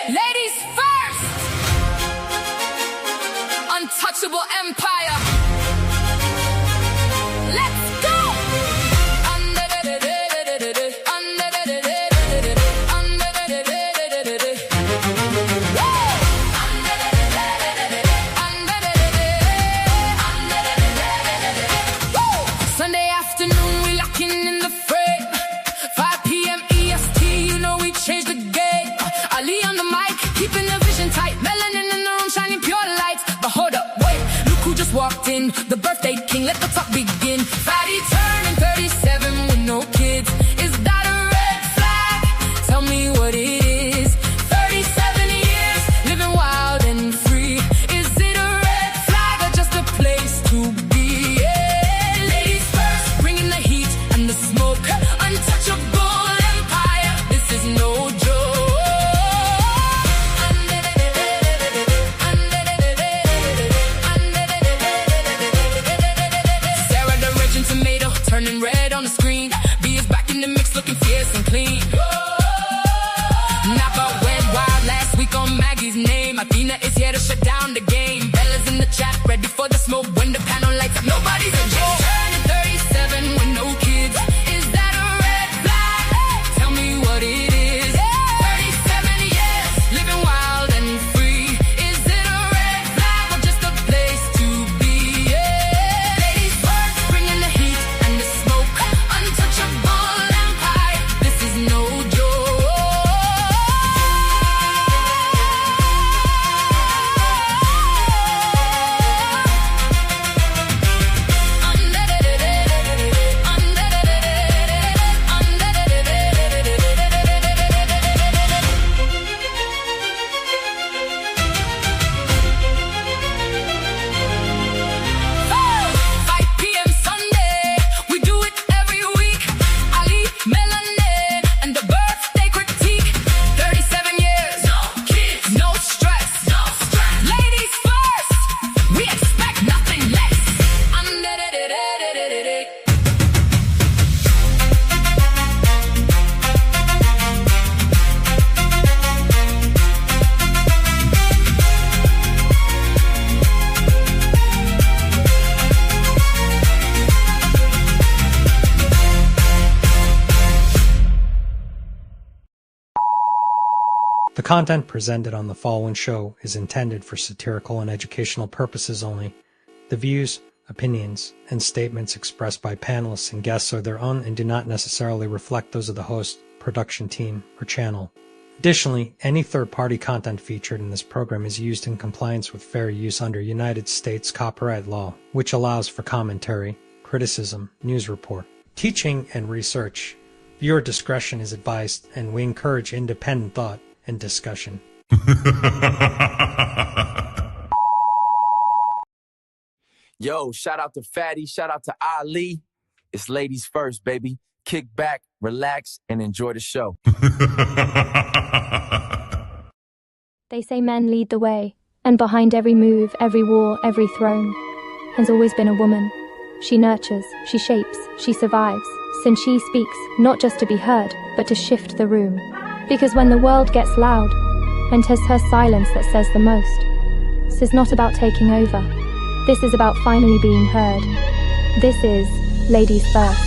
Ladies first! Untouchable empire. Let's go! Sunday afternoon, we locking in the frame. 5 p.m. EST, you know we changed the game. Ali on the mic, keeping the vision tight. Melanin in the room, shining pure lights. But hold up, wait, look who just walked in. The birthday king, let the talk begin. Fatty turning 37 with no kids. Is that a red flag? Tell me what it is. 37 years, living wild and free. Is it a red flag or just a place to be? Yeah. Ladies first, bringing the heat and the smoke. Untouchable empire, this is no joke. Sarah the raging tomato, turning red on the screen. B is back in the mix, looking fierce and clean. Napa went wild last week on Maggie's name. Athena is here to shut down the game. Bella's in the chat, ready for the smoke. When the panel lights up, nobody's a joke. Turning 37 with no kids. Is that a red flag? Tell me what it is. 37 years, living wild and free. Is it a red flag or just a place to be? Yeah. Ladies first, bringing the heat and the smoke. Untouchable empire, this is no joke. The content presented on the following show is intended for satirical and educational purposes only. The views, opinions, and statements expressed by panelists and guests are their own and do not necessarily reflect those of the host, production team, or channel. Additionally, any third-party content featured in this program is used in compliance with fair use under United States copyright law, which allows for commentary, criticism, news report, teaching, and research. Viewer discretion is advised, and we encourage independent thought and discussion. Yo, shout out to Fatty, shout out to Ali. It's ladies first, baby. Kick back, relax, and enjoy the show. They say men lead the way, and behind every move, every war, every throne, has always been a woman. She nurtures, she shapes, she survives, since she speaks, not just to be heard, but to shift the room. Because when the world gets loud, and 'tis her silence that says the most, this is not about taking over. This is about finally being heard. This is Ladies First.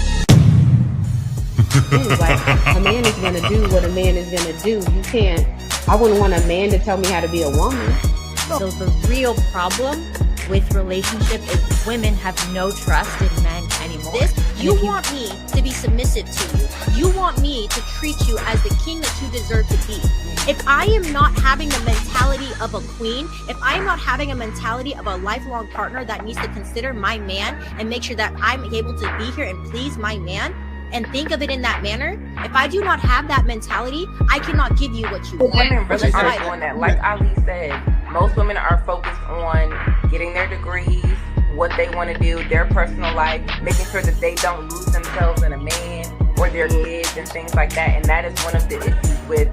Like, a man is gonna do what a man is gonna do. You can't, I wouldn't want a man to tell me how to be a woman. So the real problem with relationship is women have no trust in men anymore. You want me to be submissive to you. You want me to treat you as the king that you deserve to be. If I am not having the mentality of a queen, if I am not having a mentality of a lifelong partner that needs to consider my man and make sure that I'm able to be here and please my man and think of it in that manner, if I do not have that mentality, I cannot give you what you want. Women really aren't doing that. Like Ali said, most women are focused on getting their degrees, what they want to do, their personal life, making sure that they don't lose themselves in a man or their kids and things like that. And that is one of the issues with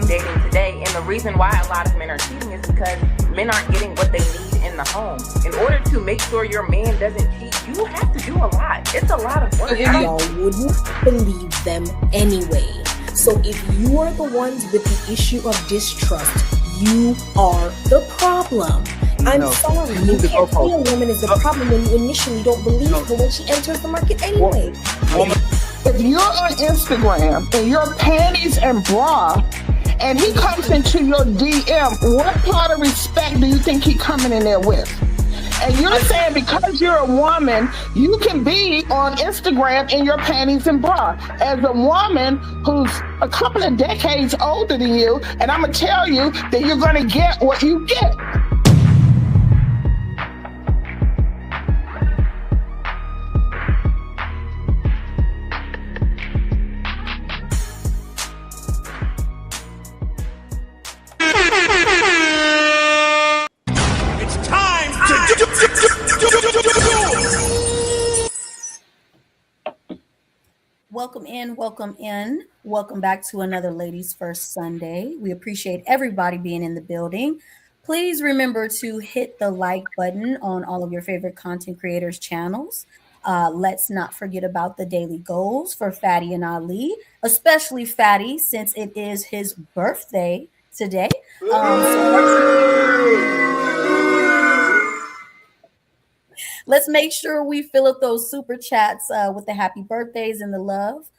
dating today. And the reason why a lot of men are cheating is because men aren't getting what they need in the home. In order to make sure your man doesn't cheat, you have to do a lot. It's a lot of work. Y'all wouldn't believe them anyway. So if you are the ones with the issue of distrust, you are the problem. I'm sorry, you can't say a woman is the problem when you initially don't believe her when she enters the market anyway. If you're on Instagram and your panties and bra, and he comes into your DM, what part of respect do you think he coming in there with? And you're saying because you're a woman, you can be on Instagram in your panties and bra. As a woman who's a couple of decades older than you, and I'm going to tell you that you're going to get what you get. Welcome in, welcome in. Welcome back to another Ladies First Sunday. We appreciate everybody being in the building. Please remember to hit the like button on all of your favorite content creators' channels. Let's not forget about the daily goals for Fatty and Ali, especially Fatty since it is his birthday today. Let's make sure we fill up those super chats with the happy birthdays and the love.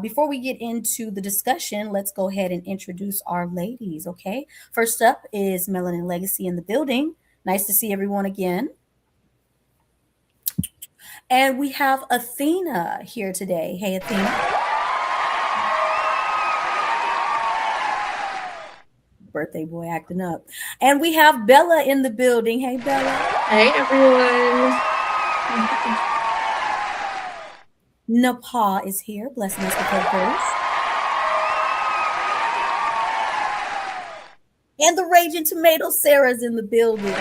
Before we get into the discussion, let's go ahead and introduce our ladies, okay? First up is Melanin Legacy in the building. Nice to see everyone again. And we have Athena here today. Hey, Athena. Birthday boy acting up. And we have Bella in the building. Hey, Bella. Hey, everyone. Nepal is here, blessing us with her grace. And the Raging Tomato Sarah's in the building.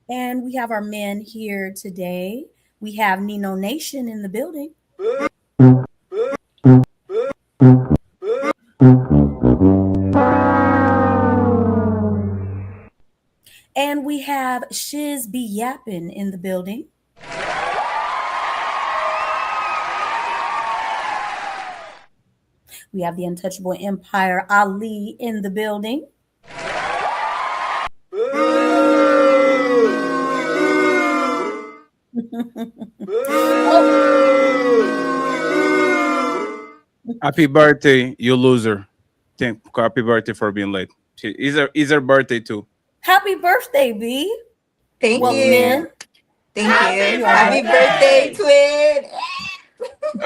And we have our men here today. We have Nino Nation in the building. And we have Shiz Be Yappin' in the building. We have the Untouchable Empire Ali in the building. Happy birthday, you loser. Happy birthday for being late. It's her birthday too. Happy birthday, B. Thank Welcome you. in. Thank you. Happy birthday, twin.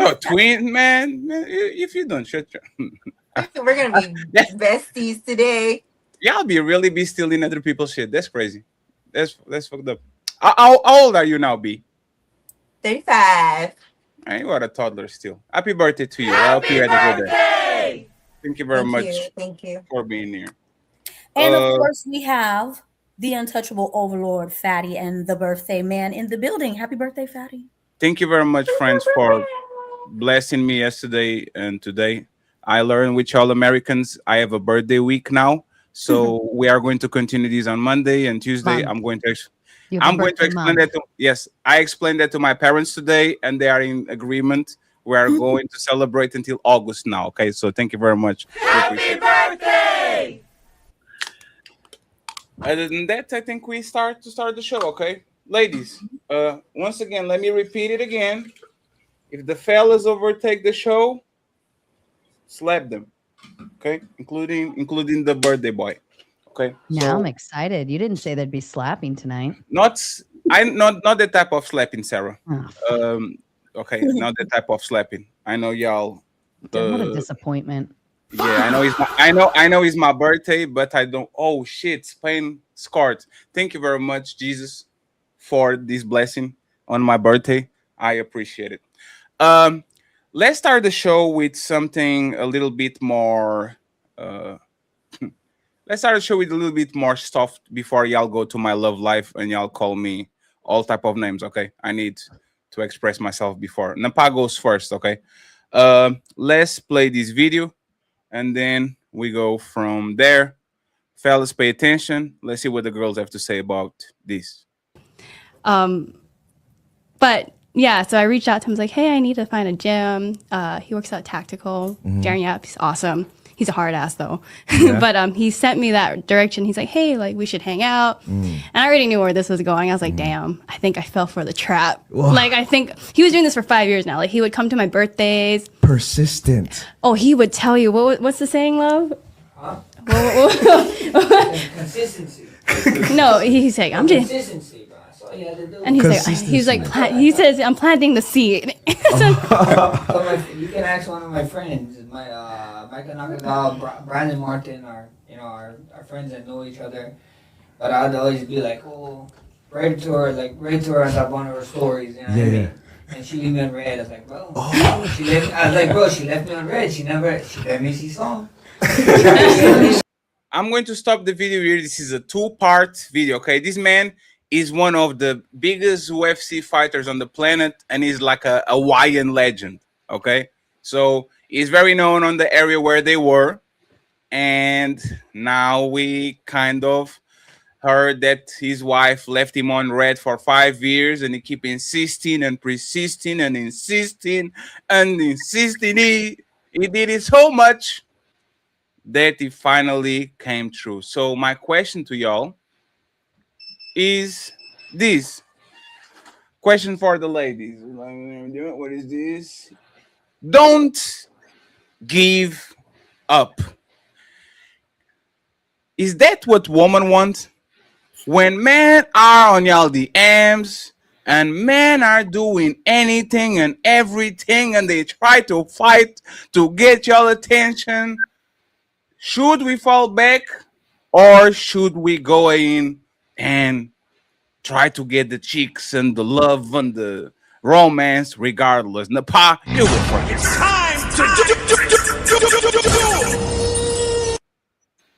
Oh, twin, man. If you don't shut your... We're going to be besties today. Y'all be stealing other people's shit. That's crazy. That's fucked up. How old are you now, B? 35. You are a toddler still. Happy birthday to you. I hope you had a good day. Thank you very much Thank you for being here. And of course, we have the Untouchable Overlord, Fatty, and the birthday man in the building. Happy birthday, Fatty. Thank you very much, friends, for blessing me yesterday and today. I learned with y'all Americans, I have a birthday week now. So we are going to continue this on Monday and Tuesday. I'm going to explain that yes, I explained that to my parents today, and they are in agreement. We are going to celebrate until August now. Okay, so thank you very much. Happy birthday! Other than that, I think we start the show. Okay, ladies. Once again, let me repeat it again. If the fellas overtake the show, slap them. Okay, including the birthday boy. Okay. Now I'm excited. You didn't say there'd be slapping tonight. Not the type of slapping, Sarah. Oh. Okay, not the type of slapping. I know y'all. What a disappointment. Yeah, I know it's my birthday, but I don't. Oh shit, Spain scored. Thank you very much, Jesus, for this blessing on my birthday. I appreciate it. Let's start the show with something a little bit more. Let's start the show with a little bit more soft before y'all go to my love life and y'all call me all type of names. Okay, I need to express myself before. Napa goes first, okay? Let's play this video, and then we go from there. Fellas, pay attention. Let's see what the girls have to say about this. But yeah, so I reached out to him. I was like, hey, I need to find a gym. He works at Tactical. Darren Yap, he's awesome. He's a hard ass though. Yeah. But he sent me that direction. He's like, hey, like we should hang out. And I already knew where this was going. I was like, damn, I think I fell for the trap. Whoa. Like I think he was doing this for 5 years now. Like he would come to my birthdays. Persistent. Oh, he would tell you what's the saying, love? Huh? Consistency. No, he's like, I'm just Consistency, bro. That's all you had to do. and he says I'm planting the seed. So you can ask one of my friends, Micah Nakagawa, Brandon Martin, our friends that know each other. But I'd always be like, oh, read to her on top one of her stories, you know what I mean? And she leave me on red. I was like, bro. She left me on red. She let me see song. I'm going to stop the video here. This is a 2-part video, okay? This man is one of the biggest UFC fighters on the planet, and he's like a Hawaiian legend, okay? So he's very known on the area where they were, and now we kind of heard that his wife left him on red for 5 years, and he keep insisting and persisting and insisting and insisting. He did it so much that it finally came true. So my question to y'all is this. Question for the ladies. What is this? Don't give up. Is that what women want? When men are on y'all DMs and men are doing anything and everything and they try to fight to get y'all attention, should we fall back or should we go in and try to get the chicks and the love and the romance regardless? Napa, you go first. It's time to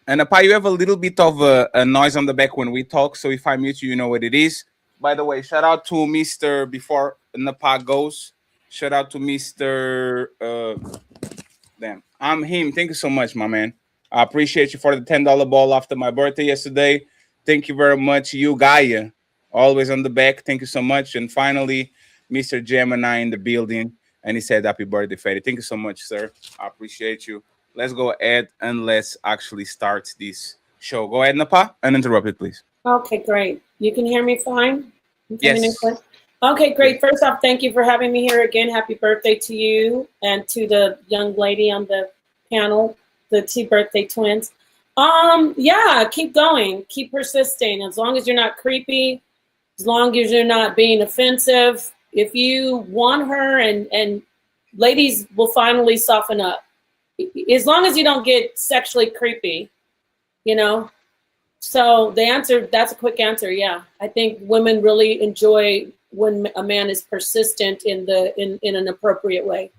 And Napa, you have a little bit of a noise on the back when we talk, so if I mute you, you know what it is. By the way, shout out to Mr. Before Napa goes. Shout out to Mr. Damn, I'm him. Thank you so much, my man. I appreciate you for the $10 ball after my birthday yesterday. Thank you very much. You, Gaia, always on the back. Thank you so much. And finally, Mr. Gemini in the building. And he said, happy birthday, Fatty. Thank you so much, sir. I appreciate you. Let's go ahead and let's actually start this show. Go ahead, Napa, and interrupt it, please. Okay, great. You can hear me fine? Yes. Okay, great. First off, thank you for having me here again. Happy birthday to you and to the young lady on the panel, the 2 birthday twins. Yeah, keep going. Keep persisting. As long as you're not creepy, as long as you're not being offensive, if you want her, and ladies will finally soften up. As long as you don't get sexually creepy, you know. So the answer, that's a quick answer. Yeah, I think women really enjoy when a man is persistent in an appropriate way.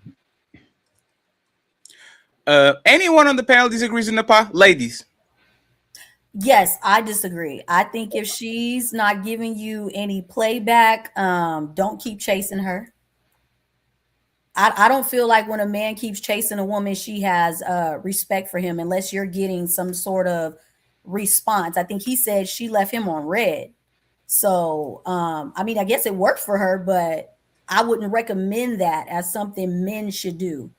Anyone on the panel disagrees with Napa? Ladies. Yes, I disagree. I think if she's not giving you any playback, don't keep chasing her. I don't feel like when a man keeps chasing a woman, she has respect for him unless you're getting some sort of response. I think he said she left him on red. So, I mean, I guess it worked for her, but I wouldn't recommend that as something men should do.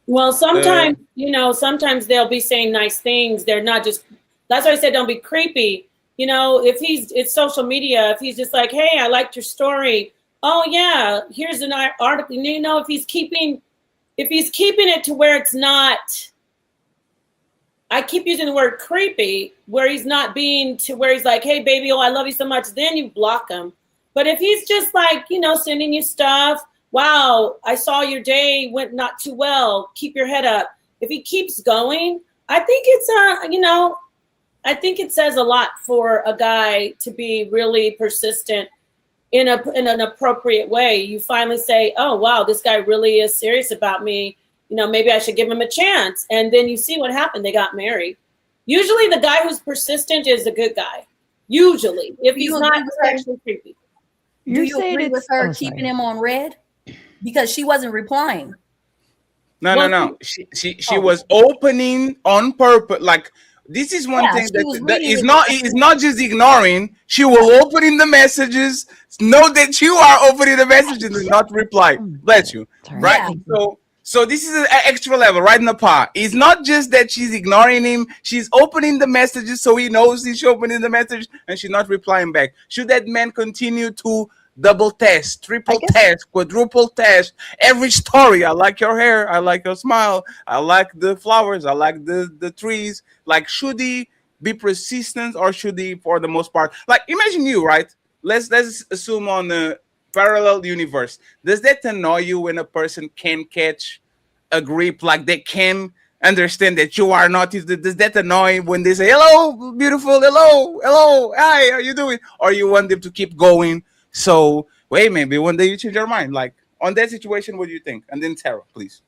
Well, sometimes, you know, sometimes they'll be saying nice things. They're not just, that's why I said don't be creepy. You know, if it's social media, if he's just like, hey, I liked your story. Oh yeah, here's an article. You know, if he's keeping it to where it's not, I keep using the word creepy, where he's not being to where he's like, hey baby, oh I love you so much, then you block him. But if he's just like, you know, sending you stuff, wow, I saw your day went not too well, keep your head up. If he keeps going, I think it's you know, I think it says a lot for a guy to be really persistent in an appropriate way. You finally say, oh wow, this guy really is serious about me. You know, maybe I should give him a chance. And then you see what happened. They got married. Usually the guy who's persistent is a good guy. Usually, if he's not sexually creepy. Do you agree with her keeping him on red? Because she wasn't replying. No. She was opening on purpose. Like, this is one thing that is not just ignoring. She will open in the messages, know that you are opening the messages and not reply. Bless you. Right? So this is an extra level, right in the pot. It's not just that she's ignoring him. She's opening the messages so he knows she's opening the message and she's not replying back. Should that man continue to double test, triple test, quadruple test every story? I like your hair. I like your smile. I like the flowers. I like the trees. Like, should he be persistent or should he, for the most part, like, imagine you, right? Let's assume on the parallel universe. Does that annoy you when a person can catch a grip, like they can understand that you are not? Does that annoy when they say, hello, beautiful, hello, hi, how are you doing? Or you want them to keep going? So, wait, maybe one day you change your mind. Like, on that situation, what do you think? And then Tara, please.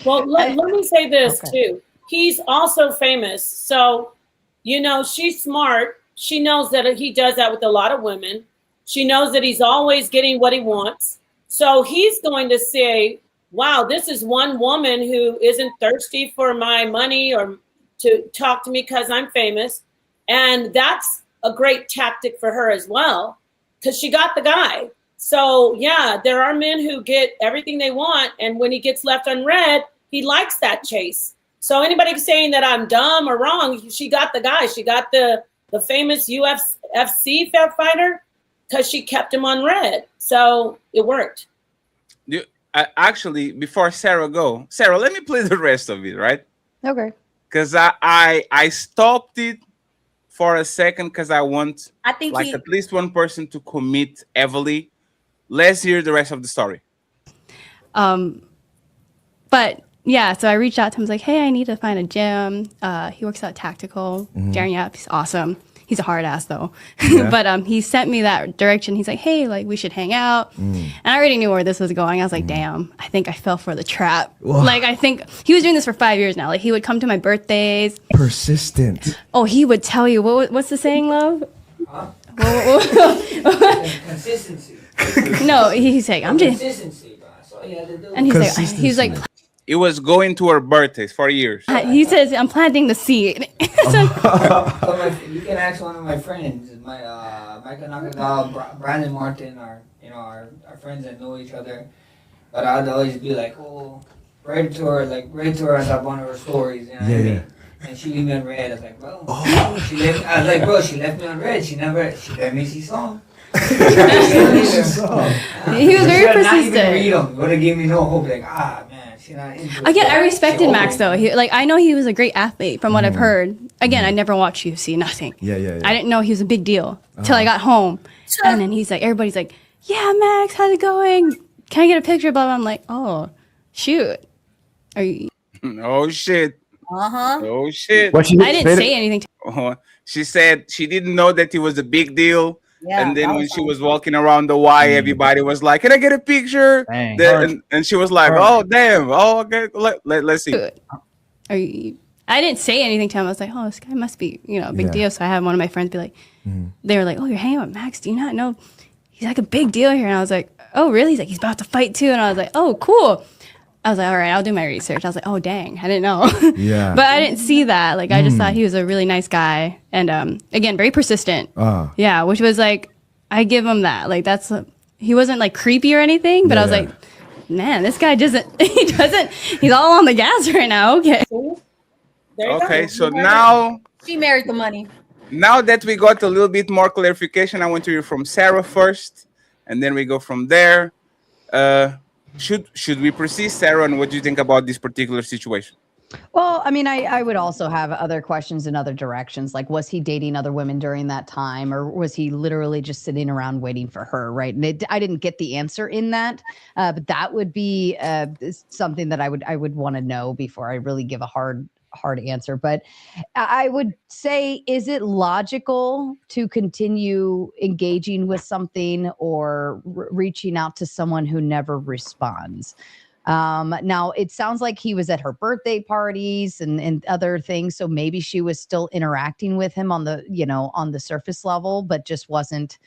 Well, let me say this too. He's also famous. So, you know, she's smart. She knows that he does that with a lot of women. She knows that he's always getting what he wants. So he's going to say, wow, this is one woman who isn't thirsty for my money or to talk to me because I'm famous. And that's a great tactic for her as well, because she got the guy. So yeah, there are men who get everything they want. And when he gets left unread, he likes that chase. So anybody saying that I'm dumb or wrong, she got the guy. She got the famous UFC fighter, because she kept him on red. So it worked. Actually, before Sarah, let me play the rest of it, right? Okay. Because I stopped it for a second because I want at least one person to commit heavily. Let's hear the rest of the story. But yeah, so I reached out to him. I was like, hey, I need to find a gym. He works out Tactical. Darren Yap, he's awesome. He's a hard ass though. Yeah. But he sent me that direction. He's like, hey, like we should hang out. And I already knew where this was going. I was like, damn, I think I fell for the trap. Whoa. Like, I think he was doing this for 5 years now. Like, he would come to my birthdays. Persistent. Oh, he would tell you, what's the saying, love? Huh? Consistency. No, he's like, I'm just. Consistency, bro. So you had to do. And he's like, it was going to her birthdays for years. He says, I'm planting the seed. So you can ask one of my friends, Micah Nakagawa, Brandon Martin, our friends that know each other. But I'd always be like, oh, read to her as up one of her stories. You know what I mean? And she leave me on red. I was like, bro. She left me on red. She let me see song. He was very persistent. Not even read them. Would have given me no hope. Like, man. Again, I respected Max though. I know he was a great athlete from what I've heard. Again, I never watched UFC, nothing. Yeah. I didn't know he was a big deal till I got home. And then he's like, everybody's like, yeah, Max, how's it going? Can I get a picture? Blah, blah. I'm like, oh, shoot. Are you? Oh, shit. Oh, shit. I didn't say anything. She said she didn't know that it was a big deal. Yeah, and then when she was walking around the Y, everybody was like, "Can I get a picture?" And she was like, "Oh, damn! Oh, okay. Let's see." I didn't say anything to him. I was like, "Oh, this guy must be, a big deal." So I had one of my friends be like, "They were like, oh, you're hanging with Max? Do you not know he's like a big deal here?" And I was like, "Oh, really?" He's like, "He's about to fight too." And I was like, "Oh, cool." I was like, all right, I'll do my research. I was like, oh, dang, I didn't know. Yeah. But I didn't see that. Like, I just thought he was a really nice guy. And again, very persistent. Yeah, which was like, I give him that. Like, he wasn't like creepy or anything, but I was like, man, this guy he's all on the gas right now. Okay. Okay, so now. She married the money. Now that we got a little bit more clarification, I want to hear from Sarah first, and then we go from there. Should we proceed, Sarah, and what do you think about this particular situation? Well, I mean, I would also have other questions in other directions. Like, was he dating other women during that time, or was he literally just sitting around waiting for her, right? And I didn't get the answer in that, but that would be something that I would want to know before I really give a hard answer. But I would say, is it logical to continue engaging with something or reaching out to someone who never responds? Now it sounds like he was at her birthday parties and other things. So maybe she was still interacting with him on the surface level, but just wasn't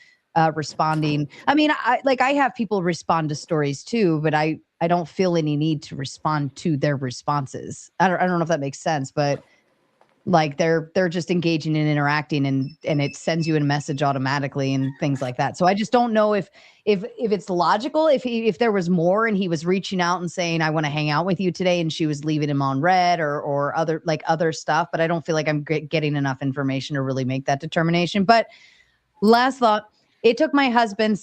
responding. I mean, I have people respond to stories too, but I don't feel any need to respond to their responses. I don't know if that makes sense, but like they're just engaging and interacting, and it sends you a message automatically and things like that. So I just don't know if it's logical, if there was more and he was reaching out and saying, I want to hang out with you today, and she was leaving him on red or other stuff. But I don't feel like I'm getting enough information to really make that determination. But last thought, it took my husband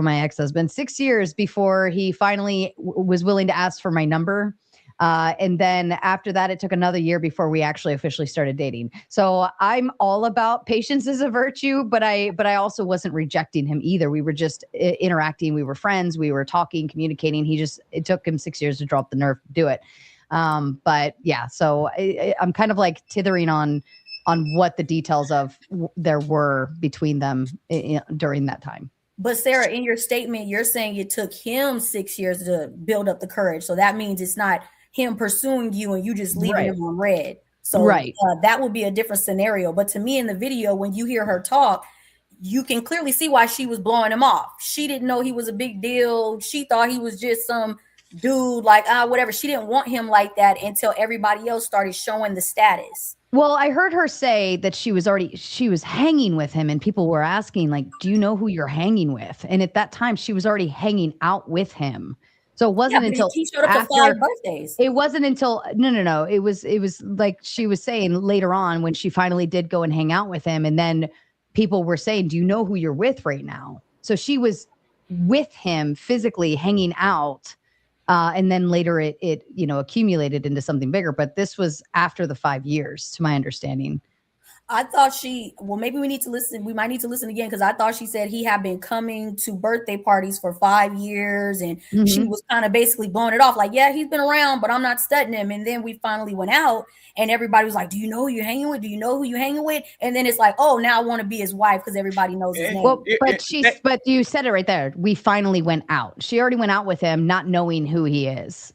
my ex-husband 6 years before he finally was willing to ask for my number. And then after that, it took another year before we actually officially started dating. So I'm all about patience is a virtue, but I also wasn't rejecting him either. We were just interacting. We were friends. We were talking, communicating. It took him 6 years to drop the nerve to do it. But yeah, so I'm kind of like tithering on what the details of there were between them during that time. But Sarah, in your statement, you're saying it took him 6 years to build up the courage. So that means it's not him pursuing you and you just leaving him on red. So that would be a different scenario. But to me in the video, when you hear her talk, you can clearly see why she was blowing him off. She didn't know he was a big deal. She thought he was just some dude, like, whatever. She didn't want him like that until everybody else started showing the status. Well, I heard her say that she was hanging with him, and people were asking, like, do you know who you're hanging with? And at that time, she was already hanging out with him. So it wasn't until he showed up for 5 birthdays. It wasn't until no. It was like she was saying later on when she finally did go and hang out with him, and then people were saying, do you know who you're with right now? So she was with him physically hanging out. And then later it accumulated into something bigger. But this was after the 5 years, to my understanding. I thought maybe we need to listen. We might need to listen again, because I thought she said he had been coming to birthday parties for 5 years, and she was kind of basically blowing it off like, yeah, he's been around, but I'm not studying him. And then we finally went out and everybody was like, do you know who you're hanging with? Do you know who you're hanging with? And then it's like, oh, now I want to be his wife because everybody knows his name. Well, but you said it right there. We finally went out. She already went out with him, not knowing who he is.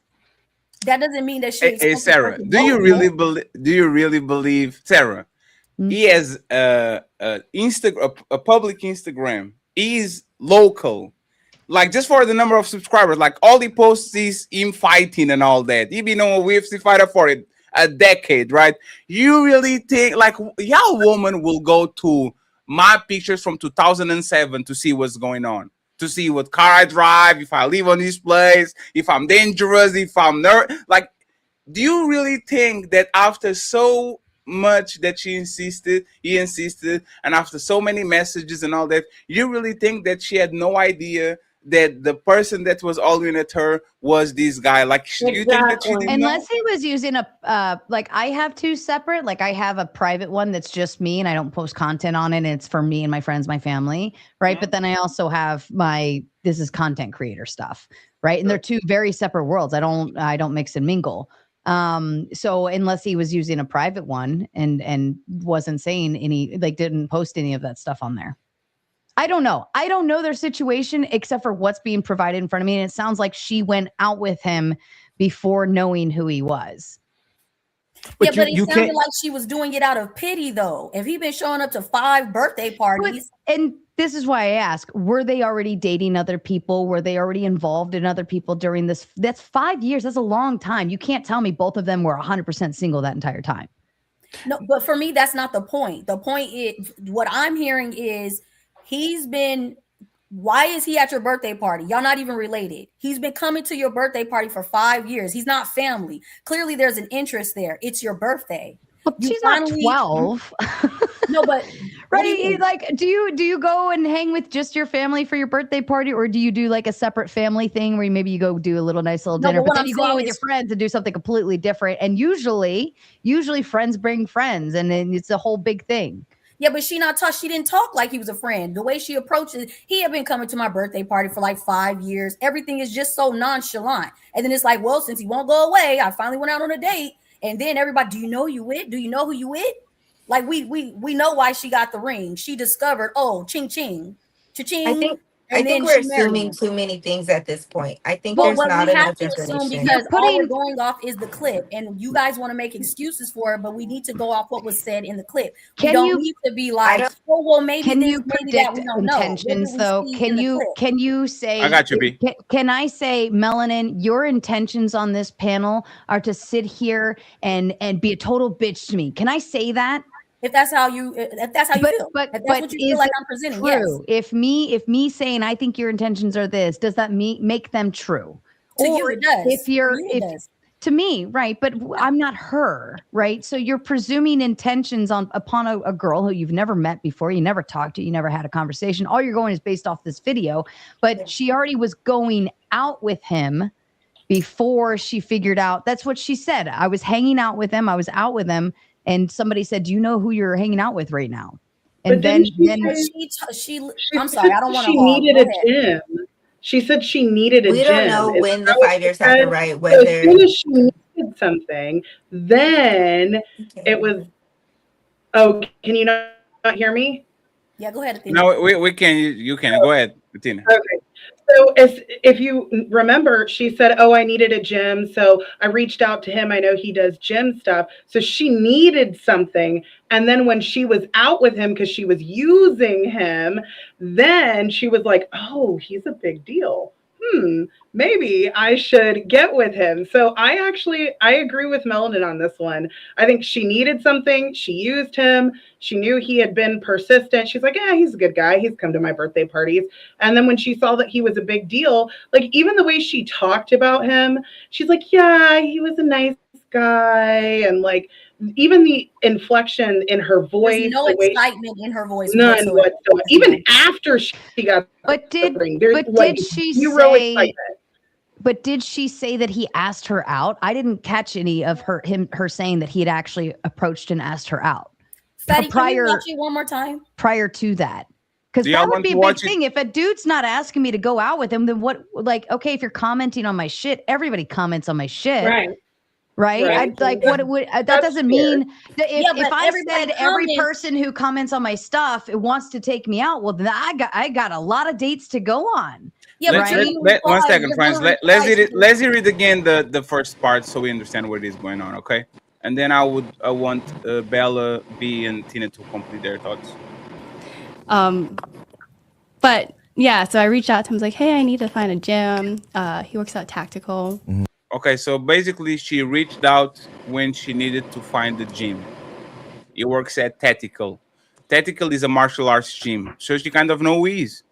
That doesn't mean that she. Hey, Sarah, do you really believe, Sarah? He has a public Instagram. He's local, like just for the number of subscribers. Like all he posts is him fighting and all that. He been on a UFC fighter for a decade, right? You really think like y'all woman will go to my pictures from 2007 to see what's going on, to see what car I drive, if I live on this place, if I'm dangerous, if I'm like, do you really think that after so much that he insisted, and after so many messages and all that, you really think that she had no idea that the person that was arguing at her was this guy? Like, you think that she didn't unless know? he was using like I have two separate, like I have a private one that's just me and I don't post content on it, and it's for me and my friends, my family, right? But then I also have this is content creator stuff, right? And they're two very separate worlds. I don't mix and mingle. So unless he was using a private one and wasn't saying didn't post any of that stuff on there. I don't know their situation except for what's being provided in front of me. And it sounds like she went out with him before knowing who he was. But it sounded like she was doing it out of pity, though. If he'd been showing up to 5 birthday parties. And this is why I ask, were they already dating other people? Were they already involved in other people during this? That's 5 years. That's a long time. You can't tell me both of them were 100% single that entire time. No, but for me, that's not the point. The point is, what I'm hearing is why is he at your birthday party? Y'all not even related. He's been coming to your birthday party for 5 years. He's not family. Clearly, there's an interest there. It's your birthday. Well, she's not 12. No, but right. Like, do you go and hang with just your family for your birthday party, or do you do like a separate family thing where maybe you go do a little nice little dinner, but then you go out with your friends and do something completely different? And usually friends bring friends, and then it's a whole big thing. Yeah, but she didn't talk like he was a friend. The way she approaches, he had been coming to my birthday party for like 5 years. Everything is just so nonchalant. And then it's like, well, since he won't go away, I finally went out on a date. And then everybody, do you know who you with? Do you know who you with? Like we know why she got the ring. She discovered, oh, ching ching, cha-ching. I think then we're she married assuming him. too many things at this point. I think Well, there's what not we have enough to assume information. because all we're going off is the clip, and you guys want to make excuses for it, but we need to go off what was said in the clip. We Can don't you- need to be like, oh, well, maybe Can this, you maybe that. predict We don't know. What intentions do we though? see Can in the you clip? say I got you, B. Can I say, Melanin, your intentions on this panel are to sit here and be a total bitch to me. Can I say that? If that's how you feel, if that's what you feel is like it I'm presenting, true? yes. If me saying I think your intentions are this, does that make them true? To you, it does. If you're To you, it does. to me, right? But I'm not her, right? So you're presuming intentions upon a girl who you've never met before, you never talked to, you never had a conversation. All you're going is based off this video, but she already was going out with him before she figured out. That's what she said. I was hanging out with him. I was out with him. And somebody said, do you know who you're hanging out with right now? And then I'm sorry, I don't want to. She needed a gym. She said she needed a gym. We don't know when the 5 years happened, right? So Whether as soon as she needed something, then it was. Oh, can you not hear me? Yeah, go ahead, Athena. No, we can. You can go ahead, Athena. Okay. So if you remember, she said, oh, I needed a gym. So I reached out to him. I know he does gym stuff. So she needed something. And then when she was out with him, because she was using him, then she was like, oh, he's a big deal. Maybe I should get with him. So I agree with Melanin on this one. I think she needed something. She used him. She knew he had been persistent. She's like, yeah, he's a good guy. He's come to my birthday parties. And then when she saw that he was a big deal, like even the way she talked about him, she's like, yeah, he was a nice guy. And like, even the inflection in her voice, There's no excitement in her voice. None whatsoever. Even after she got But did she zero say? excitement. But did she say that he asked her out? I didn't catch any of her saying that he had actually approached and asked her out. Fatty, can you watch it one more time? Prior to that. Because Do y'all that would want be to a big watch it? thing. If a dude's not asking me to go out with him, then what? Like, okay, if you're commenting on my shit, everybody comments on my shit. Right. Right? Right. I'd like what it would that doesn't mean that Yeah, if but I everybody said every comments- person who comments on my stuff it wants to take me out, well then I got a lot of dates to go on. Yeah, One second, friends. Let's hear it again, the first part, so we understand what is going on, okay? And then I want Bella, B, and Tina to complete their thoughts. But yeah, so I reached out to him. I was like, hey, I need to find a gym. He works out Tactical. Okay, so basically she reached out when she needed to find the gym. He works at Tactical. Tactical is a martial arts gym, so she kind of know who he is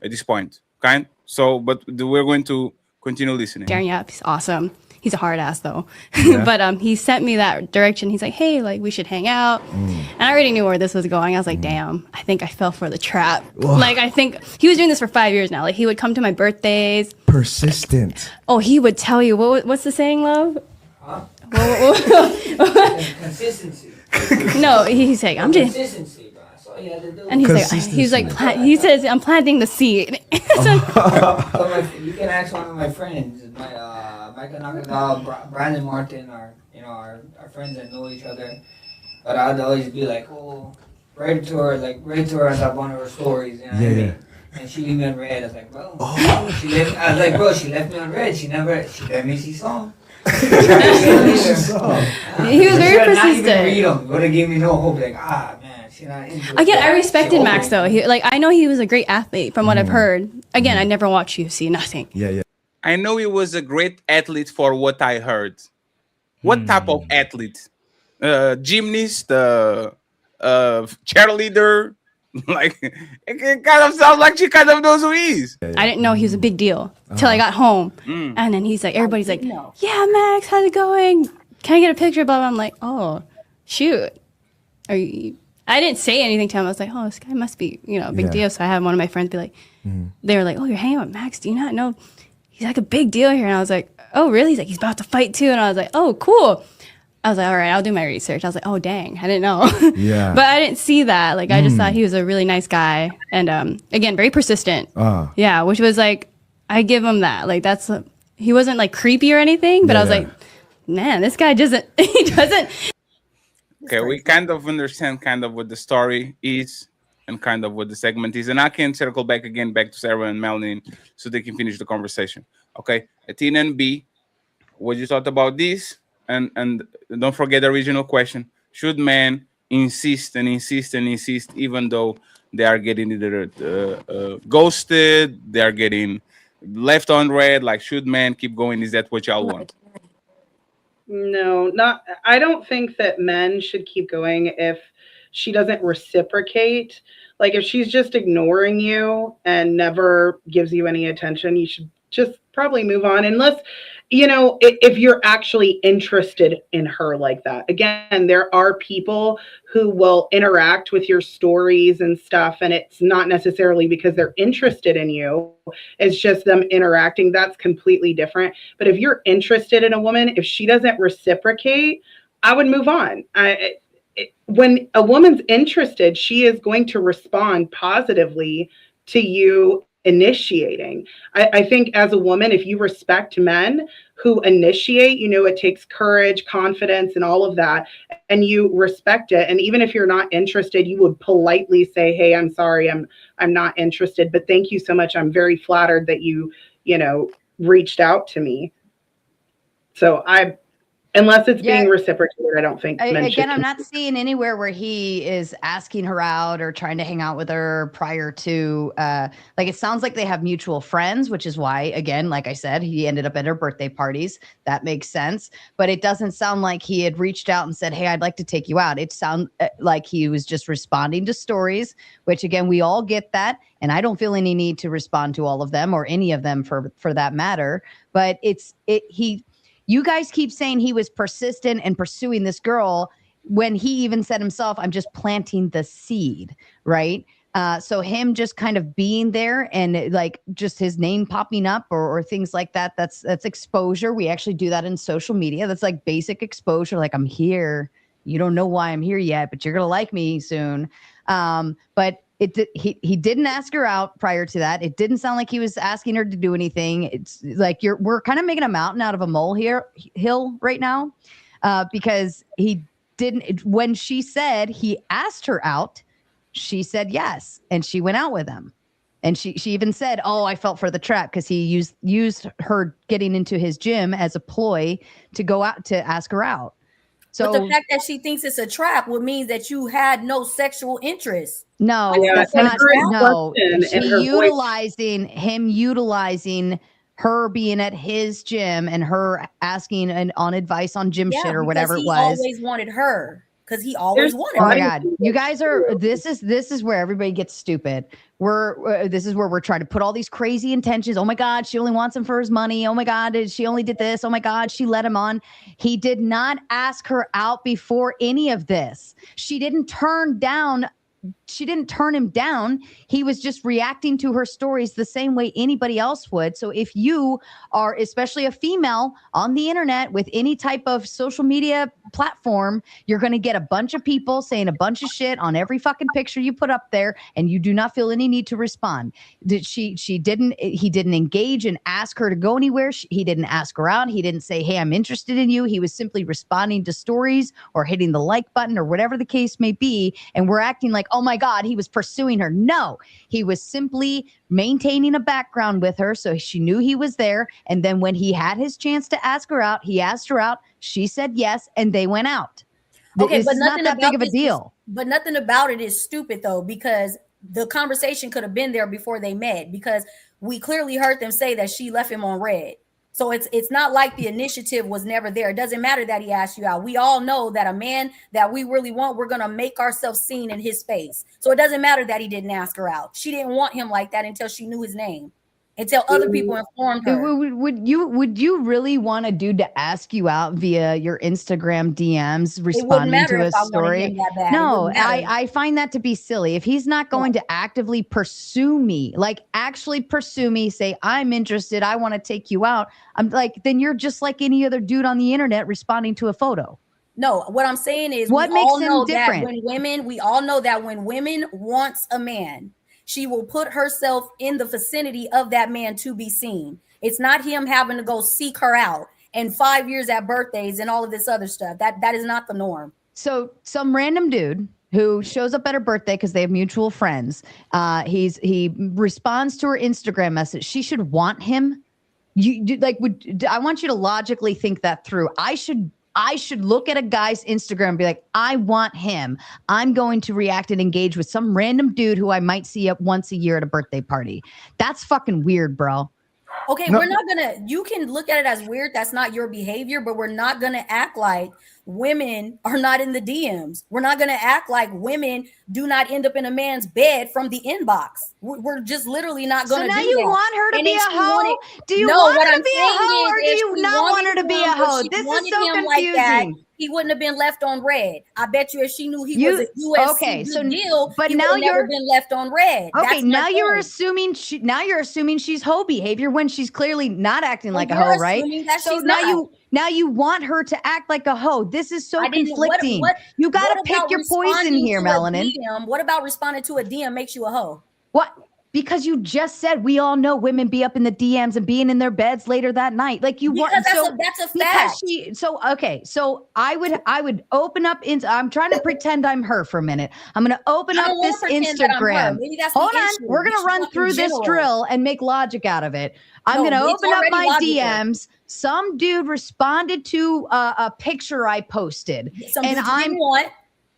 at this point. Kind. So, but we're going to continue listening. Darren Yap, he's awesome. He's a hard ass though. Yeah. But he sent me that direction. He's like, hey, like we should hang out. And I already knew where this was going. I was like, damn, I think I fell for the trap. Like I think he was doing this for 5 years now. Like he would come to my birthdays. Persistent. Oh, he would tell you what's the saying, love? Huh? Consistency. No, he's like, I'm just Consistency, bro. That's all you had to do. and he's like he says I'm planting the seed. So you can ask one of my friends, Micah Nakadal, Brandon Martin, our friends that know each other. But I'd always be like, oh, read to her as one of her stories, you know what I mean? And she leave me on red. I was like, bro, she left me on red. She let me see song. He was very persistent. Not even read them. Would have given me no hope. Like, man, she not into it. Again, I respected Max though. I know he was a great athlete from what I've heard. Again, I never watched UFC, nothing. Yeah. I know he was a great athlete for what I heard. What type of athlete? Gymnast, cheerleader. Like it kind of sounds like she kind of knows who he is. I didn't know he was a big deal till I got home. And then he's like, everybody's like, yeah, Max, how's it going? Can I get a picture? Blah, blah. I'm like, oh, shoot. Are you? I didn't say anything to him. I was like, oh, this guy must be, a big deal. So I had one of my friends be like, they were like, oh, you're hanging out with Max. Do you not know? He's like a big deal here. And I was like, oh, really? He's like, he's about to fight too. And I was like, oh, cool. I was like, all right, I'll do my research. I was like, oh, dang, I didn't know. Yeah. But I didn't see that. Like, I just thought he was a really nice guy. And again, very persistent. Yeah, which was like, I give him that. Like, he wasn't like creepy or anything, but I was like, man, this guy he doesn't. Okay, we kind of understand kind of what the story is. and kind of what the segment is. And I can circle back to Sarah and Melanie so they can finish the conversation. Okay, Athena and B, what you thought about this? And don't forget the original question. Should men insist even though they are getting either ghosted, they are getting left on red? Like, should men keep going? Is that what y'all want? No, not. I don't think that men should keep going if she doesn't reciprocate. Like, if she's just ignoring you and never gives you any attention, you should just probably move on, unless, you know, if you're actually interested in her like that. Again, there are people who will interact with your stories and stuff, and it's not necessarily because they're interested in you. It's just them interacting. That's completely different. But if you're interested in a woman, if she doesn't reciprocate, I would move on. When a woman's interested, she is going to respond positively to you initiating. I think as a woman, if you respect men who initiate, you know, it takes courage, confidence, and all of that, and you respect it. And even if you're not interested, you would politely say, hey, I'm sorry, I'm not interested, but thank you so much. I'm very flattered that you know, reached out to me. So unless it's being reciprocated, I don't think men should. I'm not seeing anywhere where he is asking her out or trying to hang out with her prior to, like, it sounds like they have mutual friends, which is why, again, like I said, he ended up at her birthday parties. That makes sense. But it doesn't sound like he had reached out and said, hey, I'd like to take you out. It sounds like he was just responding to stories, which, again, we all get that. And I don't feel any need to respond to all of them or any of them for that matter. But you guys keep saying he was persistent and pursuing this girl when he even said himself, I'm just planting the seed, right? So him just kind of being there and like just his name popping up or things like that, that's exposure. We actually do that in social media. That's like basic exposure. Like, I'm here. You don't know why I'm here yet, but you're going to like me soon. But he didn't ask her out prior to that. It didn't sound like he was asking her to do anything. It's like we're kind of making a mountain out of a molehill right now, because he didn't. When she said he asked her out, she said yes, and she went out with him. And she even said, "Oh, I felt for the trap," because he used her getting into his gym as a ploy to go out to ask her out. So, but the fact that she thinks it's a trap would mean that you had no sexual interest. No, that's not. No, him utilizing her being at his gym and her asking on advice on gym shit or whatever it was. He always wanted her. Because he always wanted her. Oh my God. You guys are, this is where everybody gets stupid. This is where we're trying to put all these crazy intentions. Oh my God, she only wants him for his money. Oh my God, she only did this. Oh my God, she led him on. He did not ask her out before any of this. She didn't turn him down. He was just reacting to her stories the same way anybody else would. So if you are, especially a female on the internet with any type of social media platform, you're going to get a bunch of people saying a bunch of shit on every fucking picture you put up there, and you do not feel any need to respond. He didn't engage and ask her to go anywhere. He didn't ask her out. He didn't say, hey, I'm interested in you. He was simply responding to stories or hitting the like button or whatever the case may be. And we're acting like, oh my God, he was pursuing her. No, he was simply maintaining a background with her so she knew he was there. And then when he had his chance to ask her out, he asked her out. She said yes, and they went out. Okay, it's but not that big of a deal. But nothing about it is stupid, though, because the conversation could have been there before they met, because we clearly heard them say that she left him on red. So it's not like the initiative was never there. It doesn't matter that he asked you out. We all know that a man that we really want, we're going to make ourselves seen in his face. So it doesn't matter that he didn't ask her out. She didn't want him like that until she knew his name, until other people informed her. Would you really want a dude to ask you out via your Instagram DMs responding to a story? No, I find that to be silly. If he's not going to actively pursue me, like actually pursue me, say, I'm interested, I want to take you out, I'm like, then you're just like any other dude on the internet responding to a photo. No, what I'm saying is, what makes him different? We all know that when women wants a man, she will put herself in the vicinity of that man to be seen. It's not him having to go seek her out and 5 years at birthdays and all of this other stuff. That is not the norm. So some random dude who shows up at her birthday because they have mutual friends. He responds to her Instagram message. She should want him. I want you to logically think that through. I should look at a guy's Instagram and be like, I want him. I'm going to react and engage with some random dude who I might see up once a year at a birthday party. That's fucking weird, bro. Okay, we're not gonna, you can look at it as weird. That's not your behavior, but we're not gonna act like women are not in the DMs. We're not gonna act like women do not end up in a man's bed from the inbox. We're just literally not gonna do that. So now you want her to And be if a she hoe? wanted- Do you No, want what her to I'm be a saying hoe, or is do if you she not want her wanted to be him, a if hoe? she This is wanted so him like that, confusing. he wouldn't have been left on red. I bet you if she knew he was a UFC deal, but he now would have never you're been left on red. Okay, That's my now you're point. assuming you're assuming she's hoe behavior when she's clearly not acting like a you're hoe, right? assuming that So she's now not. you want her to act like a hoe. This is so I didn't- conflicting. You got to what pick about your poison responding here, to a Melanin. DM? What about responding to a DM makes you a hoe? What? Because you just said we all know women be up in the DMs and being in their beds later that night. Like you want that's a fact. So I would open up I'm trying to pretend I'm her for a minute. I'm gonna open I up don't wanna this pretend that I'm her. Instagram. Maybe that's the Hold on, issue. we're We gonna should run talk in through this general. drill and make logic out of it. I'm No, gonna it's open up already my logical. DMs. Some dude responded to a picture I posted, Some and dude you didn't want.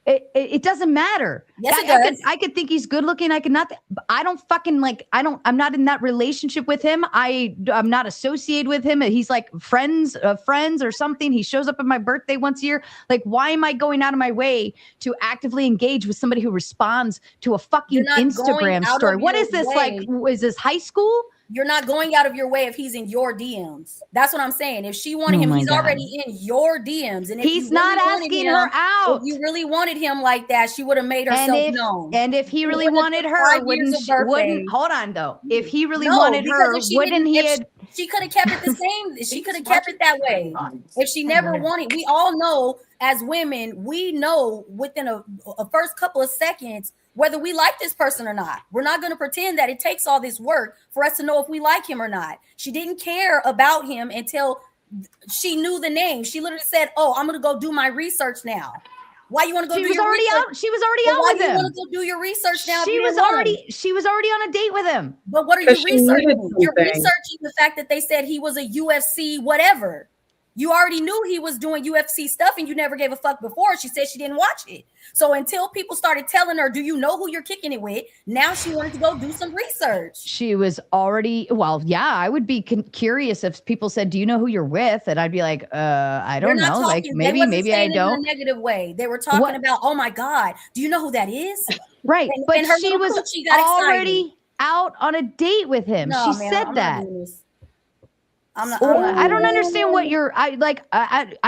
It doesn't matter. Yes, it does. I could think he's good looking. I could not. I don't fucking like. I'm not in that relationship with him. I'm not associated with him. He's like friends or something. He shows up at my birthday once a year. Like, why am I going out of my way to actively engage with somebody who responds to a fucking You're not going Instagram out of story? What your is this way. like? Is this high school? You're not going out of your way if he's in your DMs. That's what I'm saying. If she wanted Oh him, my he's God. already in your DMs. And if He's you really not wanted asking him- her out. If you really wanted him like that, she would have made herself known. And if he really wouldn't wanted have took her, 5 years wouldn't of she, birthday. wouldn't hold on though? If he really No, wanted because her, if she wouldn't didn't- he if had she could have kept it the same. She could have kept it that way. If she never wanted, we all know as women, we know within a first couple of seconds whether we like this person or not. We're not going to pretend that it takes all this work for us to know if we like him or not. She didn't care about him until she knew the name. She literally said, "Oh, I'm going to go do my research now." Why you want to go? She do was your already research? out. She was already But out why with do you him. want to go do your research now? if She you was didn't want him? already on a date with him. But what are you 'Cause she needed researching? You're something. researching the fact that they said he was a UFC whatever. You already knew he was doing UFC stuff and you never gave a fuck before. She said she didn't watch it. So until people started telling her, do you know who you're kicking it with? Now she wanted to go do some research. She was already, well, yeah, I would be curious if people said, do you know who you're with? And I'd be like, I don't They're not know. Like talking- they maybe wasn't I saying it don't. in a negative way. They were talking What? about, oh my God, do you know who that is? Right. And- But and her she little was coochie got excited. already out on a date with him. No, She man, said I'm not that. doing this. I'm not. Well, I don't understand what you're. I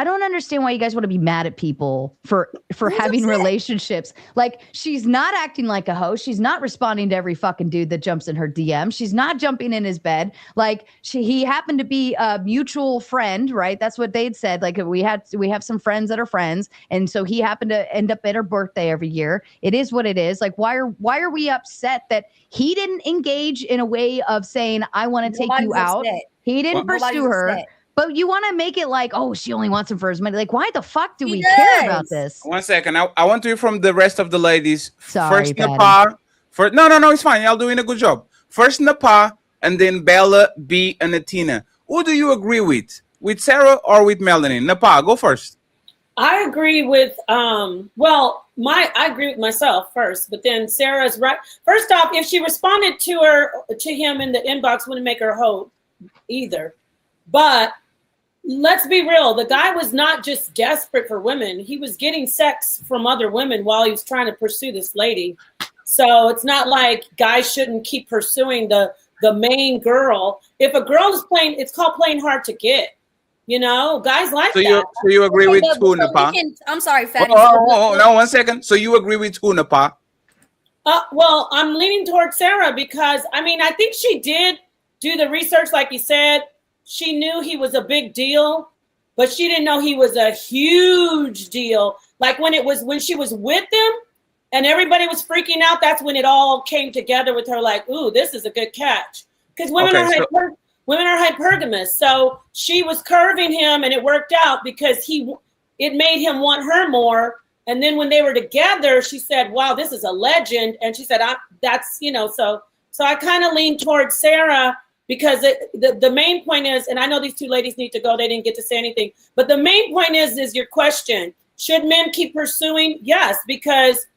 don't understand why you guys want to be mad at people for having relationships. Like she's not acting like a hoe. She's not responding to every fucking dude that jumps in her DM. She's not jumping in his bed. Like he happened to be a mutual friend, right? That's what they'd said. Like we have some friends that are friends, and so he happened to end up at her birthday every year. It is what it is. Like why are we upset that he didn't engage in a way of saying I want to take you Nobody's out? upset. He didn't Nobody's pursue her. upset. But you want to make it like, oh, she only wants him for his money. Like, why the fuck do we does. care about this? 1 second. I want to hear from the rest of the ladies. Sorry, First Patty. Napa. No, it's fine. Y'all doing a good job. First Napa, and then Bella, B, and Atina. Who do you agree with? With Sarah or with Melanie? Napa, go first. I agree with I agree with myself first, but then Sarah's right. First off, if she responded to him in the inbox, wouldn't make her a hoe either. But let's be real, the guy was not just desperate for women. He was getting sex from other women while he was trying to pursue this lady. So it's not like guys shouldn't keep pursuing the main girl. If a girl is playing, it's called playing hard to get. You know, guys like So that. you agree with but- who, so we Napa? I'm sorry, Fatty. No, 1 second. So you agree with who, Napa? Well, I'm leaning towards Sarah because, I mean, I think she did do the research like you said. She knew he was a big deal, but she didn't know he was a huge deal. Like when she was with him and everybody was freaking out, that's when it all came together with her like, ooh, this is a good catch. Because women are hypergamous. So she was curving him and it worked out because it made him want her more. And then when they were together, she said, wow, this is a legend. And she said, that's, you know, so I kind of lean towards Sarah because the main point is, and I know these two ladies need to go, they didn't get to say anything, but the main point is your question, should men keep pursuing? Yes, because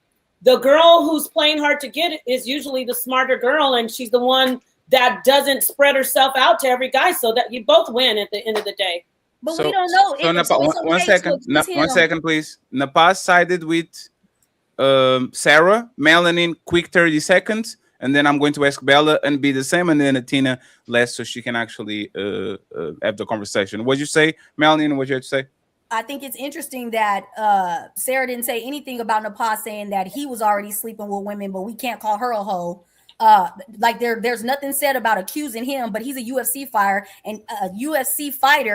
the girl who's playing hard to get is usually the smarter girl, and she's the one that doesn't spread herself out to every guy, so that you both win at the end of the day. But we don't know. So one second, please. Napa sided with Sarah, Melanin, quick 30 seconds, and then I'm going to ask Bella and be the same, and then Atina less, so she can actually have the conversation. What'd you say, Melanin? What you had to say? I think it's interesting that Sarah didn't say anything about Napa saying that he was already sleeping with women, but we can't call her a hoe. Like there's nothing said about accusing him, but he's a UFC fighter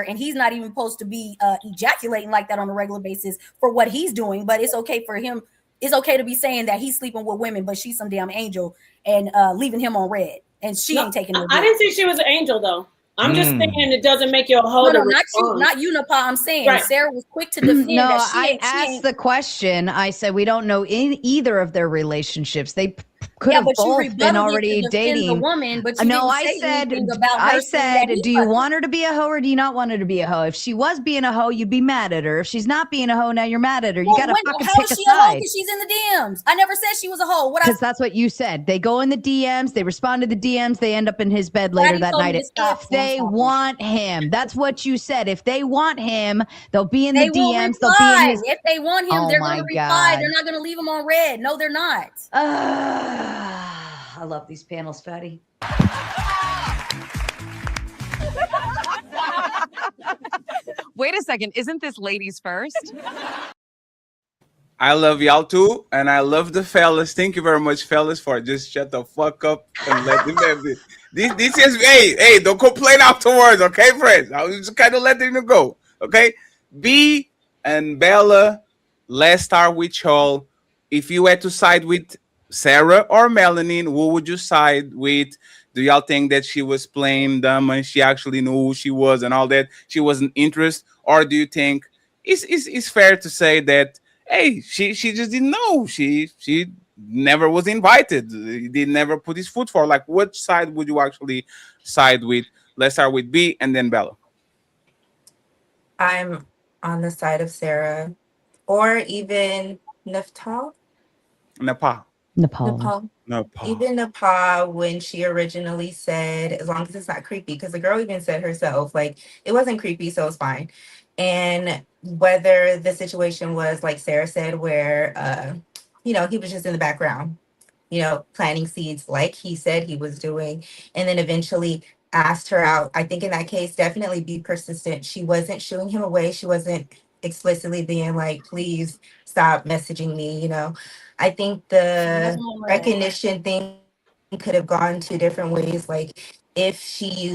and he's not even supposed to be ejaculating like that on a regular basis for what he's doing. But it's okay for him. It's okay to be saying that he's sleeping with women, but she's some damn angel and leaving him on red, and she ain't taking no. I didn't say she was an angel though. I'm just saying it doesn't make you a hoe. No, not you, Napa. I'm saying Sarah was quick to defend. No, that I asked the question. I said we don't know in either of their relationships. They could have both been already dating the woman, but you no, didn't say anything about I her said, that do you want her to be a hoe or do you not want her to be a hoe? If she was being a hoe, you'd be mad at her. If she's not being a hoe, now you're mad at her. You got to fucking pick a side. She's in the DMs. I never said she was a hoe. Because that's what you said. They go in the DMs. They respond to the DMs. They end up in his bed later that night. If they want him, that's what you said. If they want him, they'll be in the DMs. They'll be in his. If they want him, they're going to reply. They're not going to leave him on red. No, they're not. I love these panels, Fatty. Wait a second. Isn't this ladies first? I love y'all too, and I love the fellas. Thank you very much, fellas, for just shut the fuck up and let them have it. This is hey, don't complain afterwards, okay, friends? I was just kind of letting you go, okay? B and Bella, let's start with y'all. If you had to side with Sarah or Melanin, who would you side with? Do y'all think that she was playing dumb and she actually knew who she was and all that? She wasn't interested? Or do you think it's fair to say that, hey, she just didn't know. She never was invited. He never put his foot forward. Like, which side would you actually side with? Let's start with B and then Bella. I'm on the side of Sarah or even Nepal. Even Nepal, when she originally said, as long as it's not creepy, because the girl even said herself, like, it wasn't creepy, so it's fine. And whether the situation was like Sarah said, where, he was just in the background, planting seeds like he said he was doing, and then eventually asked her out. I think in that case, definitely be persistent. She wasn't shooing him away. She wasn't explicitly being like, please stop messaging me, I think the recognition thing could have gone two different ways. Like if she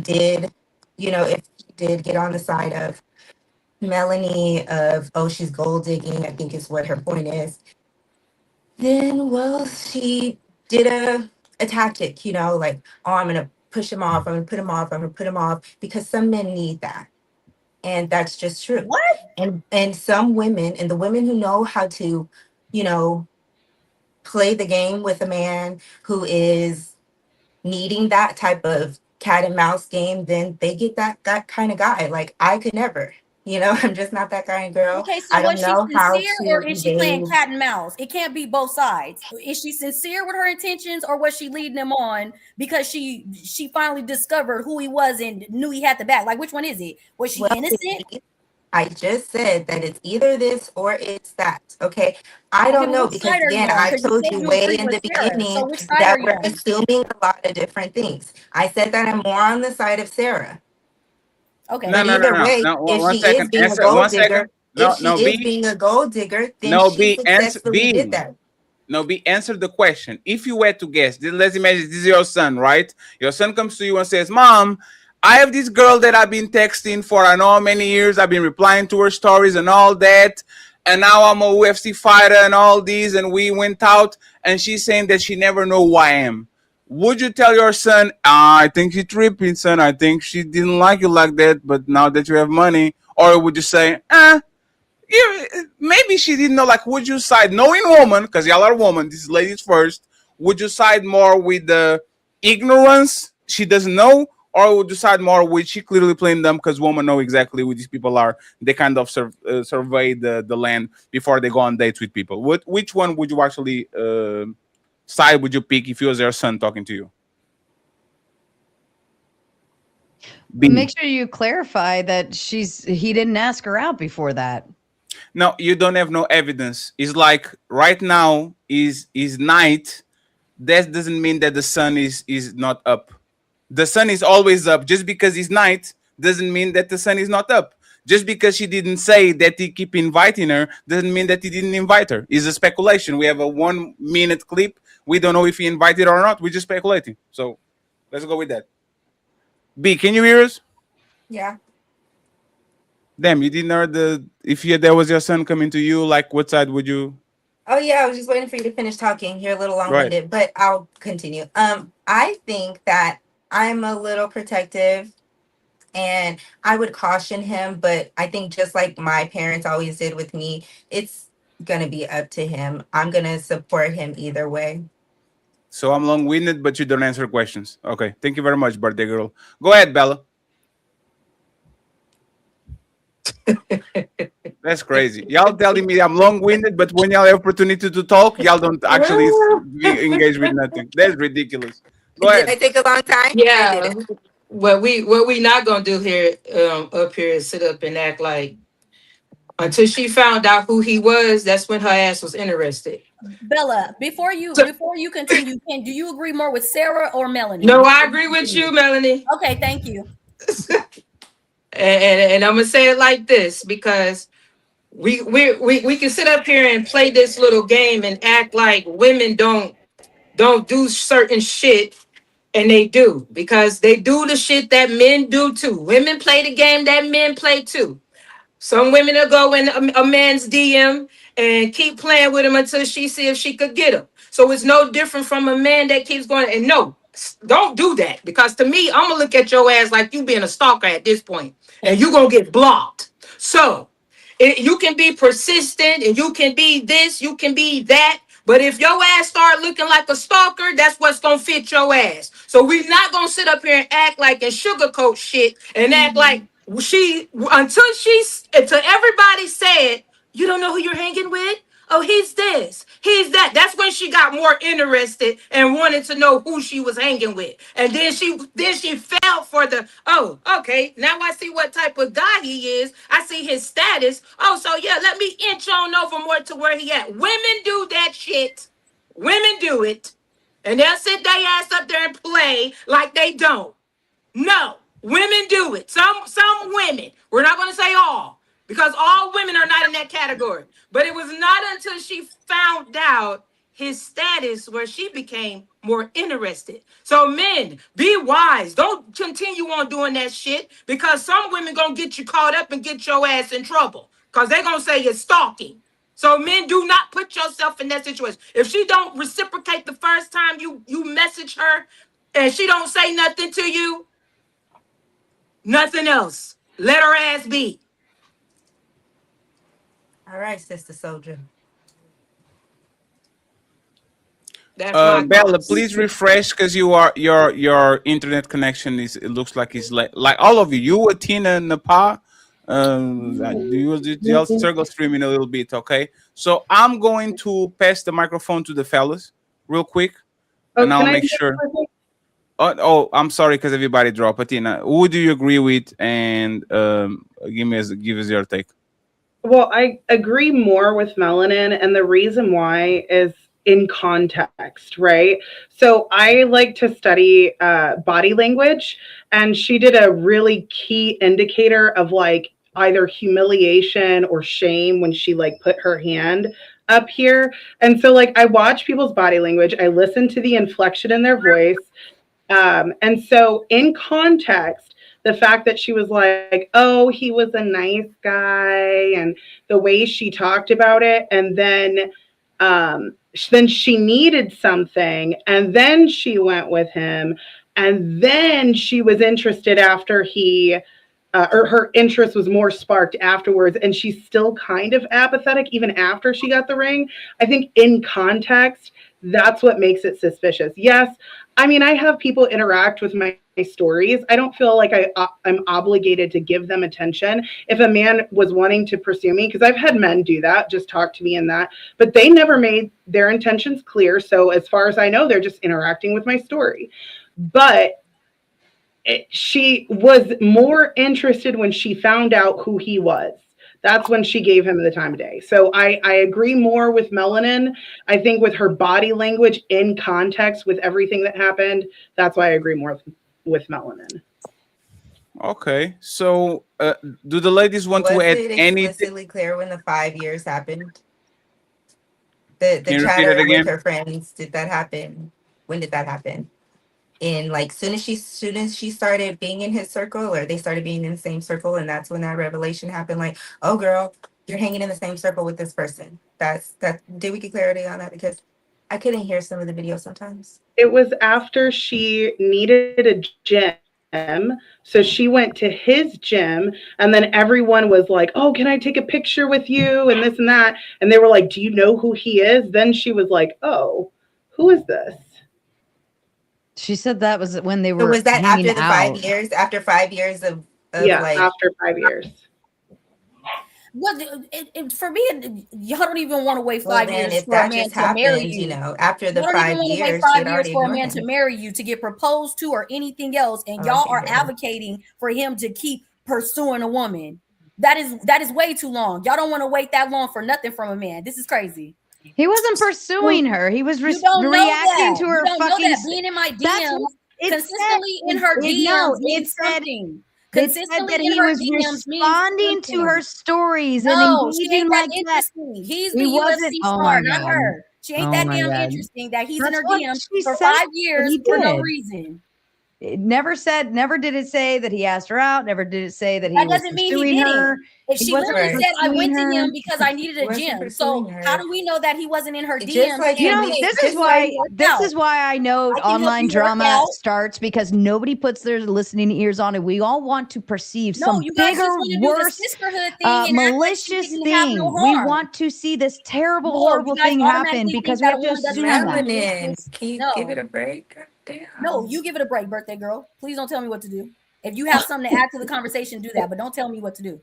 did get on the side of Melanie of, oh, she's gold digging, I think is what her point is, then, well, she did a tactic, like, oh, I'm going to push him off. I'm going to put him off. I'm going to put him off, because some men need that. And that's just true. What? And some women, and the women who know how to, play the game with a man who is needing that type of cat and mouse game, then they get that kind of guy. Like, I could never, I'm just not that kind of girl. Okay, so I don't was she know how sincere to or is she playing engage. cat and mouse? It can't be both sides. Is she sincere with her intentions, or was she leading him on because she finally discovered who he was and knew he had the back? Like, which one is it? Was she innocent? I just said that it's either this or it's that. Okay. I don't know, because again, I told you way in the beginning that we're assuming a lot of different things. I said that I'm more on the side of Sarah. Okay. But either way, if she is being a gold digger, being a gold digger, then she successfully did that. No, B, answer the question. If you were to guess, let's imagine this is your son, right? Your son comes to you and says, Mom, I have this girl that I've been texting for I know how many years. I've been replying to her stories and all that. And now I'm a UFC fighter and all these. And we went out and she's saying that she never know who I am. Would you tell your son, I think she's tripping, son. I think she didn't like you like that. But now that you have money. Or would you say, maybe she didn't know. Like, would you side, knowing woman, because y'all are woman, this is ladies first, would you side more with the ignorance, she doesn't know, or would you side more with she clearly playing them because women know exactly who these people are? They kind of survey the land before they go on dates with people. Which one would you actually side would you pick if it was your son talking to you? Make sure you clarify that he didn't ask her out before that. No, you don't have no evidence. It's like right now is night. That doesn't mean that the sun is not up. The sun is always up. Just because it's night doesn't mean that the sun is not up. Just because she didn't say that he keep inviting her doesn't mean that he didn't invite her. It's a speculation. We have a 1 minute clip. We don't know if he invited her or not. We're just speculating. So let's go with that. B, can you hear us? Yeah. Damn, you didn't hear if that was your son coming to you, like what side would you? Oh yeah, I was just waiting for you to finish talking. You're a little long-winded, but I'll continue. I think that I'm a little protective and I would caution him, but I think just like my parents always did with me, it's gonna be up to him. I'm gonna support him either way. So I'm long-winded, but you don't answer questions. Okay, thank you very much, birthday girl. Go ahead, Bella. That's crazy. Y'all telling me I'm long-winded, but when y'all have opportunity to talk, y'all don't actually engage with nothing. That's ridiculous. Go ahead. Did I take a long time? Yeah. What we not gonna do here up here is sit up and act like until she found out who he was. That's when her ass was interested. Bella, before you continue, do you agree more with Sarah or Melanie? No, I agree with you, Melanie. Okay, thank you. And I'm gonna say it like this because we can sit up here and play this little game and act like women don't do certain shit, and they do, because they do the shit that men do too. Women play the game that men play too. Some women will go in a man's DM and keep playing with him until she see if she could get him. So it's no different from a man that keeps going. And no, don't do that, because to me, I'm gonna look at your ass like you being a stalker at this point, and you gonna get blocked. So you can be persistent and you can be this, you can be that. But if your ass start looking like a stalker, that's what's gonna fit your ass. So we're not gonna sit up here and act like and sugarcoat shit and act like until everybody said, you don't know who you're hanging with? Oh, he's this, he's that. That's when she got more interested and wanted to know who she was hanging with. And then she fell for the, oh, okay, now I see what type of guy he is. I see his status. Oh, so yeah, let me inch on over more to where he at. Women do that shit. Women do it. And they'll sit their ass up there and play like they don't. No, women do it. Some women. We're not going to say all, because all women are not in that category. But it was not until she found out his status where she became more interested. So men, be wise. Don't continue on doing that shit, because some women going to get you caught up and get your ass in trouble, because they're going to say you're stalking. So men, do not put yourself in that situation. If she don't reciprocate the first time you message her and she don't say nothing to you, nothing else. Let her ass be. All right, Sister Soldier. Bella, please refresh, because your internet connection it looks like it's like all of you, Tina and Napa. You'll struggle streaming a little bit, okay? So I'm going to pass the microphone to the fellas real quick, and I'll make sure. Oh, I'm sorry, because everybody dropped. Patina, who do you agree with? And give us your take. Well, I agree more with Melanin, and the reason why is in context, right? So I like to study body language, and she did a really key indicator of like either humiliation or shame when she like put her hand up here. And so like I watch people's body language, I listen to the inflection in their voice. And so in context, the fact that she was like, oh, he was a nice guy, and the way she talked about it, and then she needed something, and then she went with him, and then she was interested after he or her interest was more sparked afterwards, and she's still kind of apathetic even after she got the ring. I think in context, that's what makes it suspicious. Yes, I mean, I have people interact with my stories. I don't feel like I'm obligated to give them attention. If a man was wanting to pursue me, because I've had men do that, just talk to me and that, but they never made their intentions clear. So as far as I know, they're just interacting with my story. But she was more interested when she found out who he was. That's when she gave him the time of day. So I agree more with Melanin. I think with her body language in context with everything that happened, that's why I agree more with Melanin. Okay, so do the ladies want to add it anything? explicitly clear when the 5 years happened? The Can you repeat chatter it again? with her friends, did that happen? When did that happen? In like soon as she started being in his circle, or they started being in the same circle, and that's when that revelation happened, like, oh girl, you're hanging in the same circle with this person. Did we get clarity on that? Because I couldn't hear some of the videos sometimes. It was after she needed a gym, so she went to his gym, and then everyone was like, oh, can I take a picture with you, and this and that, and they were like, do you know who he is? Then she was like, oh, who is this? She said that was when they were. So was that hanging after the out. 5 years? After 5 years of Yeah, like after 5 years. Well, for me, y'all don't even want to wait Well, 5 then years if for a that man just to marry happened, you. you know, after the Y'all don't 5 even want to wait years, she 5 had years already for a ignored man to him. marry you, to get proposed to, or anything else, and y'all are advocating for him to keep pursuing a woman. That is way too long. Y'all don't want to wait that long for nothing from a man. This is crazy. He wasn't pursuing her. He was You don't know reacting that. to her You don't know fucking. that. Being in my That's DMs what it consistently said. in her DMs No, means something. It said Consistently that in he her was DMs means responding to her something. stories and No, she engaging ain't that like that. interesting. He's the He wasn't. UFC Oh star, my not god. her. She ain't Oh that my damn god. interesting that he's in That's her what DMs she for said 5 that years he for no did. reason. It never did it say that he asked her out. Never did it say that he That was doesn't mean he pursuing didn't. her. If He she wasn't literally said, I pursuing went to her. him because I needed a Wasn't gym. pursuing So her. how do we know that he wasn't in her DMs? Just like You know, him, this just is why I know I can help online you work drama out. starts, because nobody puts their listening ears on it. We all want to perceive No, some you guys bigger, just want to do the worse, sisterhood thing and act like she malicious didn't have no thing. We harm. want to see this terrible, No, horrible you guys thing happen automatically because think we that a have to woman doesn't assume have that. Melanin, can you No. give it a break? God damn. No, you give it a break, birthday girl. Please don't tell me what to do. If you have something to add to the conversation, do that, but don't tell me what to do.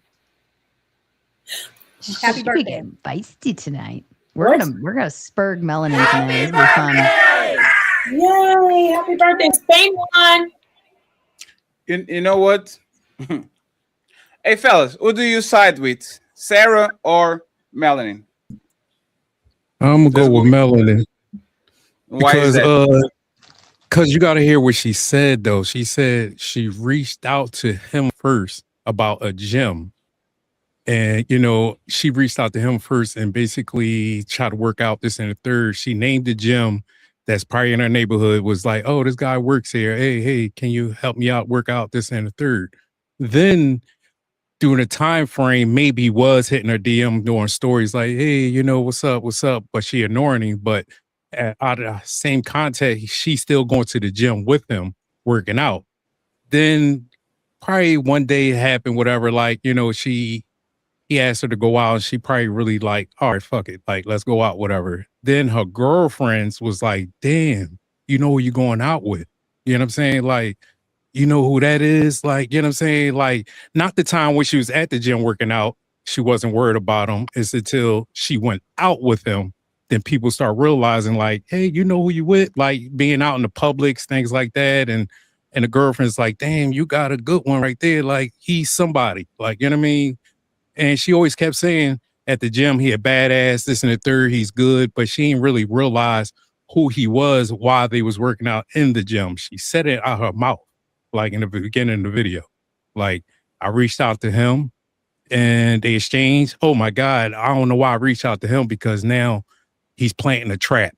Happy birthday. Getting feisty tonight. We're gonna spurg Melanin tonight. It'll be fun. Yay! Happy birthday, Spain one. You know what? Hey, fellas, who do you side with, Sarah or Melanin? I'm gonna go with Melanin. Why is Because that? because you got to hear what she said though. She said she reached out to him first about a gym. And, you know, she reached out to him first and basically tried to work out this and the third. She named the gym that's probably in her neighborhood, was like, oh, this guy works here. Hey, can you help me out, work out this and the third? Then during a time frame, maybe was hitting her DM doing stories like, hey, you know, what's up? But she ignoring him. But out of the same context, she's still going to the gym with him, working out. Then probably one day it happened, whatever, like, you know, he asked her to go out and she probably really like, all right, fuck it. Like, let's go out, whatever. Then her girlfriends was like, damn, you know who you going out with? You know what I'm saying? Like, you know who that is? Like, you know what I'm saying? Like, not the time when she was at the gym working out, she wasn't worried about him. It's until she went out with him, then people start realizing like, hey, you know who you with? Like being out in the publics, things like that. And the girlfriend's like, damn, you got a good one right there. Like, he's somebody. Like, you know what I mean? And she always kept saying at the gym, he a badass, this and the third, he's good. But she didn't really realize who he was while they was working out in the gym. She said it out her mouth, like in the beginning of the video. Like, I reached out to him and they exchanged. Oh my God, I don't know why I reached out to him, because now he's planting a trap.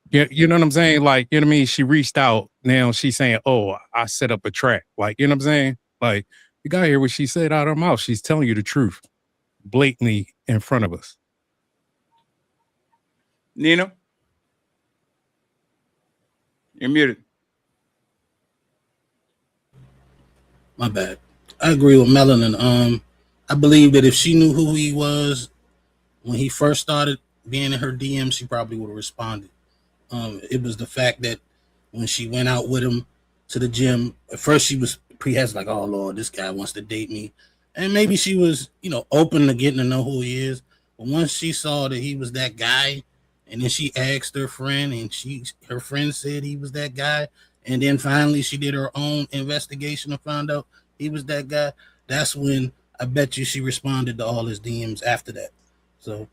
You know what I'm saying? Like, you know what I mean? She reached out. Now she's saying, oh, I set up a trap. Like, you know what I'm saying? Like, you gotta hear what she said out of her mouth. She's telling you the truth blatantly in front of us. Nino? You're muted. My bad. I agree with Melanin. I believe that if she knew who he was when he first started being in her DM, she probably would have responded. It was the fact that when she went out with him to the gym, at first she was prehensile, like, oh Lord, this guy wants to date me. And maybe she was, open to getting to know who he is. But once she saw that he was that guy, and then she asked her friend, and her friend said he was that guy, and then finally she did her own investigation and found out he was that guy. That's when I bet you she responded to all his DMs after that. So,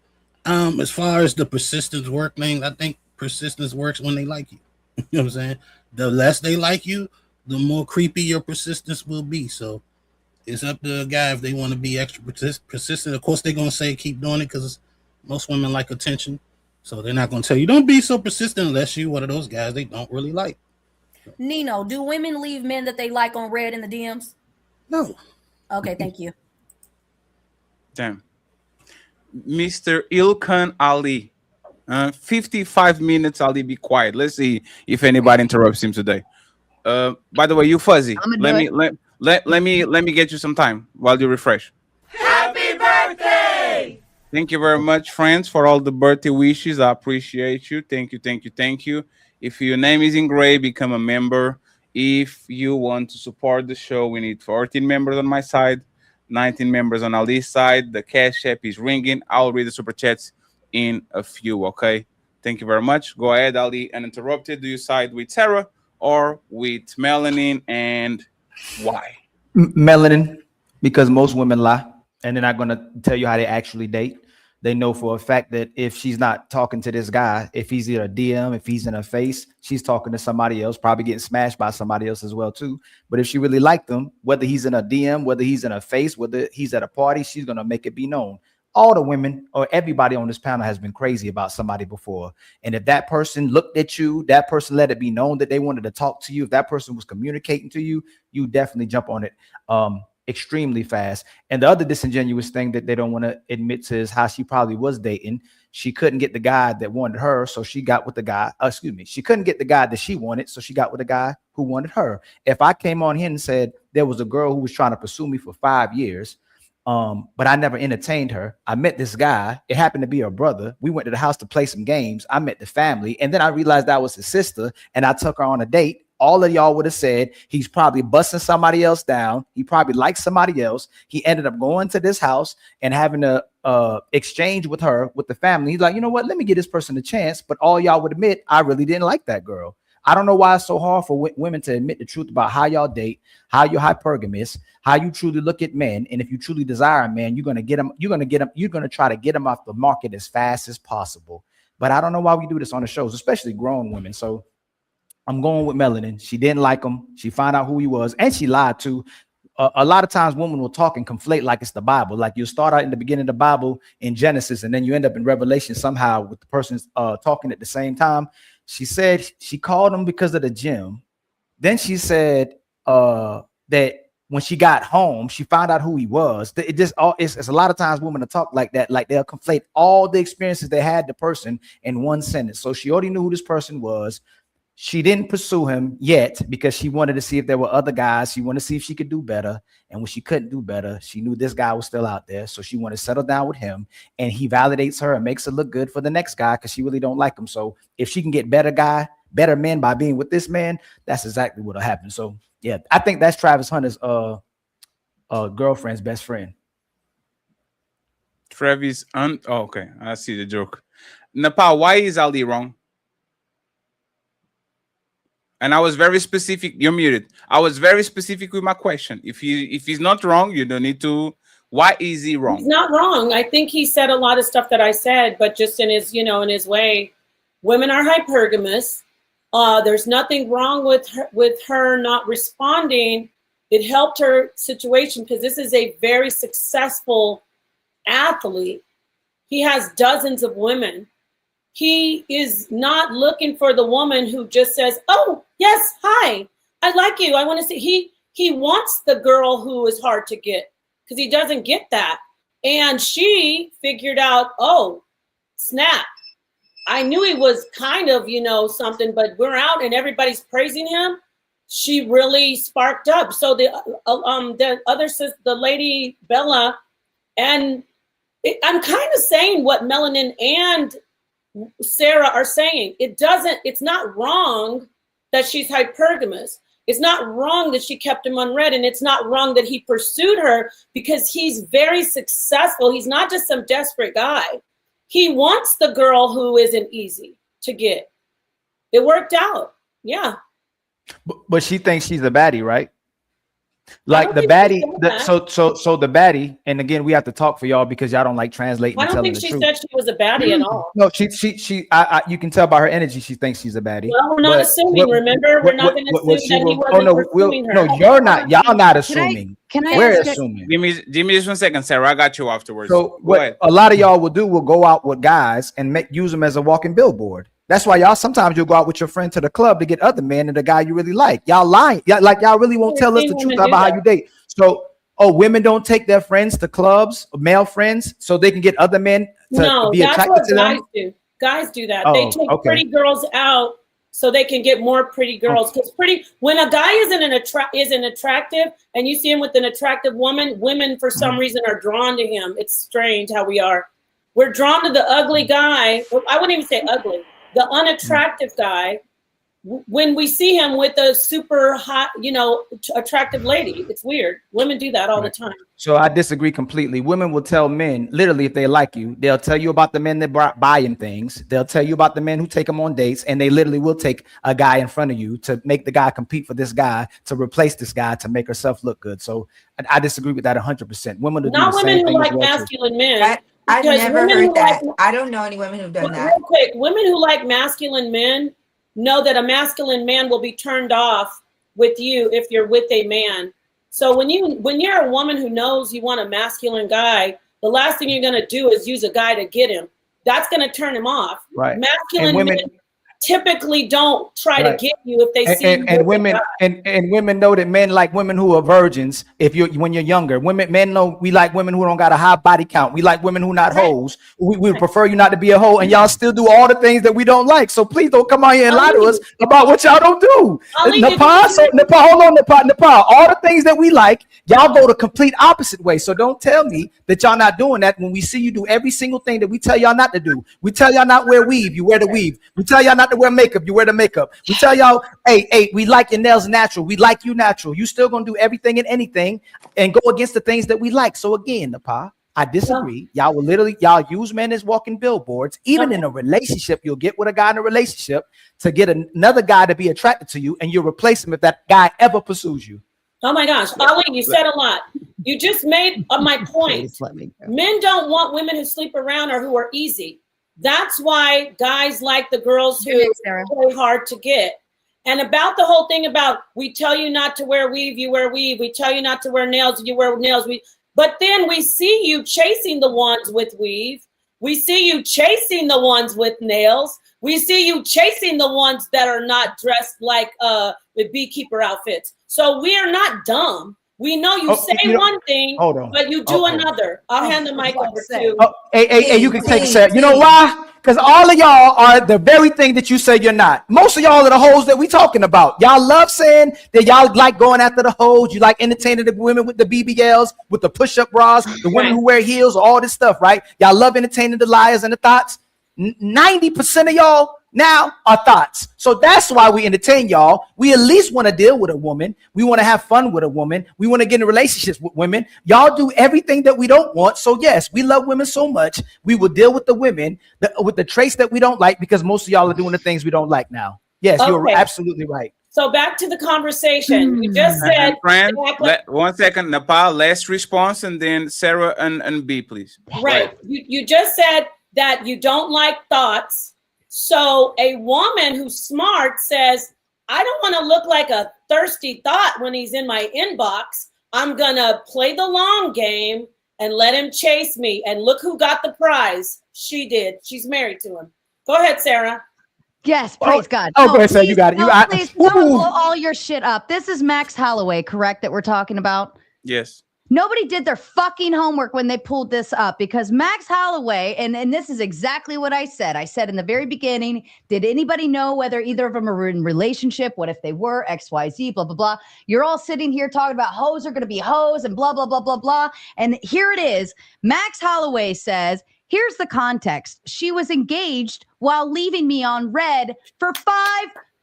as far as the persistence work thing, I think persistence works when they like you. You know what I'm saying? The less they like you, the more creepy your persistence will be. So it's up to a guy if they want to be extra persistent. Of course, they're going to say keep doing it because most women like attention. So they're not going to tell you don't be so persistent unless you're one of those guys they don't really like. Nino, do women leave men that they like on red in the DMs? No. Okay, thank you. Damn. Mr. Ilkan Ali. 55 minutes, Ali, be quiet. Let's see if anybody interrupts him today. By the way, you fuzzy. Let me get you some time while you refresh. Happy birthday! Thank you very much, friends, for all the birthday wishes. I appreciate you. Thank you. If your name is engraved, become a member. If you want to support the show, we need 14 members on my side, 19 members on Ali's side. The Cash App is ringing. I'll read the super chats in a few, okay? Thank you very much. Go ahead, Ali, uninterrupted. Do you side with Sarah or with Melanin, and why? Melanin, because most women lie, and they're not going to tell you how they actually date. They know for a fact that if she's not talking to this guy, if he's either a DM, if he's in her face, she's talking to somebody else, probably getting smashed by somebody else as well too. But if she really liked him, whether he's in a DM, whether he's in her face, whether he's at a party, she's going to make it be known. All the women or everybody on this panel has been crazy about somebody before. And if that person looked at you, that person let it be known that they wanted to talk to you, if that person was communicating to you, you definitely jump on it extremely fast. And the other disingenuous thing that they don't want to admit to is how she probably was dating. She couldn't get the guy that wanted her, so she got with the guy. She couldn't get the guy that she wanted, so she got with the guy who wanted her. If I came on here and said there was a girl who was trying to pursue me for 5 years, but I never entertained her. I met this guy. It happened to be her brother. We went to the house to play some games. I met the family, and then I realized that was his sister, and I took her on a date. All of y'all would have said he's probably busting somebody else down. He probably likes somebody else. He ended up going to this house and having a exchange with her, with the family. He's like, you know what? Let me give this person a chance. But all y'all would admit, I really didn't like that girl. I don't know why it's so hard for women to admit the truth about how y'all date, how you're hypergamous, how you truly look at men. And if you truly desire a man, you're going to try to get him off the market as fast as possible. But I don't know why we do this on the shows, especially grown women. So I'm going with Melanin. She didn't like him. She found out who he was, and she lied too. A lot of times women will talk and conflate like it's the Bible. Like you start out in the beginning of the Bible in Genesis, and then you end up in Revelation somehow with the person talking at the same time. She said she called him because of the gym. Then she said that when she got home, she found out who he was. It's a lot of times women will talk like that, like they'll conflate all the experiences they had the person in one sentence. So she already knew who this person was. She didn't pursue him yet because she wanted to see if there were other guys. She wanted to see if she could do better. And when she couldn't do better, she knew this guy was still out there. So she wanted to settle down with him. And he validates her and makes her look good for the next guy because she really don't like him. So if she can get better men by being with this man, that's exactly what'll happen. So yeah, I think that's Travis Hunter's girlfriend's best friend. Travis, okay, I see the joke. Nepal, why is Ali wrong? And I was very specific. You're muted. I was very specific with my question. If he's not wrong, you don't need to. Why is he wrong? He's not wrong. I think he said a lot of stuff that I said, but just in his, in his way. Women are hypergamous. There's nothing wrong with her not responding. It helped her situation because this is a very successful athlete. He has dozens of women. He is not looking for the woman who just says, oh, yes, hi, I like you. I want to see. He wants the girl who is hard to get because he doesn't get that. And she figured out, oh, snap. I knew he was kind of, something, but we're out and everybody's praising him. she really sparked up. So the other sister, the lady Bella, and I'm kind of saying what Melanin and Sarah are saying. It's not wrong that she's hypergamous. It's not wrong that she kept him unread, and it's not wrong that he pursued her because he's very successful. He's not just some desperate guy. He wants the girl who isn't easy to get. It worked out. Yeah. But she thinks she's a baddie, right? Like the baddie. So the baddie, and again, we have to talk for y'all because y'all don't like translating. I don't think she said she was a baddie at all. No, she. You can tell by her energy she thinks she's a baddie. Well, we're not assuming. Remember, we're not going to assume that he wasn't pursuing her. No, you're not. Y'all not assuming. We're assuming. Give me just 1 second, Sarah. I got you afterwards. So what a lot of y'all will do will go out with guys and use them as a walking billboard. That's why y'all sometimes you'll go out with your friend to the club to get other men and the guy you really like. Y'all lying. Y'all really won't tell us the truth about how you date. So, women don't take their friends to clubs, male friends, so they can get other men to be attracted to them. Do. Guys do that. They take pretty girls out so they can get more pretty girls. Because when a guy isn't attractive and you see him with an attractive woman, women for some reason are drawn to him. It's strange how we are. We're drawn to the ugly guy. I wouldn't even say ugly. The unattractive guy, when we see him with a super hot, attractive lady, it's weird. Women do that all the time. So I disagree completely. Women will tell men, literally, if they like you, they'll tell you about the men that buy them things. They'll tell you about the men who take them on dates, and they literally will take a guy in front of you to make the guy compete for this guy, to replace this guy, to make herself look good. So I disagree with that 100%. Women will do the same thing. Not women who like masculine men. I've never heard that. I don't know any women who've done that. Real quick, women who like masculine men know that a masculine man will be turned off with you if you're with a man. So when you're a woman who knows you want a masculine guy, the last thing you're going to do is use a guy to get him. That's going to turn him off. Right. Masculine men typically don't try to get you if they see you and women and women know that men like women who are virgins. When you're younger, men know we like women who don't got a high body count. We like women who not hoes. We prefer you not to be a hoe, and y'all still do all the things that we don't like. So please don't come out here and lie to us about what y'all don't do. Nepal, hold on, Nepal. All the things that we like, y'all go the complete opposite way. So don't tell me that y'all not doing that when we see you do every single thing that we tell y'all not to do. We tell y'all not wear weave, you wear the weave. We tell y'all not to wear makeup, you wear the makeup. We tell y'all, hey, we like your nails natural. We like you natural. You still gonna do everything and anything and go against the things that we like. So again, Nepal, I disagree. Y'all use men as walking billboards. Even in a relationship, you'll get with a guy in a relationship to get another guy to be attracted to you, and you'll replace him if that guy ever pursues you. Oh my gosh, Ali, you said a lot. You just made my point. Men don't want women who sleep around or who are easy. That's why guys like the girls who are really hard to get. And about the whole thing about we tell you not to wear weave, you wear weave. We tell you not to wear nails, you wear nails. But then we see you chasing the ones with weave. We see you chasing the ones with nails. We see you chasing the ones that are not dressed like with beekeeper outfits. So we are not dumb. We know you say one thing, but you do another. I'll hand the mic over to. Hey, you can take it. You know why? Because all of y'all are the very thing that you say you're not. Most of y'all are the hoes that we talking about. Y'all love saying that y'all like going after the hoes. You like entertaining the women with the BBLs, with the push-up bras, the women who wear heels, all this stuff, right? Y'all love entertaining the liars and the thoughts. 90% of y'all now are thoughts. So that's why we entertain y'all. We at least want to deal with a woman. We want to have fun with a woman. We want to get in relationships with women. Y'all do everything that we don't want. So yes, we love women so much. We will deal with the women with the traits that we don't like, because most of y'all are doing the things we don't like now. Yes, you're absolutely right. So back to the conversation. You just said, Fran, 1 second, Nepal, last response, and then Sarah and B, please. Right. You just said that you don't like thoughts. So a woman who's smart says, I don't want to look like a thirsty thought when he's in my inbox. I'm going to play the long game and let him chase me. And look who got the prize. She did. She's married to him. Go ahead, Sarah. Yes, praise God. Okay, so you got it. Please don't blow all your shit up. This is Max Holloway, correct, that we're talking about? Yes. Nobody did their fucking homework when they pulled this up, because Max Holloway, and this is exactly what I said. I said in the very beginning, did anybody know whether either of them were in a relationship? What if they were? XYZ, blah, blah, blah. You're all sitting here talking about hoes are going to be hoes and blah, blah, blah, blah, blah. And here it is. Max Holloway says, here's the context. She was engaged while leaving me on red for 5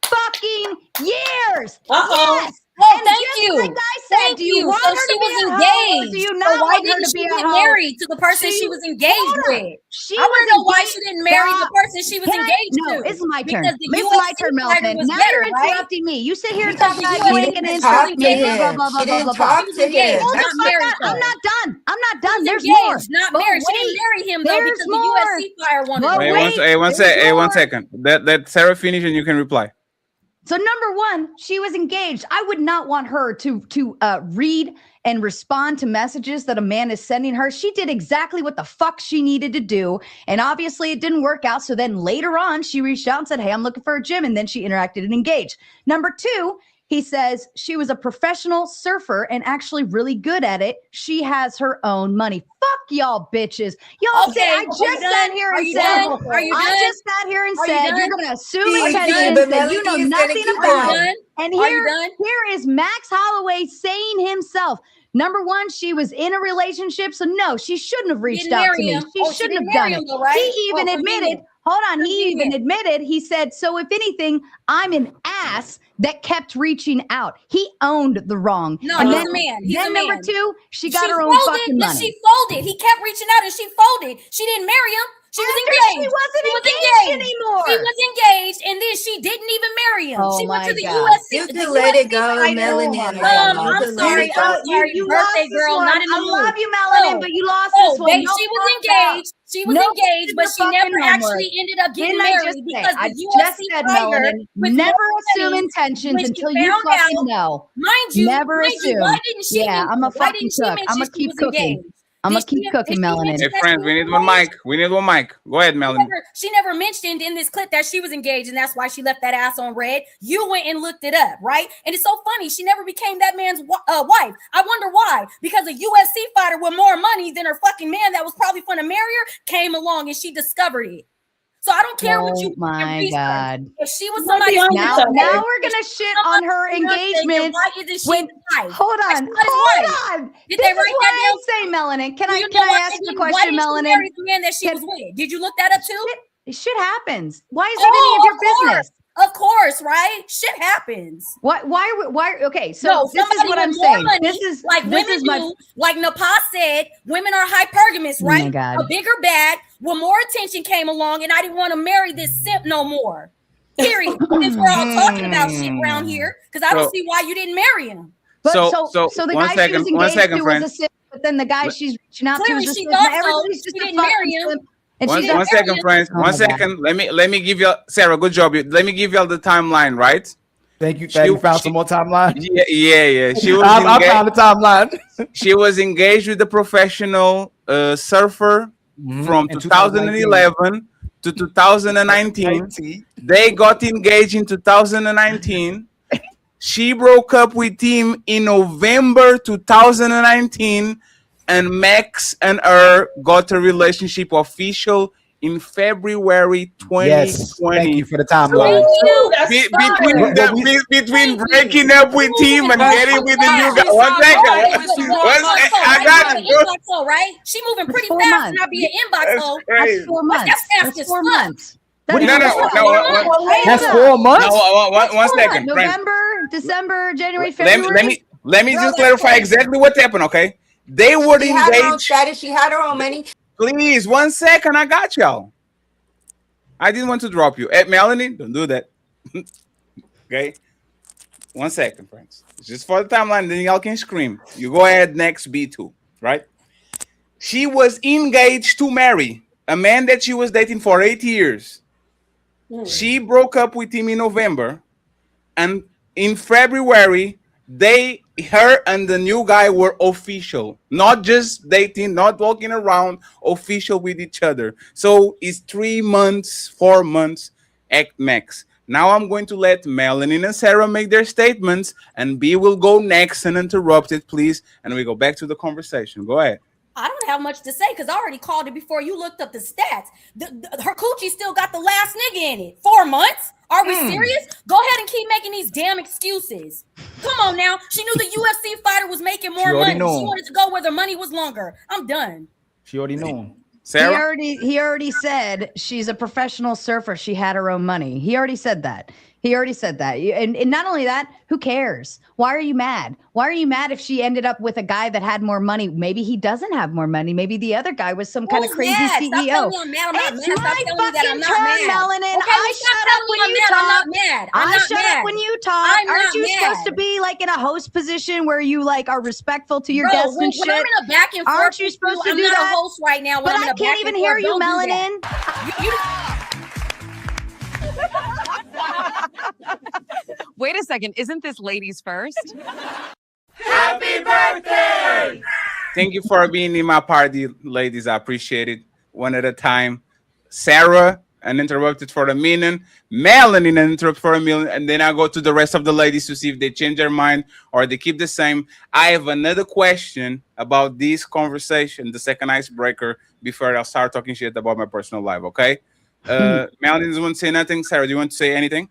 fucking years. Yes. Oh, And thank just you. like I said, Thank do you you. want So her she to was be a hoe, or engaged. do you So not why want her didn't to she be a get hoe? married to the person she was engaged hold on. with? She I want to was know why engaged- she didn't marry the Stop. person she was Can I- engaged no, to. it's my turn. Because the It's my UFC turn, fighter Melvin. was Now better, you're right? interrupting me. You sit here and Because talk the about UFC dick and was interrupt me, engaged. blah, blah, blah, She blah, didn't blah, blah. talk to engaged, him. Hold the not fuck married, up. I'm though. not done. I'm not She done. was There's engaged, more. not But married. She wait, didn't marry him though there's because more. the UFC fighter wanted But her. Hey, wait, one there's second. more. Let Sarah finish and you can reply. So number one, she was engaged. I would not want her to read and respond to messages that a man is sending her. She did exactly what the fuck she needed to do. And obviously it didn't work out. So then later on, she reached out and said, hey, I'm looking for a gym. And then she interacted and engaged. Number two, he says she was a professional surfer and actually really good at it. She has her own money. Fuck y'all bitches. Y'all Okay, said, I are just you sat done? here Are and you said, done? Are you I done? just sat here and Are you said, done? you're going to assume See, attention but that you know Melody is gonna nothing keep about. going. And Are you done? here is Max Holloway saying himself, number one, she was in a relationship. So no, she shouldn't have reached Didn't out marry to me. him. She Oh, she shouldn't didn't have marry done him it. though, right? He even Oh, admitted, hold on, he even admitted, he said, so if anything, I'm an ass that kept reaching out. He owned the wrong. No, and he's then, a man. He's then a number man. two, she got her own folded, fucking but money. she folded. He kept reaching out and she folded. She didn't marry him. She was After engaged. she wasn't She was engaged anymore. She was engaged, and then she didn't even marry him. Oh she went my to the God. UFC. You the can let it UFC go, fighter. Melanin. You I'm can let sorry. it go. I'm sorry. You Birthday lost this girl, one. not in the I mood. love you, Melanin, but you lost this one. Babe, No she was fucked out. engaged. She was No engaged, did but your she never fucking homework. actually ended up getting Didn't I just married say? because I the just UFC said, fighter Melanin, with never more assume money, intentions when she until you found fucking out, know. Mind you, Never why assume. didn't she? Yeah, I'm a why fucking didn't she cook. mention I'm gonna she keep was cooking. engaged? I'm gonna Did she- keep cooking, did she Melanin. mention Hey, that friends, she we was need one engaged? mic. We need one mic. Go ahead, Melanie. She never mentioned in this clip that she was engaged, and that's why she left that ass on red. You went and looked it up, right? And it's so funny. She never became that man's wife. I wonder why. Because a UFC fighter with more money than her fucking man that was probably going to marry her came along and she discovered it. So I don't care what you. Oh my God. If she was somebody Now we're gonna shit on her engagement. Why isn't she When, the wife? hold Why on, she not his hold wife? on. Did This they is write why that I say, Melanin. Can Do I you can know I why ask they you a didn't- why question, didn't she Melanin? marry the man that she was with? Did you look that up too? Shit happens. Why is it any of your business? Of course, right? Shit happens. Why? Okay, so No, this is somebody what with I'm more saying. money, This is like this women is my do. Like Napas said, women are hypergamous, Oh my right? God. A bigger bag with more attention came along, and I didn't want to marry this simp no more. Period. Since we're all talking about shit around here, because I don't So- see why you didn't marry him. But So- so so the one guy she second, was one engaged second, to was a friends. simp, but then the guy she's reaching out to Clearly is a she simp. thought so. Everybody's just She a didn't fucking marry him. simp. And One she's a second, friends. Oh One my God. second. Let me give you Sarah. Good job. Let me give you all the timeline, right? Thank you. You found some more timeline. Yeah. She was I engaged. found the timeline. She was engaged with a professional surfer from In 2011 to 2019. They got engaged in 2019. She broke up with him in November 2019, and Max and her got a relationship official in February 2020. Yes. Thank you for the timeline. Between breaking up with him and getting with the new guy. One second. I got you. Inbox hole, right? She moving pretty 4 fast months. to not be an inbox hole. That's 4 months. That's fast That's as 4 fuck. months. No. That's 4 months. No, one second, friends. November, December, January, Let February. me just clarify exactly what happened, okay? They were She had her own engaged. status. She had her own money. Please, 1 second. I got y'all. I didn't want to drop you. Melanie, don't do that. Okay? 1 second, friends. It's just for the timeline, then y'all can scream. You go ahead next, B2, right? She was engaged to marry a man that she was dating for 8 years. She broke up with him in November, and in February, her and the new guy were official, not just dating, not walking around, official with each other. So it's 3 months, 4 months at max. Now I'm going to let Melanie and Sarah make their statements, and B will go next and interrupt it, please. And we go back to the conversation. Go ahead. I don't have much to say because I already called it before you looked up the stats. Her coochie still got the last nigga in it. 4 months? Are we serious? Go ahead and keep making these damn excuses. Come on now. She knew the UFC fighter was making more money. She wanted to go where the money was longer. I'm done. She already knew him. Sarah? He already said she's a professional surfer. She had her own money. He already said that. And not only that, who cares? Why are you mad? Why are you mad if she ended up with a guy that had more money? Maybe he doesn't have more money. Maybe the other guy was some kind of crazy CEO. Stop telling me I'm mad. I'm not mad. Stop telling me that I'm not mad. Melanin. Okay, I shut up when you talk. I'm not mad. I shut up when you talk. I'm Aren't not you mad. supposed to be like in a host position where you like are respectful to your guests and shit? When I'm in a back and forth, aren't you supposed to I'm do not that? a host right now. But I can't even hear you, Melanin. Wait a second. Isn't this ladies first? Happy birthday! Thank you for being in my party, ladies. I appreciate it. One at a time. Sarah, uninterrupted for a minute. Melanie, uninterrupted for a minute. And then I go to the rest of the ladies to see if they change their mind or they keep the same. I have another question about this conversation, the second icebreaker, before I'll start talking shit about my personal life, okay? Melanie doesn't want to say nothing. Sarah, do you want to say anything?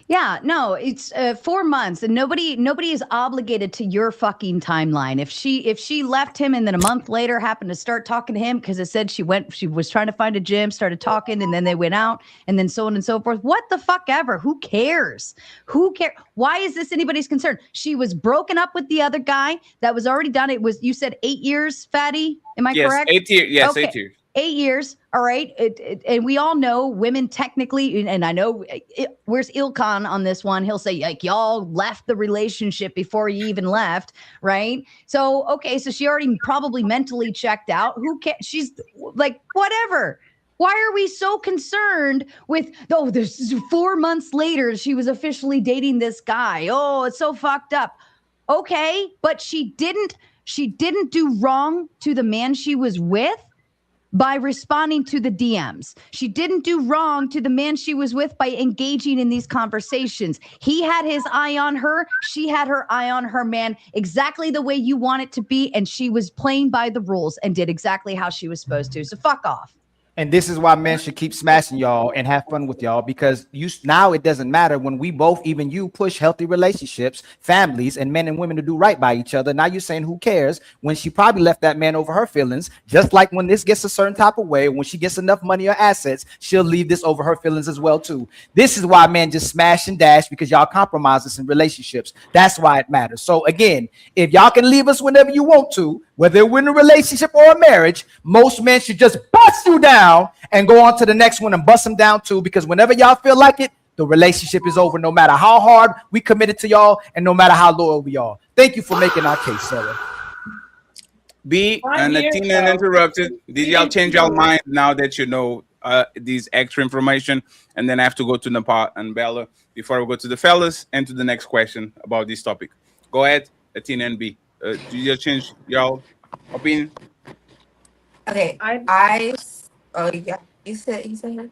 Yeah, no, it's 4 months, and nobody is obligated to your fucking timeline. If she left him and then a month later happened to start talking to him because it said she was trying to find a gym, started talking, and then they went out, and then so on and so forth. What the fuck ever? Who cares? Who cares? Why is this anybody's concern? She was broken up with the other guy. That was already done. It was, you said 8 years, Fatty? Am I correct? 8 years. Yes, okay. 8 years. 8 years, all right. And we all know women technically, and I know where's Ilkan on this one? He'll say, like, y'all left the relationship before you even left, right? So, okay, so she already probably mentally checked out. Who cares? She's like, whatever. Why are we so concerned with, oh, this 4 months later, she was officially dating this guy. Oh, it's so fucked up. Okay, but she didn't do wrong to the man she was with by responding to the DMs. She didn't do wrong to the man she was with by engaging in these conversations. He had his eye on her. She had her eye on her man, exactly the way you want it to be. And she was playing by the rules and did exactly how she was supposed to. So fuck off. And this is why men should keep smashing y'all and have fun with y'all, because now it doesn't matter when we both, even you, push healthy relationships, families, and men and women to do right by each other. Now you're saying who cares when she probably left that man over her feelings, just like when this gets a certain type of way, when she gets enough money or assets, she'll leave this over her feelings as well too. This is why men just smash and dash, because y'all compromise this in relationships. That's why it matters. So again, if y'all can leave us whenever you want to, whether we're in a relationship or a marriage, most men should just bust you down and go on to the next one and bust them down too, because whenever y'all feel like it, the relationship is over, no matter how hard we committed to y'all and no matter how loyal we are. Thank you for making our case, Sarah. B and Latina interrupted. Did y'all change your mind now that you know these extra information? And then I have to go to Nepal and Bella before we go to the fellas and to the next question about this topic. Go ahead, Latina and B. Do you change y'all opinion? Okay, oh yeah, you said her.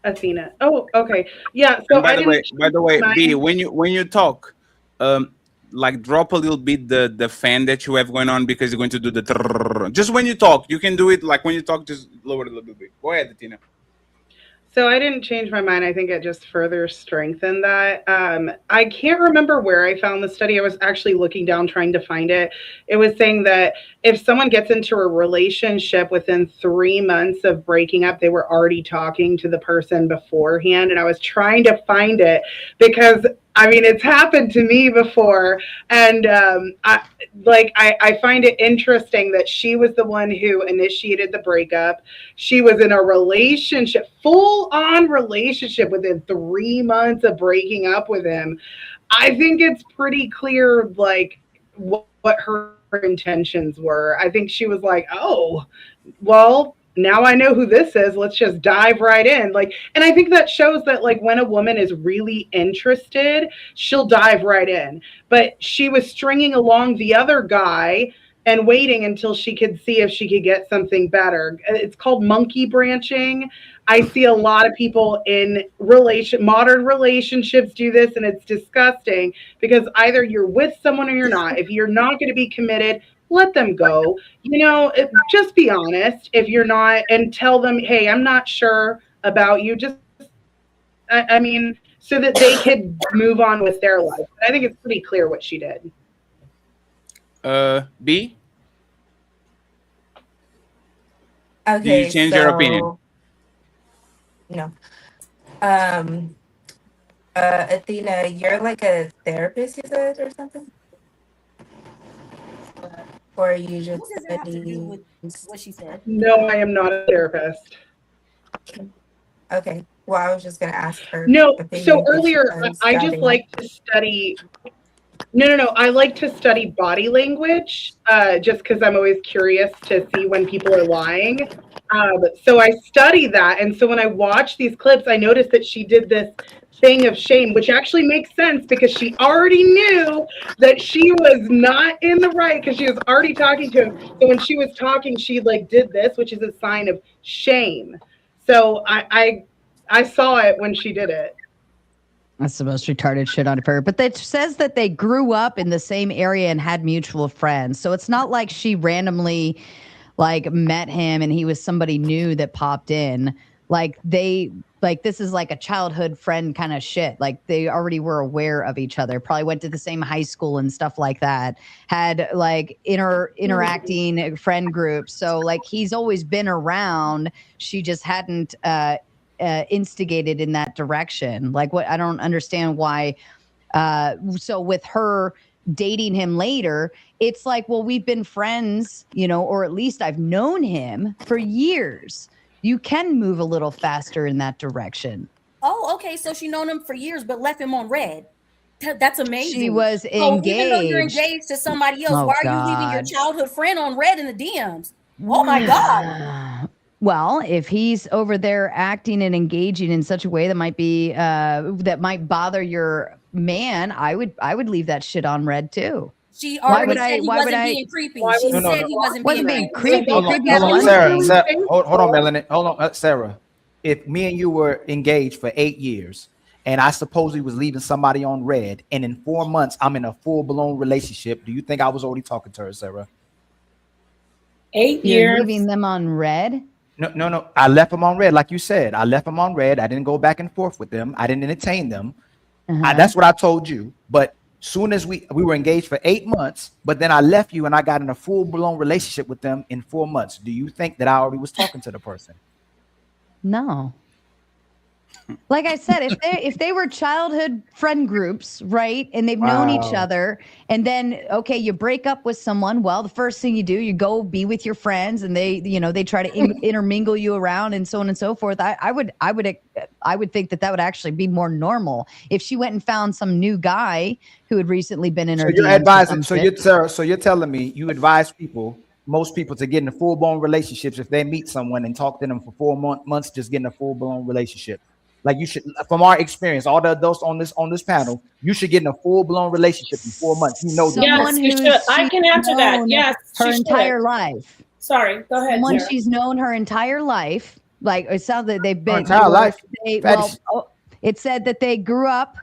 Athena. Oh, okay. Yeah. So And by the way, B, when you talk, like drop a little bit the fan that you have going on, because you're going to do the trrr. Just when you talk, you can do it like when you talk, just lower it a little bit. Go ahead, Athena. So I didn't change my mind. I think it just further strengthened that. I can't remember where I found the study. I was actually looking down trying to find it. It was saying that if someone gets into a relationship within 3 months of breaking up, they were already talking to the person beforehand. And I was trying to find it because, I mean, it's happened to me before. And I find it interesting that she was the one who initiated the breakup. She was in a relationship, full-on relationship within 3 months of breaking up with him. I think it's pretty clear, like, what her intentions were. I think she was like, oh, well, now I know who this is. Let's just dive right in. Like, and I think that shows that, like, when a woman is really interested, she'll dive right in. But she was stringing along the other guy and waiting until she could see if she could get something better. It's called monkey branching. I see a lot of people in modern relationships do this, and it's disgusting because either you're with someone or you're not. If you're not going to be committed, let them go. Just be honest if you're not, and tell them, hey, I'm not sure about you. I mean, so that they could move on with their life. I think it's pretty clear what she did. B? Okay, Do you change your opinion? No. Athena, you're like a therapist, you said, or something? Or you just What does that have to do with what she said? No, I am not a therapist. Okay. Well, I was just gonna ask her. No, opinion, so but she earlier was I just guiding. like to study. No. I like to study body language, just because I'm always curious to see when people are lying. So I study that, and so when I watch these clips, I noticed that she did this thing of shame, which actually makes sense because she already knew that she was not in the right because she was already talking to him. So when she was talking, she did this, which is a sign of shame. So I saw it when she did it. That's the most retarded shit on her. But it says that they grew up in the same area and had mutual friends. So it's not like she randomly met him and he was somebody new that popped in. This is like a childhood friend kind of shit. Like they already were aware of each other, probably went to the same high school and stuff like that, had interacting friend groups. So he's always been around. She just hadn't instigated in that direction. I don't understand why. So with her dating him later, it's well, we've been friends, or at least I've known him for years. You can move a little faster in that direction. Oh, okay. So she known him for years, but left him on red. That's amazing. She was Even though you're engaged. engaged to somebody else, Oh, why are you leaving your God. childhood friend on red in the DMs? Oh my God. Well, if he's over there acting and engaging in such a way that might be that might bother your man, I would leave that shit on red too. She already said he wasn't being creepy. She said he wasn't being creepy. Hold on, Sarah. Hold on, Melanie. Hold on, Sarah. If me and you were engaged for 8 years and I supposedly was leaving somebody on red, and in 4 months I'm in a full-blown relationship, do you think I was already talking to her, Sarah? 8 You're years. leaving them on red? No. I left them on red, like you said. I left them on red. I didn't go back and forth with them. I didn't entertain them. That's what I told you. But soon as we were engaged for 8 months, but then I left you and I got in a full-blown relationship with them in 4 months. Do you think that I already was talking to the person? No. Like I said, if they were childhood friend groups, right, and they've known each other, and then you break up with someone, well, the first thing you do, you go be with your friends, and they try to intermingle you around, and so on and so forth. I would think that would actually be more normal if she went and found some new guy who had recently been in her. So you're DMs or advising. some So shit. you're telling me you advise most people to get in full-blown relationships if they meet someone and talk to them for 4 months, just getting a full-blown relationship. Like you should, from our experience, all the adults on this panel, you should get in a full-blown relationship in 4 months. You know that. Yes, you should. I can answer that. Yes, her she entire should. life. Sorry, go ahead. Someone Sarah. she's known her entire life. Like it sounds like they've been entire life. It said that they grew up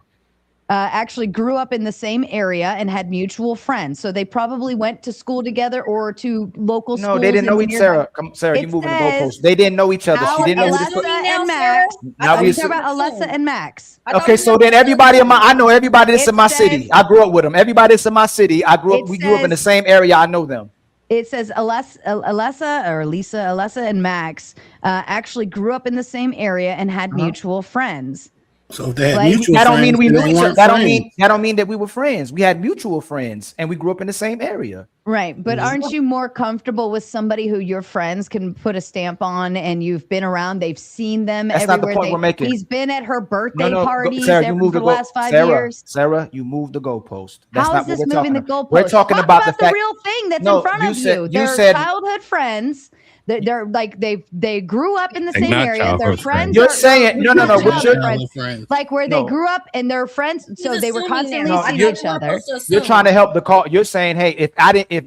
in the same area and had mutual friends. So they probably went to school together or to local schools. No, they didn't know each other. Sarah, you moving the goalposts. They didn't know each other. She didn't know Alessa and Max. Now We we talking about Alessa and Max. Okay, so then everybody I know everybody that's in my city. I grew up with them. Everybody that's in my city, we grew up in the same area. I know them. It says Alessa and Max actually grew up in the same area and had mutual friends. So if they had Like, mutual That don't friends, mean we then knew they each other. weren't That friends. don't mean that we were friends. We had mutual friends and we grew up in the same area. Right. But aren't you more comfortable with somebody who your friends can put a stamp on and you've been around, they've seen them That's not the everywhere. point we're making. He's been at her birthday parties Sarah, you for moved the last 5 years. Sarah, you moved the goalpost. That's How not is this what we're moving talking the about. goalpost? We're talking Talk about the fact. real thing that's No, in front you of said- you. you They're said- childhood friends. They're like they grew up in the Like, same not area. Their childhood friends. friends. You're saying no. not What childhood you're friends. Like where they No. grew up and they're friends, so He's they were assuming constantly that. seeing you're- each other. You're trying to help the call. You're saying, hey, if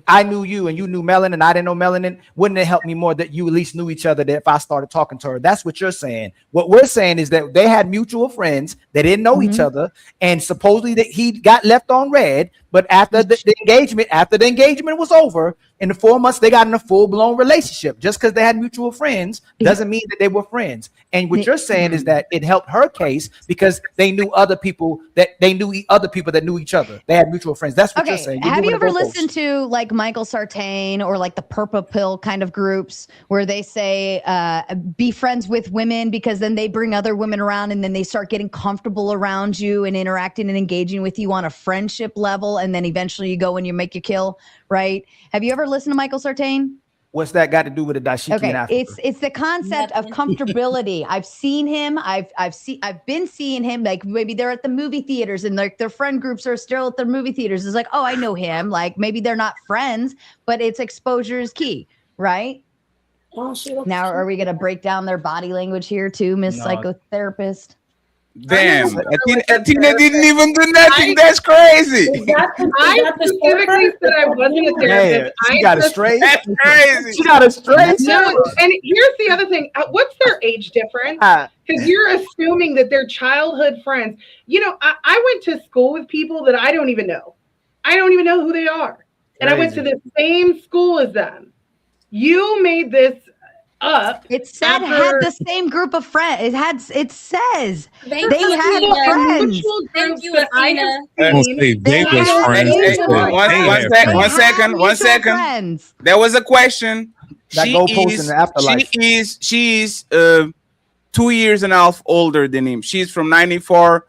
I knew you and you knew Melanin and I didn't know Melanin, wouldn't it help me more that you at least knew each other? That if I started talking to her, that's what you're saying. What we're saying is that they had mutual friends. They didn't know each other, and supposedly that he got left on red. But after the engagement was over, in the 4 months they got in a full-blown relationship. Just because they had mutual friends doesn't mean that they were friends. And what you're saying is that it helped her case because they knew other people that knew each other. They had mutual friends. That's what you're saying. You're Have you doing the ever goalposts. listened to like Michael Sartain or like the Purple Pill kind of groups where they say be friends with women because then they bring other women around and then they start getting comfortable around you and interacting and engaging with you on a friendship level, and then eventually you go and you make your kill, right? Have you ever listened to Michael Sartain? What's that got to do with the dashiki in Okay, Africa? it's the concept of comfortability. I've seen him. I've been seeing him. Like maybe they're at the movie theaters and like their friend groups are still at the movie theaters. It's like, oh, I know him. Like maybe they're not friends, but it's exposure is key, right? Oh, she looks Now, are we gonna break down their body language here too, Miss No. Psychotherapist? Damn, Athena didn't even do nothing. That's crazy. I specifically said I wasn't a therapist. She got a straight. That's crazy. She got a straight. No, and here's the other thing. What's their age difference? Because you're assuming that they're childhood friends. You know, I went to school with people that I don't even know. I don't even know who they are. And I went to the same school as them. You made this up. It said had the same group of friends. It says Thank they you, had Athena. friends. Thank you, Athena. Don't say they was friends. They said they had friends. One second. Friends. There was a question. That goalpost in the afterlife. She is 2 years and a half older than him. She's from 94.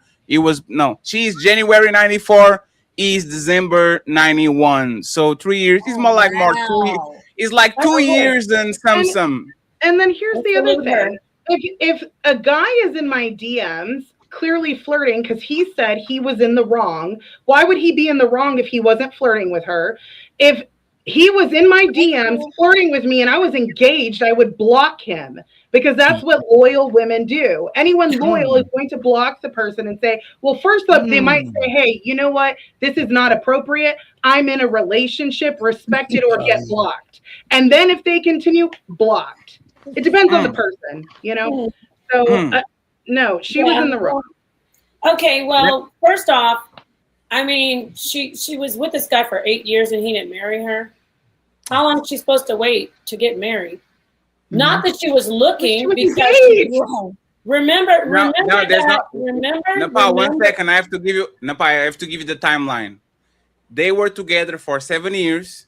She's January 94. He's December 91. So 3 years. He's more like more 2 years. It's like 2 years and some. And then here's the other thing. If a guy is in my DMs clearly flirting because he said he was in the wrong, why would he be in the wrong if he wasn't flirting with her? If he was in my DMs flirting with me and I was engaged, I would block him because that's what loyal women do. Anyone loyal is going to block the person and say, well, first up, they might say, hey, you know what? This is not appropriate. I'm in a relationship, respect it or get blocked. And then if they continue, blocked. It depends on the person, you know? So, no, she was in the wrong. Okay, well, first off, I mean, she was with this guy for 8 years and he didn't marry her. How long is she supposed to wait to get married? Not that she was looking because remember. Napa, 1 second. I have to give you the timeline. They were together for 7 years.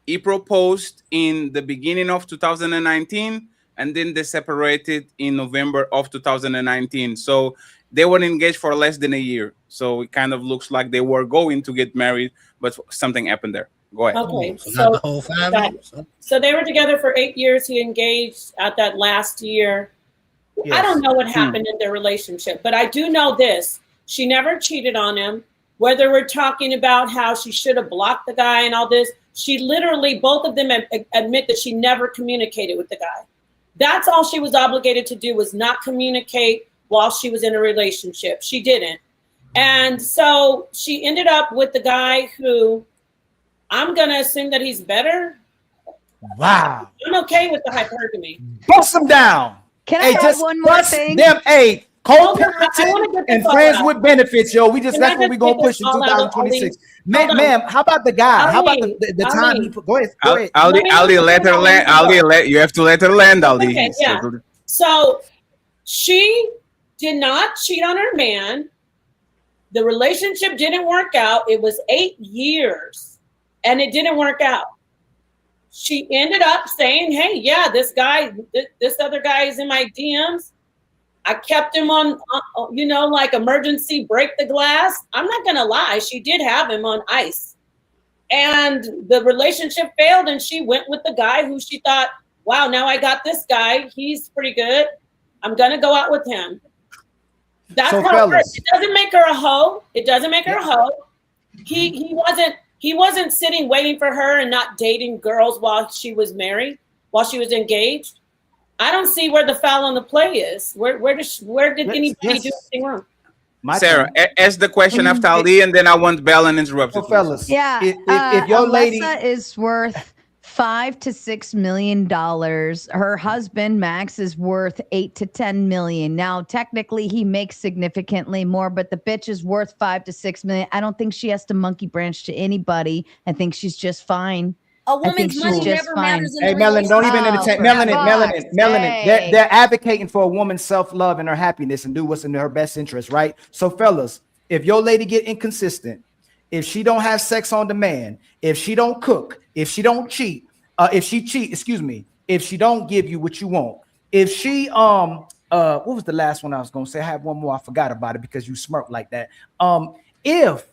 He proposed in the beginning of 2019, and then they separated in November of 2019. So they were engaged for less than a year. So it kind of looks like they were going to get married, but something happened there. Go ahead. Okay, So not the whole 5 years. so they were together for 8 years. He engaged at that last year. I don't know what happened in their relationship, but I do know this. She never cheated on him. Whether we're talking about how she should have blocked the guy and all this, she literally, both of them admit that she never communicated with the guy. That's all she was obligated to do, was not communicate while she was in a relationship. She didn't. And so she ended up with the guy who I'm going to assume that he's better. Wow. I'm okay with the hypergamy. Bust them down. Can I add one more thing? Them, hey, Hold on, I co-parenting wanna get this and all friends out. with benefits, yo. That's what we're going to get push this in all out, 2026. Ali. Hold on. Ma'am, how about the guy? How about the time Ali. he put? Go ahead. Ali, let her land. You have to let her land, Ali. Okay, yeah. So she did not cheat on her man. The relationship didn't work out. It was 8 years and it didn't work out. She ended up saying, hey, yeah, this other guy is in my DMs. I kept him on, like emergency break the glass. I'm not going to lie. She did have him on ice. And the relationship failed and she went with the guy who she thought, wow, now I got this guy. He's pretty good. I'm going to go out with him. That's So, how it works. fellas. It doesn't make her a hoe. It doesn't make her a hoe. He wasn't sitting waiting for her and not dating girls while she was married. while she was engaged. I don't see where the foul on the play is. Where did anybody do anything wrong? Sarah, ask the question after Ali, and then I want Bell and interrupt. So, fellas, Yeah. if your lady Alessa is worth $5 to $6 million. Her husband Max is worth $8 to $10 million. Now, technically, he makes significantly more, but the bitch is worth $5 to $6 million. I don't think she has to monkey branch to anybody. I think she's just fine. A woman's money never matters in Hey, a Melanie, don't even relationship. entertain. Melanin. They're advocating for a woman's self-love and her happiness and do what's in her best interest, right? So, fellas, if your lady get inconsistent, if she don't have sex on demand, if she don't cook, if she don't cheat, if she don't give you what you want, if she what was the last one I was gonna say? I have one more. I forgot about it because you smirk like that. If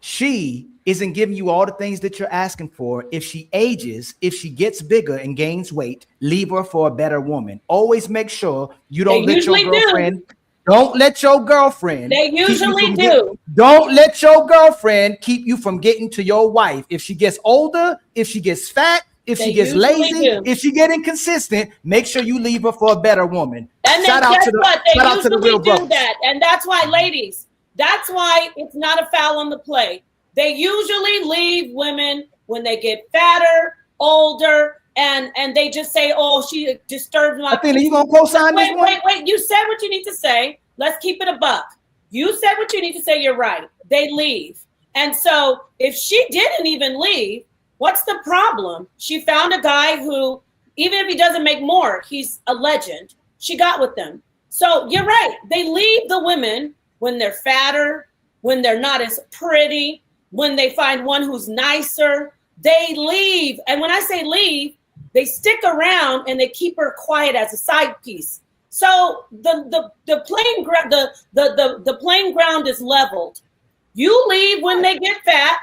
she isn't giving you all the things that you're asking for, if she ages, if she gets bigger and gains weight, leave her for a better woman. Always make sure you don't let your girlfriend. Don't let your girlfriend. They usually do. Don't let your girlfriend keep you from getting to your wife. If she gets older, if she gets fat, if she gets lazy, if she get inconsistent, make sure you leave her for a better woman. And Shout then out guess to the what? They shout out to the usually real do brothers. that. And that's why, ladies, that's why it's not a foul on the play. They usually leave women when they get fatter, older, and they just say, "Oh, she disturbs my." Athena, you gonna co-sign this one? Wait. You said what you need to say. Let's keep it a buck. You said what you need to say. You're right. They leave. And so if she didn't even leave, what's the problem? She found a guy who, even if he doesn't make more, he's a legend. She got with them. So you're right. They leave the women when they're fatter, when they're not as pretty, when they find one who's nicer. They leave. And when I say leave, they stick around and they keep her quiet as a side piece. So the playing ground the playing ground is leveled. You leave when they get fat.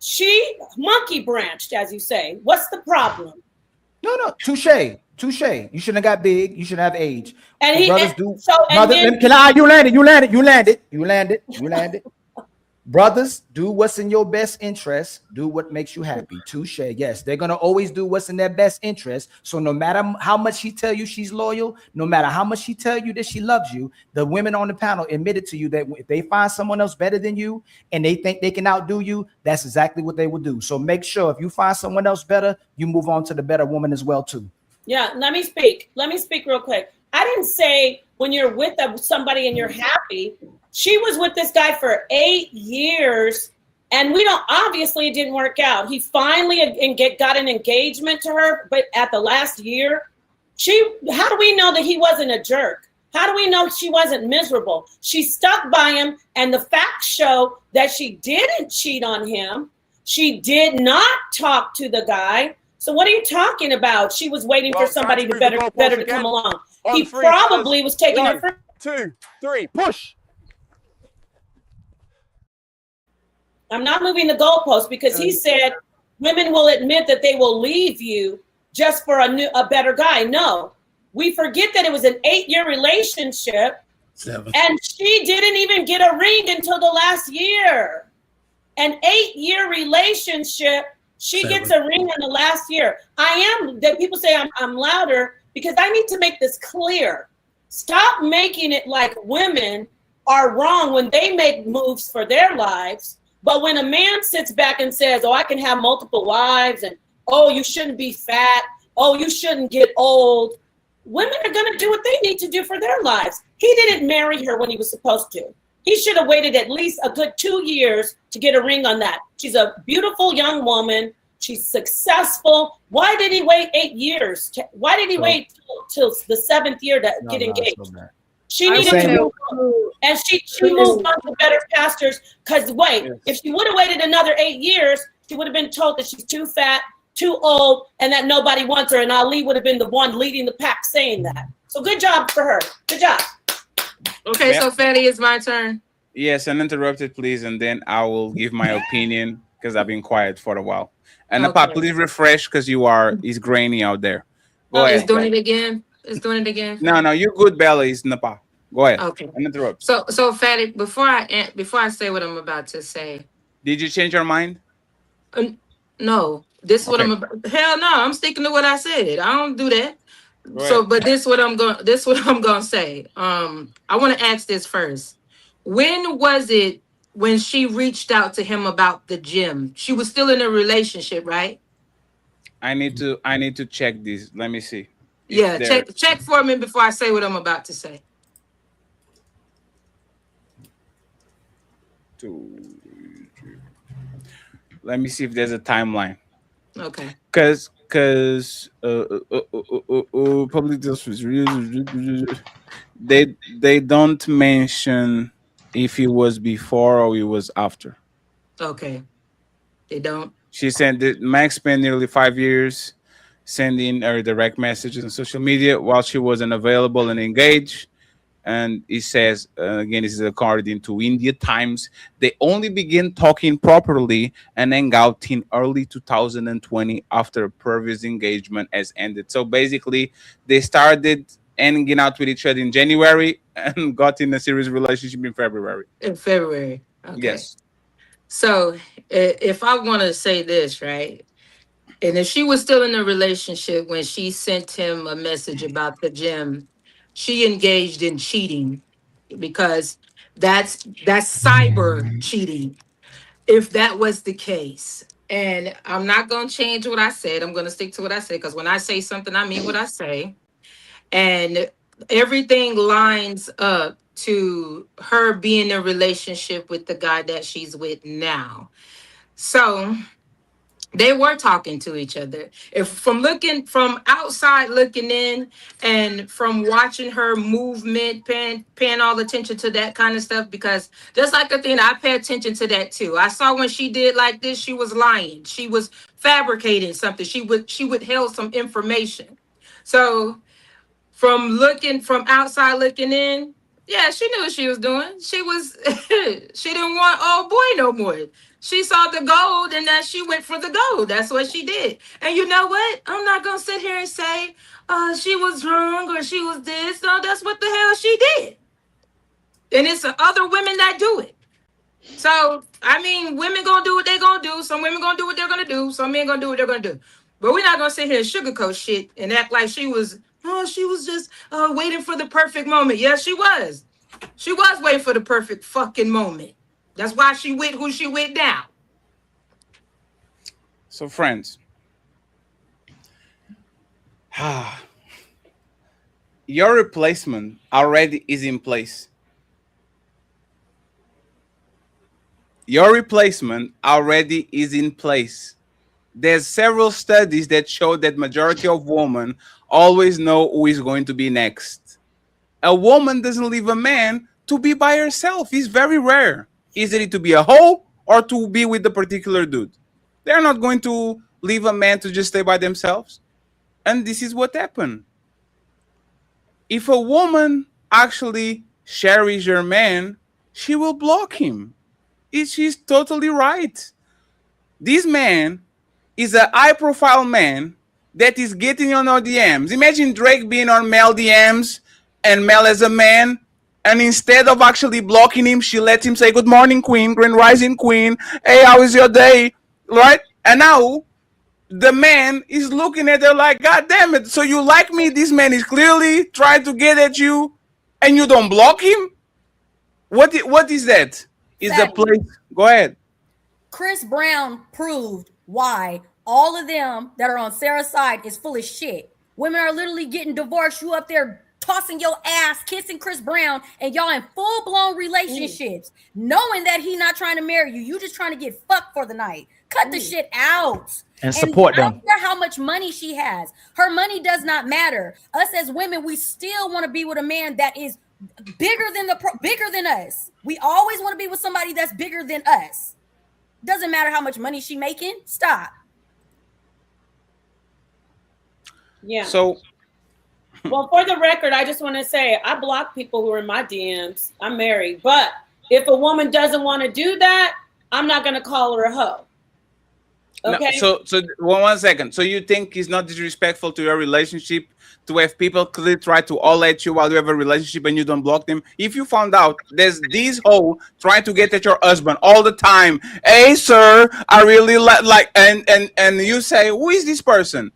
She monkey branched, as you say. What's the problem? No, touche. You shouldn't have got big. You shouldn't have age. And he brothers and, do. so and Mother, then, you landed. Brothers, do what's in your best interest. Do what makes you happy. Touche. Yes, they're gonna always do what's in their best interest. So no matter how much she tell you she's loyal, no matter how much she tell you that she loves you, the women on the panel admitted to you that if they find someone else better than you and they think they can outdo you, that's exactly what they will do. So make sure if you find someone else better, you move on to the better woman as well too. yeah, let me speak real quick. I didn't say when you're with somebody and you're happy. She was with this guy for 8 years, and obviously it didn't work out. He finally got an engagement to her, but at the last year, how do we know that he wasn't a jerk? How do we know she wasn't miserable? She stuck by him, and the facts show that she didn't cheat on him. She did not talk to the guy. So what are you talking about? She was waiting for somebody to better to come along. He probably was taking her for 2, 3, push. I'm not moving the goalpost because he said women will admit that they will leave you just for a better guy. No, we forget that it was an 8-year relationship. 7. And she didn't even get a ring until the last year. An 8-year relationship, she 7. gets a ring in the last year. People say I'm louder because I need to make this clear. Stop making it like women are wrong when they make moves for their lives. But when a man sits back and says, "Oh, I can have multiple wives," and "Oh, you shouldn't be fat," "Oh, you shouldn't get old," women are going to do what they need to do for their lives. He didn't marry her when he was supposed to. He should have waited at least a good 2 years to get a ring on that. She's a beautiful young woman. She's successful. Why did he wait 8 years? Why did he wait till the 7th year to get engaged? She needed to move on. And she moved on to better pastures. Because if she would have waited another 8 years, she would have been told that she's too fat, too old, and that nobody wants her. And Ali would have been the one leading the pack saying that. So good job for her. Good job. Okay, so Fatty, it's my turn. Yes, uninterrupted, please, and then I will give my opinion because I've been quiet for a while. And Napa, please refresh because it's grainy out there. Go ahead. It's doing it again. It's doing it again. No, you're good, Bella. It's Napa. Go ahead. Okay. Uninterrupt. So Fatty, before I say what I'm about to say, did you change your mind? No. This is what I'm about. Hell no, I'm sticking to what I said. I don't do that. So, but this what I'm gonna say. I want to ask this first. When was it when she reached out to him about the gym? She was still in a relationship, right? I need to check this. Let me see. Yeah, check for me before I say what I'm about to say. Let me see if there's a timeline. Okay. Because public they don't mention if it was before or it was after. Okay. They don't. She said that Max spent nearly 5 years sending her direct messages on social media while she wasn't available and engaged. And it says, again, this is according to India Times, they only began talking properly and hang out in early 2020 after a previous engagement has ended. So basically, they started hanging out with each other in January and got in a serious relationship in February. In February. Okay. Yes. So if I want to say this, right? And if she was still in a relationship when she sent him a message about the gym, she engaged in cheating, because that's cyber cheating, if that was the case. And I'm not going to change what I said. I'm going to stick to what I said, because when I say something, I mean what I say. And everything lines up to her being in a relationship with the guy that she's with now. So they were talking to each other. If from outside looking in, and from watching her movement, paying all attention to that kind of stuff, because just like a thing, I pay attention to that too. I saw when she did like this, she was lying. She was fabricating something. She withheld some information. So from outside looking in, yeah, she knew what she was doing. She didn't want old boy no more. She saw the gold and that she went for the gold. That's what she did. And you know what? I'm not going to sit here and say she was wrong or she was this. No, that's what the hell she did. And it's other women that do it. So, I mean, women going to do what they going to do. Some women going to do what they're going to do. Some men going to do what they're going to do. But we're not going to sit here and sugarcoat shit and act like she was just waiting for the perfect moment. Yes, she was. She was waiting for the perfect fucking moment. That's why she with who she with now. So, friends, your replacement already is in place. Your replacement already is in place. There's several studies that show that majority of women always know who is going to be next. A woman doesn't leave a man to be by herself. It's very rare. Either to be a hoe or to be with the particular dude. They're not going to leave a man to just stay by themselves. And this is what happened. If a woman actually cherishes her man, she will block him. She's totally right. This man is a high-profile man that is getting on our DMs. Imagine Drake being on Mel DMs and Mel as a man. And instead of actually blocking him, she let him say, "Good morning, queen, grand rising queen. Hey, how is your day?" Right? And now the man is looking at her like, "God damn it. So you like me? This man is clearly trying to get at you and you don't block him?" What is that? Is the place? Go ahead. Chris Brown proved why all of them that are on Sarah's side is full of shit. Women are literally getting divorced. You up there tossing your ass, kissing Chris Brown, and y'all in full-blown relationships, knowing that he not trying to marry you. You just trying to get fucked for the night. Cut the shit out. And support them. I don't care how much money she has. Her money does not matter. Us as women, we still want to be with a man that is bigger than us. We always want to be with somebody that's bigger than us. Doesn't matter how much money she making. Stop. Yeah. So, well, for the record, I just want to say I block people who are in my DMs. I'm married, but if a woman doesn't want to do that, I'm not going to call her a hoe. Okay. No, so one second. So you think it's not disrespectful to your relationship to have people clearly try to all at you while you have a relationship and you don't block them? If you found out there's this whole trying to get at your husband all the time, hey sir, I really like, and you say, who is this person?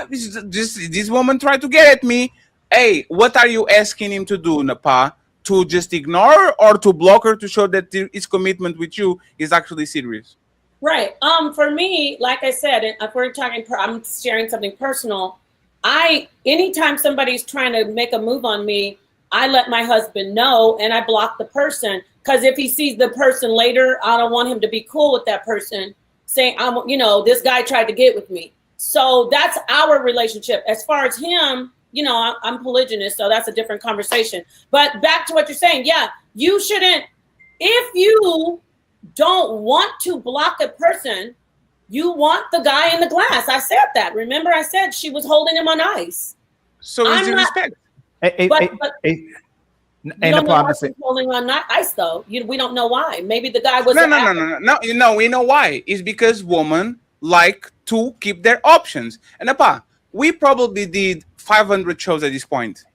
This woman tried to get at me. Hey, what are you asking him to do, Napa? To just ignore or to block her to show that his commitment with you is actually serious? Right. For me, like I said, if we're talking, I'm sharing something personal. Anytime somebody's trying to make a move on me, I let my husband know and I block the person. Because if he sees the person later, I don't want him to be cool with that person saying, this guy tried to get with me. So that's our relationship. As far as him, I'm polygynous, so that's a different conversation. But back to what you're saying. Yeah, you shouldn't, if you don't want to block a person, you want the guy in the glass. I said that. Remember, I said she was holding him on ice. So it's respect. But you don't know why she's holding on ice, though. We don't know why. Maybe the guy was no. We know why. It's because women like to keep their options. And we probably did 500 shows at this point.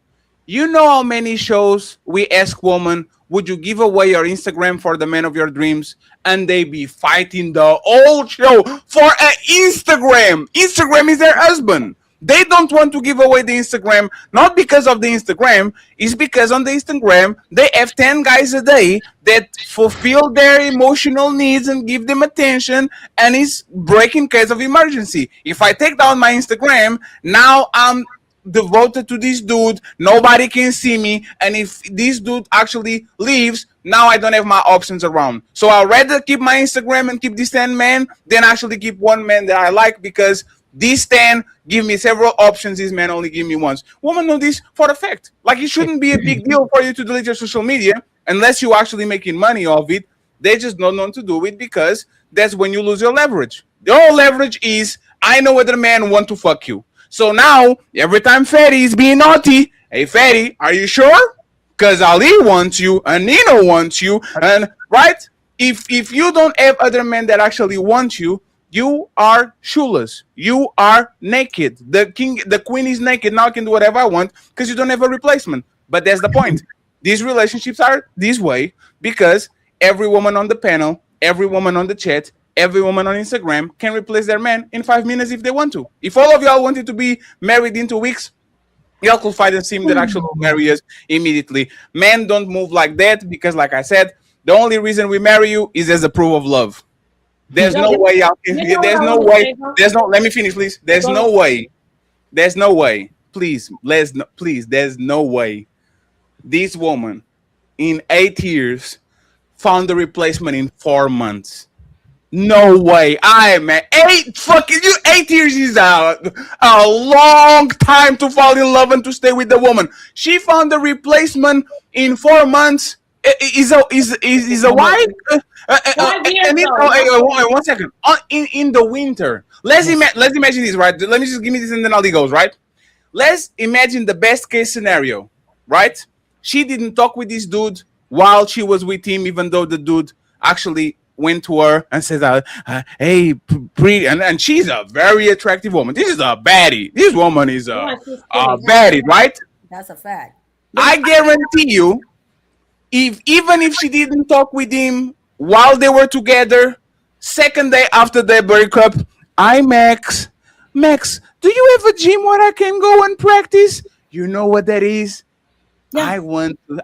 You know how many shows we ask women, would you give away your Instagram for the man of your dreams? And they be fighting the whole show for an Instagram. Instagram is their husband. They don't want to give away the Instagram, not because of the Instagram. It's because on the Instagram, they have 10 guys a day that fulfill their emotional needs and give them attention. And it's break in case of emergency. If I take down my Instagram, now I'm devoted to this dude, nobody can see me, and if this dude actually leaves, now I don't have my options around. So I'd rather keep my Instagram and keep these 10 men than actually keep one man that I like, because these 10 give me several options, these men only give me once. Women know this for a fact. Like, it shouldn't be a big deal for you to delete your social media unless you're actually making money off it. They just don't know to do it because that's when you lose your leverage. Your leverage is, I know whether man want to fuck you. So now, every time Fatty is being naughty, hey Fatty, are you sure? Because Ali wants you, and Nino wants you, and right? If you don't have other men that actually want you, you are shoeless. You are naked. The queen is naked. Now I can do whatever I want because you don't have a replacement. But that's the point. These relationships are this way because every woman on the panel, every woman on the chat, every woman on Instagram can replace their man in 5 minutes if they want to. If all of y'all wanted to be married in 2 weeks, y'all could find a sim that actually will marry us immediately. Men don't move like that because, like I said, the only reason we marry you is as a proof of love. There's no way y'all can. There's no way. There's no. Let me finish, please. There's no way. There's no way. Please, please. There's no way. This woman, in 8 years, found the replacement in 4 months. No way. 8 years is a long time to fall in love and to stay with the woman. She found the replacement in 4 months. Is a wife. 5 years. 1 second. In the winter. Let's imagine this, right? Let me just give me this and then Ali goes, right? Let's imagine the best case scenario, right? She didn't talk with this dude while she was with him, even though the dude actually went to her and said, hey, pretty, and she's a very attractive woman. This is a baddie. This woman is a baddie, right? That's a fact. I guarantee you, even if she didn't talk with him while they were together, second day after their breakup, Max, do you have a gym where I can go and practice? You know what that is? Yeah.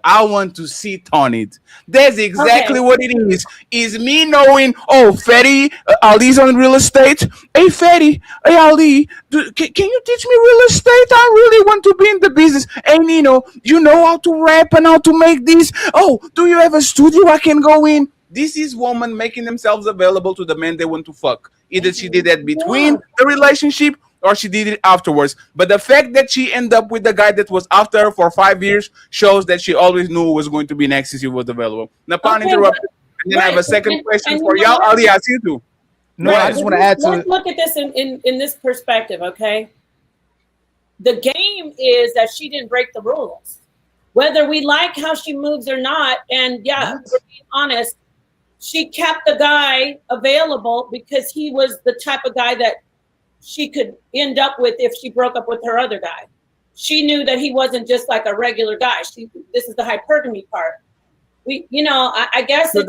I want to sit on it. That's exactly what it is. Is me knowing, Fatty, Ali's on real estate. Hey, Fatty, hey, Ali, can you teach me real estate? I really want to be in the business. Hey, Nino, you know how to rap and how to make this? Oh, do you have a studio I can go in? This is women making themselves available to the men they want to fuck. Either she did that between the relationship or she did it afterwards. But the fact that she ended up with the guy that was after her for 5 years shows that she always knew who was going to be next if he was available. Napan interrupted. And then I have a second question for y'all. Ali, I see you too. No, I just want to add to Let's look at this in this perspective, okay? The game is that she didn't break the rules. Whether we like how she moves or not, and we're being honest, she kept the guy available because he was the type of guy that she could end up with if she broke up with her other guy. She knew that he wasn't just like a regular guy. This is the hypergamy part. I guess So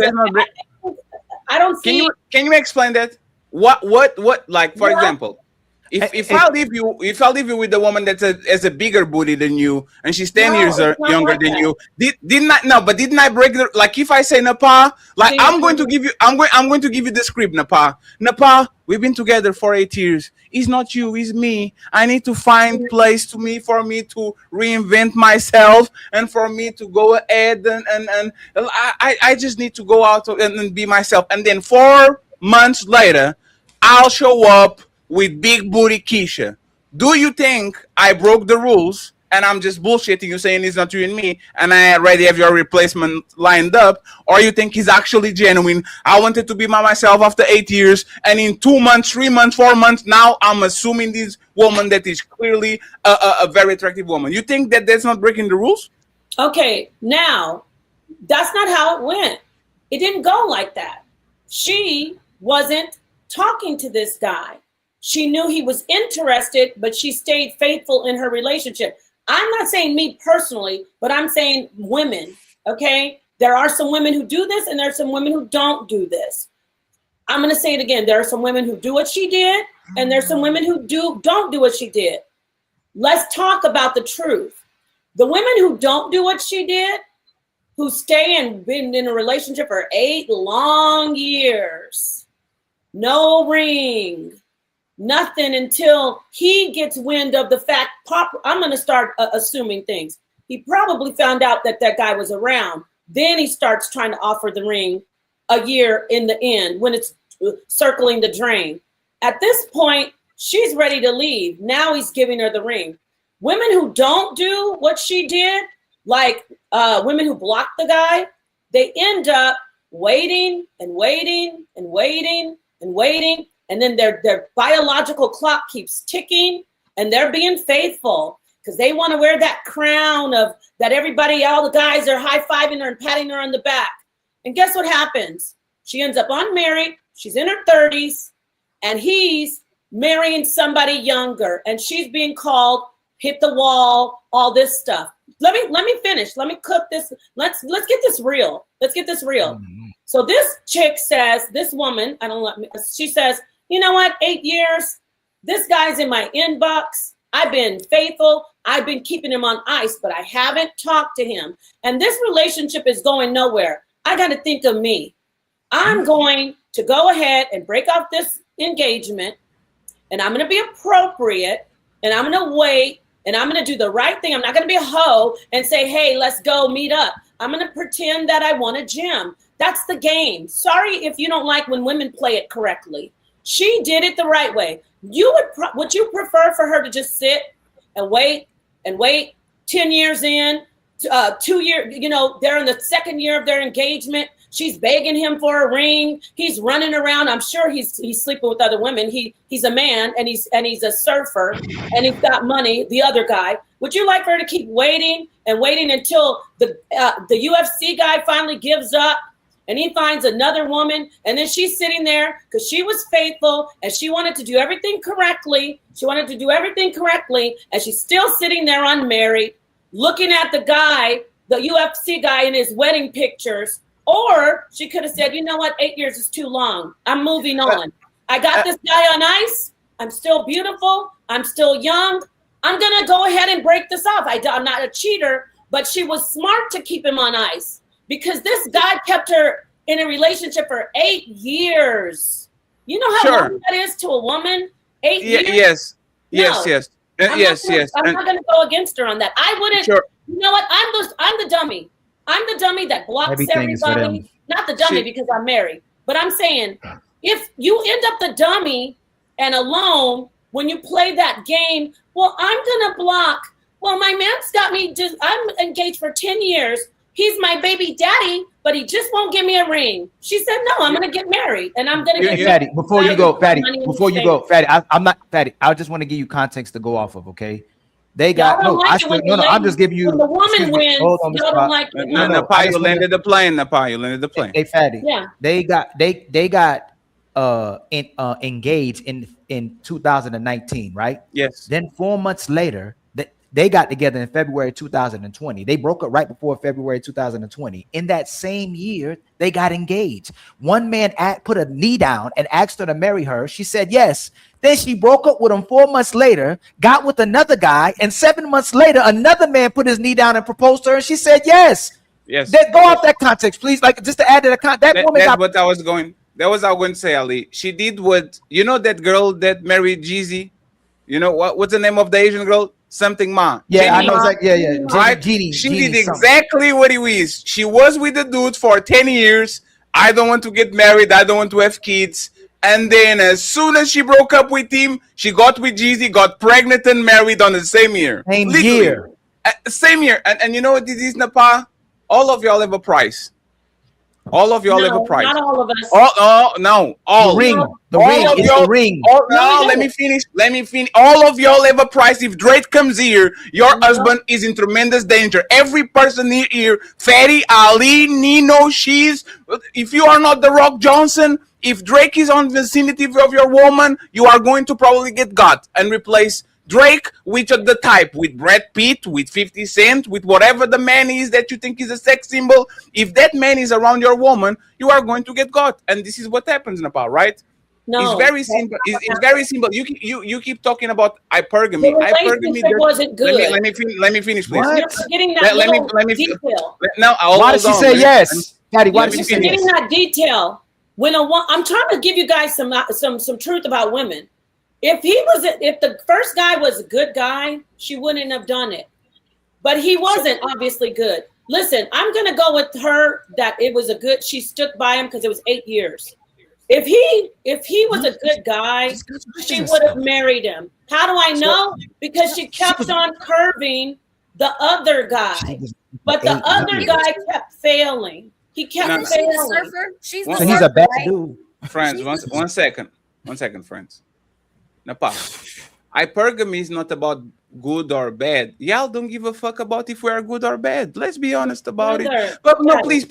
I don't see. Can you explain that? What like for example, if I leave you with the woman that has a bigger booty than you and she's 10 years younger than you, didn't I break the, like if I say Napa, like I'm going to give you the script, Napa, we've been together for 8 years. It's not you, it's me. I need to find place for me to reinvent myself and for me to go ahead and I just need to go out and be myself. And then 4 months later, I'll show up with big booty Keisha. Do you think I broke the rules and I'm just bullshitting you saying it's not you and me and I already have your replacement lined up? Or you think he's actually genuine? I wanted to be by myself after 8 years and in 2 months, 3 months, 4 months, now I'm assuming this woman that is clearly a very attractive woman. You think that that's not breaking the rules? Okay, now, that's not how it went. It didn't go like that. She wasn't talking to this guy. She knew he was interested, but she stayed faithful in her relationship. I'm not saying me personally, but I'm saying women, okay? There are some women who do this and there are some women who don't do this. I'm going to say it again. There are some women who do what she did and there's some women who don't do what she did. Let's talk about the truth. The women who don't do what she did, who stay and been in a relationship for 8 long years, no ring, nothing until he gets wind of the fact. I'm going to start assuming things. He probably found out that guy was around. Then he starts trying to offer the ring a year in the end when it's circling the drain. At this point, she's ready to leave. Now he's giving her the ring. Women who don't do what she did, like women who block the guy, they end up waiting and waiting and waiting and waiting. And then their biological clock keeps ticking and they're being faithful because they want to wear that crown of that everybody, all the guys are high-fiving her and patting her on the back. And guess what happens? She ends up unmarried. She's in her 30s and he's marrying somebody younger and she's being called, hit the wall, all this stuff. Let me finish. Let me cook this. Let's get this real. Let's get this real. So this chick says, this woman, she says, you know what, 8 years, this guy's in my inbox. I've been faithful. I've been keeping him on ice, but I haven't talked to him. And this relationship is going nowhere. I got to think of me. I'm going to go ahead and break off this engagement and I'm going to be appropriate and I'm going to wait and I'm going to do the right thing. I'm not going to be a hoe and say, hey, let's go meet up. I'm going to pretend that I want a gym. That's the game. Sorry if you don't like when women play it correctly. She did it the right way. Would you prefer for her to just sit and wait 10 years in, 2 years, they're in the second year of their engagement. She's begging him for a ring. He's running around. I'm sure he's sleeping with other women. He's a man and he's a surfer and he's got money, the other guy. Would you like her to keep waiting and waiting until the UFC guy finally gives up and he finds another woman and then she's sitting there because she was faithful and she wanted to do everything correctly. And she's still sitting there unmarried, looking at the guy, the UFC guy in his wedding pictures. Or she could have said, you know what, 8 years is too long. I'm moving on. I got this guy on ice. I'm still beautiful. I'm still young. I'm going to go ahead and break this off. I'm not a cheater, but she was smart to keep him on ice because this guy kept her in a relationship for 8 years. You know how long that is to a woman? 8 years? Yes. I'm not going to go against her on that. I wouldn't. Sure. You know what? I'm the dummy. I'm the dummy that blocks everybody. Not the dummy because I'm married. But I'm saying if you end up the dummy and alone when you play that game, well, I'm going to block. Well, my man's got me. I'm engaged for 10 years. He's my baby daddy, but he just won't give me a ring. She said, no, I'm going to get married and I'm going to get Fatty, before you go, Fatty, I'm not Fatty. I just want to give you context to go off of, okay? They Y'all got don't no. I like it still when no, the no. I'm lady, just giving you. when the woman excuse me, wins. hold on, Mr. Y'all don't Rock. like it. No, no. Napa, I you just wanna, landed the plane. Napa, you landed the plane. hey, Fatty. Yeah. They got engaged in 2019, right? Yes. Then 4 months later, they got together in February 2020. They broke up right before February 2020. In that same year, they got engaged. One man put a knee down and asked her to marry her. She said yes. Then she broke up with him 4 months later, got with another guy, and 7 months later, another man put his knee down and proposed to her, and she said yes. Yes. Go off that context, please. Like, just to add to the context, that woman That's got. what I was going. That was I was going to say, Ali. She did what you know that girl that married Jeezy. You know what's the name of the Asian girl? Something Ma. Yeah, Jenny I know Ma. exactly. Yeah. Right? Jeannie, She Jeannie did something. exactly what he was. She was with the dude for 10 years. I don't want to get married. I don't want to have kids. And then as soon as she broke up with him, she got with Jeezy, got pregnant and married on the same year. Same Literally. year. Same year. And you know what this is, Napa? All of y'all have a price. All of y'all have a No, price. not all of us. No, all. The ring. The all ring. of It's y'all, the ring. all, No, no, we let me don't. finish. Let me finish. All of y'all have a price. If Drake comes here, your husband is in tremendous danger. Every person here, Fatty, Ali, Nino, She's. If you are not The Rock Johnson, if Drake is on the vicinity of your woman, you are going to probably get got and replace Drake with the type, with Brad Pitt, with 50 Cent, with whatever the man is that you think is a sex symbol. If that man is around your woman, you are going to get got. And this is what happens, Nepal, right? No, It's very that's simple. not what It's very simple. You keep talking about hypergamy. The Hypergamy. relationship wasn't good. Let me finish, please. What? You're forgetting that Let me detail. now. Why did she say yes? Patty, why You're did she say forgetting yes? that detail. When I'm trying to give you guys some truth about women. If the first guy was a good guy, she wouldn't have done it. But he wasn't obviously good. Listen, I'm gonna go with her that it was a good. She stuck by him because it was 8 years. If he was a good guy, she would have married him. How do I know? Because she kept on curving the other guy, but the other guy kept failing. He kept failing. She's So he's a bad dude. Friends, one second, friends. Napa, hypergamy is not about good or bad. Y'all don't give a fuck about if we are good or bad. Let's be honest about it. But no, please,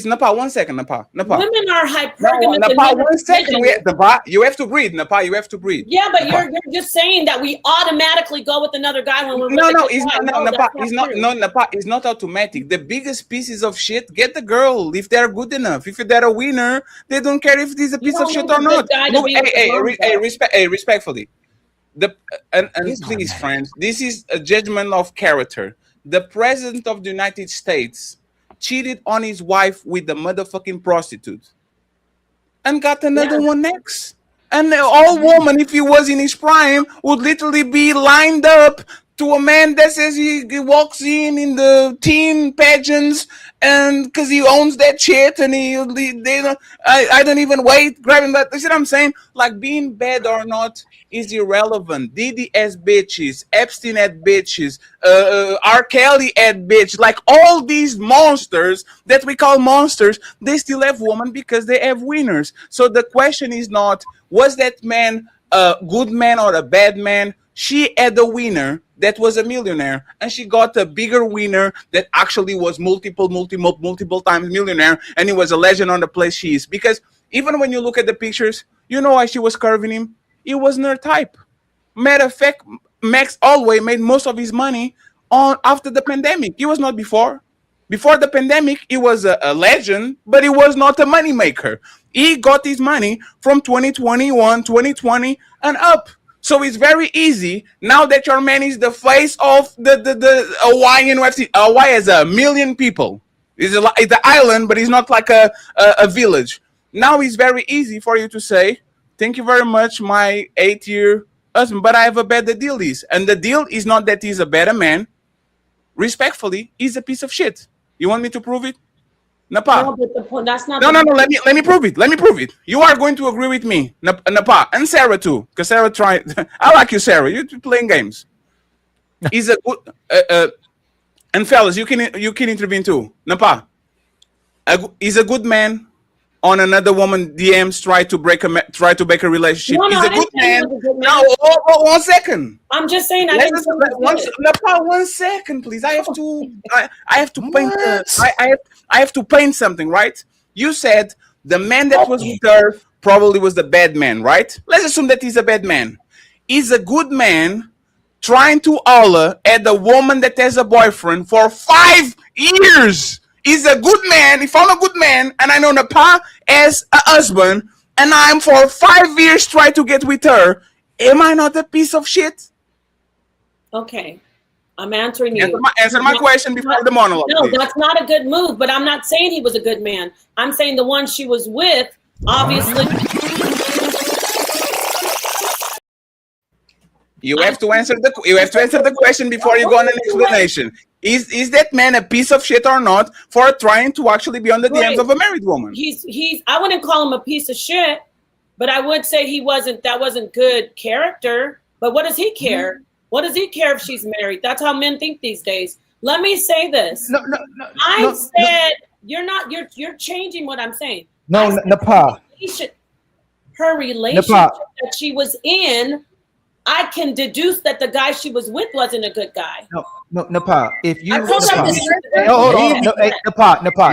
Napa, 1 second, Napa. Women are hypergamous. Napa, 1 second. Napa, you have to breathe. Napa, you have to breathe. Yeah, but Napa. you're just saying that we automatically go with another guy when we're No, with a it's guy. not. No, Napa, that's it's not. true. No, Napa, it's not automatic. The biggest pieces of shit get the girl if they're good enough. If they're a winner, they don't care if this is a piece of shit or not. No, respectfully. And please, friends, this is a judgment of character. The president of the United States cheated on his wife with the motherfucking prostitute and got another one next. And all woman, if he was in his prime, would literally be lined up to a man that says he walks in the teen pageants and because he owns that shit and I don't even wait grabbing that. You see what I'm saying? Like being bad or not is irrelevant. Diddy has bitches, Epstein had bitches, R. Kelly had bitch. Like all these monsters that we call monsters, they still have women because they have winners. So the question is not, was that man a good man or a bad man? She had a winner that was a millionaire, and she got a bigger winner that actually was multiple times millionaire, and he was a legend on the place she is. Because even when you look at the pictures, you know why she was curving him? He wasn't her type. Matter of fact, Max Holloway made most of his money after the pandemic. He was not before. Before the pandemic, he was a legend, but he was not a money maker. He got his money from 2021, 2020, and up. So it's very easy now that your man is the face of the Hawaiian UFC. Hawaii has 1 million people. It's an island, but it's not like a village. Now it's very easy for you to say, thank you very much, my 8-year husband, but I have a better deal. And the deal is not that he's a better man. Respectfully, he's a piece of shit. You want me to prove it? Napa. No, but the point, that's not. No. Let me prove it. Let me prove it. You are going to agree with me, Napa, and Sarah too, because Sarah tried. I like you, Sarah. You're playing games. He's a good. And fellas, you can intervene too, Napa. He's a good man. on another woman DMs try to break a relationship. No, He's I a good didn't say he man. was a good man. No, oh, 1 second. I'm just saying I Let's didn't just, say he was good. 1 second, please. I have to paint. I have to paint something, right? You said the man that was with her probably was the bad man, right? Let's assume that he's a bad man. He's a good man trying to holler at the woman that has a boyfriend for 5 years. He's a good man. If I'm a good man and I know Napa as a husband and I'm for 5 years trying to get with her, am I not a piece of shit? Okay. I'm answering you. Answer my question before the monologue. No, please. that's not a good move, but I'm not saying he was a good man. I'm saying the one she was with, obviously. You have to answer the question before you go on an explanation. Is that man a piece of shit or not for trying to actually be on the DMs of a married woman? He's I wouldn't call him a piece of shit, but I would say that wasn't good character. But what does he care? Mm-hmm. What does he care if she's married? That's how men think these days. Let me say this. You're changing what I'm saying. No, Napa. Her relationship that she was in, I can deduce that the guy she was with wasn't a good guy. No, Napa. If you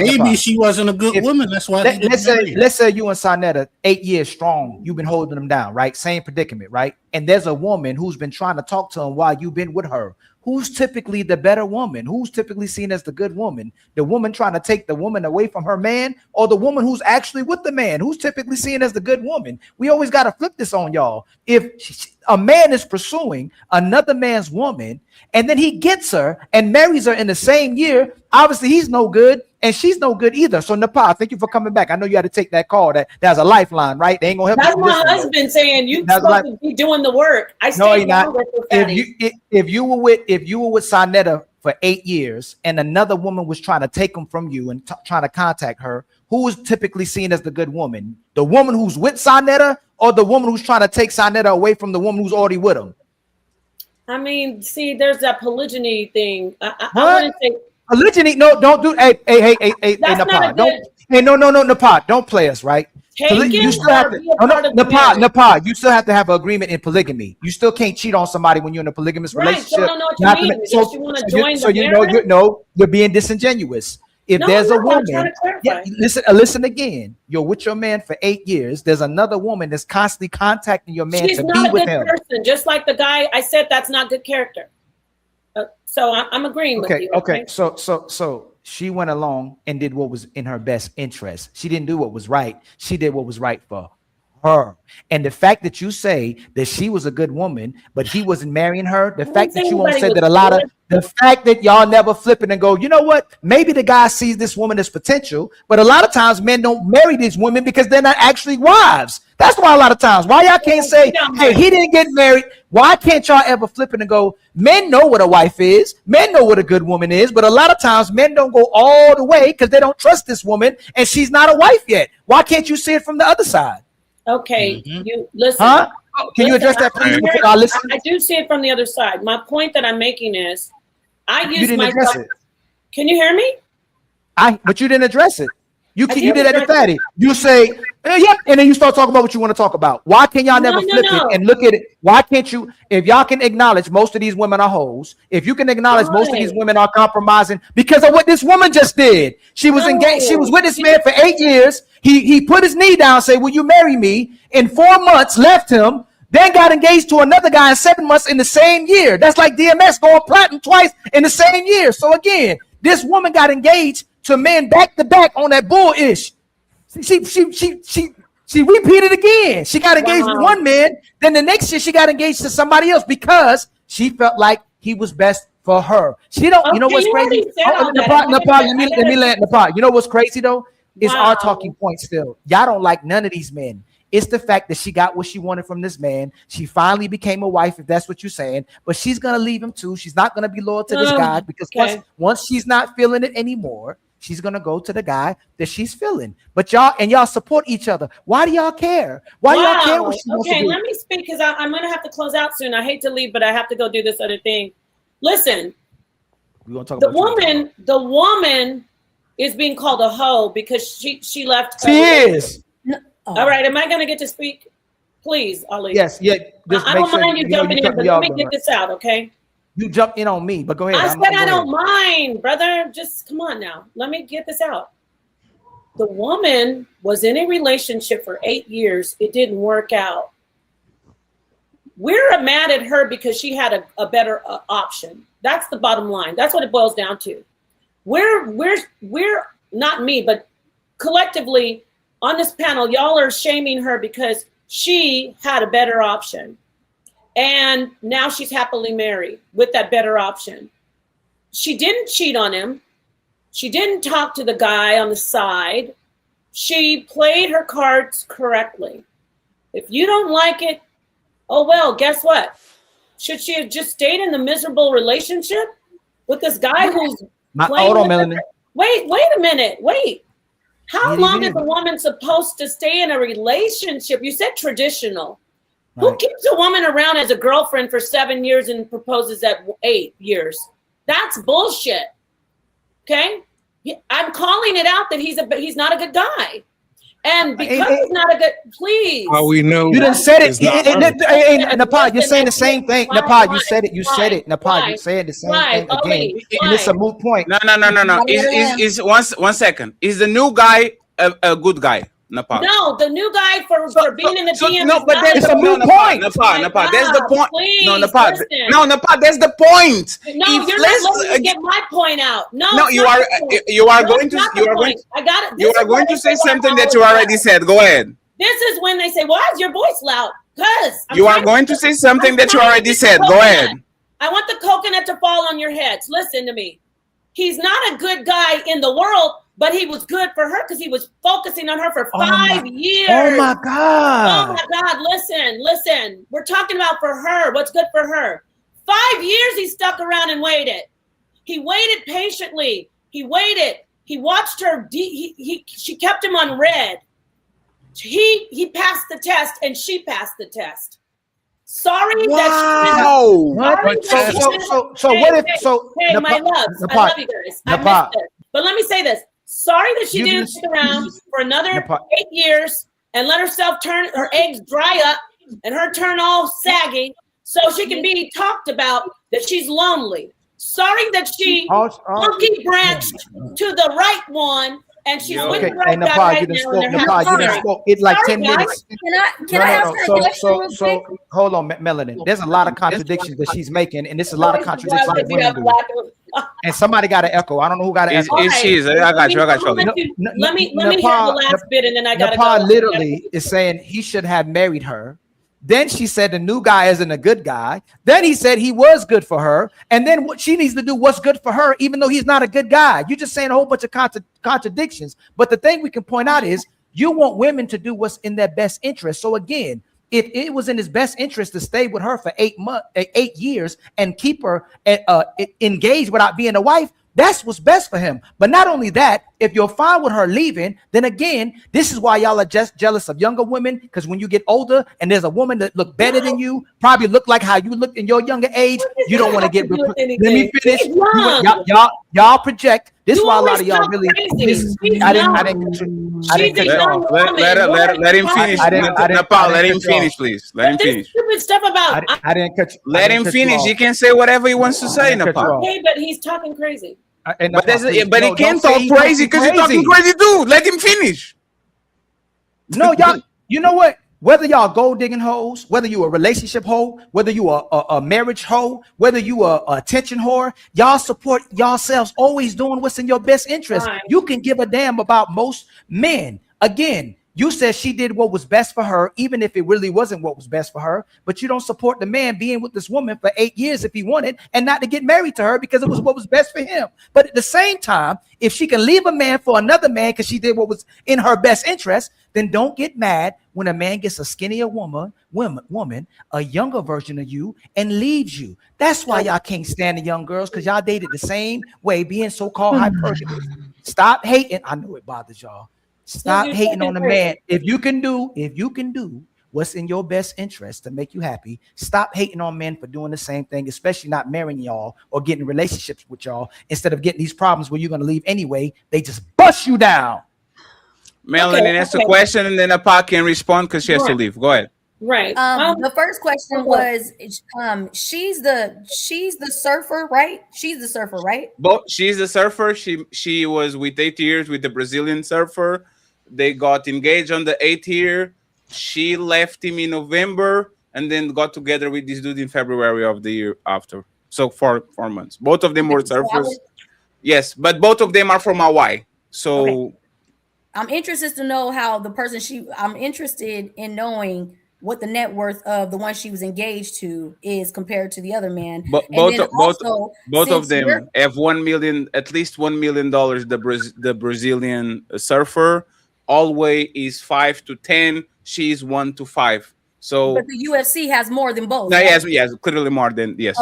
Maybe she wasn't a good woman. That's why. Let's say you and Sonetta 8 years strong. You've been holding them down, right? Same predicament, right? And there's a woman who's been trying to talk to him while you've been with her. Who's typically the better woman? Who's typically seen as the good woman? The woman trying to take the woman away from her man, or the woman who's actually with the man? Who's typically seen as the good woman? We always got to flip this on y'all. If a man is pursuing another man's woman and then he gets her and marries her in the same year, obviously he's no good and she's no good either. So Napa, thank you for coming back. I know you had to take that call. That's a lifeline, right? They ain't gonna help. That's my husband saying you're supposed to be doing the work. No, you're not. If you were with Sonetta for 8 years and another woman was trying to take him from you and trying to contact her, who is typically seen as the good woman? The woman who's with Sonetta, or the woman who's trying to take Sonetta away from the woman who's already with him? I mean, see, there's that polygyny thing. I wouldn't say polygyny. No, don't do. Hey, Napa, don't. Hey, no, Napa, don't play us, right? You still have to. Napa, you still have to have an agreement in polygamy. You still can't cheat on somebody when you're in a polygamous relationship. So I don't know what you mean. So you want to join the marriage? You're being disingenuous. If there's a woman, listen again. You're with your man for 8 years. There's another woman that's constantly contacting your man to be with him. Person, just like the guy I said, that's not good character. So I'm agreeing with you. Okay. So she went along and did what was in her best interest. She didn't do what was right. She did what was right for her. And the fact that you say that she was a good woman, but he wasn't marrying her, the fact that you won't say that the fact that y'all never flip it and go, you know what? Maybe the guy sees this woman as potential, but a lot of times men don't marry these women because they're not actually wives. That's why a lot of times, why y'all can't say, hey, he didn't get married. Why can't y'all ever flip it and go, men know what a wife is. Men know what a good woman is. But a lot of times men don't go all the way because they don't trust this woman and she's not a wife yet. Why can't you see it from the other side? Okay, you listen. Huh? Can you address that, please? I do see it from the other side. My point that I'm making is, I use myself. Can you hear me? But you didn't address it. You did that, fatty. You say, yeah, and then you start talking about what you want to talk about. Why can y'all never flip it and look at it? Why can't you? If y'all can acknowledge most of these women are hoes, if you can acknowledge most of these women are compromising because of what this woman just did. She was engaged. She was with this man for 8 years. He put his knee down, say, "Will you marry me?" In 4 months, left him. Then got engaged to another guy in 7 months in the same year. That's like DMS going platinum twice in the same year. So again, this woman got engaged to men back to back on that bullish. She repeated again. She got engaged with one man. Then the next year she got engaged to somebody else because she felt like he was best for her. She don't. You know what's crazy? Let me land the pot. You know what's crazy though? It's our talking point still. Y'all don't like none of these men. It's the fact that she got what she wanted from this man. She finally became a wife, if that's what you're saying. But she's gonna leave him too. She's not gonna be loyal to this guy because once she's not feeling it anymore, she's gonna go to the guy that she's feeling. But y'all support each other. Why do y'all care? Why do y'all care what she wants to do? Let me speak because I'm gonna have to close out soon. I hate to leave, but I have to go do this other thing. Listen, we're gonna talk the woman is being called a hoe because she left. She is. All right, am I going to get to speak? Please, Ali. Yes, yeah. I don't mind you jumping in, but let me get this out, okay? You jump in on me, but go ahead. I said I don't mind, brother. Just come on now. Let me get this out. The woman was in a relationship for 8 years. It didn't work out. We're mad at her because she had a better option. That's the bottom line. That's what it boils down to. We're not me, but collectively on this panel, y'all are shaming her because she had a better option. And now she's happily married with that better option. She didn't cheat on him. She didn't talk to the guy on the side. She played her cards correctly. If you don't like it, oh well, guess what? Should she have just stayed in the miserable relationship with this guy who's Hold on, Melanie. Wait a minute. Wait. How long is a woman supposed to stay in a relationship? You said traditional. Who keeps a woman around as a girlfriend for 7 years and proposes at 8 years? That's bullshit. Okay? I'm calling it out that he's not a good guy. And because he's not a good, please. How we know you done said it. Nepal, you're saying the same thing. Nepal, you said it. You said it. Nepal, you're saying the same thing again. And it's a moot point. No. Is one second. Is the new guy a good guy? Nepal. No, the new guy for being in the DM. No, but it's a moot point. Nepal, that's the point. Please, No, Nepal. listen. No, Nepal, that's the point. No, you're not letting me get my point out. No, you are going to I got it. You are going to say something that you already said. Go ahead. This is when they say, "Why is your voice loud?" Because you are going to say something that you already said. Go ahead. I want the coconut to fall on your heads. Listen to me. He's not a good guy in the world, but he was good for her because he was focusing on her for 5 years. Oh my God. Oh my God. Listen. We're talking about for her. What's good for her? 5 years he stuck around and waited. He waited patiently. He waited. He watched her. She kept him on red. He passed the test and she passed the test. Sorry Wow. that So what if my loves, I love you guys. I missed it. But let me say this. Sorry that she didn't stick around for another 8 years and let herself turn her eggs dry up and her turn all saggy so she can be talked about that she's lonely. Sorry that she monkey branched to the right one and she's with the right guy right now. Nepal, you done spoke. It's like 10 minutes. Can I ask her a question real quick? Hold on, Melanie. There's a lot of contradictions that she's making, and there's a lot of contradictions that women do. And somebody got an echo. I don't know who got an echo. It's she. I got you. Let me hear the last bit, and then I got to go. Nepal literally is saying he should have married her. Then she said the new guy isn't a good guy. Then he said he was good for her. And then what she needs to do what's good for her, even though he's not a good guy. You're just saying a whole bunch of contradictions. But the thing we can point out is you want women to do what's in their best interest. So again, if it was in his best interest to stay with her for 8 years and keep her engaged without being a wife, that's what's best for him. But not only that, if you're fine with her leaving, then again, this is why y'all are just jealous of younger women. Because when you get older and there's a woman that look better than you, probably look like how you looked in your younger age, you don't want to get. Let me finish. Y'all project. This is why a lot of y'all really. I didn't. Let him finish. Nepal, let him finish, please. Let him finish. Stupid stuff about. I didn't cut you. Let him finish. He can say whatever he wants to say, Nepal. Okay, but he's talking crazy. But he can't talk crazy because you're talking crazy too. Let him finish. No, y'all. You know what? Whether y'all gold digging hoes, whether you a relationship hoe, whether you a marriage hoe, whether you a attention whore, y'all support yourselves always doing what's in your best interest. Right. You can give a damn about most men. Again, you said she did what was best for her, even if it really wasn't what was best for her. But you don't support the man being with this woman for 8 years if he wanted and not to get married to her because it was what was best for him. But at the same time, if she can leave a man for another man because she did what was in her best interest, then don't get mad when a man gets a skinnier woman, a younger version of you, and leaves you. That's why y'all can't stand the young girls, because y'all dated the same way, being so-called hypergamous. Stop hating. I know it bothers y'all. Stop hating on the man. If you can do what's in your best interest to make you happy. Stop hating on men for doing the same thing, especially not marrying y'all or getting relationships with y'all. Instead of getting these problems where you're going to leave anyway, they just bust you down. Melanie, that's the question, and then Apa can respond because she has to leave. Go ahead. Right. The first question was, she's the surfer, right? She's the surfer, right? She's the surfer. She was with 8 years with the Brazilian surfer. They got engaged on the 8th year. She left him in November and then got together with this dude in February of the year after. So 4 months. Both of them were surfers. Yes, but both of them are from Hawaii. So I'm interested to know how the person I'm interested in knowing what the net worth of the one she was engaged to is compared to the other man. But both of them have 1 million, at least $1 million. The Brazilian surfer always is 5 to 10. She's 1 to 5. So, but the UFC has more than both. No, right? yes, clearly more than yes.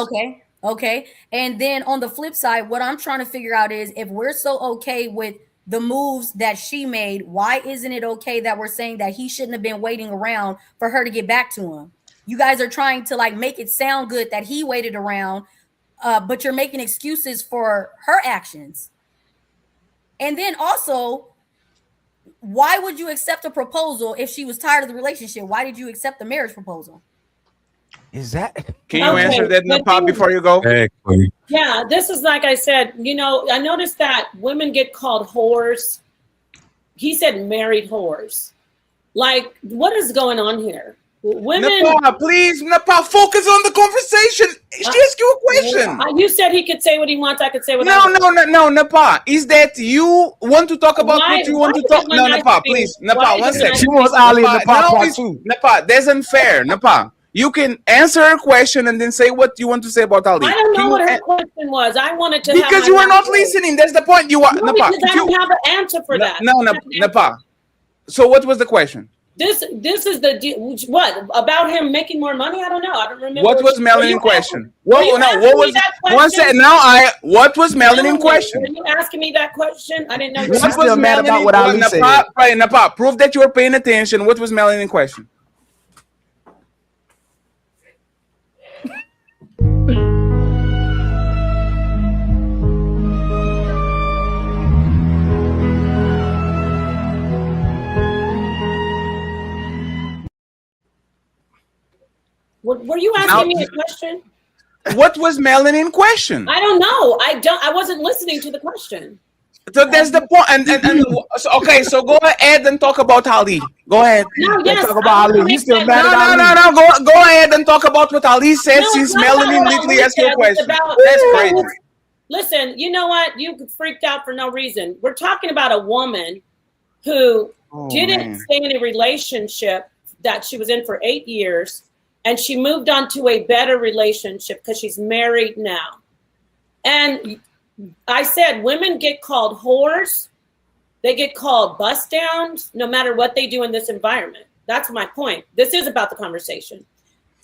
Okay. And then on the flip side, what I'm trying to figure out is if we're so okay with the moves that she made, why isn't it okay that we're saying that he shouldn't have been waiting around for her to get back to him? You guys are trying to like make it sound good that he waited around, but you're making excuses for her actions. And then also, why would you accept a proposal if she was tired of the relationship? Why did you accept the marriage proposal? Is that? Can you answer that, Napa, before you go? Exactly. Yeah, this is like I said, I noticed that women get called whores. He said married whores. Like, what is going on here? Women. Napa, please, Napa, focus on the conversation. She asked you a question. You said he could say what he wants. I could say what I want. No, Napa. Is that you want to talk about what you want to talk? No, Napa, please. Napa, 1 second. She wants Ali and Napa too. Napa, that's unfair. Napa. You can answer her question and then say what you want to say about Ali. I don't know what her question was. I wanted to because you are not listening. That's the point. You are no, Napa. Because I don't have an answer for that. No, Napa. So what was the question? This is the what about him making more money? I don't know. I don't remember. What was Melanie's question? What was 1 second? What was Melanie's question? Were you asking me that question? I didn't know. She's still mad about what Ali said. Napa, prove that you were paying attention. What was Melanie's question? Were you asking me a question? What was Melanie's question? I don't know. I wasn't listening to the question. So that's the point. And so go ahead and talk about Ali. Go ahead. No, yes, talk about Ali. You still mad at Ali? No. Go ahead and talk about what Ali said since Melanie literally asked you a question. That's crazy. Listen, you know what? You freaked out for no reason. We're talking about a woman who didn't stay in a relationship that she was in for 8 years. And she moved on to a better relationship because she's married now. And I said, women get called whores. They get called bust downs, no matter what they do in this environment. That's my point. This is about the conversation.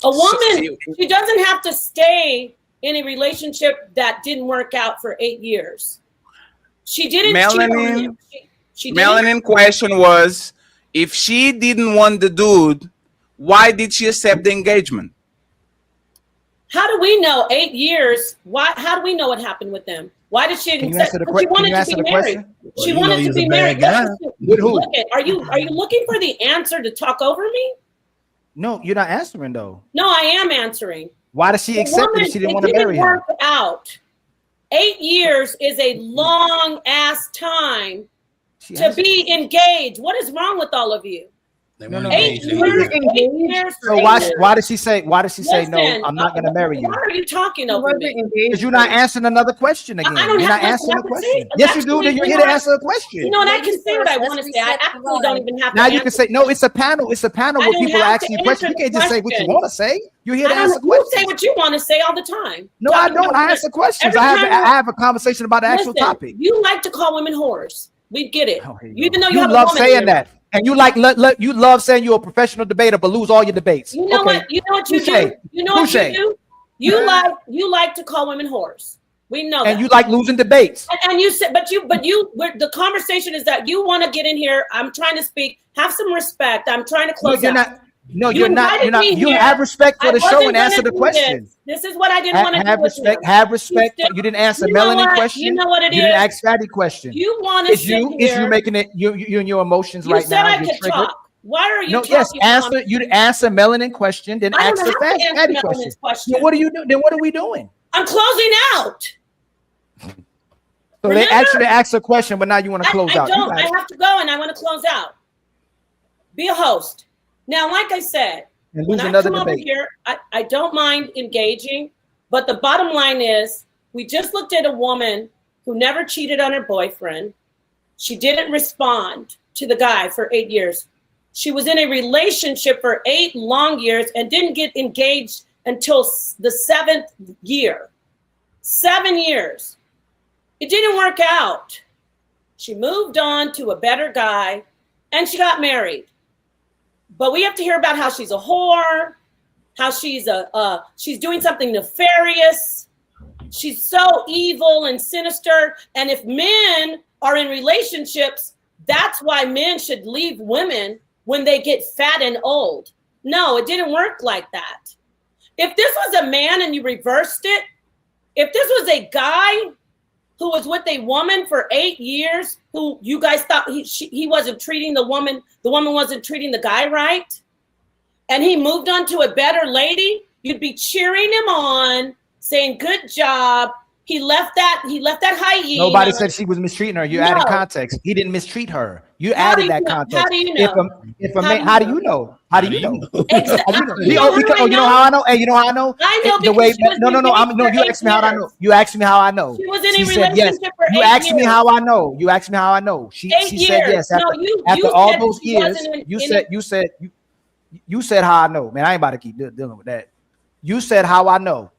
A woman, she doesn't have to stay in a relationship that didn't work out for 8 years. She didn't. Melanie's question was, if she didn't want the dude, why did she accept the engagement? How do we know 8 years? How do we know what happened with them? Why did she accept? She wanted to be married. She wanted to be married. Are you looking for the answer to talk over me? No, you're not answering though. No, I am answering. Why does she accept it if she didn't want to marry him? Work out. 8 years is a long ass time to be engaged. What is wrong with all of you? No. 8 years. So why did she say no? I'm not going to marry you. Why are you talking over me? Because you're not answering another question again. You're not answering the question. Yes, you do. Then you're here to answer a question. You know, and I can say what I want to say. I actually don't even have to. Now you can say no. It's a panel. It's a panel where people are asking you questions. You can't just say what you want to say. You're here to answer questions. You say what you want to say all the time. No, I don't. I answer questions. I have a conversation about the actual topic. You like to call women whores. We get it. Even though you love saying that. And you you love saying you're a professional debater, but lose all your debates. You know what? You know what you do. You know what you do. You like to call women whores. We know. And you like losing debates. And you said, but the conversation is that you want to get in here. I'm trying to speak. Have some respect. I'm trying to close out. No, you're not. You're not. invited me You here. have respect for I the show wasn't and answer gonna the do question. This is what I didn't want to do. Have with respect. him. Have respect. You still- You didn't answer you know Melanin what? question. You know what it You didn't is? ask Fatty question. You want to Is sit you here. making it you and your emotions You right said now? I You're could triggered. talk. Why are you No, talking? yes, answer. Tom? You answer Melanin question, then I ask don't the have to answer Fatty Melanin's question. question. Then what are you doing? Then what are we doing? I'm closing out. So they actually asked a question, but now you want to close out. You don't. got I it. have to go, and I want to close out. Be a host. Now, like I said, And when lose I another come over debate. here, I don't mind engaging, but the bottom line is, we just looked at a woman who never cheated on her boyfriend. She didn't respond to the guy for 8 years. She was in a relationship for 8 long years and didn't get engaged until the 7th year. 7 years. It didn't work out. She moved on to a better guy and she got married. But we have to hear about how she's a whore, how she's she's doing something nefarious. She's so evil and sinister. And if men are in relationships, that's why men should leave women when they get fat and old. No, it didn't work like that. If this was a man and you reversed it, if this was a guy who was with a woman for 8 years, who you guys thought he wasn't treating the woman wasn't treating the guy right, and he moved on to a better lady, you'd be cheering him on, saying, good job. He left that hyena. Nobody said she was mistreating her. You added context. He didn't mistreat her. You How do added you that know? context. How do you know? If a man, how do you know? How do you know? Exactly. You know how I know? Hey, you know how I know? I know The because way, she was no. engaged No, for you 8 asked me how I know. years. You asked me how I know. She was in a She said yes. relationship for You 8 asked me years. how I know. You asked me how I know. She 8 said years. yes. After, No, you after all said those she years, wasn't in- you said how I know. Man, I ain't about to keep dealing with that. You said how I know.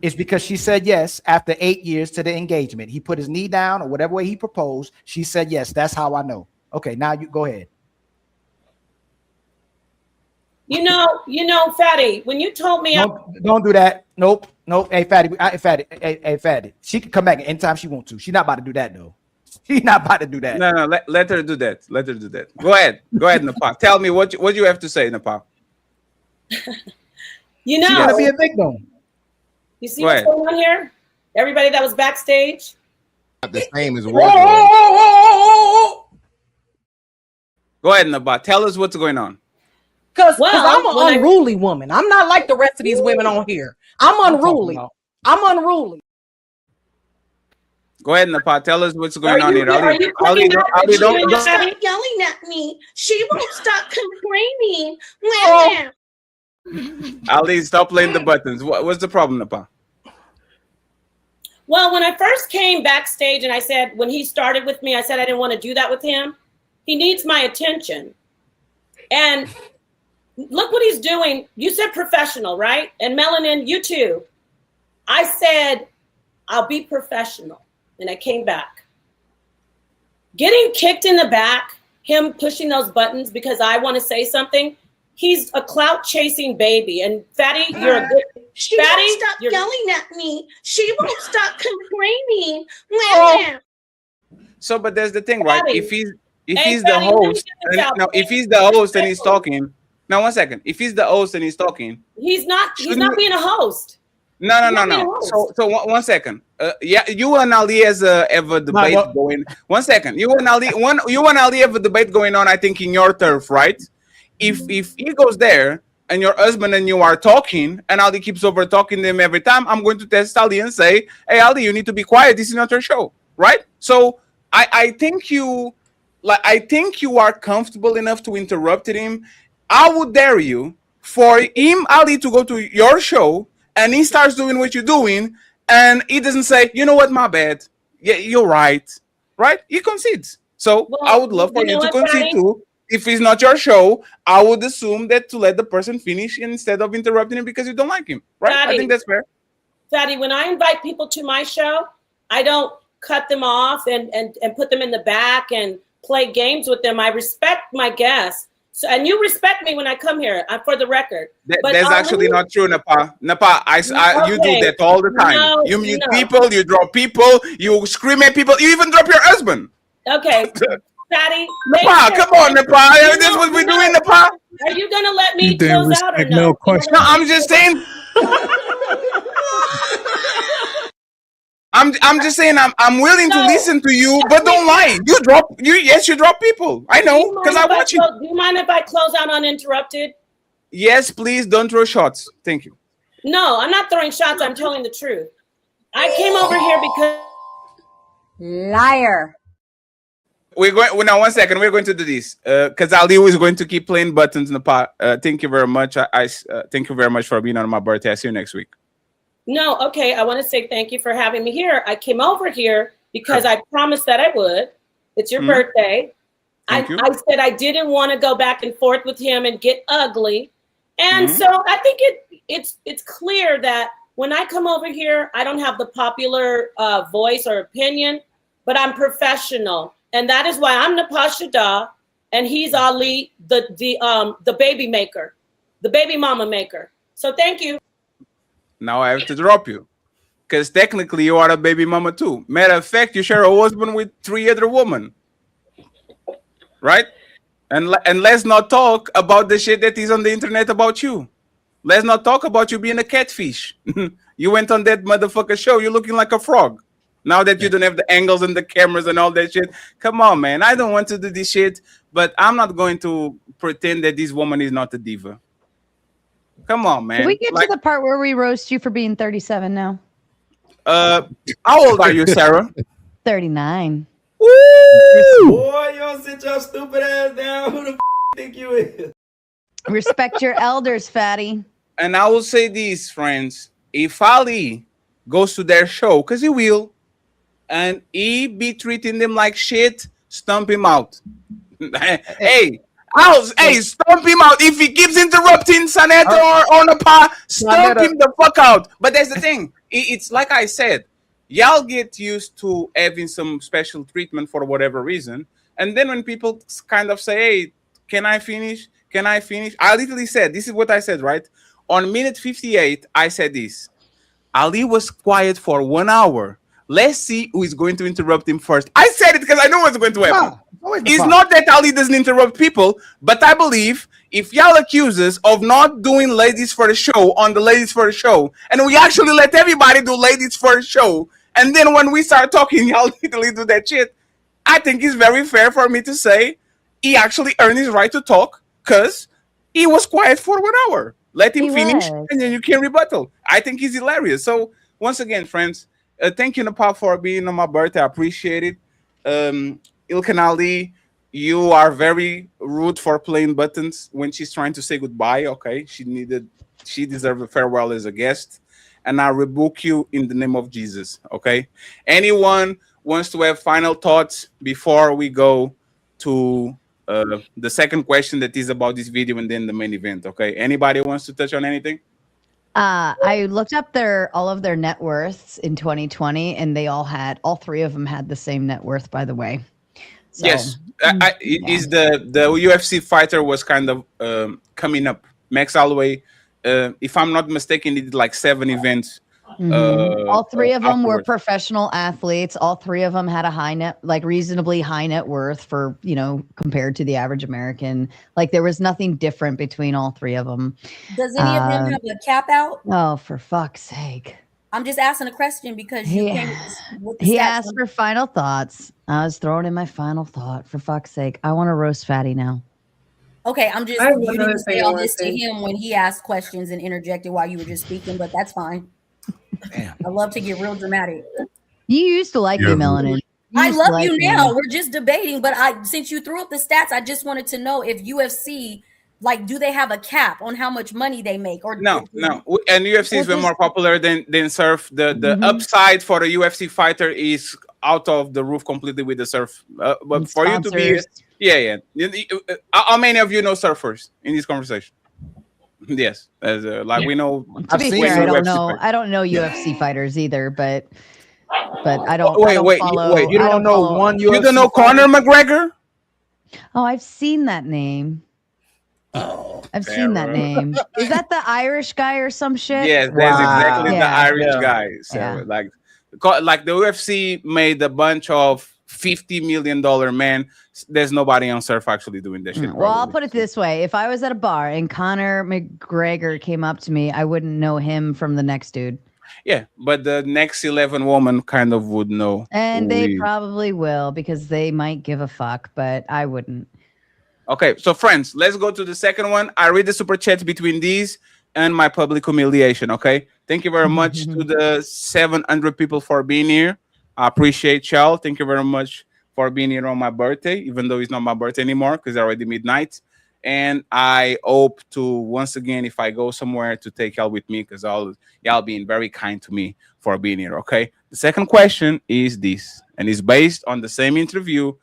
It's because she said yes after 8 years to the engagement. He put his knee down or whatever way he proposed. She said yes. That's how I know. Okay, now you go ahead. You know, Fatty, when you told me Don't do that. Nope. Hey, Fatty. She can come back anytime she wants to. She's not about to do that though. She's not about to do that. No, let her do that. Let her do that. Go ahead, Nepal. Tell me what you have to say, Nepal. you know, She's gonna be a victim. You see Go what's ahead. going on here? Everybody that was backstage. The same as Go ahead, Nepal. Tell us what's going on. Because Well, I'm when an unruly woman. I'm not like the rest of these women on here. I'm unruly. I'm unruly. Go ahead, Nepal. Tell us what's going on here. Are you Ali, don't. stop yelling at me? She won't stop complaining. Ali, stop playing the buttons. What's the problem, Nepal? Well, when I first came backstage and I said, when he started with me, I said I didn't want to do that with him. He needs my attention. And look what he's doing. You said professional, right? And Melanin, you too. I said, I'll be professional. And I came back. Getting kicked in the back, him pushing those buttons because I want to say something. He's a clout chasing baby. And Fatty, you're a good. She Fatty, won't stop you're- yelling at me. She won't stop complaining. So, but there's the thing, right? Fatty. If he's Hey, the Fatty, let me host, get this out. no, if he's the host and he's talking. Now, 1 second. If he's the host and he's talking, He's not being a host. no. So 1 second. Yeah, you and Ali have a debate going. 1 second. You and Ali have a debate going on. I think in your turf, right? If he goes there and your husband and you are talking, and Ali keeps over talking to him every time, I'm going to test Ali and say, "Hey, Ali, you need to be quiet. This is not your show, right?" So I think you are comfortable enough to interrupt him. I would dare you for him, Ali, to go to your show and he starts doing what you're doing, and he doesn't say, "You know what, my bad. Yeah, you're right." Right? He concedes. So I would love for you to concede too. If it's not your show, I would assume that to let the person finish instead of interrupting him because you don't like him. Right? I Fatty. think that's fair. Fatty, when I invite people to my show, I don't cut them off and put them in the back and play games with them. I respect my guests. So, and you respect me when I come here, for the record. But That's actually not true, Napa. You do that all the time. No, you mute no. people, you drop people, you scream at people, you even drop your husband. Okay. Patty. Nepal, come on, Nepal. Is this what we do in Nepal? Are you gonna let me You didn't close out or respect no? no question. No, I'm just saying. I'm just saying I'm willing to listen to you, but don't lie. You drop people. I know because I watch you. Do you mind if I close out uninterrupted? Yes, please don't throw shots. Thank you. No, I'm not throwing shots. I'm telling the truth. I came over here because Liar. We're going now. 1 second. We're going to do this because Ali is going to keep playing buttons in the pot. Thank you very much. I thank you very much for being on my birthday. I'll see you next week. No, okay. I want to say thank you for having me here. I came over here because I promised that I would. It's your birthday. I said I didn't want to go back and forth with him and get ugly. And so I think it's clear that when I come over here, I don't have the popular voice or opinion, but I'm professional. And that is why I'm Nepal Shada and he's Ali, the baby maker, the baby mama maker. So thank you. Now I have to drop you because technically you are a baby mama too. Matter of fact, you share a husband with 3 other women, right? And let's not talk about the shit that is on the internet about you. Let's not talk about you being a catfish. You went on that motherfucker show. You're looking like a frog. Now that you don't have the angles and the cameras and all that shit. Come on, man. I don't want to do this shit, but I'm not going to pretend that this woman is not a diva. Come on, man. Can we get to the part where we roast you for being 37 now? How old are you, Sarah? 39. Woo! Boy, you don't sit your stupid ass down. Who the think you is? Respect your elders, fatty. And I will say this, friends. If Ali goes to their show, because he will, and he be treating them like shit, stomp him out. Hey, stomp him out. If he keeps interrupting Saneto or Nepal, stomp him the fuck out. But that's the thing. It's like I said, y'all get used to having some special treatment for whatever reason. And then when people kind of say, hey, can I finish? Can I finish? I literally said, this is what I said, right? On minute 58, I said this. Ali was quiet for 1 hour. Let's see who is going to interrupt him first. I said it because I know what's going to happen. It's not that Ali doesn't interrupt people, but I believe if y'all accuse us of not doing ladies for the show on the ladies for the show, and we actually let everybody do ladies for the show, and then when we start talking, y'all literally do that shit, I think it's very fair for me to say he actually earned his right to talk because he was quiet for 1 hour. Let him finish, and then you can rebuttal. I think he's hilarious. So once again, friends, thank you, Nepal, for being on my birthday. I appreciate it. Ilkan Ali, you are very rude for playing buttons when she's trying to say goodbye. Okay, she deserves a farewell as a guest, and I rebuke you in the name of Jesus. Okay, anyone wants to have final thoughts before we go to the second question that is about this video and then the main event? Okay, anybody wants to touch on anything? I looked up all of their net worths in 2020, and all 3 of them had the same net worth, by the way. So, yes, is the UFC fighter was kind of coming up. Max Holloway, if I'm not mistaken, he did like 7 events. All 3 of them were afterwards. professional athletes. All 3 of them had a reasonably high net worth for, compared to the average American. Like there was nothing different between all 3 of them. Does any of them have a cap out? Oh, for fuck's sake. I'm just asking a question because you came with the He stats. asked for final thoughts. I was throwing in my final thought. For fuck's sake. I want to roast Fatty now. Okay, I'm just, I have you another didn't say thing I all wanna this to say. him when he asked questions and interjected while you were just speaking, but that's fine. I love to get real dramatic. You used to like me, Melanin. I used to love like you me. now. We're just debating, but since you threw up the stats, I just wanted to know if UFC, do they have a cap on how much money they make? Or No. And UFC is way more popular than surf. The upside for a UFC fighter is out of the roof completely with the surf. But for you to be, how many of you know surfers in this conversation? Yes, we know. To be fair, I don't know UFC fighters either, but I don't. Wait. You don't know one UFC. You don't know Conor McGregor? Oh, I've seen that name. I've seen that name. Is that the Irish guy or some shit? Yes, that's exactly the Irish guy. So, Yeah. like the UFC made a bunch of $50 million man. There's nobody on Surf actually doing that shit. Well, I'll put it this way. If I was at a bar and Conor McGregor came up to me, I wouldn't know him from the next dude. Yeah, but the next 11 woman kind of would know. And who they he- probably will because they might give a fuck, but I wouldn't. Okay, so friends, let's go to the second one. I read the super chats between these and my public humiliation. Okay, thank you very much to the 700 people for being here. I appreciate y'all. Thank you very much for being here on my birthday, even though it's not my birthday anymore because it's already midnight. And I hope to once again, if I go somewhere, to take y'all with me because y'all being very kind to me for being here. Okay, the second question is this, and it's based on the same interview.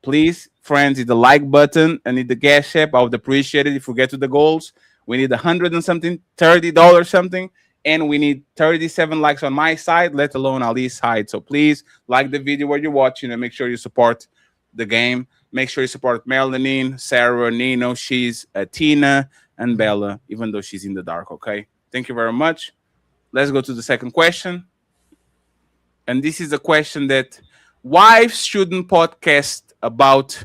Please, friends, hit the like button and hit the gas app. I would appreciate it if we get to the goals. We need $100 and something, $30 something, and we need 37 likes on my side, let alone Ali's side. So please like the video where you're watching and make sure you support the game. Make sure you support Melanin, Sarah, Nino, She's, Tina, and Bella, even though she's in the dark. Okay. Thank you very much. Let's go to the second question. And this is a question that wives shouldn't podcast about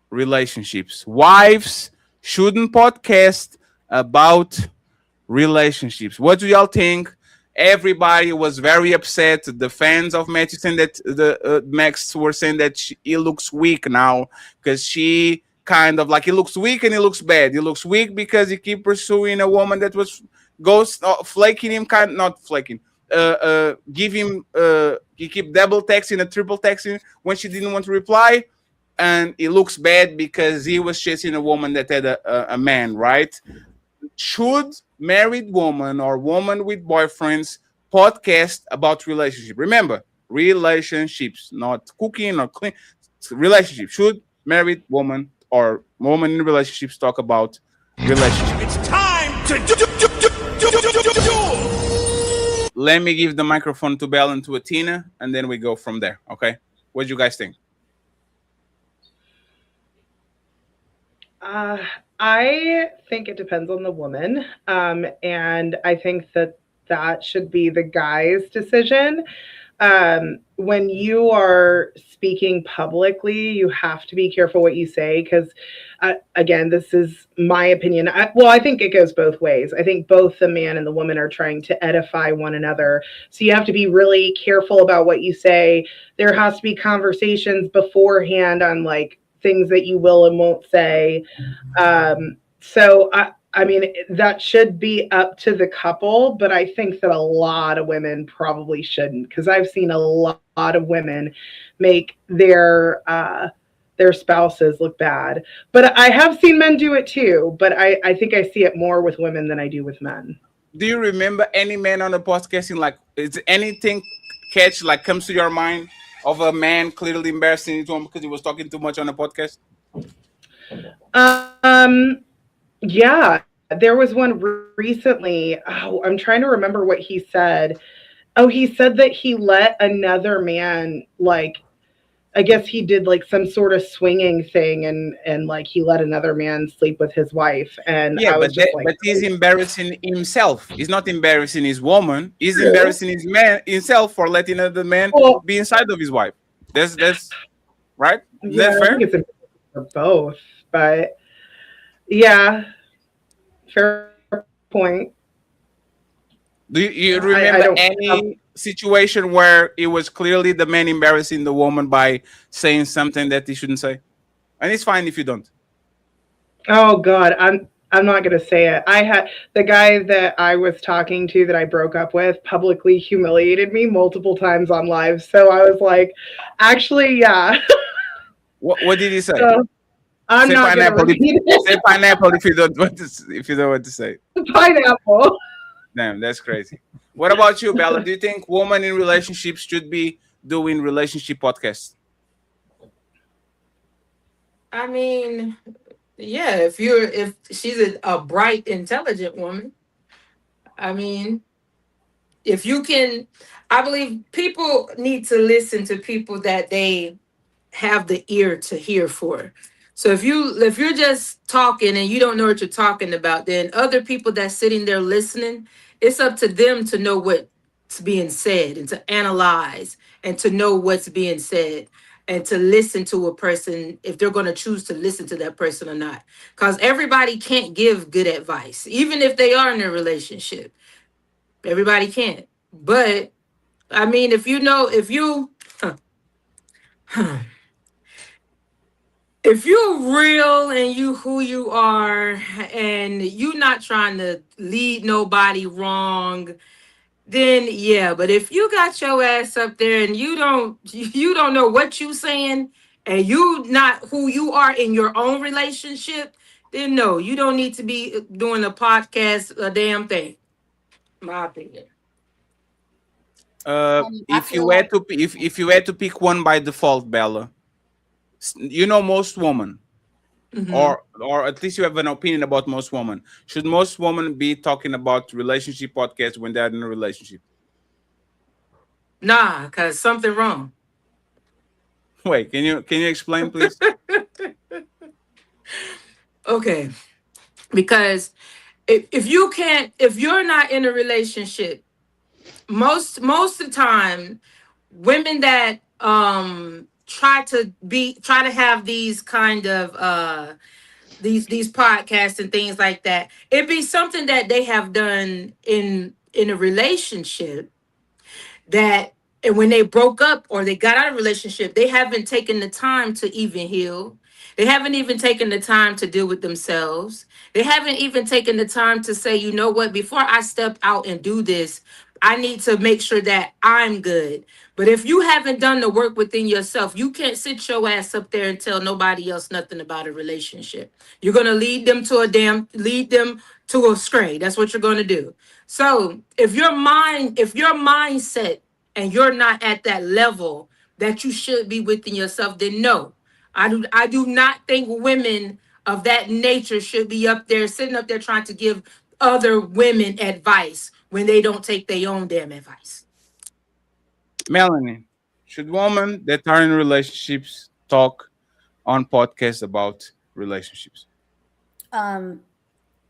relationships. Wives shouldn't podcast about relationships. What do y'all think? Everybody was very upset. The fans of Matthew saying that Max were saying that he looks weak now because she kind of like, he looks weak and he looks bad. He looks weak because he keep pursuing a woman that was flaking him, not flaking. Give him he keep double texting and triple texting when she didn't want to reply, and it looks bad because he was chasing a woman that had a man, right? Should married woman or woman with boyfriends podcast about relationship? Remember, relationships, not cooking or clean. Relationship. Should married woman or woman in relationships talk about relationship? It's time to do. Let me give the microphone to Belle and to Atina, and then we go from there. Okay, what do you guys think? I think it depends on the woman, and I think that should be the guy's decision. When you are speaking publicly, you have to be careful what you say because, again, this is my opinion. I think it goes both ways. I think both the man and the woman are trying to edify one another. So you have to be really careful about what you say. There has to be conversations beforehand on like things that you will and won't say. So I mean, that should be up to the couple, but I think that a lot of women probably shouldn't because I've seen a lot of women make their spouses look bad. But I have seen men do it too, but I think I see it more with women than I do with men. Do you remember any man on the podcasting? Like, is anything comes to your mind of a man clearly embarrassing his woman because he was talking too much on the podcast? Yeah, there was one recently. Oh, I'm trying to remember what he said. Oh, he said that he let another man, like, I guess he did like some sort of swinging thing and like he let another man sleep with his wife. And yeah, I was but he's embarrassing himself. He's not embarrassing his woman. He's embarrassing himself for letting another man be inside of his wife. That's right. Is that fair? I think it's for both, but yeah, fair point. Do you remember any situation where it was clearly the man embarrassing the woman by saying something that he shouldn't say? And it's fine if you don't. Oh God, I'm not gonna say it. I had the guy that I was talking to that I broke up with publicly humiliated me multiple times on live. So I was like, actually, yeah. What did he say? I'm say not pineapple. gonna repeat it. Say pineapple if you don't want to say. Pineapple. Damn, that's crazy. What about you, Bella? Do you think women in relationships should be doing relationship podcasts? I mean, yeah, if she's a bright, intelligent woman, I mean, if you can, I believe people need to listen to people that they have the ear to hear for. So if you're just talking and you don't know what you're talking about, then other people that's sitting there listening, it's up to them to know what's being said and to analyze and to know what's being said. and to listen to a person if they're going to choose to listen to that person or not. Because everybody can't give good advice, even if they are in a relationship. Everybody can't. But I mean, if you if you're real and you who you are and you not trying to lead nobody wrong, then yeah. But if you got your ass up there and you don't know what you saying and you not who you are in your own relationship, then no, you don't need to be doing a podcast a damn thing. My opinion. If you had to if you had to pick one by default, Bella, you know most women, or at least you have an opinion about most women. Should most women be talking about relationship podcasts when they're in a relationship? Nah, cause something wrong. Wait, can you explain, please? Okay, because if you're not in a relationship, most of the time, women that try to have these kind of these podcasts and things like that, it'd be something that they have done in a relationship that, and when they broke up or they got out of a relationship, they haven't taken the time to even heal. They haven't even taken the time to deal with themselves. They haven't even taken the time to say, you know what, before I step out and do this, I need to make sure that I'm good. But if you haven't done the work within yourself, you can't sit your ass up there and tell nobody else nothing about a relationship. You're gonna lead them to a stray. That's what you're gonna do. So if your mindset and you're not at that level that you should be within yourself, then no. I do not think women of that nature should be sitting up there trying to give other women advice when they don't take their own damn advice. Melanie, should women that are in relationships talk on podcasts about relationships?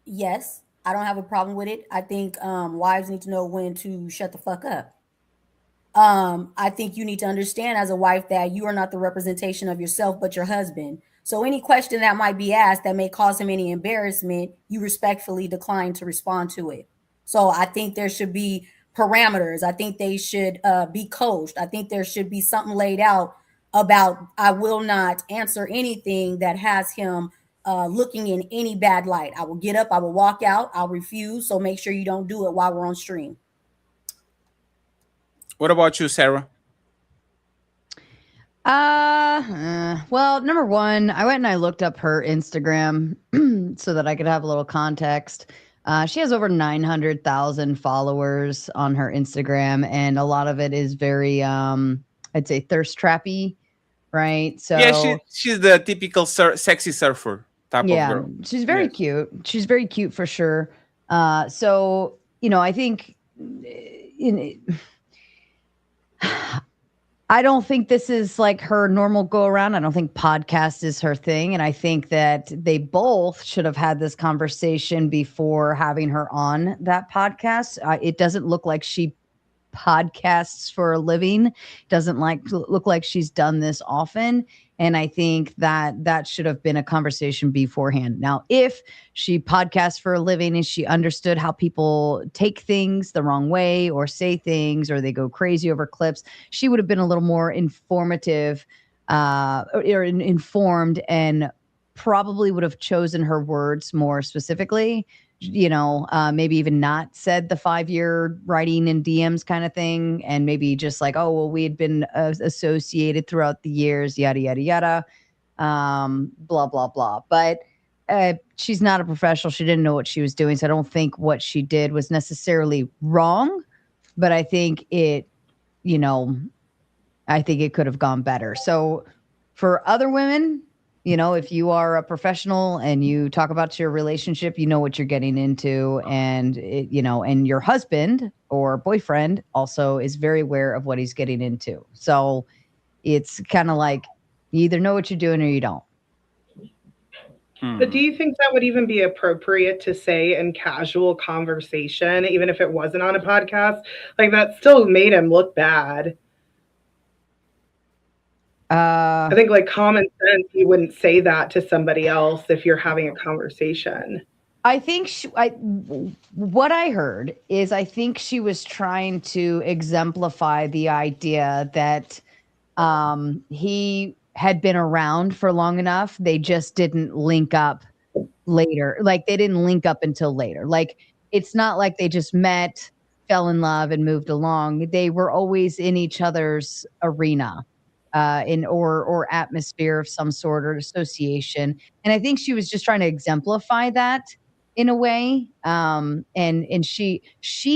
Yes, I don't have a problem with it. I think wives need to know when to shut the fuck up. I think you need to understand as a wife that you are not the representation of yourself, but your husband. So any question that might be asked that may cause him any embarrassment, you respectfully decline to respond to it. So I think there should be parameters. I think they should be coached. I think there should be something laid out about I will not answer anything that has him looking in any bad light. I will get up, I will walk out, I'll refuse. So make sure you don't do it while we're on stream. What about you, Sarah? Well, number one, I went and I looked up her Instagram so that I could have a little context. She has over 900,000 followers on her Instagram, and a lot of it is very, I'd say, thirst trappy, right? So yeah, she's the typical sexy surfer type of girl. She's very cute. She's very cute for sure. So I think I don't think this is like her normal go around. I don't think podcast is her thing. And I think that they both should have had this conversation before having her on that podcast. It doesn't look like she podcasts for a living. Doesn't look like she's done this often. And I think that should have been a conversation beforehand. Now, if she podcasts for a living and she understood how people take things the wrong way or say things or they go crazy over clips, she would have been a little more informative or informed and probably would have chosen her words more specifically. Maybe even not said the 5-year writing in DMs kind of thing. And maybe just like, oh, well, we had been associated throughout the years, yada, yada, yada, blah, blah, blah. But she's not a professional. She didn't know what she was doing. So I don't think what she did was necessarily wrong. But I think it could have gone better. So for other women, if you are a professional and you talk about your relationship, you know what you're getting into, and and your husband or boyfriend also is very aware of what he's getting into. So it's kind of like you either know what you're doing or you don't. But do you think that would even be appropriate to say in casual conversation, even if it wasn't on a podcast? Like that still made him look bad. I think like common sense, you wouldn't say that to somebody else if you're having a conversation. I think what I heard is I think she was trying to exemplify the idea that he had been around for long enough. They just didn't link up later. Like they didn't link up until later. Like it's not like they just met, fell in love, and moved along. They were always in each other's arena. Or atmosphere of some sort or association. And I think she was just trying to exemplify that in a way. And she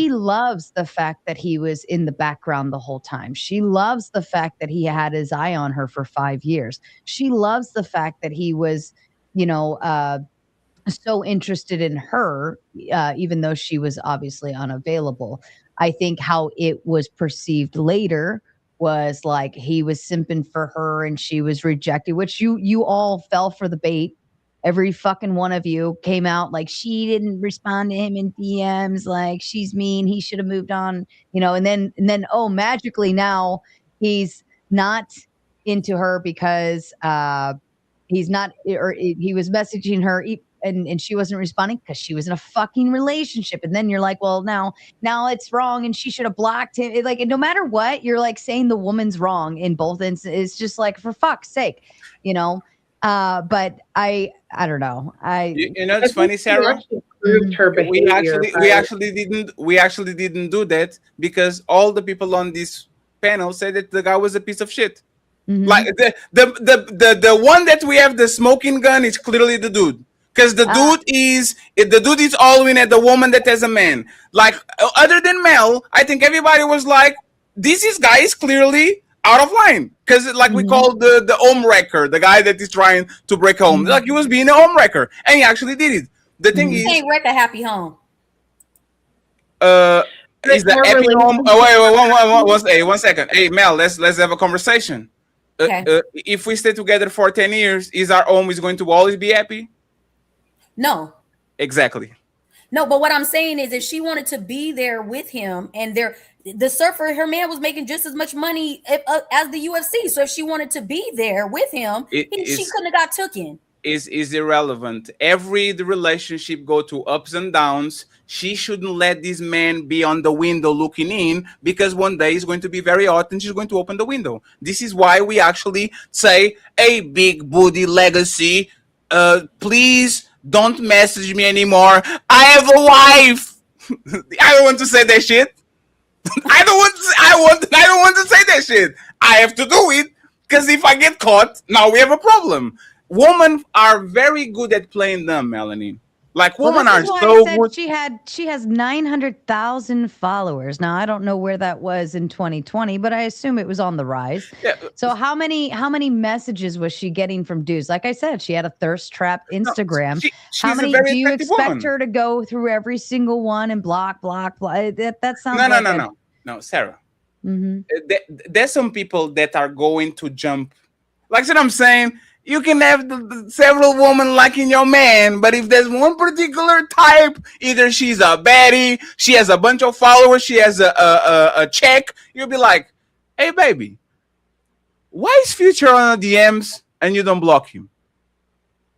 loves the fact that he was in the background the whole time. She loves the fact that he had his eye on her for 5 years. She loves the fact that he was, so interested in her, even though she was obviously unavailable. I think how it was perceived later was like he was simping for her and she was rejected, which you all fell for the bait. Every fucking one of you came out like she didn't respond to him in DMs, like she's mean, he should have moved on, and then oh, magically now he's not into her because he's not, or he was messaging her and she wasn't responding because she was in a fucking relationship. And then you're like, well, now it's wrong and she should have blocked him. Like, no matter what, you're like saying the woman's wrong in both instances. It's just like, for fuck's sake, but I don't know. It's funny, Sarah. We actually didn't do that because all the people on this panel said that the guy was a piece of shit. Mm-hmm. Like the one that we have the smoking gun is clearly the dude. Because the dude is all in at the woman that has a man. Like, other than Mel, I think everybody was like, this guy is clearly out of line. Because we call the home wrecker, the guy that is trying to break home. Like, he was being a home wrecker. And he actually did it. The thing is, he ain't wreck a happy home. Is the happy home? Oh, wait, 1 second. Hey, Mel, let's have a conversation. Okay. If we stay together for 10 years, is our home is going to always be happy? No. Exactly. No, but what I'm saying is if she wanted to be there with him and the surfer, her man was making just as much money as the UFC. So if she wanted to be there with him, she couldn't have got taken. Is irrelevant. The relationship go through ups and downs. She shouldn't let this man be on the window looking in because one day it's going to be very hot and she's going to open the window. This is why we actually say, hey, big booty legacy, please don't message me anymore. I have a wife. I don't want to say that shit. I don't want to say that shit. I have to do it because if I get caught, now we have a problem. Women are very good at playing dumb, Melanie. Like, women are so good. She has 900,000 followers. Now I don't know where that was in 2020, but I assume it was on the rise. Yeah. So how many messages was she getting from dudes? Like I said, she had a thirst trap Instagram. How many do you expect her to go through every single one and block? That sounds No, Sarah. Mm-hmm. There's some people that are going to jump. Like what I'm saying. You can have several women liking your man, but if there's one particular type, either she's a baddie, she has a bunch of followers, she has a check, you'll be like, hey, baby, why is Future on the DMs and you don't block him?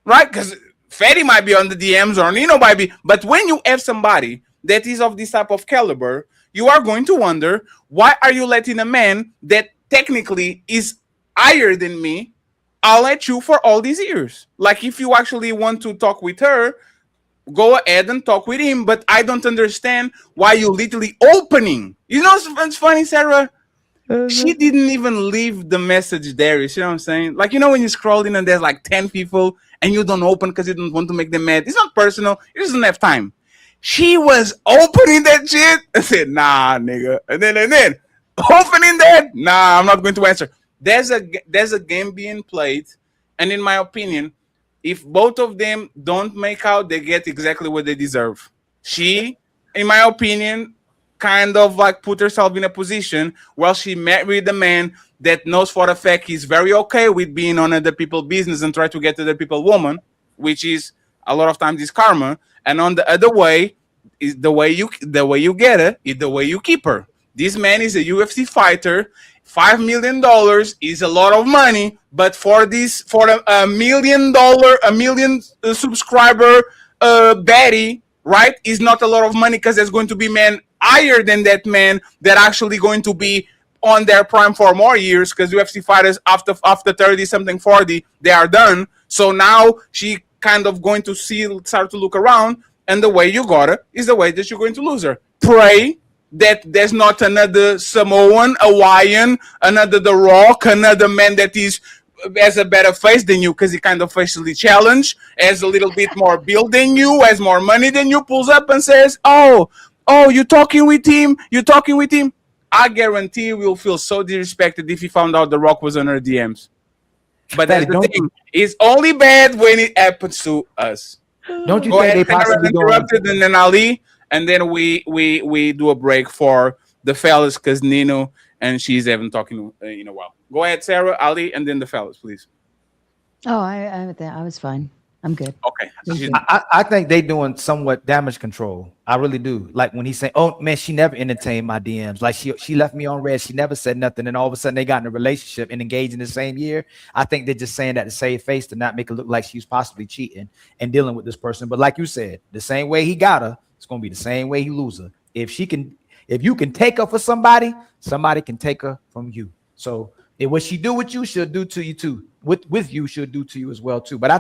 Right? Because Fetty might be on the DMs or Nino might be, but when you have somebody that is of this type of caliber, you are going to wonder, why are you letting a man that technically is higher than me I'll let you for all these years? Like, if you actually want to talk with her, go ahead and talk with him. But I don't understand why you literally opening. You know what's funny, Sarah? She didn't even leave the message there. You see what I'm saying? Like, when you scroll in and there's like 10 people and you don't open because you don't want to make them mad. It's not personal. You just don't have time. She was opening that shit. I said, nah, nigga. And then opening that. Nah, I'm not going to answer. There's a game being played, and in my opinion, if both of them don't make out, they get exactly what they deserve. She, in my opinion, kind of like put herself in a position where she met with a man that knows for a fact he's very okay with being on other people's business and try to get to other people's woman, which is a lot of times is karma. And on the other way, is the way you get her is the way you keep her. This man is a UFC fighter. $5 million is a lot of money, but for a million subscriber Betty, right, is not a lot of money, because there's going to be men higher than that man that actually going to be on their prime for more years, because UFC fighters after 30 something 40 they are done. So now she kind of going to start to look around, and the way you got her is the way that you're going to lose her. Pray that there's not another Samoan, Hawaiian, another The Rock, another man that has a better face than you, because he kind of facially challenged, has a little bit more build than you, has more money than you, pulls up and says, oh, you talking with him? I guarantee you will feel so disrespected if you found out The Rock was on her DMs. But that's the thing. It's only bad when it happens to us. Don't you Go think ahead, they possibly interrupted, and then Ali, and then we do a break for the fellas, because Nino and she's haven't talking in a while. Go ahead, Sarah, Ali, and then the fellas, please. Oh, I was fine. I'm good. Okay. I think they doing somewhat damage control. I really do. Like when he's saying, "Oh man, she never entertained my DMs. Like she left me on red. She never said nothing." And all of a sudden they got in a relationship and engaged in the same year. I think they're just saying that to save face, to not make it look like she's possibly cheating and dealing with this person. But like you said, the same way he got her, it's gonna be the same way he lose her. If you can take her for somebody can take her from you. So if what she do with you, she'll do to you too. With you, she'll do to you as well too. But I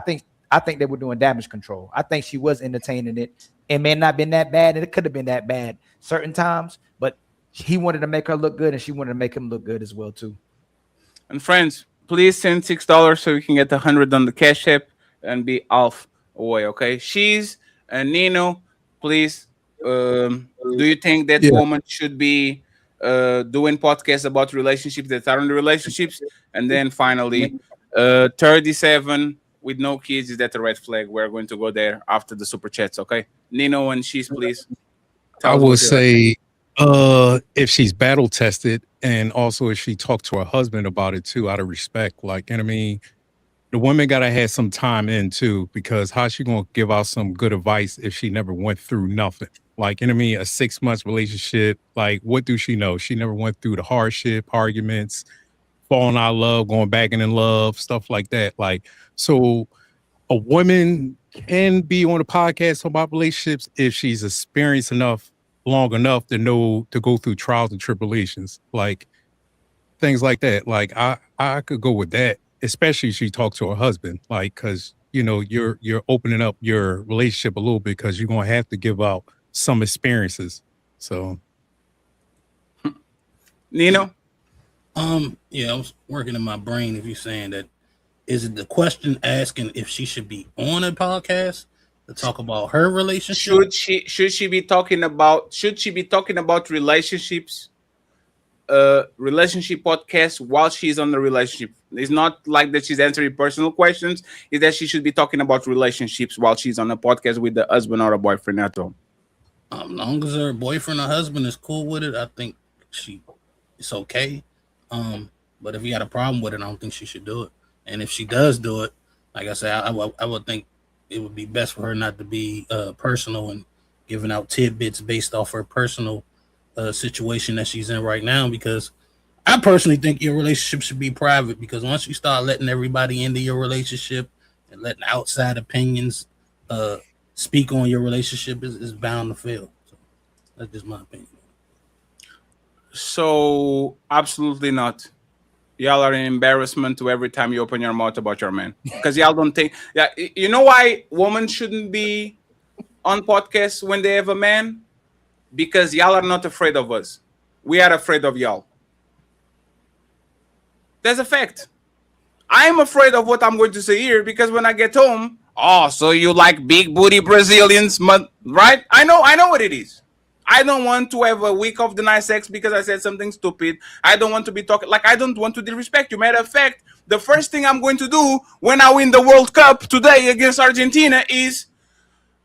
think they were doing damage control. I think she was entertaining it. It may not have been that bad, and it could have been that bad certain times, but he wanted to make her look good, and she wanted to make him look good as well too. And friends, please send $6 so we can get 100 on the Cash App and be off away. Okay, She's and Nino, please. Do you think that woman should be doing podcasts about relationships that are in the relationships? And then finally, 37 with no kids, is that a red flag? We're going to go there after the super chats. Okay, Nino and She's, please. I would say if she's battle tested, and also if she talked to her husband about it too, out of respect. Like, and I mean, the woman gotta have some time in too, because how's she gonna give out some good advice if she never went through nothing? Like, you know what I mean, a 6 months relationship, like what do she know? She never went through the hardship, arguments, falling out of love, going back in love, stuff like that. Like, so a woman can be on a podcast about relationships if she's experienced long enough to know to go through trials and tribulations, like things like that. Like I could go with that, especially if she talks to her husband, like, because you know you're opening up your relationship a little bit, because you're gonna have to give out some experiences. So Nino? Yeah, I was working in my brain. If you're saying that, is it the question asking if she should be on a podcast to talk about her relationship? Should she be talking about relationships, relationship podcast while she's on the relationship? It's not like that she's answering personal questions. Is that she should be talking about relationships while she's on a podcast with the husband or a boyfriend at home? As long as her boyfriend or husband is cool with it, I think it's okay. But if you got a problem with it, I don't think she should do it. And if she does do it, like I said, I would think it would be best for her not to be personal and giving out tidbits based off her personal situation that she's in right now. Because I personally think your relationship should be private, because once you start letting everybody into your relationship and letting outside opinions speak on your relationship, is bound to fail. So that's just my opinion. So absolutely not. Y'all are an embarrassment to every time you open your mouth about your man, because y'all don't think. Yeah, you know why women shouldn't be on podcasts when they have a man? Because y'all are not afraid of us. We are afraid of y'all. That's a fact. I'm afraid of what I'm going to say here, because when I get home, so you like big booty Brazilians, right? I know what it is. I don't want to have a week of denied sex because I said something stupid. I don't want to be talking, like, I don't want to disrespect you. Matter of fact, the first thing I'm going to do when I win the World Cup today against Argentina is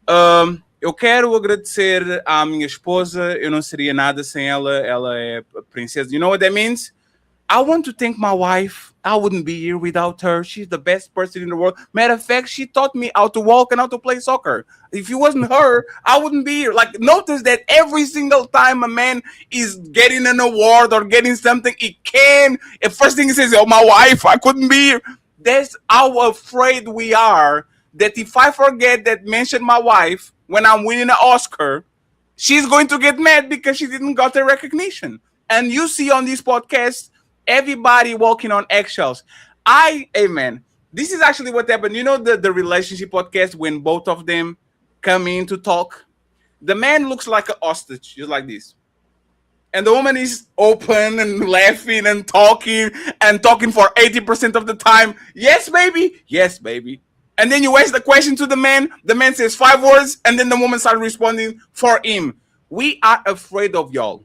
eu quero agradecer à minha esposa. Eu não seria nada sem ela. Ela é a princesa. You know what that means? I want to thank my wife. I wouldn't be here without her. She's the best person in the world. Matter of fact, she taught me how to walk and how to play soccer. If it wasn't her, I wouldn't be here. Like, notice that every single time a man is getting an award or getting something, he can. The first thing he says, "Oh, my wife, I couldn't be here." That's how afraid we are that if I forget that mention my wife when I'm winning an Oscar, she's going to get mad because she didn't got the recognition. And you see on this podcast, everybody walking on eggshells. Amen. This is actually what happened. You know the relationship podcast when both of them come in to talk? The man looks like an ostrich, just like this. And the woman is open and laughing and talking for 80% of the time. Yes, baby. Yes, baby. And then you ask the question to the man says 5 words, and then the woman starts responding for him. We are afraid of y'all.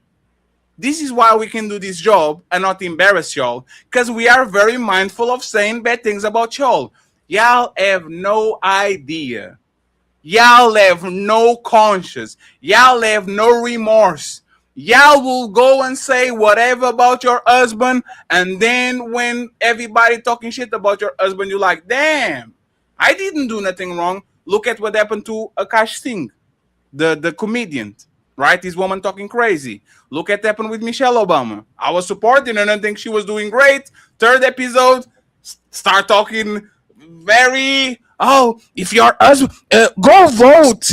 This is why we can do this job and not embarrass y'all, because we are very mindful of saying bad things about y'all. Y'all have no idea. Y'all have no conscience. Y'all have no remorse. Y'all will go and say whatever about your husband, and then when everybody talking shit about your husband, you're like, damn, I didn't do nothing wrong. Look at what happened to Akash Singh, the comedian, right? This woman talking crazy. Look at what happened with Michelle Obama. I was supporting her and I think she was doing great. 3rd episode, start talking very, if your husband, go vote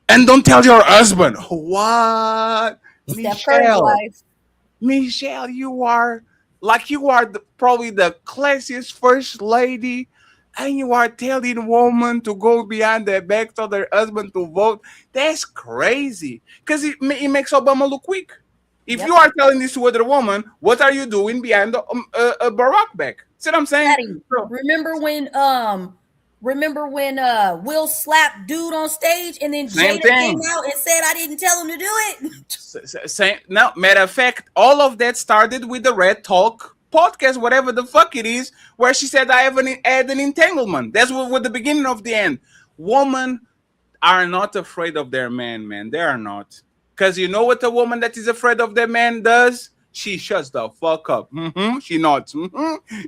and don't tell your husband. What? Michelle, you are probably the classiest first lady, and you are telling women to go behind their back to their husband to vote. That's crazy, because it makes Obama look weak. If you are telling this to other woman, what are you doing behind Barack back? See what I'm saying? Daddy, remember when Will slapped dude on stage and then Jada came out and said I didn't tell him to do it? No, matter of fact, all of that started with the Red Talk podcast, whatever the fuck it is, where she said I had an entanglement. That's what the beginning of the end. Women are not afraid of their man. They are not. Because you know what a woman that is afraid of their man does? She shuts the fuck up. She nods.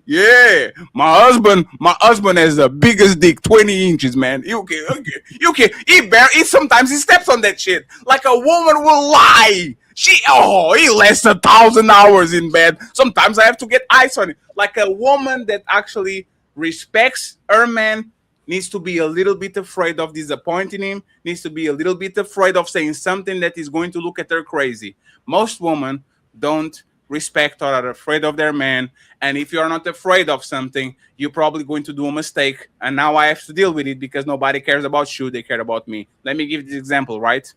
Yeah, my husband has the biggest dick, 20 inches, man. You can. He sometimes steps on that shit. Like a woman will lie. He lasts 1,000 hours in bed. Sometimes I have to get ice on it. Like a woman that actually respects her man needs to be a little bit afraid of disappointing him, needs to be a little bit afraid of saying something that is going to look at her crazy. Most women don't respect or are afraid of their man, and if you're not afraid of something, you're probably going to do a mistake, and now I have to deal with it because nobody cares about you, they care about me. Let me give this example, right?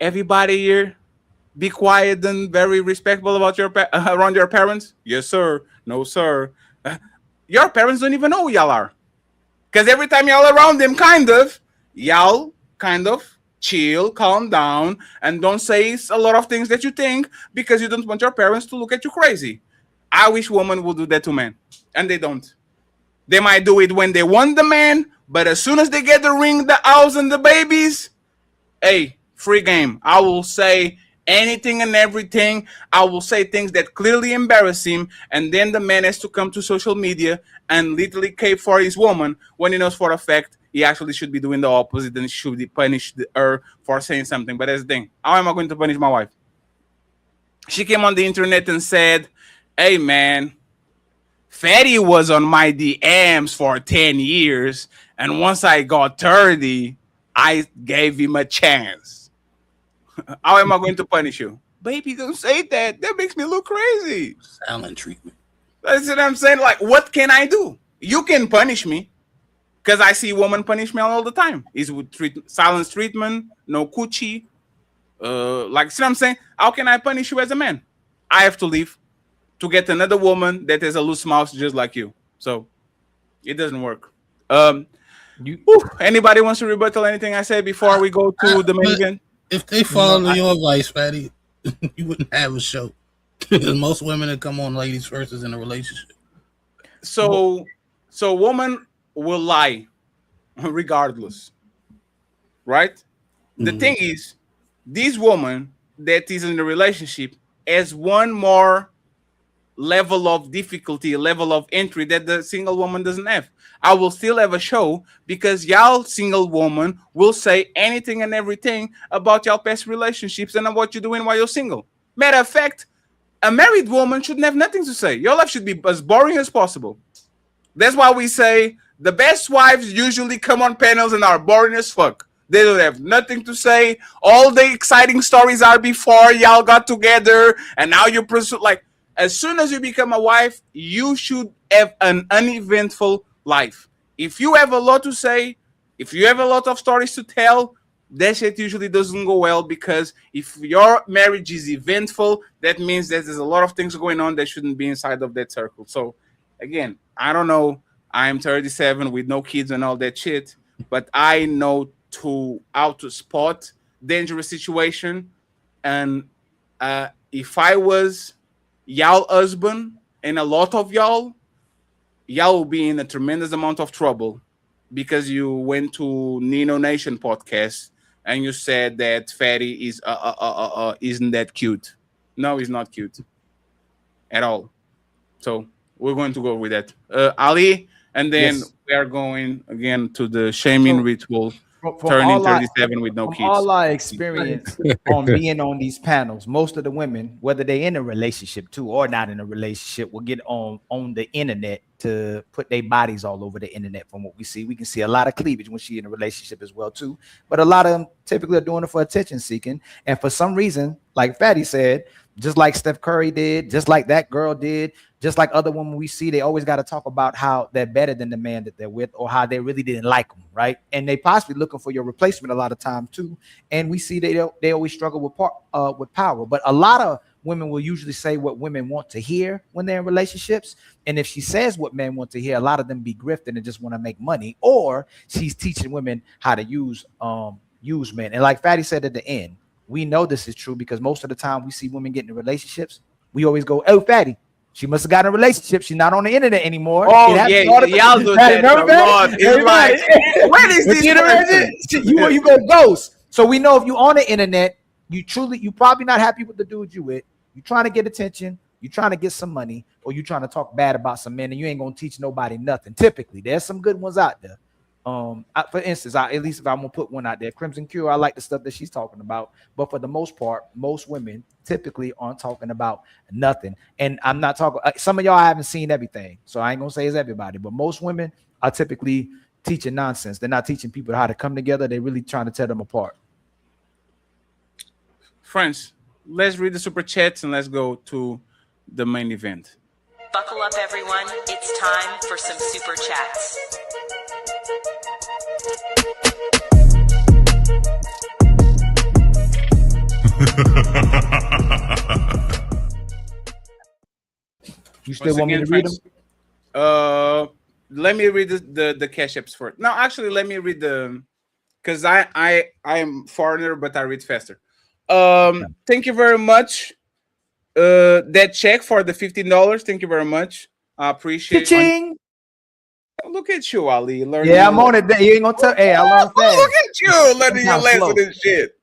Everybody here be quiet and very respectful about around your parents? Yes, sir. No, sir. Your parents don't even know who y'all are, because every time y'all around them, y'all kind of chill, calm down, and don't say a lot of things that you think because you don't want your parents to look at you crazy. I wish women would do that to men, and they don't. They might do it when they want the man, but as soon as they get the ring, the house, and the babies, hey, free game. I will say anything and everything. I will say things that clearly embarrass him, and then the man has to come to social media and literally cape for his woman when he knows for a fact he actually should be doing the opposite and should punish her for saying something. But that's the thing. How am I going to punish my wife? She came on the internet and said, hey, man, Fatty was on my DMs for 10 years, and once I got 30, I gave him a chance. How am I going to punish you? Baby, don't say that. That makes me look crazy. Silent treatment. That's what I'm saying. Like, what can I do? You can punish me, because I see women punish me all the time. Is with silence treatment, no coochie. Like, see what I'm saying? How can I punish you as a man? I have to leave to get another woman that has a loose mouth just like you. So it doesn't work. Anybody wants to rebuttal anything I say before we go to the main event? If they follow your advice, Fatty, you wouldn't have a show. Most women that come on ladies first is in a relationship. So woman will lie regardless, right? The thing is, this woman that is in a relationship has one more level of difficulty, level of entry that the single woman doesn't have. I will still have a show because y'all single woman will say anything and everything about y'all past relationships and what you're doing while you're single. Matter of fact, a married woman shouldn't have nothing to say. Your life should be as boring as possible. That's why we say the best wives usually come on panels and are boring as fuck. They don't have nothing to say. All the exciting stories are before y'all got together and now you pursue. Like, as soon as you become a wife, you should have an uneventful life. If you have a lot to say, if you have a lot of stories to tell, that shit usually doesn't go well, because if your marriage is eventful, that means that there's a lot of things going on that shouldn't be inside of that circle. So again, I don't know. I'm 37 with no kids and all that shit, but I know how to spot dangerous situation. And if I was y'all husband and a lot of y'all will be in a tremendous amount of trouble because you went to Nino Nation podcast and you said that Fatty is isn't that cute. No, he's not cute at all. So we're going to go with that. Ali, and then Yes. we are going again to the shaming ritual. Turning all 37 with no from kids. all our experience on being on these panels, most of the women, whether they're in a relationship too or not in a relationship, will get on the internet to put their bodies all over the internet. From what we see, we can see a lot of cleavage when she's in a relationship as well too. But a lot of them typically are doing it for attention seeking, and for some reason, like Fatty said, just like Steph Curry did, just like that girl did, just like other women we see, they always got to talk about how they're better than the man that they're with, or how they really didn't like them, right? And they possibly looking for your replacement a lot of time too. And we see they always struggle with power. But a lot of women will usually say what women want to hear when they're in relationships. And if she says what men want to hear, a lot of them be grifting and just want to make money, or she's teaching women how to use men. And like Fatty said at the end, we know this is true because most of the time we see women getting in relationships, we always go, "Oh, Fatty, she must have gotten a relationship. She's not on the internet anymore." Oh yeah, y'all do that a lot. It's like, where is this person? You go ghost. So we know if you on the internet, you probably not happy with the dude you with. You trying to get attention, you trying to get some money, or you trying to talk bad about some men, and you ain't gonna teach nobody nothing. Typically, there's some good ones out there. For instance, at least if I'm gonna put one out there, Crimson Cure, I like the stuff that she's talking about, but for the most part, most women typically aren't talking about nothing. And I'm not talking, some of y'all haven't seen everything, so I ain't gonna say it's everybody, but most women are typically teaching nonsense. They're not teaching people how to come together. They're really trying to tear them apart. Friends, let's read the super chats and let's go to the main event. Buckle up, everyone. It's time for some super chats. You still want me to read them? Let me read the cash apps first. No, actually, let me read the, because I am foreigner, but I read faster. Thank you very much. That check for the $15. Thank you very much. I appreciate it. Look at you, Ali. Yeah, I'm on it. You ain't gonna tell. Hey, I learned fast. Look at you learning your lesson and shit.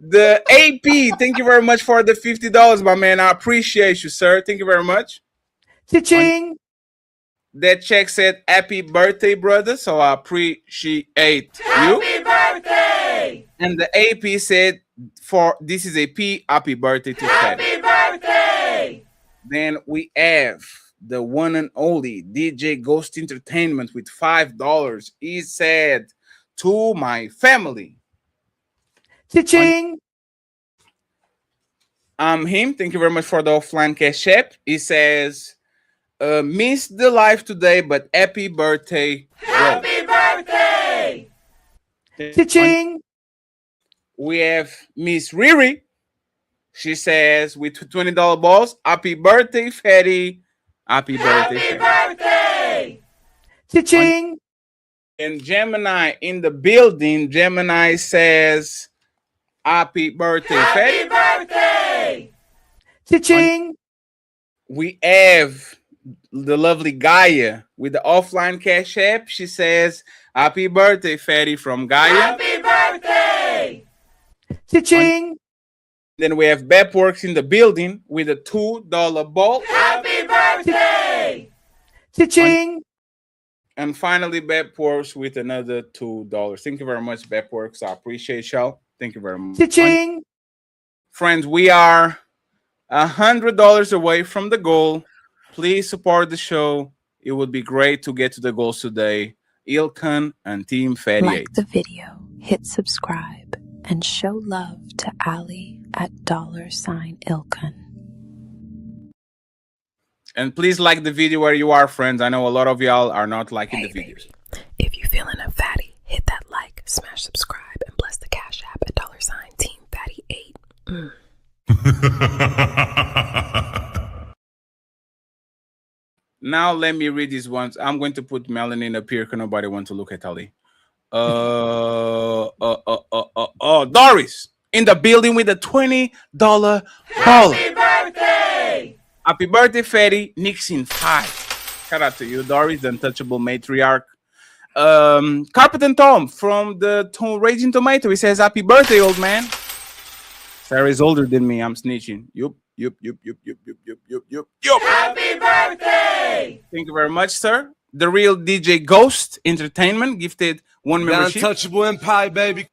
The AP, thank you very much for the $50, my man. I appreciate you, sir. Thank you very much. Cha-ching. That check said happy birthday, brother. So I appreciate you. Happy birthday! And the AP said this is AP, happy birthday to Fatty. Happy birthday! Then we have the one and only DJ Ghost Entertainment with $5. He said, to my family. Cha-ching. Him. Thank you very much for the offline cash app. He says, missed the live today, but happy birthday. Happy birthday! Cha-ching. We have Miss Riri. She says, with $20 balls, happy birthday, Fatty. Happy birthday. Happy birthday! Cha-ching. And Gemini in the building. Gemini says, happy birthday, Fatty. Happy birthday! Cha-ching. We have the lovely Gaia with the offline cash app. She says, happy birthday, Fatty, from Gaia. Happy birthday! Cha-ching. Then we have Bepworks in the building with a $2 ball. Happy birthday! Cha-ching! And finally, Bepworks with another $2. Thank you very much, Bepworks. I appreciate y'all. Thank you very much. Cha-ching! Friends, we are $100 away from the goal. Please support the show. It would be great to get to the goals today. Ilkan and Team Fatty Like 8. the video, hit subscribe, and show love to Ali at $Ilkan. And please like the video where you are, friends. I know a lot of y'all are not liking the videos. If you're feeling a fatty, hit that like, smash subscribe, and bless the Cash App at $Team Fatty 8. Now let me read these ones. I'm going to put melanin up here because nobody wants to look at Ali. Doris in the building with a $20 ball. Happy birthday! Happy birthday, Fatty. Nixon 5. Shout out to you, Doris, the untouchable matriarch. Carpet and Tom from the Raging Tomato. He says, happy birthday, old man. Sarah is older than me. I'm snitching. Yup. Happy birthday! Thank you very much, sir. The real DJ Ghost Entertainment gifted one membership. Untouchable Empire, baby.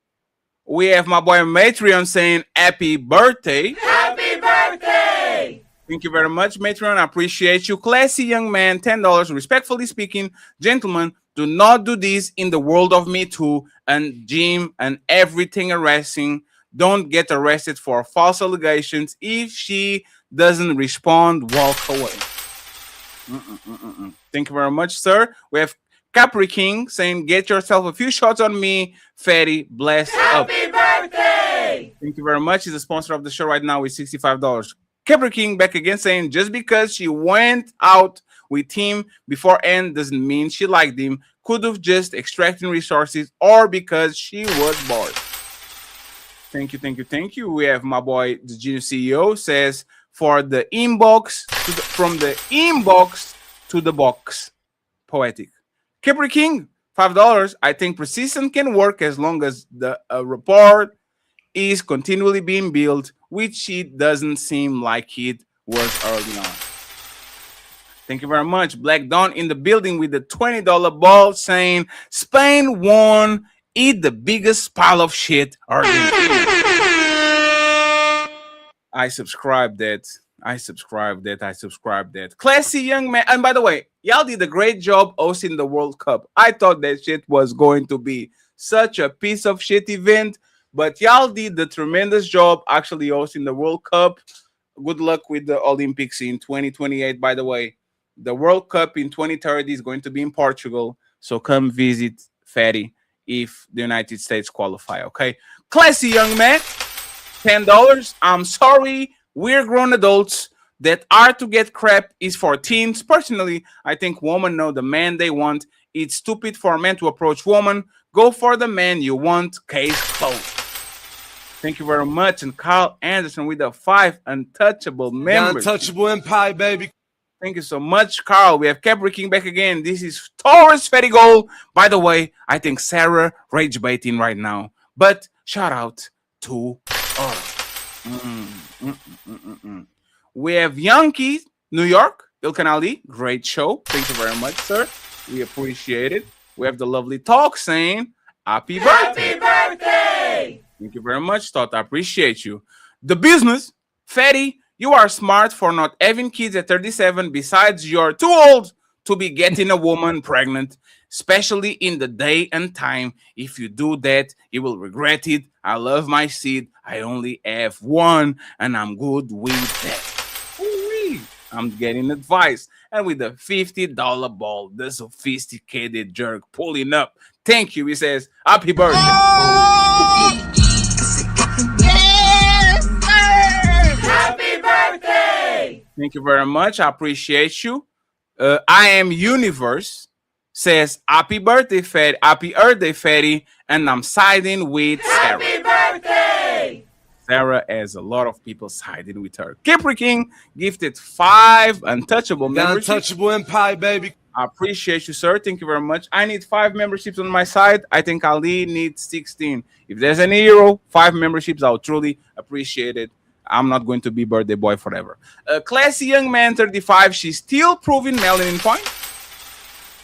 We have my boy Matreon saying happy birthday. Happy birthday! Thank you very much, Matreon. I appreciate you. Classy young man, $10. Respectfully speaking, gentlemen, do not do this in the world of Me Too and Jim and everything arresting. Don't get arrested for false allegations. If she doesn't respond, walk away. Thank you very much, sir. We have Capri King saying, get yourself a few shots on me, Fatty. Bless up. Happy birthday! Thank you very much. He's a sponsor of the show right now with $65. Capri King back again saying, just because she went out with him beforehand doesn't mean she liked him. Could have just extracting resources or because she was bored. Thank you. We have my boy, the Genius CEO, says for the inbox, from the inbox to the box. Poetic. Capri King, $5. I think persistence can work as long as the report is continually being built, which it doesn't seem like it was early on. Thank you very much. Black Dawn in the building with the $20 ball saying Spain won. Eat the biggest pile of shit. Argentina. I subscribe that. Classy young man. And by the way, y'all did a great job hosting the World Cup. I thought that shit was going to be such a piece of shit event, but y'all did the tremendous job actually hosting the World Cup. Good luck with the Olympics in 2028. By the way, the World Cup in 2030 is going to be in Portugal. So come visit Fatty if the United States qualify, okay? Classy young man, $10. I'm sorry, we're grown adults. That art to get crap is for teens. Personally, I think women know the man they want. It's stupid for men to approach women. Go for the man you want. Case closed. Thank you very much. And Carl Anderson with the 5 untouchable members. Untouchable Empire, baby. Thank you so much, Carl. We have Capri King back again. This is Taurus Fatty Gold. By the way, I think Sarah rage baiting right now. But shout out to all. We have Yankee, New York, Ilkan Ali. Great show. Thank you very much, sir. We appreciate it. We have the lovely talk saying happy birthday. Happy birthday! Thank you very much, Todd. I appreciate you. The business, Fatty. You are smart for not having kids at 37. Besides, you're too old to be getting a woman pregnant, especially in the day and time. If you do that, you will regret it. I love my seed. I only have one, and I'm good with that. Ooh-wee. I'm getting advice. And with the $50 ball, the sophisticated jerk pulling up. Thank you. He says, happy birthday. Happy birthday! Thank you very much. I appreciate you. I am Universe says happy birthday, Fatty. Happy Earth Day, Fatty. And I'm siding with Sarah. Happy birthday! Sarah has a lot of people siding with her. Capri King gifted 5 untouchable memberships. Untouchable Empire, baby. I appreciate you, sir. Thank you very much. I need 5 memberships on my side. I think Ali needs 16. If there's any hero, 5 memberships, I'll truly appreciate it. I'm not going to be birthday boy forever. Classy young man, 35. She's still proving melanin point.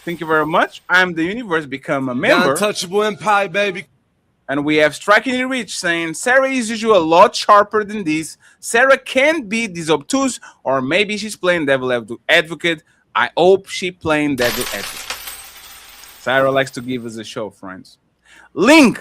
Thank you very much. I'm the universe, become a member. Untouchable Empire, baby. And we have Strikingly Rich saying, Sarah is usually a lot sharper than this. Sarah can't be this obtuse, or maybe she's playing devil advocate. I hope she playing devil advocate. Sarah likes to give us a show, friends. Link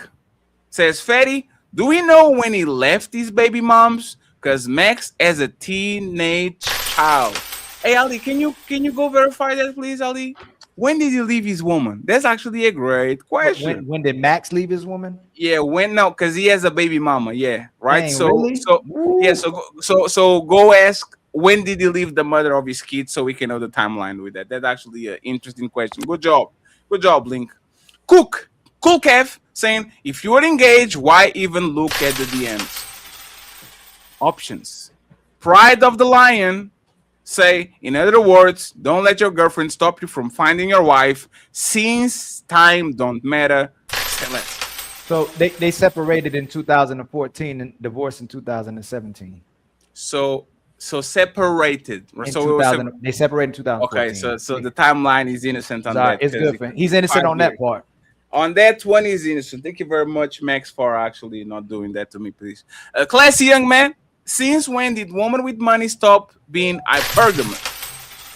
says, Fatty, do we know when he left his baby moms? Because Max as a teenage child. Hey, Ali, can you go verify that, please, Ali? When did he leave his woman? That's actually a great question. When did Max leave his woman? Yeah, when? No, because he has a baby mama. Yeah, right. Dang, so really? so go ask when did he leave the mother of his kids so we can know the timeline with that. That's actually an interesting question. Good job, Link. Cool Kev saying, if you're engaged, why even look at the DMs? Options. Pride of the Lion say, in other words, don't let your girlfriend stop you from finding your wife. Since time don't matter. So they separated in 2014 and divorced in 2017. So separated. They separated in 2014. Okay, so the timeline is innocent on that. It's good for him. He's innocent on that part. On that one, he's innocent. Thank you very much, Max, for actually not doing that to me, please. Classy young man. Since when did woman with money stop being hypergamous?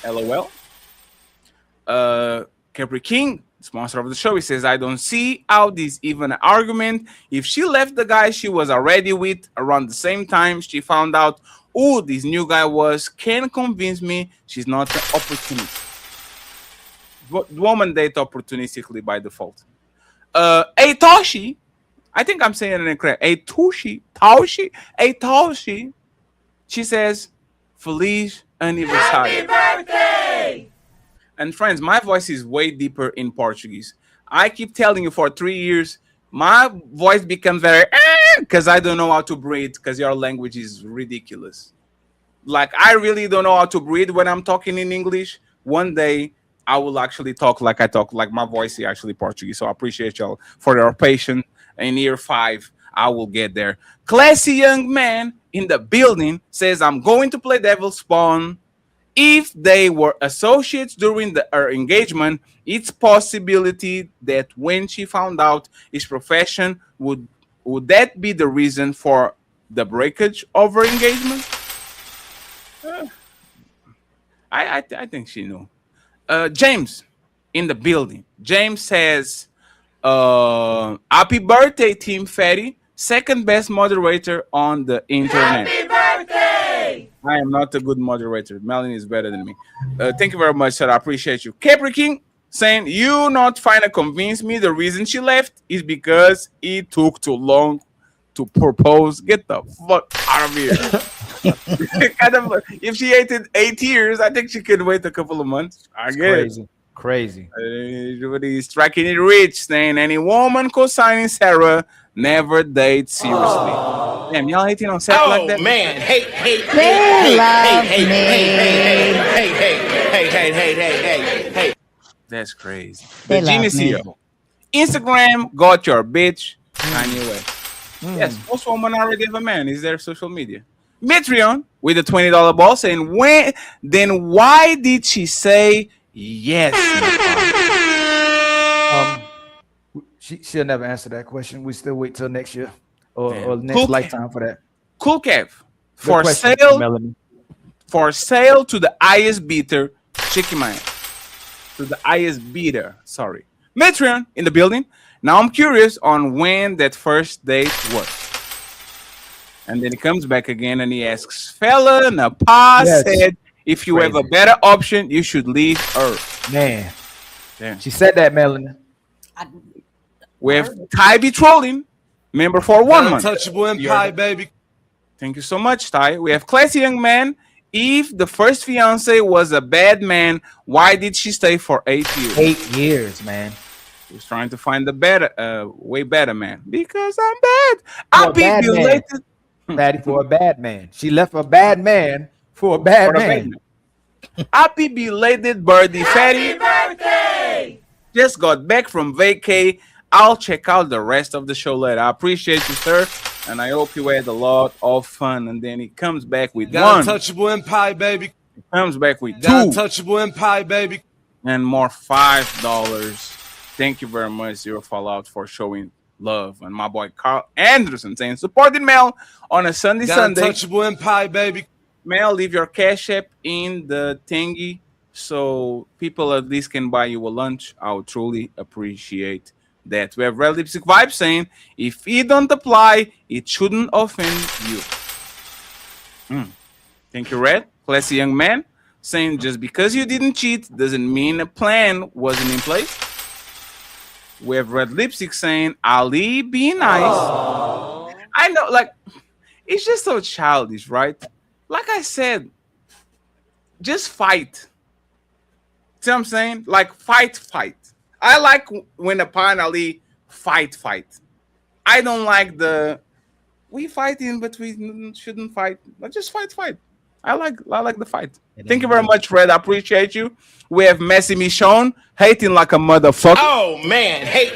LOL. Capri King, sponsor of the show, he says, I don't see how this even an argument. If she left the guy she was already with around the same time she found out who this new guy was, can convince me she's not an opportunist. Woman date opportunistically by default. Hey, Toshi. I think I'm saying it incorrect. A Toshi. She says, Feliz Aniversario. Happy birthday! And friends, my voice is way deeper in Portuguese. I keep telling you for 3 years, my voice becomes very because I don't know how to breathe because your language is ridiculous. Like, I really don't know how to breathe when I'm talking in English. One day, I will actually talk like I talk, like my voice is actually Portuguese. So I appreciate y'all for your patience. In year 5, I will get there. Classy young man in the building says, I'm going to play Devil Spawn. If they were associates during her engagement, it's possibility that when she found out his profession, would that be the reason for the breakage of her engagement? I think she knew. James in the building. James says, happy birthday, Team Fatty. Second best moderator on the internet. Happy birthday! I am not a good moderator. Melanie is better than me. Thank you very much, sir. I appreciate you. Capri King saying, you not trying to convince me the reason she left is because it took too long to propose. Get the fuck out of here. If she waited 8 years, I think she could wait a couple of months. I guess. Crazy. Everybody's Striking It Rich saying, any woman co-signing Sarah never date seriously. Damn, y'all hating on Sarah like that? Oh man, hey. That's crazy. They The genius here. Instagram got your bitch. Kanye West. Yes, most women already have a man. Is their social media. Mitrion with a $20 ball saying, why did she say yes? She'll never answer that question. We still wait till next year or next lifetime for that. Cool Kev. For sale to the highest bidder. Chicky man. To the highest bidder. Sorry. Mitrion in the building. Now I'm curious on when that first date was. And then he comes back again and he asks, fella, Napa said, if you have a better option, you should leave her. Man. Damn. She said that, Melanie. We have Ty be trolling. Member for 1 month. Untouchable Empire, baby. Thank you so much, Ty. We have Classy Young Man. If the first fiance was a bad man, why did she stay for 8 years? 8 years, man. She was trying to find the better, way better man. Because I'm bad. I'll be belated. Fatty for a bad man. She left a bad man for a bad man. Happy belated birthday, Fatty. Happy birthday! Just got back from vacay. I'll check out the rest of the show later. I appreciate you, sir. and I hope you had a lot of fun. And then he comes back with Got one. Untouchable Empire, baby. He comes back with Got two. Untouchable Empire, baby. And more $5. Thank you very much, Zero Fallout, for showing love. And my boy Carl Anderson saying supporting Mel on a Sunday. Got Untouchable Empire, baby. Mel, leave your cash app in the thingy so people at least can buy you a lunch. I would truly appreciate that. We have Red Lipstick Vibe saying, if it don't apply, it shouldn't offend you. Thank you, Red. Classy young man saying, just because you didn't cheat doesn't mean a plan wasn't in place. We have Red Lipstick saying, Ali, be nice. Aww. I know, like, it's just so childish, right? Like I said, just fight. See what I'm saying? Like, fight. I like when the Pa and Ali fight. I don't like we fighting, but we shouldn't fight. But just fight. I like the fight. Thank you very much, Fred. I appreciate you. We have Messi Michonne hating like a motherfucker. Oh man, hey.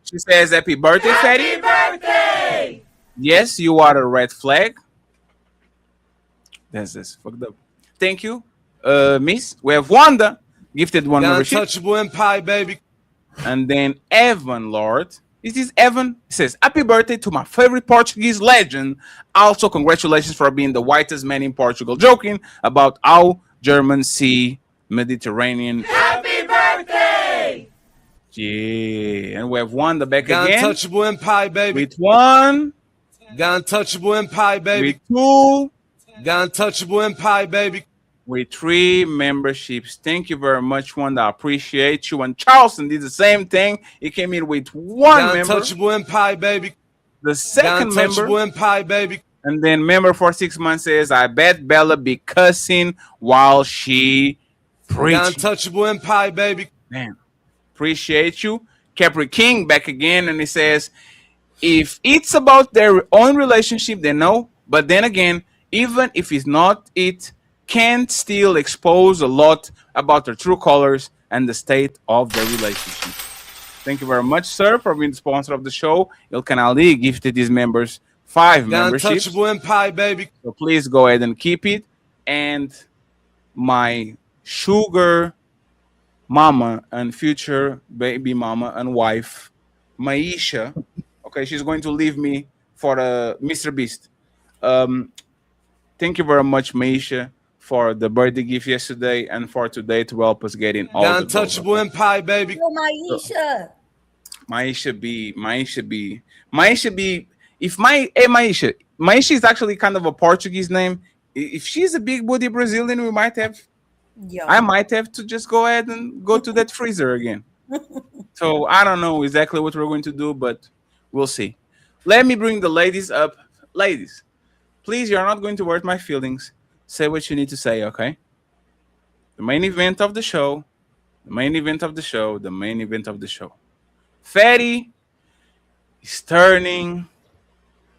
She says, happy birthday, Fatty. Happy birthday! Yes, you are a red flag. That's this. Fucked up. Thank you, Miss. We have Wanda, gifted one membership. Untouchable Empire, baby. And then Evan Lord. This is Evan. He says, happy birthday to my favorite Portuguese legend. Also, congratulations for being the whitest man in Portugal. Joking about how Germans see Mediterranean. Happy birthday! Yeah. And we have Wanda back Got again. Untouchable Empire, baby. With one. Got Untouchable Empire, baby. With two. Got Untouchable Empire, baby. With 3 memberships. Thank you very much, Wanda. I appreciate you. And Charleston did the same thing. He came in with 1 Got member. Untouchable Empire, baby. The second Got member. Untouchable Empire, baby. And then member for 6 months says, I bet Bella be cussing while she preaching. Got Untouchable Empire, baby. Man, appreciate you. Capri King back again. And he says, if it's about their own relationship, they know. But then again, even if it's not, it can still expose a lot about their true colors and the state of their relationship. Thank you very much, sir, for being the sponsor of the show. Ilkan Ali gifted these members 5 Got memberships. Untouchable Empire, baby. So please go ahead and keep it. And my sugar mama and future baby mama and wife, Maisha. Okay, she's going to leave me for Mr. Beast. Thank you very much, Maisha, for the birthday gift yesterday and for today to help us get in all Got the Untouchable Empire, baby. Yo, Maisha. Maisha be. If Maisha is actually kind of a Portuguese name. If she's a big booty Brazilian, I might have to just go ahead and go to that freezer again. So I don't know exactly what we're going to do, but we'll see. Let me bring the ladies up. Ladies, please, you're not going to hurt my feelings. Say what you need to say, okay? The main event of the show. Fatty is turning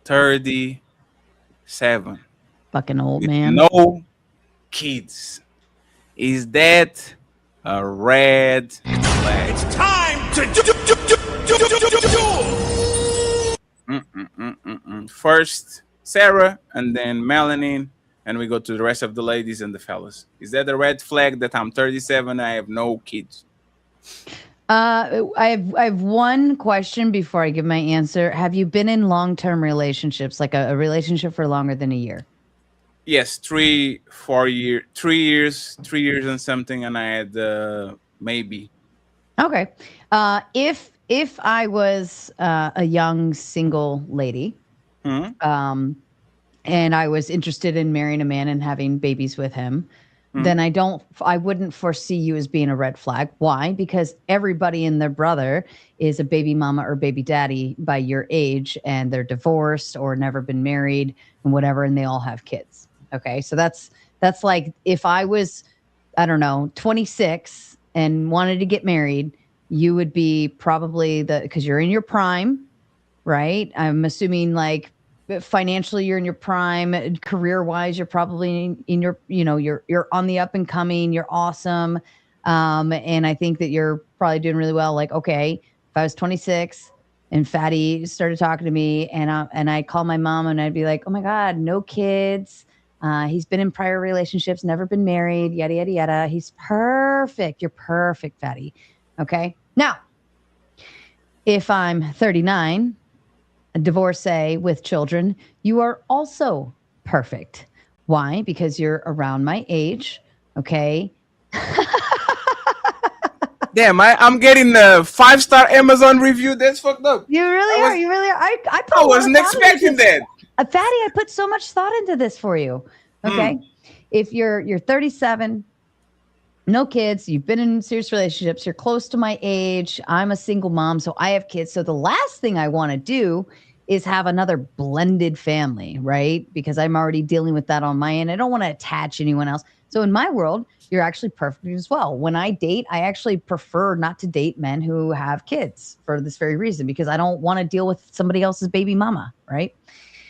37. Fucking old man. No kids. Is that a red flag? It's time to do. First, Sarah, and then Melanin, and we go to the rest of the ladies and the fellas. Is that a red flag that I'm 37? I have no kids. I have one question before I give my answer. Have you been in long-term relationships, like a relationship for longer than a year? Yes, 3 years and something, and I had maybe. Okay. If I was a young single lady, and I was interested in marrying a man and having babies with him, then I wouldn't foresee you as being a red flag. Why? Because everybody and their brother is a baby mama or baby daddy by your age, and they're divorced or never been married and whatever, and they all have kids. Okay. So that's like, if I was, I don't know, 26 and wanted to get married, you would be probably because you're in your prime, right? I'm assuming like financially you're in your prime, career wise you're probably in your, you're on the up and coming, you're awesome. And I think that you're probably doing really well. Like, okay, if I was 26 and Fatty started talking to me and I call my mom and I'd be like, oh my God, no kids. He's been in prior relationships, never been married, yada, yada, yada. He's perfect. You're perfect, Fatty. Okay. Now, if I'm 39, a divorcee with children, you are also perfect. Why? Because you're around my age. Okay. Damn, I'm getting the 5-star Amazon review. That's fucked up. You really are. You really are. I put I a lot of wasn't thought into expecting this. that. Fatty, I put so much thought into this for you. Okay. If you're 37, no kids, you've been in serious relationships, you're close to my age. I'm a single mom, so I have kids. So the last thing I want to do is have another blended family, right? Because I'm already dealing with that on my end. I don't want to attach anyone else. So in my world, you're actually perfect as well. When I date, I actually prefer not to date men who have kids for this very reason, because I don't want to deal with somebody else's baby mama, right?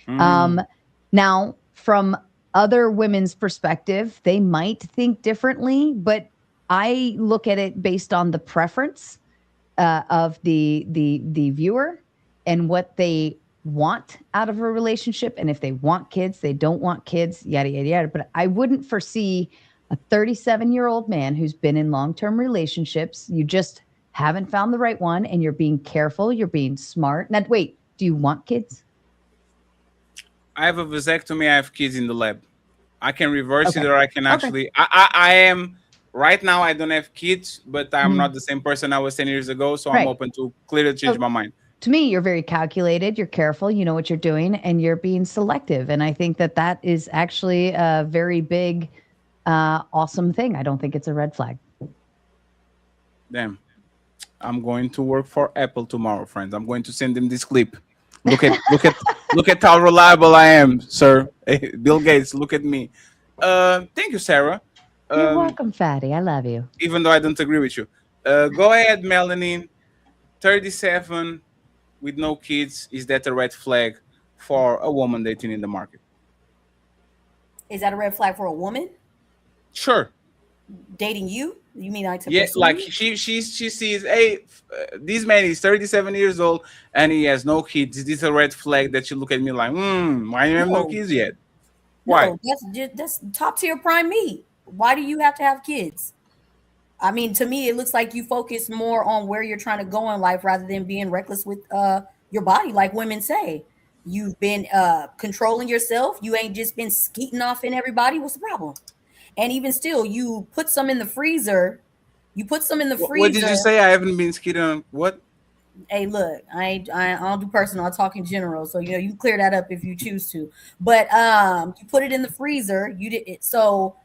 Now, from other women's perspective, they might think differently, but I look at it based on the preference of the viewer and what they want out of a relationship. And if they want kids, they don't want kids, yada, yada, yada. But I wouldn't foresee a 37-year-old man who's been in long-term relationships. You just haven't found the right one, and you're being careful. You're being smart. Now, wait, do you want kids? I have a vasectomy. I have kids in the lab. I can reverse it, Okay. or I can actually. I am right now. I don't have kids, but I'm not the same person I was 10 years ago. So Right. I'm open to clearly change my mind. To me, you're very calculated, you're careful, you know what you're doing, and you're being selective. And I think that that is actually a very big, awesome thing. I don't think it's a red flag. Damn, I'm going to work for Apple tomorrow, friends. I'm going to send them this clip. Look at how reliable I am, sir. Hey, Bill Gates, look at me. Thank you, Sarah. You're welcome, Fatty. I love you. Even though I don't agree with you. Go ahead, Melanie. 37 with no kids. Is that a red flag for a woman dating in the market? Is that a red flag for a woman Sure. dating you? You mean like to Yeah, pursue like you? she sees, hey, this man is 37 years old and he has no kids. Is this a red flag that you look at me like, why you have no No. kids yet? Why? No, that's top tier prime meat. Why do you have to have kids? I mean, to me, it looks like you focus more on where you're trying to go in life rather than being reckless with your body, like women say. You've been controlling yourself. You ain't just been skeeting off in everybody. What's the problem? And even still, you put some in the freezer. You put some in the freezer. What did you say? I haven't been skidding on what? Hey, look, I don't do personal. I talk in general. So, you know, you can clear that up if you choose to. But you put it in the freezer. You did it. So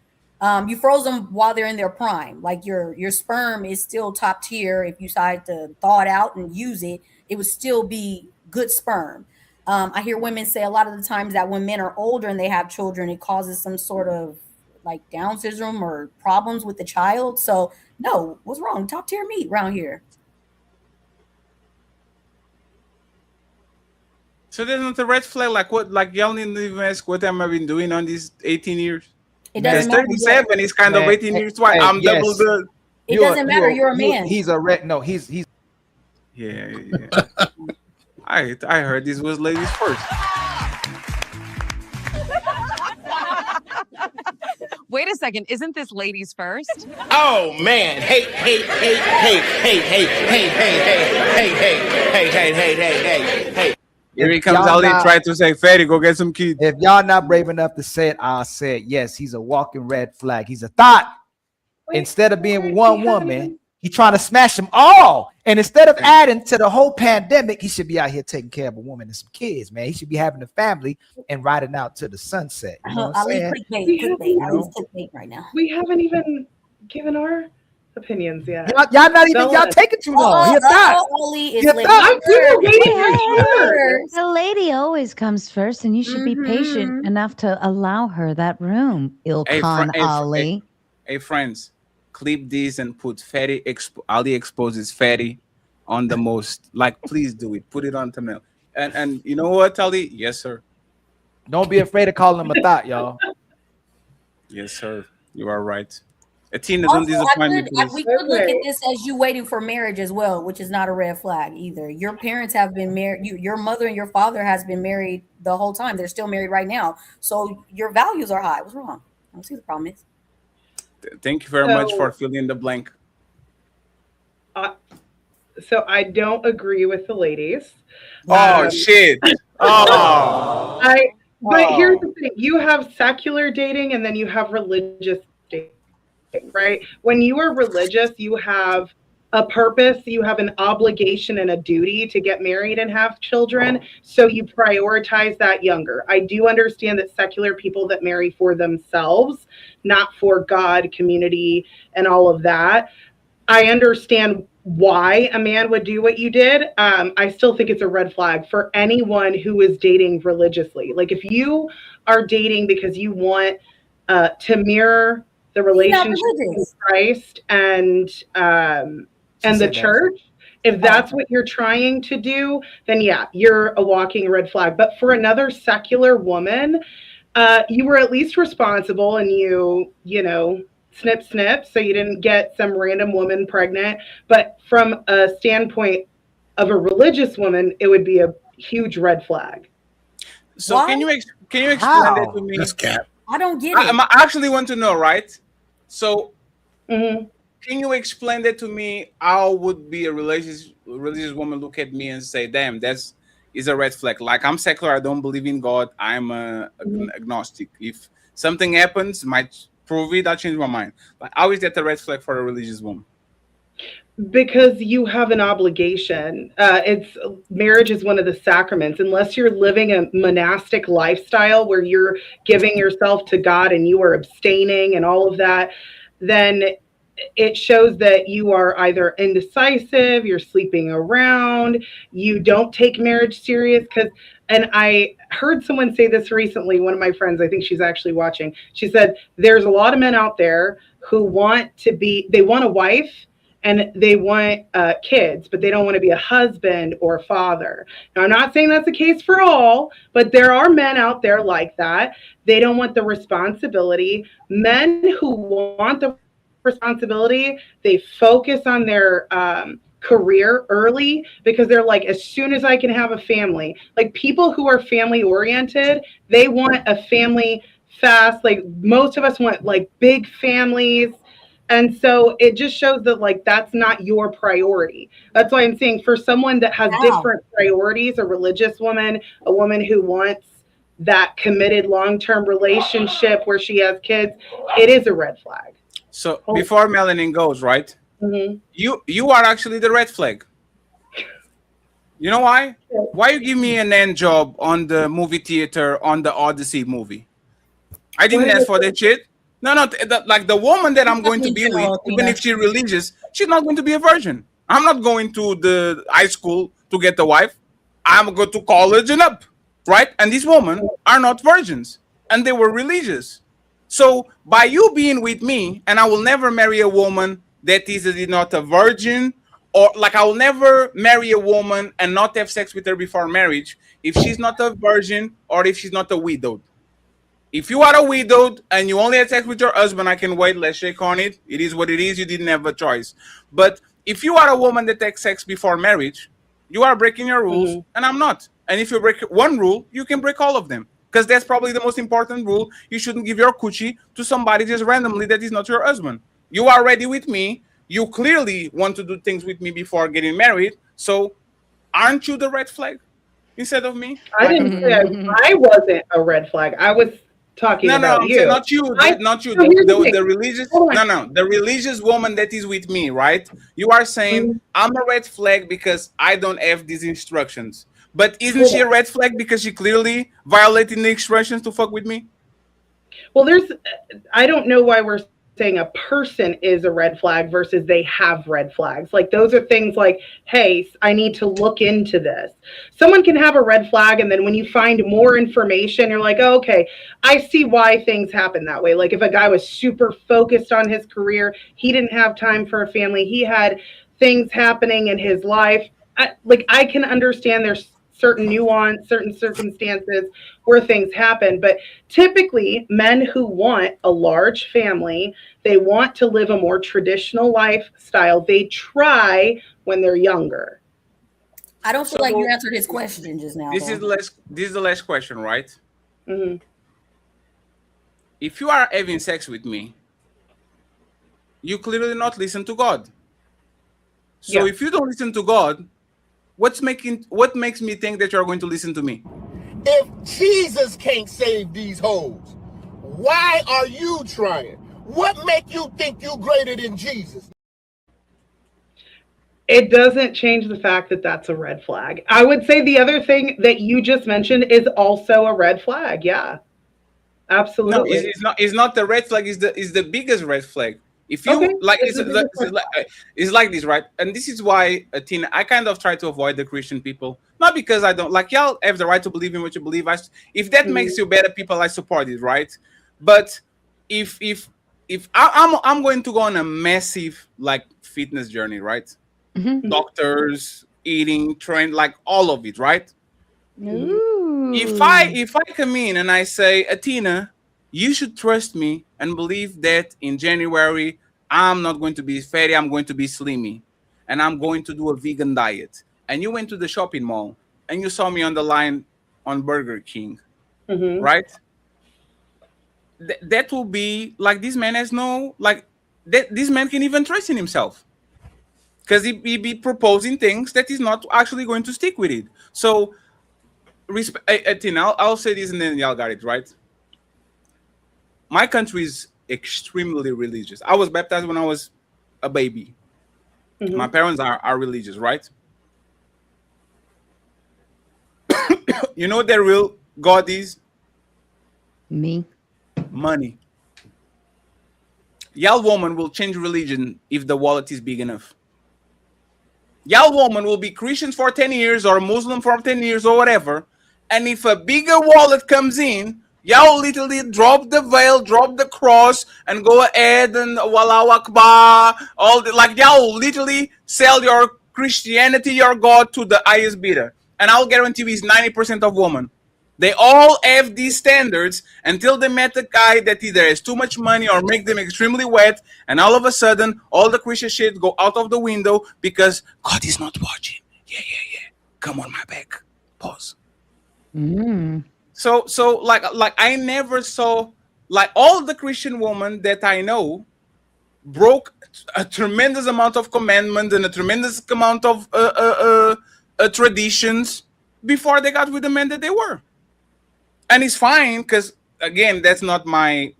you froze them while they're in their prime. Like your sperm is still top tier. If you decide to thaw it out and use it, it would still be good sperm. I hear women say a lot of the times that when men are older and they have children, it causes some sort of like Down syndrome or problems with the child. So no, what's wrong? Top tier meat around here. So there's not a red flag. Like what? Like y'all didn't even ask what am I been doing on these 18 years? It doesn't Because matter. 37 is kind of 18 years twice. Hey, I'm yes. double the. It doesn't matter. You're a man. He's a red. No, he's. Yeah. I heard this was ladies first. Wait a second, isn't this ladies first? Oh man! Hey! Here he comes. y'all Ali not- tried to say, "Fatty, go get some kids." If y'all not brave enough to say it, I'll say it. Yes, he's a walking red flag. He's a thought. Instead of being with one woman, he's trying to smash them all. And instead of adding to the whole pandemic, he should be out here taking care of a woman and some kids, man. He should be having a family and riding out to the sunset. You know what I'm Ali, saying? clickbait. Ali's clickbait right now. We haven't even given our opinions yet. Y'all not even, Don't y'all let- taking too long. He's not. Ali is You're late. not. We were waiting for you. The lady always comes first, and you should be patient enough to allow her that room. Ilkhan Ali. Hey, friends, clip this and put Fatty. Ali exposes Fatty on the most. Like, please do it. Put it on thumbnail. And you know what, Ali? Yes, sir. Don't be afraid of calling him a thought, y'all. Yes, sir. You are right. Tina, don't disappoint me, please. we could look at this as you waiting for marriage as well, which is not a red flag either. Your parents have been married. Your mother and your father has been married the whole time. They're still married right now. So your values are high. What's wrong? I don't see the problem is. Thank you very much for filling the blank. So I don't agree with the ladies. Shit. But here's the thing. You have secular dating and then you have religious dating, right? When you are religious, you have a purpose, you have an obligation and a duty to get married and have children. So you prioritize that younger. I do understand that secular people that marry for themselves, not for God, community, and all of that. I understand why a man would do what you did. I still think it's a red flag for anyone who is dating religiously. Like if you are dating because you want to mirror the relationship with Christ and the church, if that's what you're trying to do, then yeah, you're a walking red flag. But for another secular woman, you were at least responsible and you know, snip, snip, so you didn't get some random woman pregnant. But from a standpoint of a religious woman, it would be a huge red flag. So can you explain that to me? That's cap. I don't get it. I actually want to know, right? So can you explain that to me? How would be a religious woman look at me and say, damn, is a red flag? Like, I'm secular, I don't believe in God, I'm agnostic. If something happens, might prove it, I'll change my mind. Like, how is that a red flag for a religious woman? Because you have an obligation. Marriage is one of the sacraments. Unless you're living a monastic lifestyle where you're giving yourself to God and you are abstaining and all of that, then it shows that you are either indecisive, you're sleeping around, you don't take marriage serious. And I heard someone say this recently, one of my friends, I think she's actually watching. She said, there's a lot of men out there who they want a wife and they want kids, but they don't want to be a husband or a father. Now, I'm not saying that's the case for all, but there are men out there like that. They don't want the responsibility. Men who want the responsibility, they focus on their career early because they're like, as soon as I can have a family, like people who are family oriented, they want a family fast. Like most of us want like big families. And so it just shows that like, that's not your priority. That's why I'm saying for someone that has different priorities, a religious woman, a woman who wants that committed long-term relationship where she has kids, it is a red flag. So before Melanin goes, right? You are actually the red flag. You know why? Why you give me an end job on the movie theater on the Odyssey movie? I didn't ask for that shit. No, like the woman that I'm going to be with, even if she's religious, she's not going to be a virgin. I'm not going to the high school to get a wife. I'm going to college and up, right? And these women are not virgins, and they were religious. So by you being with me, and I will never marry a woman that is not a virgin, or like I will never marry a woman and not have sex with her before marriage if she's not a virgin or if she's not a widowed. If you are a widowed and you only had sex with your husband, I can wait, let's shake on it. It is what it is, you didn't have a choice. But if you are a woman that takes sex before marriage, you are breaking your rules, and I'm not. And if you break one rule, you can break all of them. Because that's probably the most important rule. You shouldn't give your coochie to somebody just randomly that is not your husband. You are ready with me. You clearly want to do things with me before getting married. So aren't you the red flag instead of me? I didn't say I wasn't a red flag. I was talking about you. Not you. Not you. The religious. The religious woman that is with me, right? You are saying I'm a red flag because I don't have these instructions. But isn't she a red flag because she clearly violated the instructions to fuck with me? Well, I don't know why we're saying a person is a red flag versus they have red flags. Like those are things like, hey, I need to look into this. Someone can have a red flag, and then when you find more information, you're like, oh, okay, I see why things happen that way. Like if a guy was super focused on his career, he didn't have time for a family, he had things happening in his life. I can understand there's certain nuance, certain circumstances where things happen. But typically, men who want a large family, they want to live a more traditional lifestyle, they try when they're younger. I don't feel like you answered his question just now. This is the last question, right? Mm-hmm. If you are having sex with me, you clearly not listen to God. So if you don't listen to God, what makes me think that you're going to listen to me? If Jesus can't save these hoes, why are you trying? What make you think you greater than Jesus? It doesn't change the fact that that's a red flag. I would say the other thing that you just mentioned is also a red flag. Yeah, absolutely. No, it's not the red flag. It's the biggest red flag. If you it's like this, right? And this is why, Tina, I kind of try to avoid the Christian people, not because I don't like y'all have the right to believe in what you believe. If that makes you better people, I support it, right? But if I'm going to go on a massive like fitness journey, right? Doctors, eating, train, like all of it, right? If I come in and I say, Athena, you should trust me and believe that in January I'm not going to be fatty, I'm going to be slimmy, and I'm going to do a vegan diet. And you went to the shopping mall and you saw me on the line on Burger King, right? That will be like, this man has no, like, this man can even trust in himself. Because he be proposing things that he's not actually going to stick with it. So, Tina, I'll say this and then y'all got it, right? My country is extremely religious. I was baptized when I was a baby. My parents are religious, right? You know what their real God is? Me. Money. Y'all woman will change religion if the wallet is big enough. Y'all woman will be Christians for 10 years or Muslim for 10 years or whatever. And if a bigger wallet comes in, y'all literally drop the veil, drop the cross, and go ahead and Wallahu Akbar. Like y'all literally sell your Christianity, your God, to the highest bidder. And I'll guarantee you it's 90% of women. They all have these standards until they met a guy that either has too much money or make them extremely wet, and all of a sudden, all the Christian shit go out of the window because God is not watching. Yeah. Come on my back. Pause. So like I never saw, like, all the Christian women that I know broke a tremendous amount of commandments and a tremendous amount of traditions before they got with the men that they were. And it's fine, because again, that's not my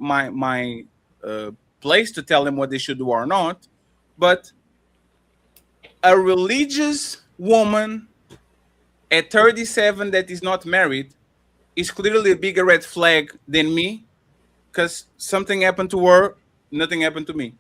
place to tell them what they should do or not. But a religious woman at 37 that is not married is clearly a bigger red flag than me, because something happened to her, nothing happened to me.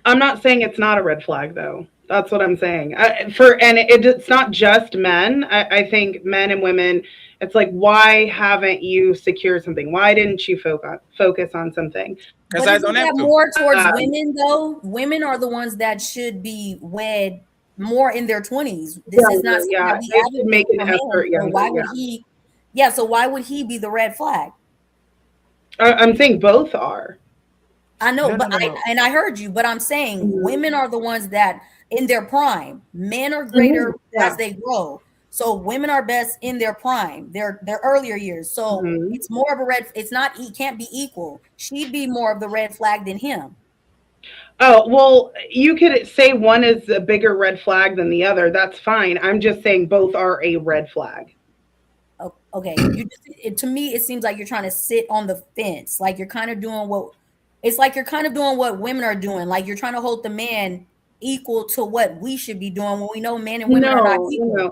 I'm not saying it's not a red flag, though. That's what I'm saying. It's not just men. I think men and women, it's like, why haven't you secured something? Why didn't you focus on something? Because I don't have to. More towards women, though. Women are the ones that should be wed more in their 20s. This is not something that we have to make an effort. So why would he? Yeah. So why would he be the red flag? I'm saying both are. I know, I heard you, but I'm saying women are the ones that in their prime. Men are greater as they grow. So women are best in their prime, their earlier years. So it's more of a red. It's not. He can't be equal. She'd be more of the red flag than him. Oh, well, you could say one is a bigger red flag than the other. That's fine. I'm just saying both are a red flag. Okay. To me, it seems like you're trying to sit on the fence. Like you're kind of doing what women are doing. Like you're trying to hold the man equal to what we should be doing when we know men and women are not equal. No.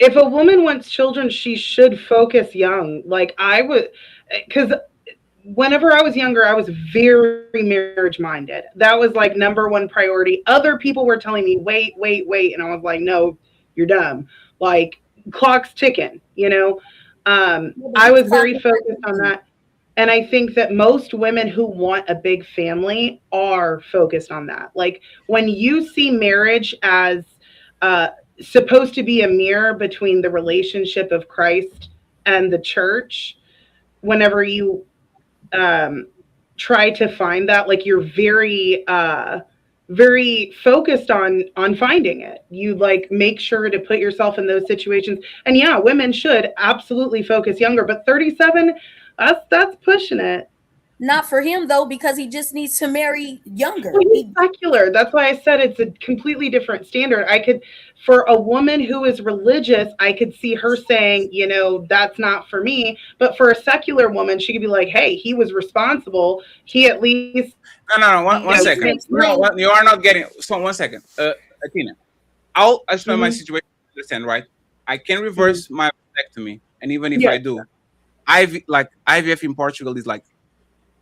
If a woman wants children, she should focus young. Like I would, because whenever I was younger, I was very marriage minded. That was like number one priority. Other people were telling me, wait. And I was like, no, you're dumb. Like clock's ticking, I was very focused on that. And I think that most women who want a big family are focused on that. Like when you see marriage as supposed to be a mirror between the relationship of Christ and the church. Whenever you try to find that, like, you're very very focused on finding it. You like make sure to put yourself in those situations. And yeah, women should absolutely focus younger, but 37, that's pushing it. Not for him though, because he just needs to marry younger. Well, he's secular. That's why I said it's a completely different standard. I could, for a woman who is religious, I could see her saying, you know, that's not for me. But for a secular woman, she could be like, hey, he was responsible. He at least. No. One second. No, you are not getting. So 1 second, Athena. I'll explain my situation. Understand, right? I can reverse my vasectomy, and even if I do, IVF in Portugal is like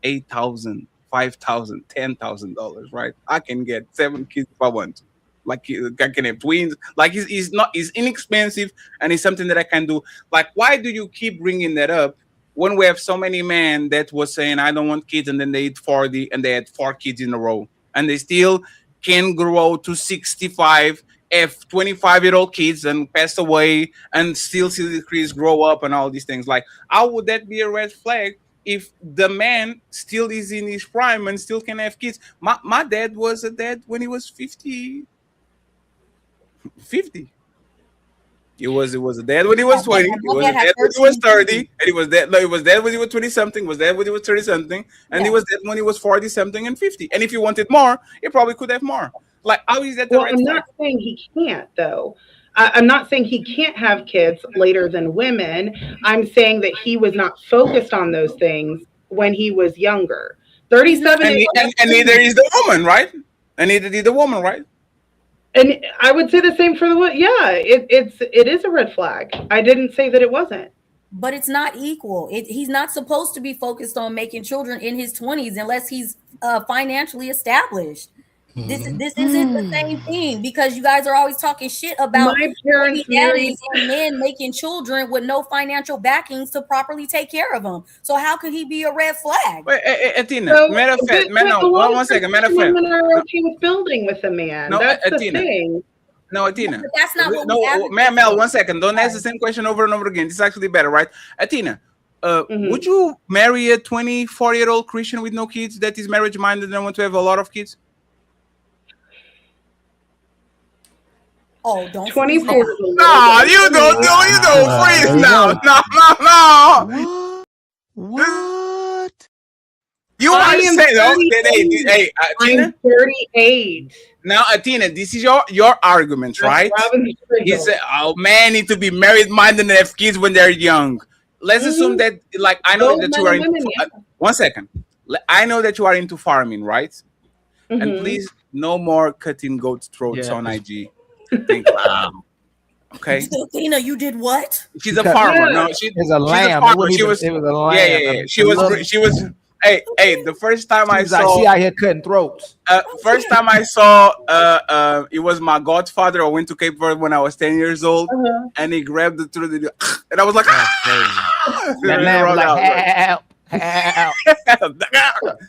$8,000, $5,000, $10,000, right? I can get 7 kids if I want to. Like, I can have twins. Like, it's inexpensive, and it's something that I can do. Like, why do you keep bringing that up when we have so many men that was saying, I don't want kids, and then they eat 40, and they had 4 kids in a row, and they still can grow to 65, have 25-year-old kids and pass away, and still see the kids grow up and all these things? Like, how would that be a red flag if the man still is in his prime and still can have kids? My dad was a dad when he was 50. He was a dad when he was 20. He was a dad when he was 30, and he was dead. He was dead when he was 20 something. Was dead when he was 30 something, and he was dead when he was 40 something and 50. And if he wanted more, he probably could have more. Like, how is that? I'm not saying he can't, though. I'm not saying he can't have kids later than women. I'm saying that he was not focused on those things when he was younger. 37, and neither is the woman, right? And neither did the woman, right? And I would say the same for the woman. Yeah, it is a red flag. I didn't say that it wasn't. But it's not equal. He's not supposed to be focused on making children in his 20s unless he's financially established. This isn't the same thing, because you guys are always talking shit about my parents daddies and men making children with no financial backings to properly take care of them. So how could he be a red flag? Wait, Athena, matter of fact, one second, matter of fact. Women are okay with building with a man. No, that's Athena. the thing. No, Athena. But that's not what we Mel, 1 second. Don't ask the same question over and over again. This is actually better, right? Athena, would you marry a 24-year-old Christian with no kids that is marriage-minded and want to have a lot of kids? Oh, don't 24. No, you don't freeze now. No. What? You are saying, hey, Athena? I'm 38. Now, Athena, this is your argument, right? You say, oh, men need to be married-minded and have kids when they're young. Let's assume that, like, I know that you are into... 1 second. I know that you are into farming, right? And please, no more cutting goats' throats on IG. Wow. Okay. Athena, you did what? She's a farmer. No, she's a lamb. She was a lamb. Yeah. She was. Hey, the first time I saw, she out here cutting throats. First time I saw, it was my godfather. I went to Cape Verde when I was 10 years old, and he grabbed it through the, and I was like, that man was like, help.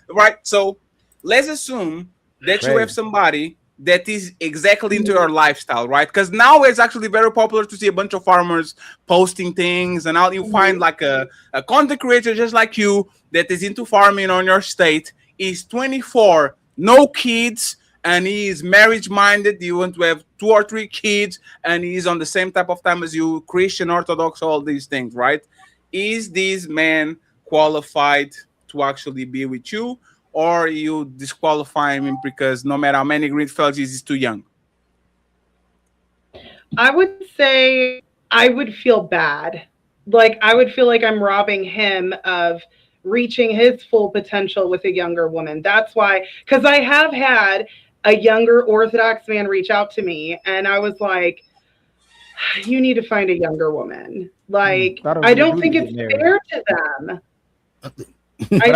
Right. So let's assume that you have somebody that is exactly into your lifestyle, right? Because now it's actually very popular to see a bunch of farmers posting things, and now you find like a content creator just like you that is into farming on your state. He's 24, no kids, and he is marriage-minded. You want to have 2 or 3 kids, and he's on the same type of time as you, Christian, Orthodox, all these things, right? Is this man qualified to actually be with you? Or you disqualify him because no matter how many green flags, he's too young? I would say I would feel bad. Like, I would feel like I'm robbing him of reaching his full potential with a younger woman. That's why, because I have had a younger Orthodox man reach out to me, and I was like, you need to find a younger woman. Like, I don't think it's fair to them. I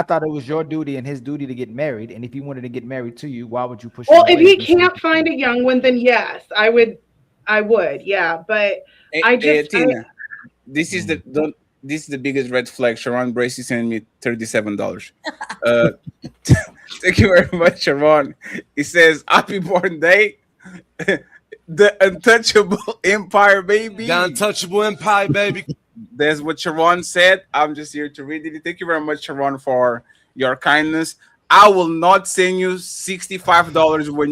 thought it was your duty and his duty to get married. And if he wanted to get married to you, why would you push him? Well, if he can't find a young one, then yes, I would. Yeah, but Tina, this is the biggest red flag. Sharon Bracy sent me $37. Thank you very much, Sharon. He says, "Happy born day." The untouchable empire, baby. The untouchable empire, baby. That's what Sharon said. I'm just here to read it. Thank you very much, Sharon, for your kindness. I will not send you $65 when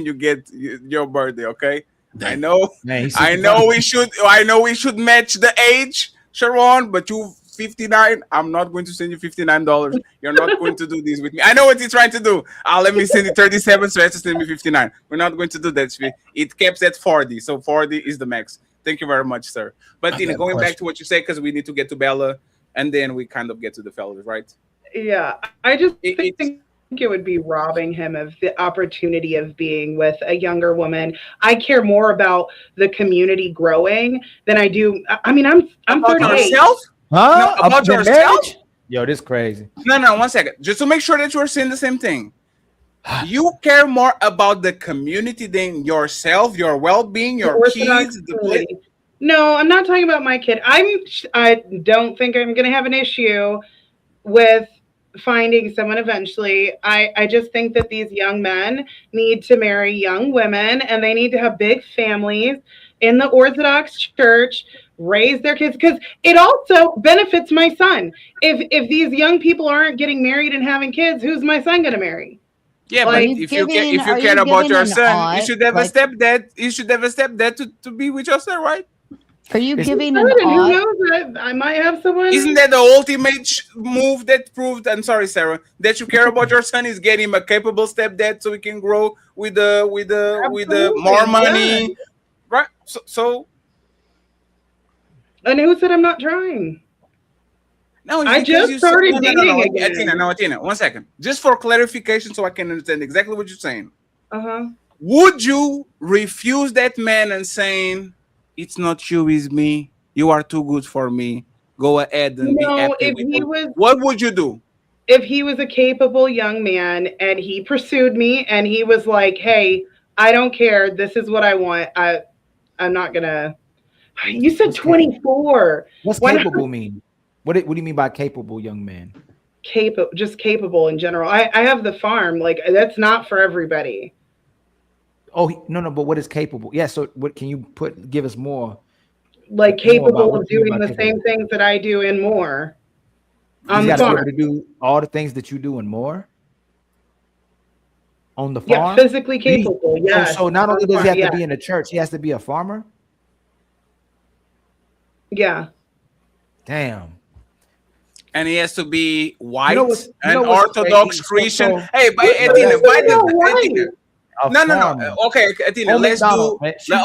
you get your birthday. Okay. I know. Man, he's I know we should match the age, Sharon, but you 59. I'm not going to send you $59. You're not going to do this with me. I know what he's trying to do. Let me send you 37, so he has to send me 59. We're not going to do that. It caps at 40, so 40 is the max. Thank you very much, sir. But Tina, going back to what you said, because we need to get to Bella, and then we kind of get to the fellas, right? Yeah, I just think it would be robbing him of the opportunity of being with a younger woman. I care more about the community growing than I do. I mean, I'm 38. Yourself? Huh? No, about The yourself? marriage? Yo, this crazy. No, 1 second. Just to make sure that you're saying the same thing. You care more about the community than yourself, your well-being, your kids. No, I'm not talking about my kid. I don't think I'm going to have an issue with finding someone eventually. I just think that these young men need to marry young women, and they need to have big families in the Orthodox Church, raise their kids, because it also benefits my son. If these young people aren't getting married and having kids, who's my son going to marry? Yeah, but if you care about your son, you should have a stepdad. You should have a stepdad to be with your son, right? Are you giving an an who odd? knows? I might have someone. Isn't that the ultimate move that proved? I'm sorry, Sarah, that you care about your son is getting him a capable stepdad so he can grow with the more money, yeah. right? So. And who said I'm not trying? No, I just started dating again. Athena, 1 second. Just for clarification so I can understand exactly what you're saying. Uh-huh. Would you refuse that man and saying, it's not you, it's me. You are too good for me. Go ahead and be happy if with he him. was, What would you do? If he was a capable young man and he pursued me and he was like, hey, I don't care. This is what I want. I'm not going to. You said 24. What's capable mean? What do you mean by capable young man? Just capable in general. I have the farm. Like, that's not for everybody. Oh, no, but what is capable? Yeah, so what can you give us more? Like capable of doing the capable? same things that I do and more. You got to be able to do all the things that you do and more on the farm? Yeah, physically capable, yeah. So not only does he have to be in the church, he has to be a farmer? Yeah. Damn. And he has to be white, an Orthodox Christian. Hey, but Athena, no. Okay, Athena, let's do.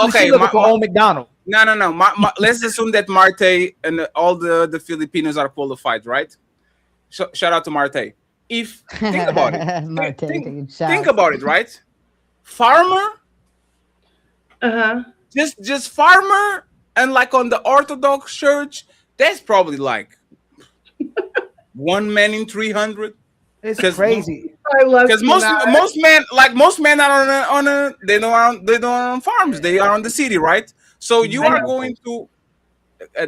Okay, Old McDonald. No. Let's assume that Marte and all the Filipinos are qualified, right? Shout out to Marte. Think about it. Marte, think about it, right? Farmer. Just farmer, and like on the Orthodox Church, that's probably like 1 man in 300. It's crazy. Because most men are on they don't on farms. They are on the city, right? So you are going to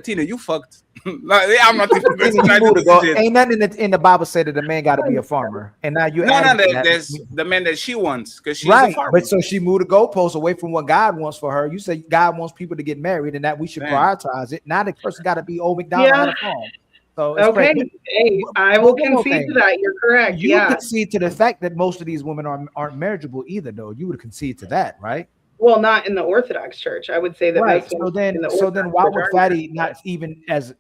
Tina, you fucked. I'm not even going to try to do this shit. Ain't nothing in the Bible said that a man got to be a farmer, and now you there's the man that she wants because she's a farmer. But so she moved the goalposts away from what God wants for her. You say God wants people to get married, and that we should prioritize it. Now the person got to be Old McDonald on the farm. So okay, hey, I will concede to that. You're correct. You concede to the fact that most of these women aren't marriageable either, though. You would concede to that, right? Well, not in the Orthodox Church. I would say that. Right. So then, why would Fatty not even as?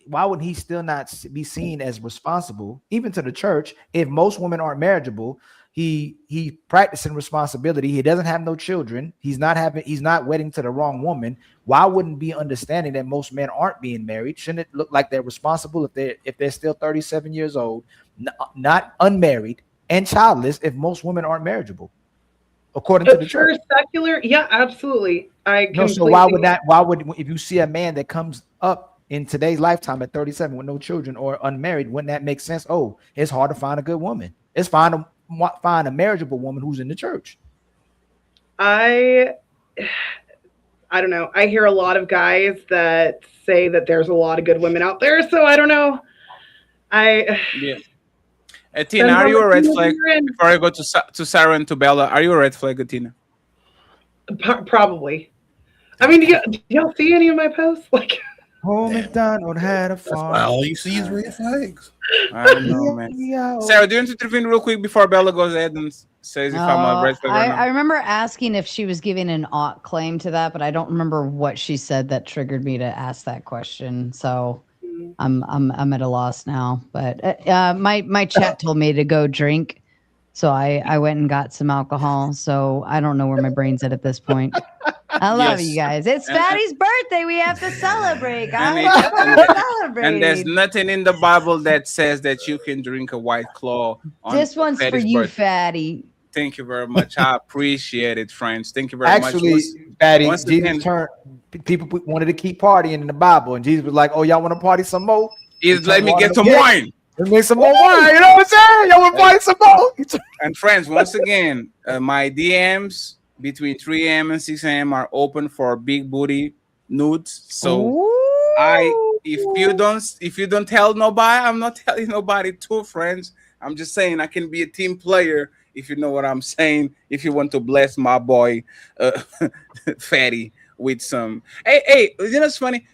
Why would he still not be seen as responsible, even to the church, if most women aren't marriageable? He practicing responsibility. He doesn't have no children. He's not wedding to the wrong woman. Why wouldn't be understanding that most men aren't being married? Shouldn't it look like they're responsible if they're still 37 years old, not unmarried and childless? If most women aren't marriageable, according to the church, secular, yeah, absolutely. So why would if you see a man that comes up in today's lifetime at 37 with no children or unmarried, wouldn't that make sense? Oh, it's hard to find a good woman. It's fine to find a marriageable woman who's in the church. I don't know. I hear a lot of guys that say that there's a lot of good women out there. So I don't know. Tina, are you a red flag? Before I go to Sarah and to Bella, are you a red flag, Tina? Probably. I mean, do y'all see any of my posts? Like, Old McDonald had a farm. All you see is red flags. I don't know, man. Sarah, do you want to intervene real quick before Bella goes ahead and says if I'm a red flag or not? I remember asking if she was giving an ought claim to that, but I don't remember what she said that triggered me to ask that question. So I'm at a loss now. But my chat told me to go drink, so I went and got some alcohol. So I don't know where my brain's at this point. I love you guys. It's Fatty's birthday. We have to celebrate, guys. Celebrate. And there's nothing in the Bible that says that you can drink a White Claw. On This one's Fatty's for you, birthday. Fatty. Thank you very much. I appreciate it, friends. Thank you very much. Actually, Fatty, once Jesus again, turned. People wanted to keep partying in the Bible, and Jesus was like, "Oh, y'all want to party some more? Let me get some wine. Let me get some more wine. You know what I'm saying? Y'all want to party some more?" And friends, once again, my DMs between 3 a.m. and 6 a.m. are open for big booty nudes. So if you don't tell nobody, I'm not telling nobody too, friends. I'm just saying I can be a team player if you know what I'm saying. If you want to bless my boy Fatty with some. Hey, you know what's funny?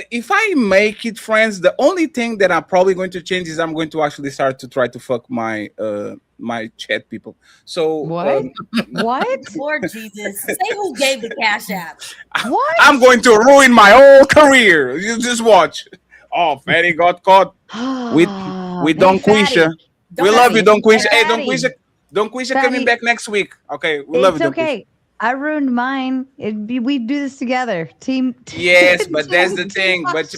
If I make it, friends, the only thing that I'm probably going to change is I'm going to actually start to try to fuck my my chat people. So what? What? Lord Jesus, say who gave the cash app. What? I'm going to ruin my whole career. You just watch. Oh, Fatty got caught with Don Quisha. We love you, Don Quisha. Hey, Don Quisha coming back next week. Okay, we love you. It's okay. I ruined mine. We do this together, team. Yes, but that's the thing. But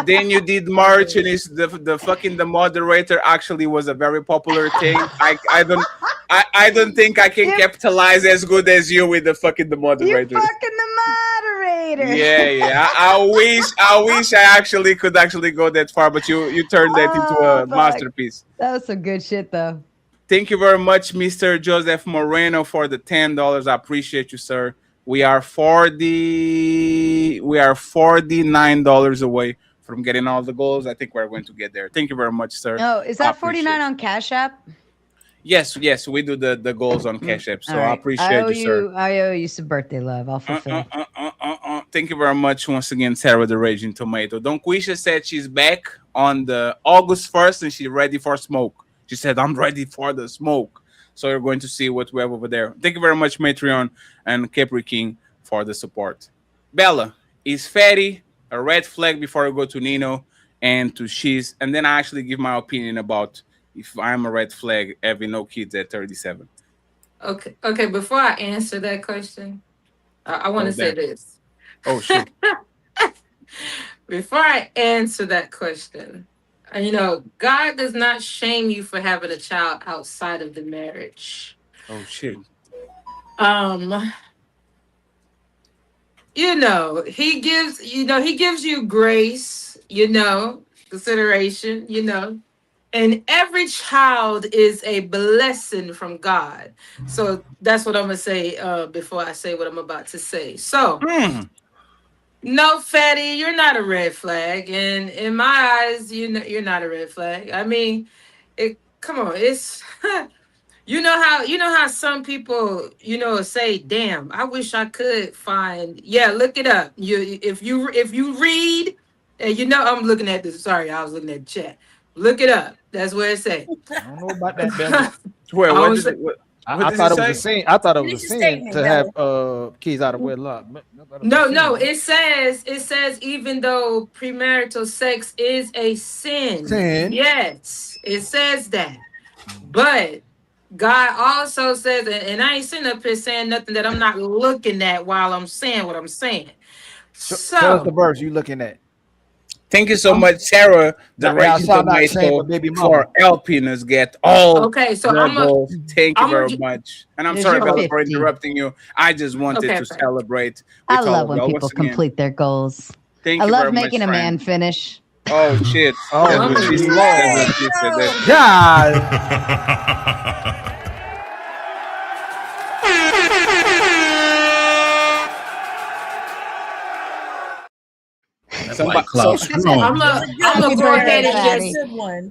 then you did March, and it's the moderator actually was a very popular thing. I don't think I can capitalize as good as you with the moderator. You're fucking the moderator. Yeah. I wish I actually could go that far, but you turned that into a masterpiece. That was some good shit, though. Thank you very much, Mr. Joseph Moreno, for the $10. I appreciate you, sir. We are $49 away from getting all the goals. I think we're going to get there. Thank you very much, sir. Oh, is that 49 on Cash App? Yes, we do the goals on Cash App. So All right. I appreciate you, sir. I owe you some birthday love. I'll fulfill. Thank you very much once again, Sarah the Raging Tomato. Don Quisha said she's back on the August 1st and she's ready for smoke. She said, I'm ready for the smoke. So you're going to see what we have over there. Thank you very much, Matreon and Capri King, for the support. Bella, is Fatty a red flag before I go to Nino and to Shiz? And then I actually give my opinion about if I'm a red flag having no kids at 37. Okay. Before I answer that question, I want to say this. Oh, shit. Before I answer that question, God does not shame you for having a child outside of the marriage. Oh shit. He gives you grace, consideration, and every child is a blessing from God. So that's what I'm gonna say before I say what I'm about to say. So no, Fatty, you're not a red flag, and in my eyes, you're not a red flag. I mean, come on, it's you know how some people say, "Damn, I wish I could find." Yeah, look it up. If you read, and I'm looking at this. Sorry, I was looking at the chat. Look it up. That's where it says. I don't know about that, Bella. I thought it was a sin. I thought it was a sin to have kids out of wedlock. No, it says even though premarital sex is a sin. Yes, it says that. But God also says, and I ain't sitting up here saying nothing that I'm not looking at while I'm saying what I'm saying. So tell us the verse you looking at. Thank you so much, Sarah, the Raging Tomato, for helping us get all the goals. Thank you very much. And I'm sorry, Bella, for interrupting you. I just wanted to celebrate. I love when people complete their goals. Thank I you love very much, making a man finish. Oh, shit. God. That White Claw strong. I'm gonna go ahead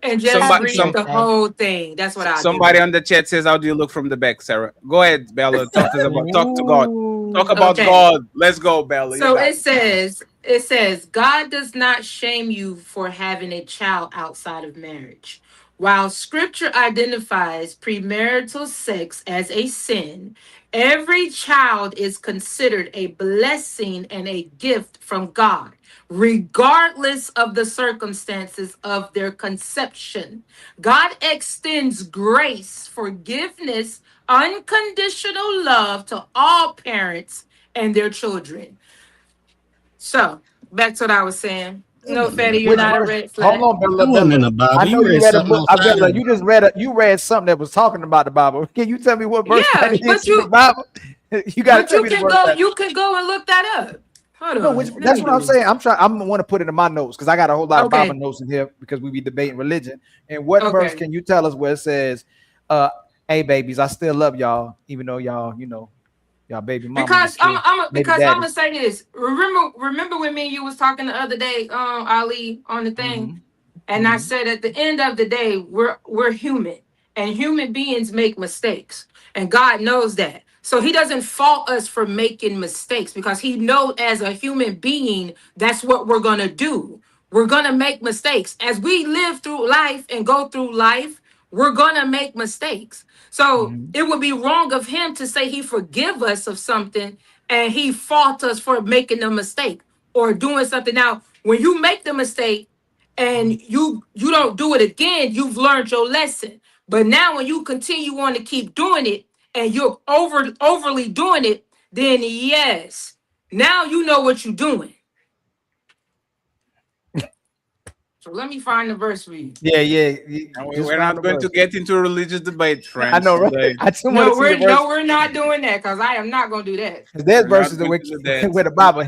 and just Somebody- read some- the whole thing. That's what I Somebody on the chat says, "How do you look from the back, Sarah?" Go ahead, Bella. Talk to God. Talk about Okay. God. Let's go, Bella. So it says, God does not shame you for having a child outside of marriage. While scripture identifies premarital sex as a sin, every child is considered a blessing and a gift from God, regardless of the circumstances of their conception. God extends grace, forgiveness, unconditional love to all parents and their children. So, back to what I was saying. No, Fatty, you're not a red flag. Hold on, Bella. It wasn't in the Bible. I know You you read read a something book. outside Bella, of you just read something that was talking about the Bible. Can you tell me what verse Yeah, that but is in you- the Bible? You got to But tell you me the can verse. go. that- You can go and look that up. Hold No, on. that's Let me what I'm do saying. I'm want to put it in my notes because I got a whole lot of Okay. Bible notes in here because we be debating religion. And what Okay. verse can you tell us where it says, "Hey, babies, I still love y'all, even though y'all, y'all baby mama." Because I'm gonna say this. Remember when me and you was talking the other day, Ali, on the thing, and I said at the end of the day, we're human, and human beings make mistakes, and God knows that. So He doesn't fault us for making mistakes because He knows as a human being that's what we're gonna do. We're gonna make mistakes as we live through life and go through life. We're gonna make mistakes. So it would be wrong of Him to say He forgive us of something and He fault us for making a mistake or doing something. Now, when you make the mistake and you don't do it again, you've learned your lesson. But now when you continue on to keep doing it and you're overly doing it, then yes, now you know what you're doing. So let me find the verse for you. Yeah. And we're not going to get into a religious debate, friends. I know, right? today. I just want to see the verse. We're not doing that because I am not going to do that. There's We're verses not where, going to do that. where the Bible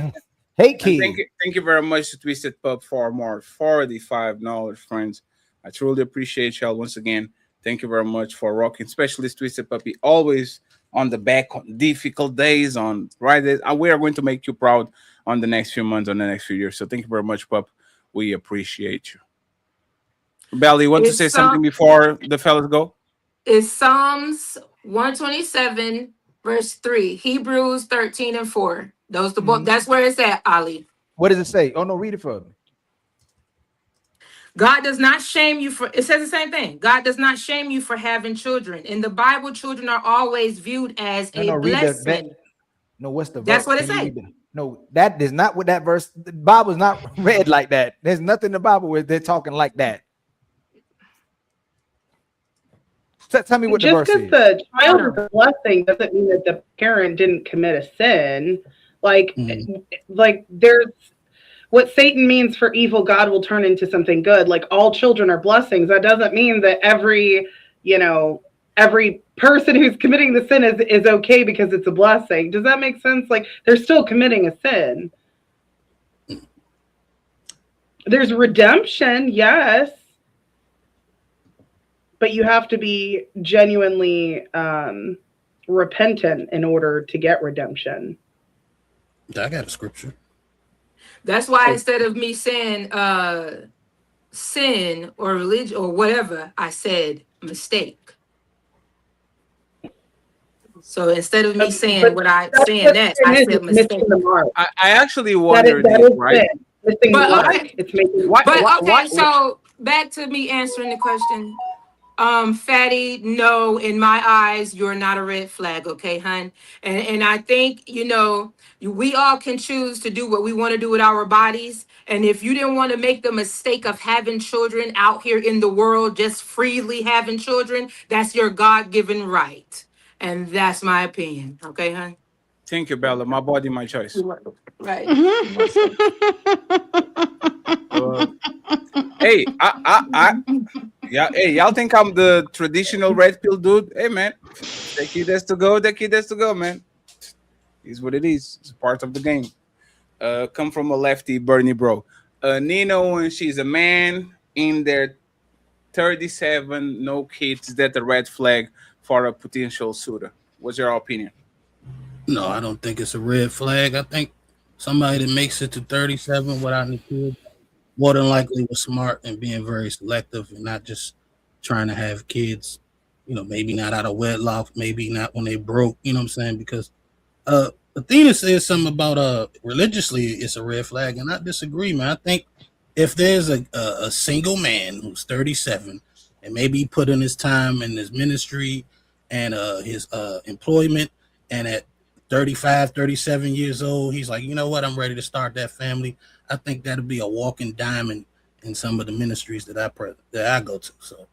hate And kids. thank you very much to Twisted Pup for more $45, friends. I truly appreciate y'all once again. Thank you very much for rocking, especially Twisted Puppy, always on the back on difficult days, on Fridays. We are going to make you proud on the next few months, on the next few years. So thank you very much, Pup. We appreciate you. Belly, you want to say something before the fellas go? It's Psalms 127, verse 3, Hebrews 13 and 4. Those the book. That's where it's at, Ali. What does it say? Oh no, read it for me. God does not shame you for, it says the same thing. God does not shame you for having children. In the Bible, children are always viewed as a blessing. No, what's the verse? That's what it Can you says. read it? No, that is not what that verse. The Bible's not read like that. There's nothing in the Bible where they're talking like that. Tell me what the verse Just is. because the child is a blessing doesn't mean that the parent didn't commit a sin. Like there's what Satan means for evil, God will turn into something good. Like all children are blessings. That doesn't mean that every person who's committing the sin is okay because it's a blessing. Does that make sense? Like they're still committing a sin. There's redemption, yes. But you have to be genuinely repentant in order to get redemption. I got a scripture. That's why instead of me saying sin or religion or whatever, I said mistake. So instead of me saying what I saying that, I said mistake. I actually wondered, right? So back to me answering the question. Fatty, no, in my eyes, you're not a red flag, okay, hun? And I think, we all can choose to do what we want to do with our bodies. And if you didn't want to make the mistake of having children out here in the world, just freely having children, that's your God-given right. And that's my opinion, okay, hun? Thank you, Bella. My body, my choice. Right. Hey, yeah, hey, y'all think I'm the traditional red pill dude? Hey, man, the kid has to go, man. It's what it is. It's part of the game. Come from a lefty, Bernie bro. Nino, when she's a man in their 37, no kids, is that a red flag for a potential suitor? What's your opinion? No, I don't think it's a red flag. I think somebody that makes it to 37 without any kids, more than likely was smart and being very selective and not just trying to have kids, maybe not out of wedlock, maybe not when they broke, you know what I'm saying? Because Athena says something about religiously it's a red flag, and I disagree, man. I think if there's a single man who's 37 and maybe he put in his time in his ministry and his employment, and at 35, 37 years old, he's like, you know what, I'm ready to start that family. I think that'll be a walking diamond in some of the ministries that I go to. So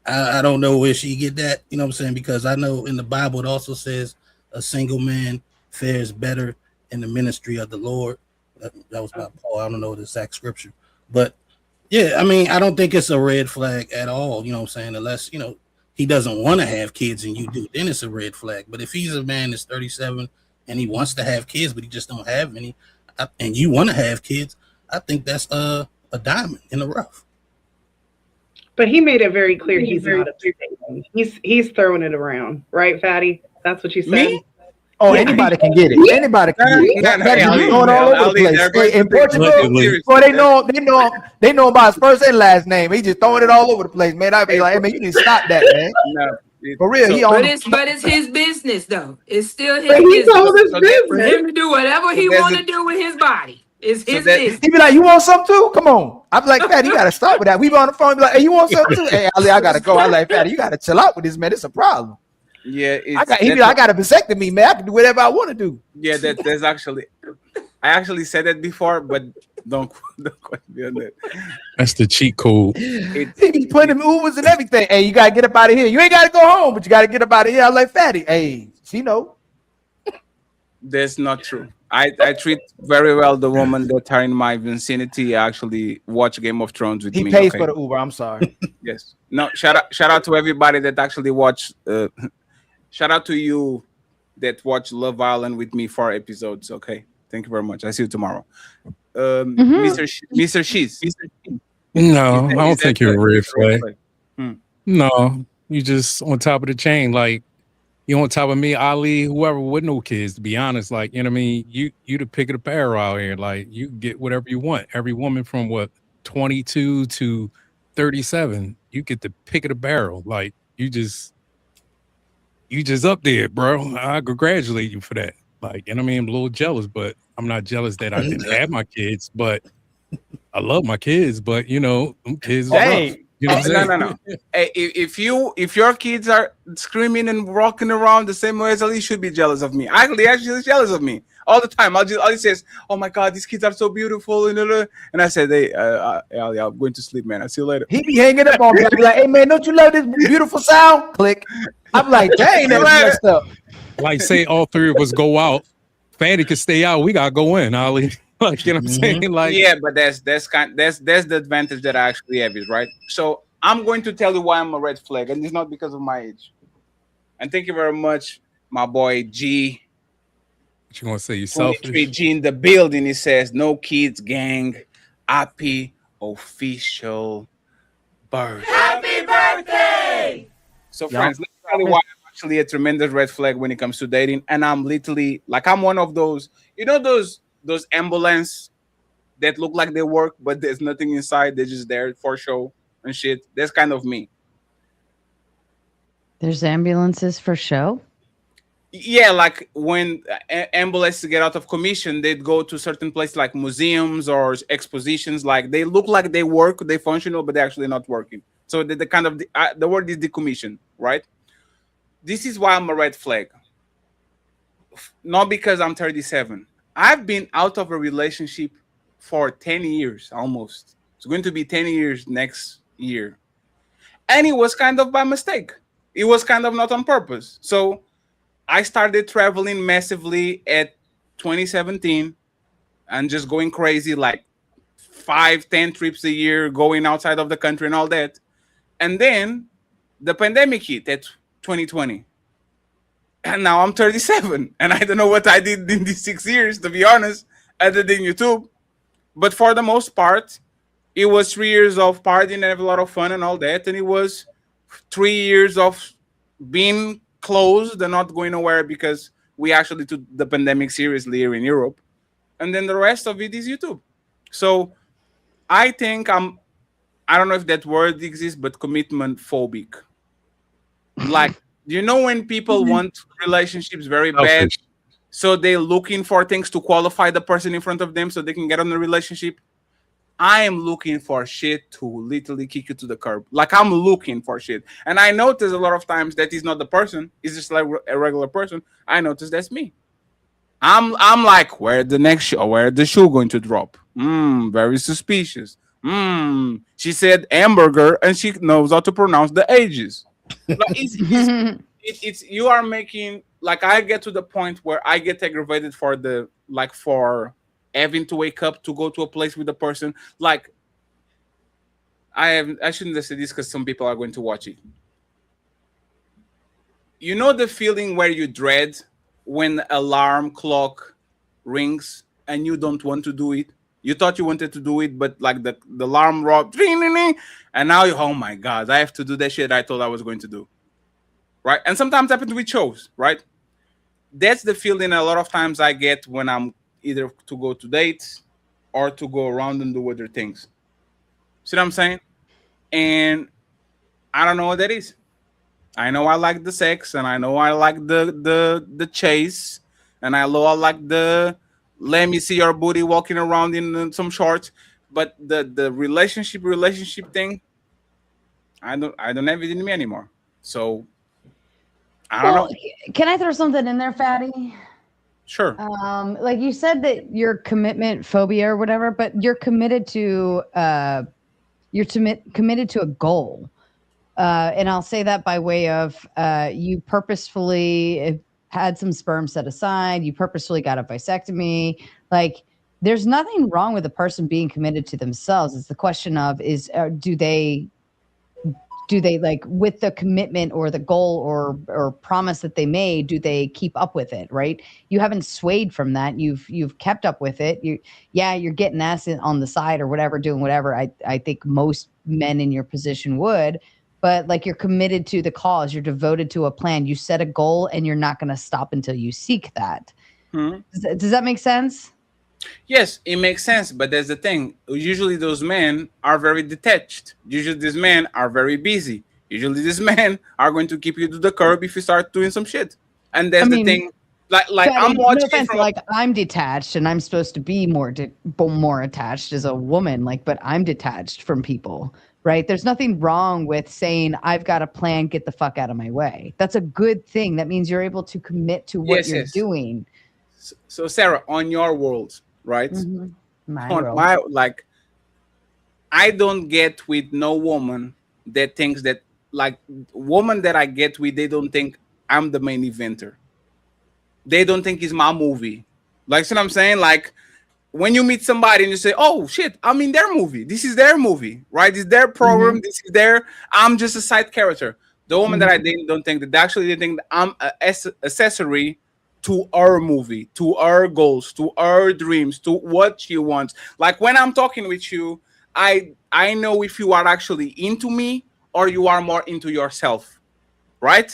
I don't know where she get that, you know what I'm saying? Because I know in the Bible it also says a single man fares better in the ministry of the Lord. That was by Paul. I don't know the exact scripture. But yeah, I mean, I don't think it's a red flag at all, you know what I'm saying? Unless, he doesn't want to have kids and you do, then it's a red flag. But if he's a man that's 37 and he wants to have kids, but he just don't have any, and you want to have kids, I think that's a diamond in the rough. But he made it very clear he's not abstaining. He's throwing it around, right, Fatty? That's what you said. Me? Oh, anybody can get it. Anybody can get it. That's going all over the place. In Portugal, boy, they know about his first and last name. He just throwing it all over the place, man. I'd be like, hey, man, you need to stop that, man. No, for real, but it's his business though. It's still his business. For him to do whatever he want to do with his body. It's his business. He be like, you want some too? Come on. I'm like, Fatty, you gotta stop with that. We be on the phone, be like, hey, you want some too? Hey, Ali, I gotta go. I'm like, Fatty, you gotta chill out with this, man. It's a problem. Yeah, I got a vasectomy, man. I can do whatever I want to do. Yeah, there's actually, I actually said that before, but don't quite be on that. That's the cheat code. He be putting him Ubers and everything. Hey, you gotta get up out of here. You ain't gotta go home, but you gotta get up out of here. I'm like, Fatty, hey, she know. That's not true. I treat very well the woman that are in my vicinity. Actually watch Game of Thrones with me. He pays for the Uber. I'm sorry. Yes. No. Shout out to everybody that actually watch. Shout out to you that watch Love Island with me 4 episodes. Okay. Thank you very much. I see you tomorrow. Mr. Sheets. No, I don't think you're a red flag. No, you just on top of the chain. Like, you on top of me, Ali, whoever with no kids, to be honest. Like, you know what I mean? You the pick of the barrel out here. Like, you get whatever you want. Every woman from 22 to 37, you get the pick of the barrel. Like, you just up there, bro. I congratulate you for that. Like, you know what I mean? I'm a little jealous, but I'm not jealous that I didn't have my kids, but I love my kids, but them kids are rough. You know what I'm saying? No. Hey, if your kids are screaming and walking around the same way as Ali, you should be jealous of me. Actually jealous of me all the time. Ali says, "Oh my God, these kids are so beautiful," and I said, "Hey, Ali, I'm going to sleep, man. I'll see you later." He be hanging up on me. I be like, "Hey, man, don't you love this beautiful sound?" Click. I'm like, "Dang, that's messed up." Like, say all 3 of us go out, Fanny can stay out. We gotta go in, Ali. Like, you know what I'm saying? Like, yeah, but that's the advantage that I actually have, is right. So I'm going to tell you why I'm a red flag, and it's not because of my age. And thank you very much, my boy G. What you gonna say? You selfish? G in the building. He says, "No kids, gang. Happy official birthday." Happy birthday! So, friends, let me tell you why I'm actually a tremendous red flag when it comes to dating. And I'm literally like, I'm one of those, those ambulance that look like they work, but there's nothing inside. They're just there for show and shit. That's kind of me. There's ambulances for show? Yeah, like when ambulances get out of commission, they'd go to certain places like museums or expositions. Like, they look like they work, they functional, but they're actually not working. So the kind of the word is decommission, right? This is why I'm a red flag. Not because I'm 37. I've been out of a relationship for 10 years almost. It's going to be 10 years next year. And it was kind of by mistake. It was kind of not on purpose. So I started traveling massively at 2017 and just going crazy, like 5-10 trips a year, going outside of the country and all that. And then the pandemic hit at 2020. And now I'm 37. And I don't know what I did in these 6 years, to be honest, other than YouTube. But for the most part, it was 3 years of partying and have a lot of fun and all that. And it was 3 years of being closed and not going nowhere because we actually took the pandemic seriously here in Europe. and then the rest of it is YouTube. So I think I don't know if that word exists, but commitment phobic. Like, you know, when people want relationships very bad, Selfish. so they're looking for things to qualify the person in front of them so they can get on the relationship. I am looking for shit to literally kick you to the curb. Like, I'm looking for shit. And I notice a lot of times that is not the person. It's just like a regular person. I notice that's me. I'm like, where the next show, where the shoe going to drop? Very suspicious. She said hamburger and she knows how to pronounce the ages. Like, it's you are making, like, I get to the point where I get aggravated for having to wake up to go to a place with a person. Like, I shouldn't have said this because some people are going to watch it. You know the feeling where you dread when alarm clock rings and you don't want to do it? You thought you wanted to do it, but like the alarm rocked, and now oh my God, I have to do that shit I thought I was going to do. Right? And sometimes happens with shows, right? That's the feeling a lot of times I get when I'm either to go to dates or to go around and do other things. See what I'm saying? And I don't know what that is. I know I like the sex, and I know I like the chase, and I know I like the let me see your booty walking around in some shorts. But the relationship thing, I don't have it in me anymore. So I don't know. Can I throw something in there, Fatty? Sure. Like you said that you're commitment phobia or whatever, but you're committed to committed to a goal. And I'll say that by way of you purposefully had some sperm set aside. You purposefully got a vasectomy. Like, there's nothing wrong with a person being committed to themselves. It's the question of do they like, with the commitment or the goal or promise that they made, do they keep up with it? Right? You haven't swayed from that. You've kept up with it. You're getting ass on the side or whatever, doing whatever. I think most men in your position would. But like, you're committed to the cause, you're devoted to a plan, you set a goal, and you're not going to stop until you seek that. Does that make sense? Yes, it makes sense. But there's the thing. Usually those men are very detached. Usually these men are very busy. Usually these men are going to keep you to the curb if you start doing some shit. And that's the thing. Like I'm watching. No offense, like, I'm detached, and I'm supposed to be more attached as a woman. Like, but I'm detached from people. Right? There's nothing wrong with saying, I've got a plan, get the fuck out of my way. That's a good thing. That means you're able to commit to what you're doing. So Sarah, on your world, right? My on world. my, like, I don't get with no woman that thinks that, like, woman that I get with, they don't think I'm the main eventer. They don't think it's my movie. Like, see what I'm saying? Like, when you meet somebody and you say, oh shit, I'm in their movie. This is their movie, right? It's their program. This is I'm just a side character. The woman that I date don't think that. Actually, they think that I'm an accessory to our movie, to our goals, to our dreams, to what she wants. Like, when I'm talking with you, I know if you are actually into me or you are more into yourself, right?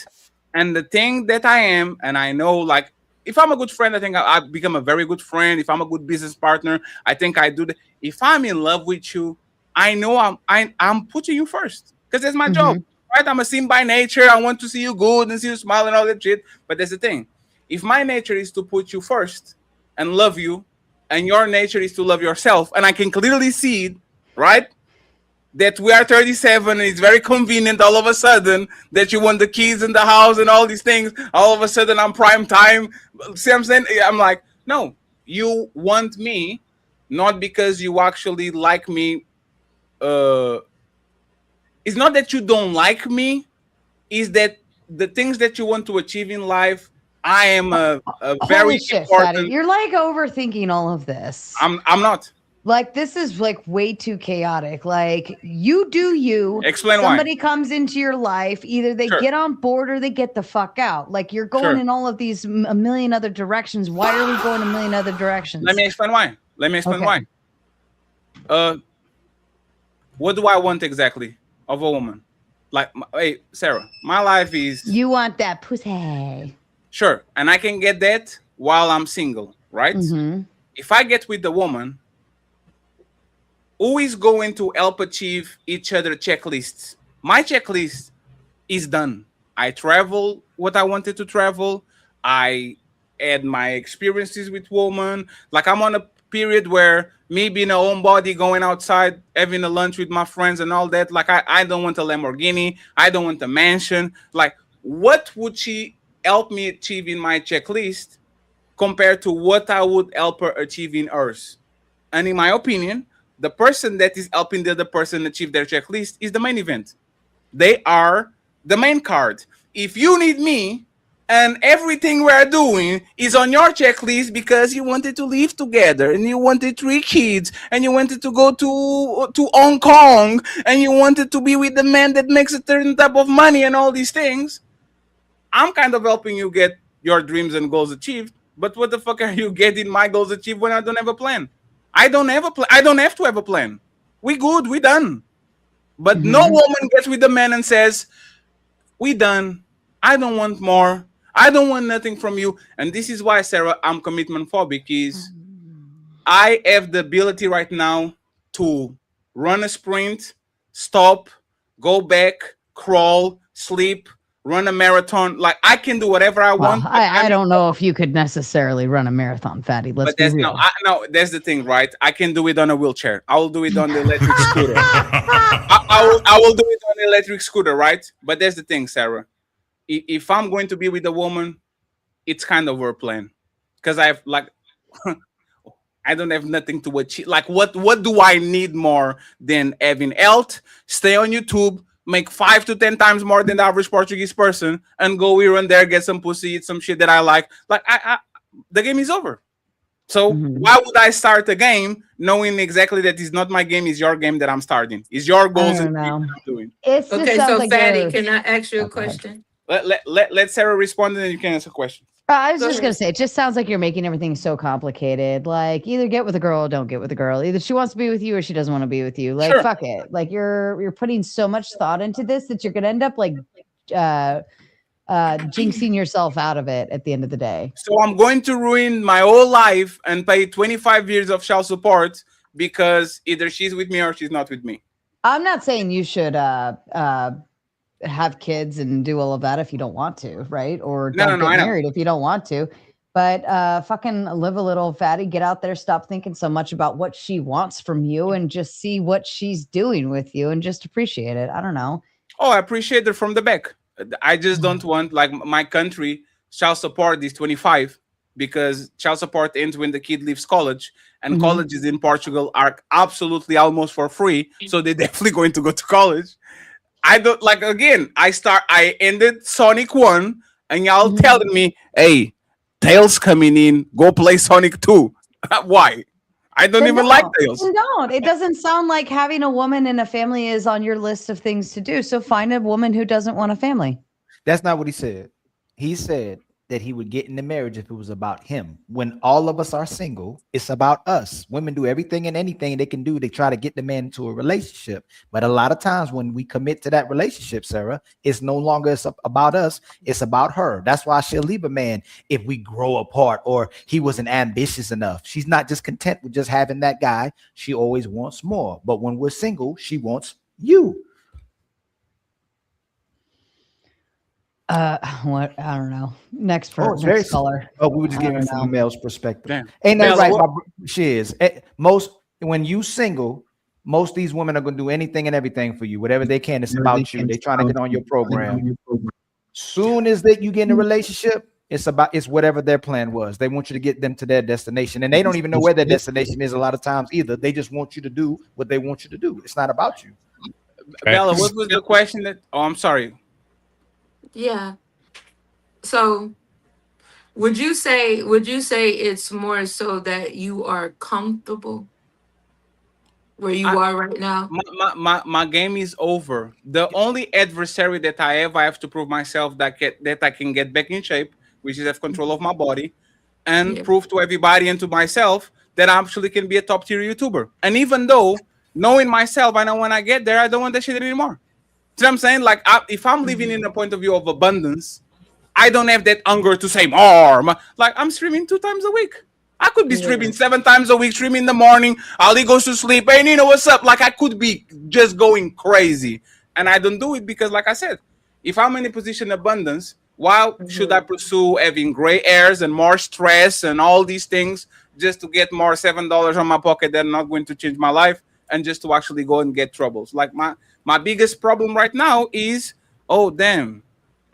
And the thing that I am, and I know, like, if I'm a good friend, I think I become a very good friend. If I'm a good business partner, I think I do that. If I'm in love with you, I know I'm putting you first because that's my job, right? I'm a sim by nature. I want to see you good and see you smile and all that shit. But that's the thing. If my nature is to put you first and love you, and your nature is to love yourself, and I can clearly see it, right? That we are 37 and it's very convenient all of a sudden that you want the keys in the house and all these things. All of a sudden I'm prime time. See what I'm saying? I'm like, no, you want me, not because you actually like me. It's not that you don't like me. It's that the things that you want to achieve in life, I am a very shit, important. Fatty. You're like overthinking all of this. I'm not. Like, this is like way too chaotic. Like, you do you. Explain why. Somebody comes into your life, either they get on board or they get the fuck out. Like, you're going in all of these a million other directions. Why are we going a million other directions? Let me explain why. Why. What do I want exactly of a woman? Like, hey, Sarah, my life is... You want that pussy. Sure. And I can get that while I'm single, right? if I get with the woman, who is going to help achieve each other checklists? My checklist is done. I travel what I wanted to travel. I had my experiences with women. Like I'm on a period where me being a homebody, going outside, having a lunch with my friends and all that. Like I don't want a Lamborghini. I don't want a mansion. Like what would she help me achieve in my checklist compared to what I would help her achieve in hers? And in my opinion, the person that is helping the other person achieve their checklist is the main event. They are the main card. If you need me and everything we're doing is on your checklist because you wanted to live together and you wanted 3 kids and you wanted to go to Hong Kong and you wanted to be with the man that makes a certain type of money and all these things, I'm kind of helping you get your dreams and goals achieved. But what the fuck are you getting my goals achieved when I don't have a plan? I don't have a plan. I don't have to have a plan. We good. We done. But no woman gets with the man and says, we done. I don't want more. I don't want nothing from you. And this is why, Sarah, I'm commitment phobic. Is I have the ability right now to run a sprint, stop, go back, crawl, sleep, run a marathon. Like I can do whatever I want. I don't know if you could necessarily run a marathon, Fatty. Let's be real. No, that's the thing, right? I can do it on a wheelchair. I will do it on the electric scooter. I will do it on the electric scooter, right? But that's the thing, Sarah. If I'm going to be with a woman, it's kind of her plan, because I have like I don't have nothing to achieve. Like what do I need more than having health, stay on YouTube, make 5 to 10 times more than the average Portuguese person, and go here and there, get some pussy, eat some shit that I like. Like I the game is over. So why would I start a game knowing exactly that it's not my game, it's your game that I'm starting? It's your goals and what I'm doing. Okay, so Fatty, can I ask you a question? Let Sarah respond and then you can answer questions. I was just going to say, it just sounds like you're making everything so complicated. Like either get with a girl or don't get with a girl. Either she wants to be with you or she doesn't want to be with you. Like, fuck it. Like you're putting so much thought into this that you're going to end up like jinxing yourself out of it at the end of the day. So I'm going to ruin my whole life and pay 25 years of child support because either she's with me or she's not with me. I'm not saying you should have kids and do all of that if you don't want to, right? Or don't get married if you don't want to. But fucking live a little, Fatty. Get out there. Stop thinking so much about what she wants from you and just see what she's doing with you and just appreciate it. I don't know. Oh, I appreciate it from the back. I just don't want, like my country, child support is 25 because child support ends when the kid leaves college, and colleges in Portugal are absolutely almost for free. So they're definitely going to go to college. I don't like, again, I ended Sonic 1 and y'all telling me, hey, Tails coming in, go play Sonic 2. Why? I don't even like Tails. Don't. It doesn't sound like having a woman in a family is on your list of things to do. So find a woman who doesn't want a family. That's not what he said. He said that he would get into marriage if it was about him. When all of us are single, it's about us. Women do everything and anything they can do to try to get the man into a relationship. But a lot of times when we commit to that relationship, Sarah, it's no longer about us. It's about her. That's why she'll leave a man if we grow apart or he wasn't ambitious enough. She's not just content with just having that guy. She always wants more. But when we're single, she wants you. What? I don't know. Next color. Oh, we were just giving from a male's perspective. Damn. Ain't that right? She is. When you single, most of these women are going to do anything and everything for you. Whatever they can, it's about you. They're trying to get on your program. Soon as you get in a relationship, it's whatever their plan was. They want you to get them to their destination, and they don't even know where their destination is a lot of times either. They just want you to do what they want you to do. It's not about you. Bella, what was the question that? Oh, I'm sorry. Yeah. So would you say it's more so that you are comfortable where you are right now? My game is over. The only adversary that I have to prove myself that I can get back in shape, which is have control of my body, and prove to everybody and to myself that I actually can be a top tier YouTuber. And even though knowing myself, I know when I get there, I don't want that shit anymore. See what I'm saying? Like, if I'm living in a point of view of abundance, I don't have that hunger to say more. Like, I'm streaming 2 times a week. I could be streaming 7 times a week, streaming in the morning. Ali goes to sleep. Hey, Nino, what's up? Like, I could be just going crazy. And I don't do it because, like I said, if I'm in a position of abundance, why should I pursue having gray hairs and more stress and all these things just to get more $7 on my pocket that are not going to change my life and just to actually go and get troubles? Like, my biggest problem right now is, oh, damn,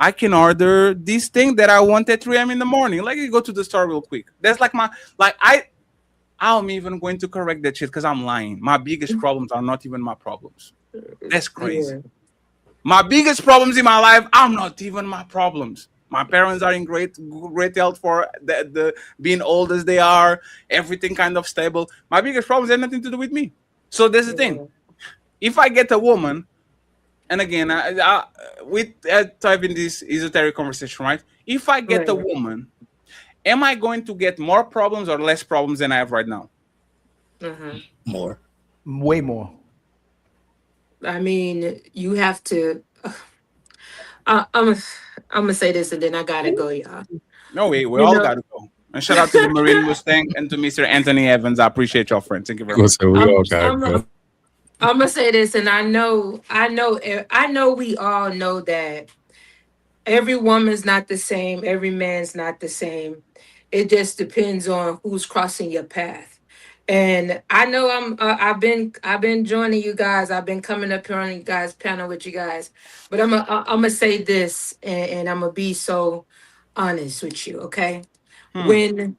I can order this thing that I want at 3 a.m. in the morning. Like, you go to the store real quick. That's like I'm even going to correct that shit because I'm lying. My biggest problems are not even my problems. That's crazy. Yeah. My biggest problems in my life are not even my problems. My parents are in great health for the being old as they are. Everything kind of stable. My biggest problems have nothing to do with me. So there's the thing. If I get a woman, and again, we type in this esoteric conversation, right? If I get a woman, am I going to get more problems or less problems than I have right now? More. Way more. I mean, you have to. I'm gonna say this and then I gotta go, y'all. No, we all gotta go. And shout out to the Marine Mustang and to Mr. Anthony Evans. I appreciate y'all, friends. Thank you very much. I'm gonna say this, and I know we all know that every woman's not the same, every man's not the same. It just depends on who's crossing your path. And I know I've been joining you guys. I've been coming up here on you guys' panel with you guys. But I'm gonna say this, and I'm gonna be so honest with you, okay? When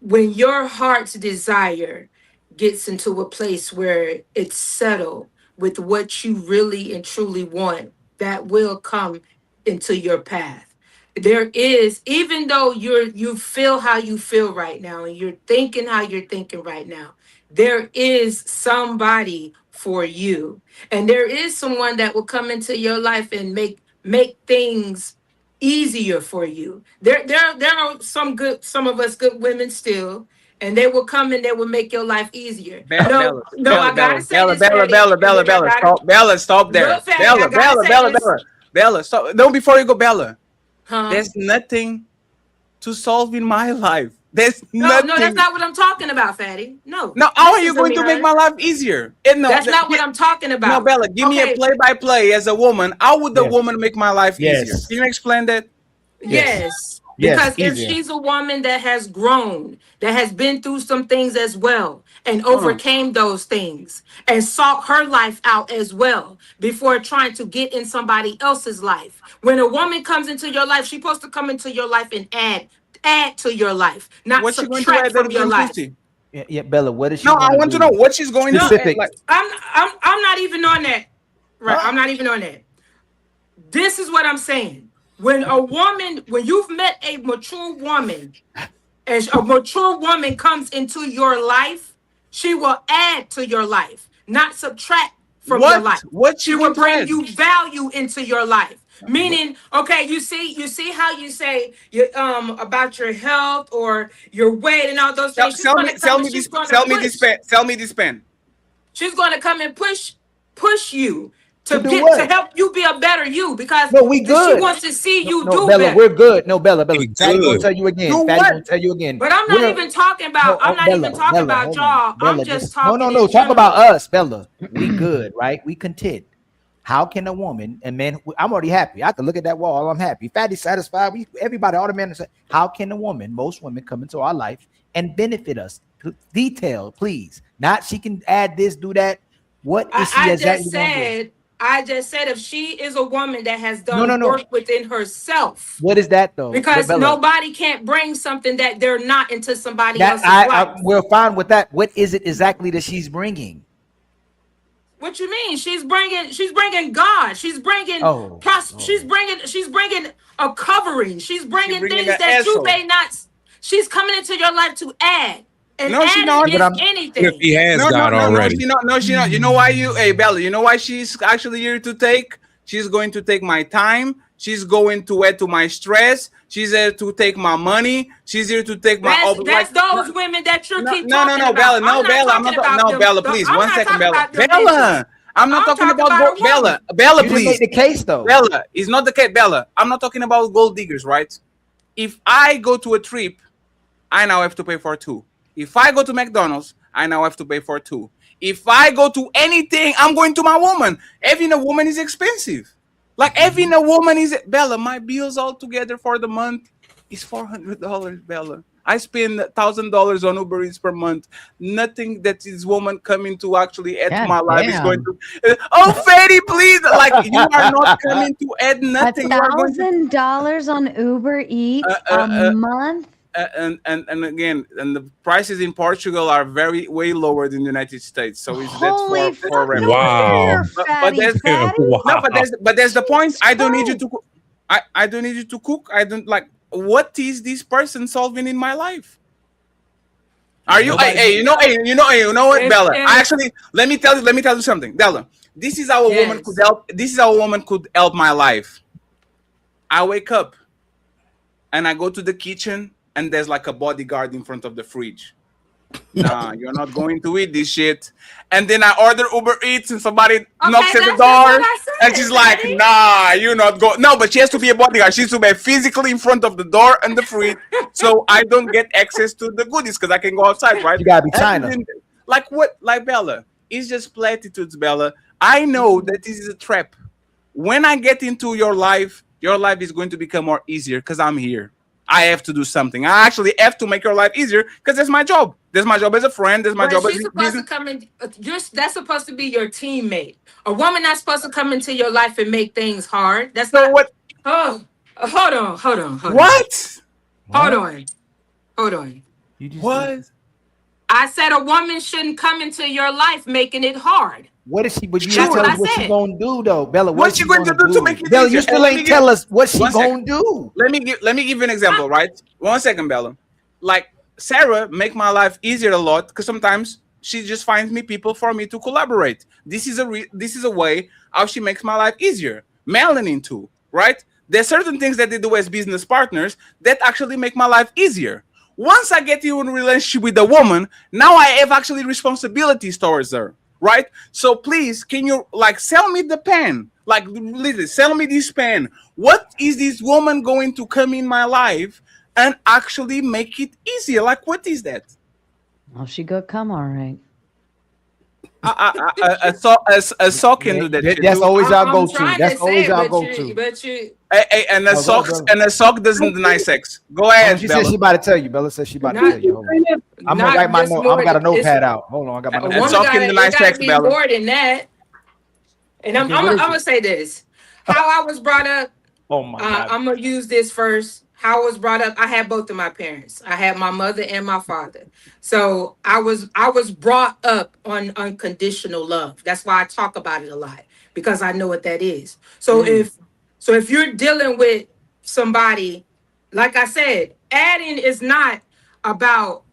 your heart's desire gets into a place where it's settled with what you really and truly want, that will come into your path. There is, even though you feel how you feel right now and you're thinking how you're thinking right now, there is somebody for you. And there is someone that will come into your life and make things easier for you. There are some of us good women still, and they will come and they will make your life easier. Bella, stop there. Bella, stop. No, before you go, Bella. There's nothing to solve in my life. There's nothing. No, that's not what I'm talking about, Fatty. No. How are you going to make my life easier? That's not what I'm talking about. No, Bella, give me a play-by-play as a woman. How would the woman make my life easier? Can you explain that? Yes. Because if she's a woman that has grown, that has been through some things as well, and overcame those things, and sought her life out as well before trying to get in somebody else's life. When a woman comes into your life, she's supposed to come into your life and add to your life, not subtract from your life. Yeah, Bella, what is she? No, I want to know what she's going to do. I'm not even on that. Right, I'm not even on that. This is what I'm saying. When you've met a mature woman, as a mature woman comes into your life, she will add to your life, not subtract from your life. She will bring you value into your life. Meaning, okay, you see how you say about your health or your weight and all those things. Sell me this pen. She's going to come and push you. To help you be a better you, because we good. She wants to see you do Bella, better. we're good. No, Bella, Fatty gonna tell you again. Fatty gonna tell you again. But I'm not even talking about. I'm not even talking about y'all. I'm just talking. No. Talk about us, Bella. We good, right? We content. How can a woman and man? I'm already happy. I can look at that wall. I'm happy. Fatty satisfied. Everybody, all the men say, how can a woman? Most women come into our life and benefit us. Detail, please. Not she can add this, do that. What is she exactly? I just said if she is a woman that has done work within herself. What is that though? Because nobody can't bring something that they're not into somebody else's life. We're fine with that. What is it exactly that she's bringing? What you mean? She's bringing God. She's bringing she's bringing a covering. She's bringing things that you may not. She's coming into your life to add. And she not. Anything. If he has God already. No, she not. You know why Bella, you know why she's actually here to take? She's going to take my time. She's going to add to my stress. She's here to take my money. She's here to take my. That's those women that you keep talking about. Bella. I'm not. Bella, please. 1 second, Bella. Bella. I'm not talking about Bella. Bella, please. Make the case though. Bella, it's not the case. Bella, I'm not talking about gold diggers, right? If I go to a trip, I now have to pay for 2. If I go to McDonald's, I now have to pay for 2. If I go to anything, I'm going to my woman. Having a woman is expensive. Like having a woman is Bella. My bills all together for the month is $400, Bella. I spend $1,000 on Uber Eats per month. Nothing that this woman coming to actually add to my life is going to. Oh, Fatty, please! Like you are not coming to add nothing. $1,000 on Uber Eats a month. And again, and the prices in Portugal are way lower than the United States. So it's that's for revenue. Wow. But there's no, but there's the point. I don't need you to. I don't need you to cook. I don't like. What is this person solving in my life? Are you? Hey, you know what, Bella? I actually let me tell you something, Bella. This is how a woman could help. This is how a woman could help my life. I wake up, and I go to the kitchen, and there's like a bodyguard in front of the fridge. Nah, you're not going to eat this shit. And then I order Uber Eats and somebody knocks at the door and she's like, nah, you're not going. No, but she has to be a bodyguard. She has to be physically in front of the door and the fridge so I don't get access to the goodies because I can go outside, right? You gotta be China. Like what? Like Bella. It's just platitudes, Bella. I know that this is a trap. When I get into your life is going to become more easier because I'm here. I have to do something. I actually have to make your life easier because that's my job. That's my job as a friend. That's my job as she's supposed to come in. That's supposed to be your teammate. A woman not supposed to come into your life and make things hard. That's not what. Oh, hold on. What? Hold on. What? I said a woman shouldn't come into your life making it hard. What is she? But you didn't tell us what she gonna do though, Bella. What she going to do to make it Bella, easier? you still ain't tell us what she gonna do. Let me give you an example, right? 1 second, Bella. Like Sarah make my life easier a lot because sometimes she just finds me people for me to collaborate. This is a way how she makes my life easier. Melanin too, right? There's certain things that they do as business partners that actually make my life easier. Once I get you in a relationship with a woman, now I have actually responsibilities towards her. Right? So please, can you like sell me the pen? Like, listen, sell me this pen. What is this woman going to come in my life and actually make it easier? Like, what is that? Well, she go come all right. A sock can do that. That's always our go-to. That's always our go-to. Hey, and a sock doesn't deny sex. Go ahead, She Bella. said she about to tell you. Bella said she about to tell you. Hold on. I'm gonna write my note. I got a notepad out. Hold on, I got my notepad. A woman gotta be more than that. And I'm gonna say this: how I was brought up. Oh my God. I'm gonna use this first. How I was brought up. I had both of my parents. I had my mother and my father. So I was brought up on unconditional love. That's why I talk about it a lot because I know what that is. So if you're dealing with somebody, like I said, adding is not about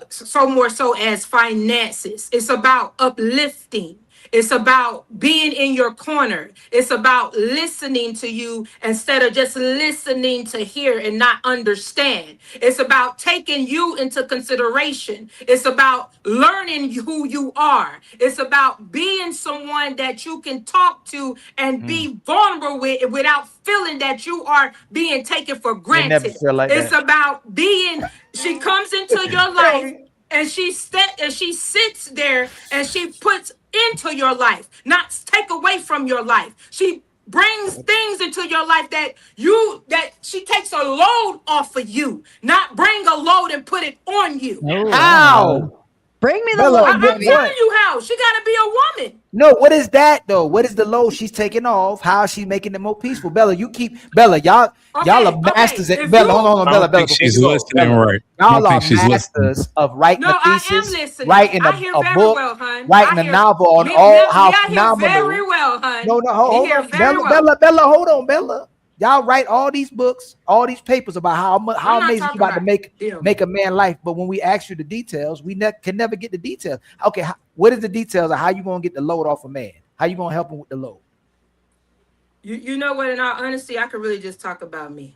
so more so as finances. It's about uplifting. It's about being in your corner. It's about listening to you instead of just listening to hear and not understand. It's about taking you into consideration. It's about learning who you are. It's about being someone that you can talk to and be vulnerable with without feeling that you are being taken for granted. never feel like It's that. about being, she comes into your life and she sits there and she puts into your life, not take away from your life. She brings things into your life that she takes a load off of you, not bring a load and put it on you. How? Bring me the Bella, load. I'm telling you how. She gotta be a woman. No, what is that though? What is the load she's taking off? How is she making it more peaceful? Bella, y'all are masters at Bella. Hold on, I Bella. don't think she's listening right. I Y'all don't are think she's listening. masters of writing No, a I am thesis, listening. writing I hear a very book, well, hun. writing I a hear- novel on Me- all me- how me, I hear phenomenal. very well, hun. No, Me hold hear on, very well. Bella, hold on, Bella. Y'all write all these books, all these papers about how not amazing you talking about to about make a man life. But when we ask you the details, we can never get the details. Okay, what is the details of how you gonna get the load off a man? How you gonna help him with the load? You know what? In all honesty, I could really just talk about me.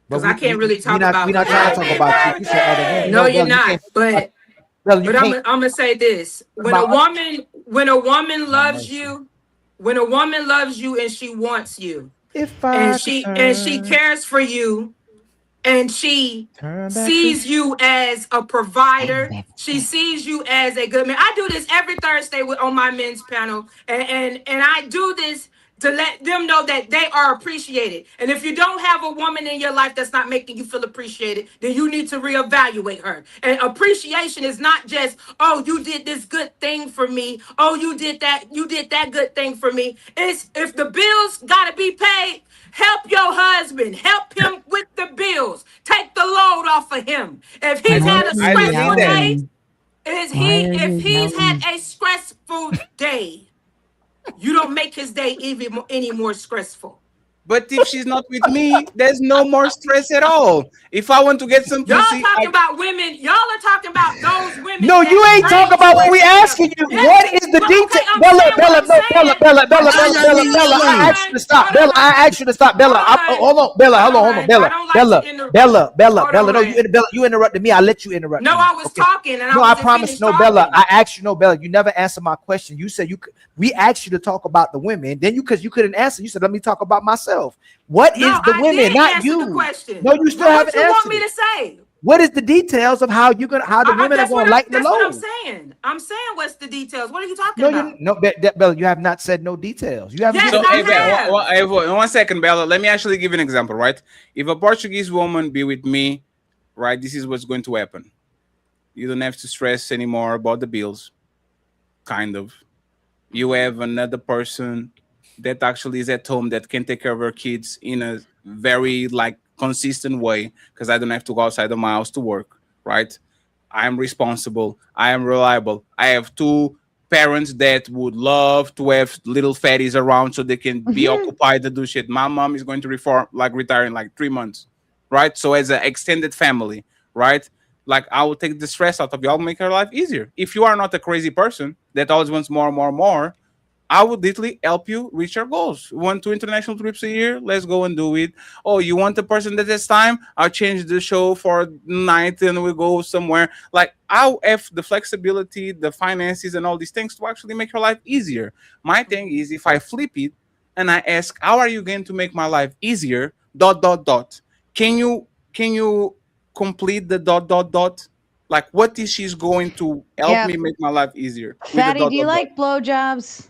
Because I can't really talk about. We're not trying to talk about you. You said other women. No, you're Bella, not. can't- But Bella, you I'm can't- gonna say this: when a woman loves you, when a woman loves you and she wants you, and she cares for you, and she sees you as a provider. She sees you as a good man. I do this every Thursday on my men's panel, and I do this to let them know that they are appreciated. And if you don't have a woman in your life that's not making you feel appreciated, then you need to reevaluate her. And appreciation is not just, oh, you did this good thing for me. Oh, you did that good thing for me. It's if the bills gotta be paid, help your husband. Help him with the bills. Take the load off of him. If he's had a stressful day, if he's had a stressful day, you don't make his day even any more stressful. But if she's not with me, there's no more stress at all. If I want to get some Y'all pussy, talking about women. Y'all are talking about those women. No, you ain't talking about what we asking you. What is the detail? Bella, I asked you to stop. Bella, I asked you to stop. Bella, hold on. Bella. No, you interrupted me. I let you interrupt me. No, I was talking. And no, I promise. No, Bella, I asked you. No, Bella, you never answered my question. You said we asked you to talk about the women. Then because you couldn't answer, you said, let me talk about myself. What is the women, not you? No, you still haven't answered. What you want me to say? What is the details of how the women are going to lighten the load? That's what I'm saying. I'm saying what's the details. What are you talking about? No, Bella, you have not said no details. You haven't. Yes, So, one second, Bella. Let me actually give you an example, right? If a Portuguese woman be with me, right, this is what's going to happen. You don't have to stress anymore about the bills. Kind of. You have another person that actually is at home that can take care of her kids in a very consistent way, because I don't have to go outside of my house to work, right? I am responsible. I am reliable. I have two parents that would love to have little fatties around so they can be occupied to do shit. My mom is going to retire in 3 months, right? So as an extended family, right? I will take the stress out of you. I'll make her life easier. If you are not a crazy person that always wants more, I would literally help you reach your goals. 1-2 international trips a year, let's go and do it. Oh, you want a person that has time? I'll change the show for night and we'll go somewhere. I'll have the flexibility, the finances, and all these things to actually make your life easier. My thing is, if I flip it and I ask, how are you going to make my life easier? ... Can you complete the ... What is she's going to help me make my life easier? Fatty, do you like blowjobs?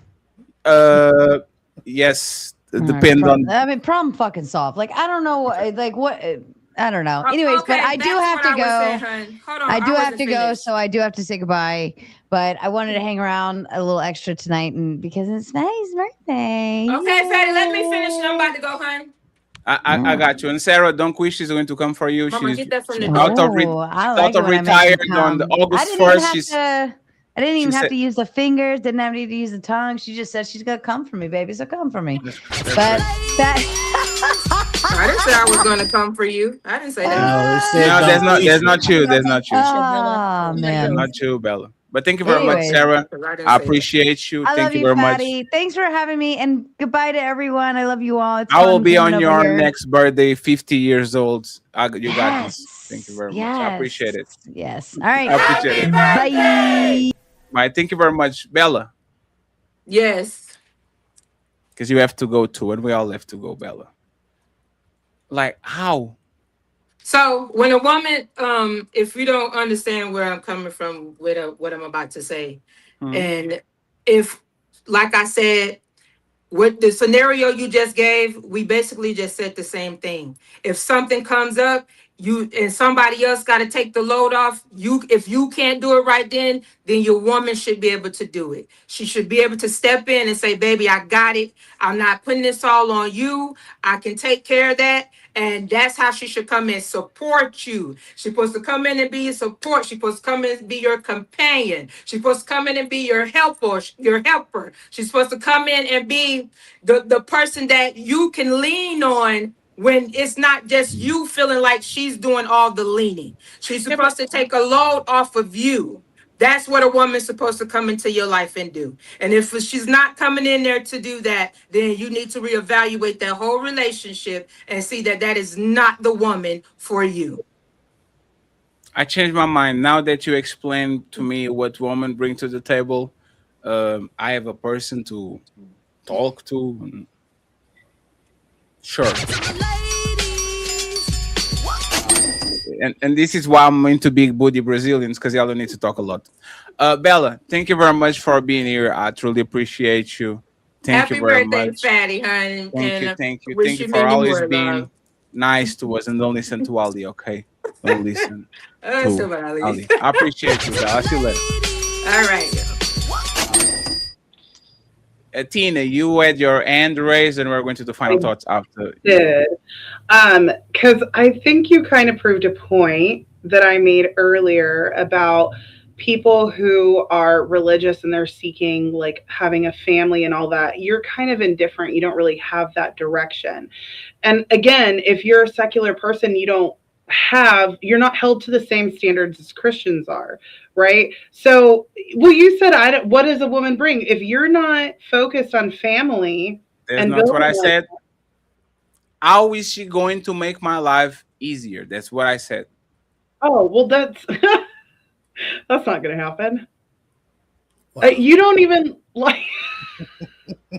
Yes, depend on. I mean, problem fucking solved. I don't know, what. I don't know. Anyways, Okay, but I do have to go. Hold on, I do have to go, finished. so I do have to say goodbye. But I wanted to hang around a little extra tonight, and because it's Maddie's birthday. Okay, Fatty, let me finish. I'm about to go, hon. I got you. And Sarah, don't wish she's going to come for you. Mama, She's get that from the out of retired on the August 1st. I didn't even have to use the fingers, didn't have to use the tongue. She just said she's gonna come for me, baby. So come for me. But that I didn't say I was gonna come for you. I didn't say that. No, there's not you. There's not you. Oh man. Not you, Bella. But thank you very much, Sarah. I appreciate you. I Thank love you you, very Fatty. much. Thanks for having me, and goodbye to everyone. I love you all. It's I will fun be coming on over your here. next birthday, 50 years old. You got this. Thank you very much. I appreciate it. Yes. All right. I appreciate it. Bye. Bye. Thank you very much, Bella. Yes. Because you have to go too, and we all have to go, Bella. How? So when a woman, if you don't understand where I'm coming from with what I'm about to say, and if, like I said, with the scenario you just gave, we basically just said the same thing. If something comes up, you and somebody else got to take the load off. If you can't do it right then your woman should be able to do it. She should be able to step in and say, baby, I got it. I'm not putting this all on you. I can take care of that. And that's how she should come in, support you. She's supposed to come in and be your support. She's supposed to come in and be your companion. She's supposed to come in and be your helper. She's supposed to come in and be the person that you can lean on when it's not just you feeling like she's doing all the leaning. She's supposed to take a load off of you. That's what a woman's supposed to come into your life and do. And if she's not coming in there to do that, then you need to reevaluate that whole relationship and see that that is not the woman for you. I changed my mind. Now that you explained to me what women bring to the table, I have a person to talk to. Sure. And this is why I'm into big booty Brazilians, because y'all don't need to talk a lot. Bella, thank you very much for being here. I truly appreciate you. Thank Happy you very birthday, much. Fatty, honey. Thank you wish for many always more, being love. nice to us, and don't listen to Ali, okay? Don't listen So to Ali. Ali. I appreciate you, Bella. I'll see you later. All right. Tina, you had your hand raised, and we're going to the final thoughts after. Did. Because I think you kind of proved a point that I made earlier about people who are religious and they're seeking like having a family and all that. You're kind of indifferent. You don't really have that direction. And again, if you're a secular person, you're not held to the same standards as Christians are, right? So, well, you said, what does a woman bring? If you're not focused on family, That's not what I said. How is she going to make my life easier? That's what I said. Oh, well, that's that's not going to happen. You don't even like.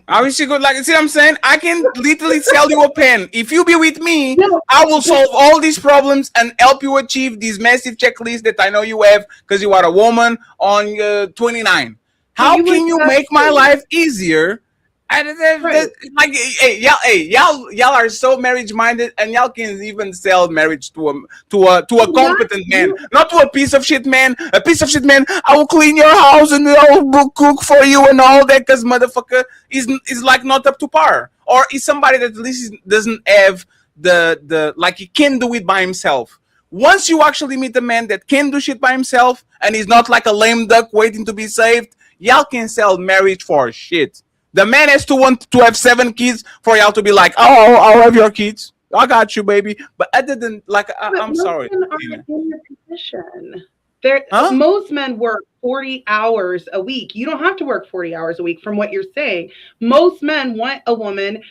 How is she good? Like, see what I'm saying? I can literally sell you a pen. If you be with me, I will solve all these problems and help you achieve these massive checklists that I know you have because you are a woman on 29. How can you make my life easier? Like, y'all are so marriage minded, and y'all can even sell marriage to a competent man, not to a piece of shit man. A piece of shit man, I will clean your house and I will cook for you and all that, because motherfucker is like not up to par, or is somebody that at least doesn't have the like he can do it by himself. Once you actually meet a man that can do shit by himself and he's not like a lame duck waiting to be saved, y'all can sell marriage for shit. The man has to want to have 7 kids for y'all to be like, oh, I'll have your kids. I got you, baby. But other than like, I'm sorry. Men aren't in your position. Most men work 40 hours a week. You don't have to work 40 hours a week from what you're saying. Most men want a woman,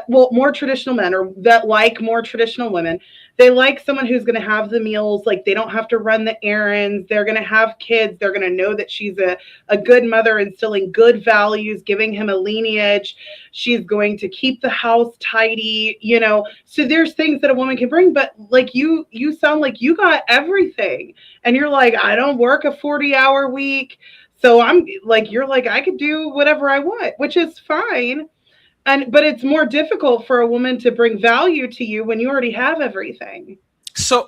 more traditional men, or that like more traditional women. They like someone who's going to have the meals. Like, they don't have to run the errands. They're going to have kids. They're going to know that she's a good mother, instilling good values, giving him a lineage. She's going to keep the house tidy, So there's things that a woman can bring. But like you sound like you got everything. And you're like, I don't work a 40-hour week. So I'm like, you're like, I could do whatever I want, which is fine. But it's more difficult for a woman to bring value to you when you already have everything. So,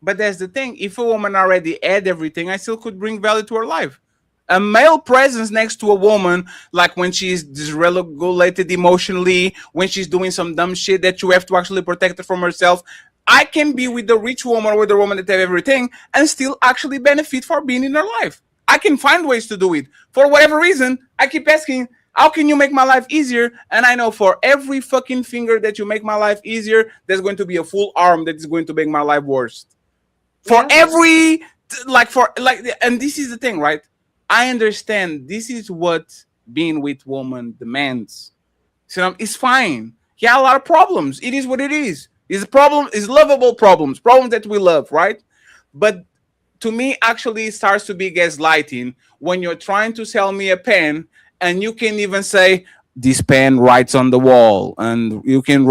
but that's the thing. If a woman already had everything, I still could bring value to her life. A male presence next to a woman, like when she's dysregulated emotionally, when she's doing some dumb shit that you have to actually protect her from herself. I can be with the rich woman or with the woman that have everything and still actually benefit for being in her life. I can find ways to do it. For whatever reason, I keep asking, how can you make my life easier? And I know for every fucking finger that you make my life easier, there's going to be a full arm that is going to make my life worse. For every, and this is the thing, right? I understand this is what being with woman demands. So it's fine. He had a lot of problems. It is what it is. It's a problem, it's lovable problems that we love, right? But to me, actually, it starts to be gaslighting when you're trying to sell me a pen. And you can even say, this pen writes on the wall, and you can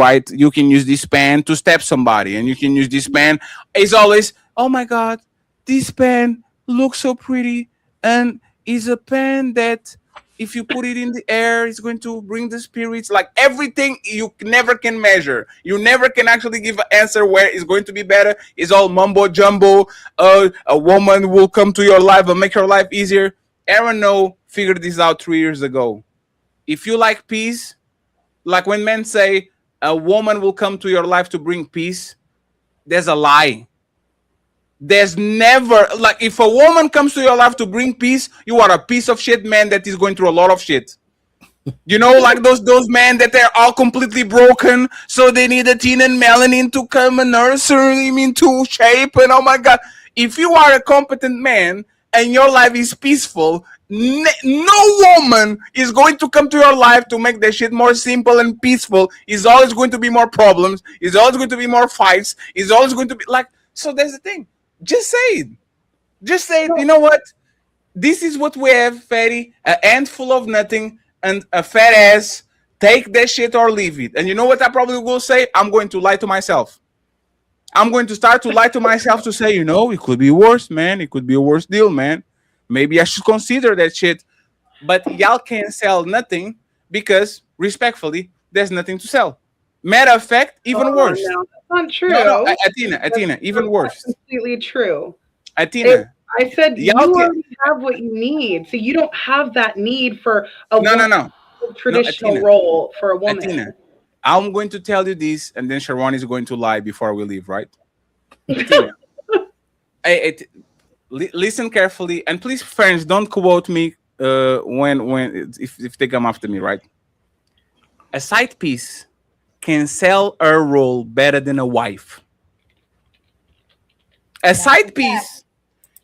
use this pen to stab somebody, and you can use this pen. It's always, oh my God, this pen looks so pretty, and is a pen that if you put it in the air, it's going to bring the spirits. Like everything you never can measure. You never can actually give an answer where it's going to be better. It's all mumbo jumbo. A woman will come to your life and make your life easier. Aaron No figured this out 3 years ago. If you like peace, like when men say a woman will come to your life to bring peace, there's a lie. There's never, like, if a woman comes to your life to bring peace, you are a piece of shit man that is going through a lot of shit. Like those men that are all completely broken, so they need a teen and melanin to come and nurse him into shape. And oh my God, if you are a competent man and your life is peaceful, no woman is going to come to your life to make the shit more simple and peaceful. It's always going to be more problems. It's always going to be more fights. It's always going to be like, so that's the thing. Just say it. Just say it. You know what? This is what we have, Fatty. A handful of nothing and a fat ass Take that shit or leave it. And you know what I probably will say? I'm going to lie to myself. I'm going to start to lie to myself to say, it could be worse, man. It could be a worse deal, man. Maybe I should consider that shit. But y'all can't sell nothing because, respectfully, there's nothing to sell. Matter of fact, even worse. No, that's not true. No, Athena, even worse. Completely true. Athena. I said you y'all already have what you need, so you don't have that need for a traditional role for a woman. Athena, I'm going to tell you this, and then Sharon is going to lie before we leave, right? Athena, listen carefully, and please, friends, don't quote me if they come after me, right? A side piece can sell a role better than a wife. A side piece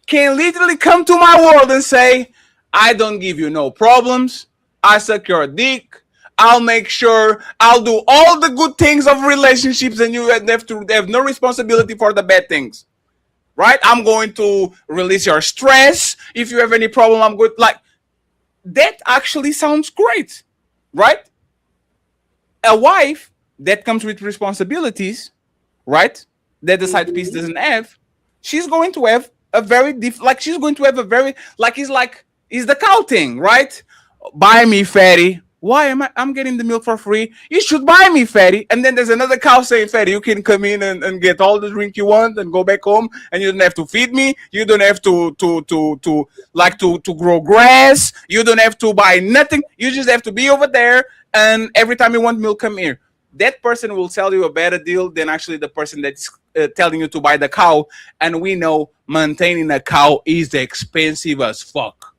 can literally come to my world and say, I don't give you no problems. I suck your dick. I'll make sure I'll do all the good things of relationships and you have no responsibility for the bad things. Right? I'm going to release your stress. If you have any problem, I'm good. Like, that actually sounds great. Right? A wife that comes with responsibilities, right? That the side piece doesn't have. She's going to have a very it's the cow thing, right? Buy me, fatty. Why am I'm getting the milk for free? You should buy me, fatty. And then there's another cow saying, fatty, you can come in and get all the drink you want and go back home, and you don't have to feed me. You don't have to grow grass. You don't have to buy nothing. You just have to be over there, and every time you want milk, come here. That person will sell you a better deal than actually the person that's telling you to buy the cow. And we know maintaining a cow is expensive as fuck.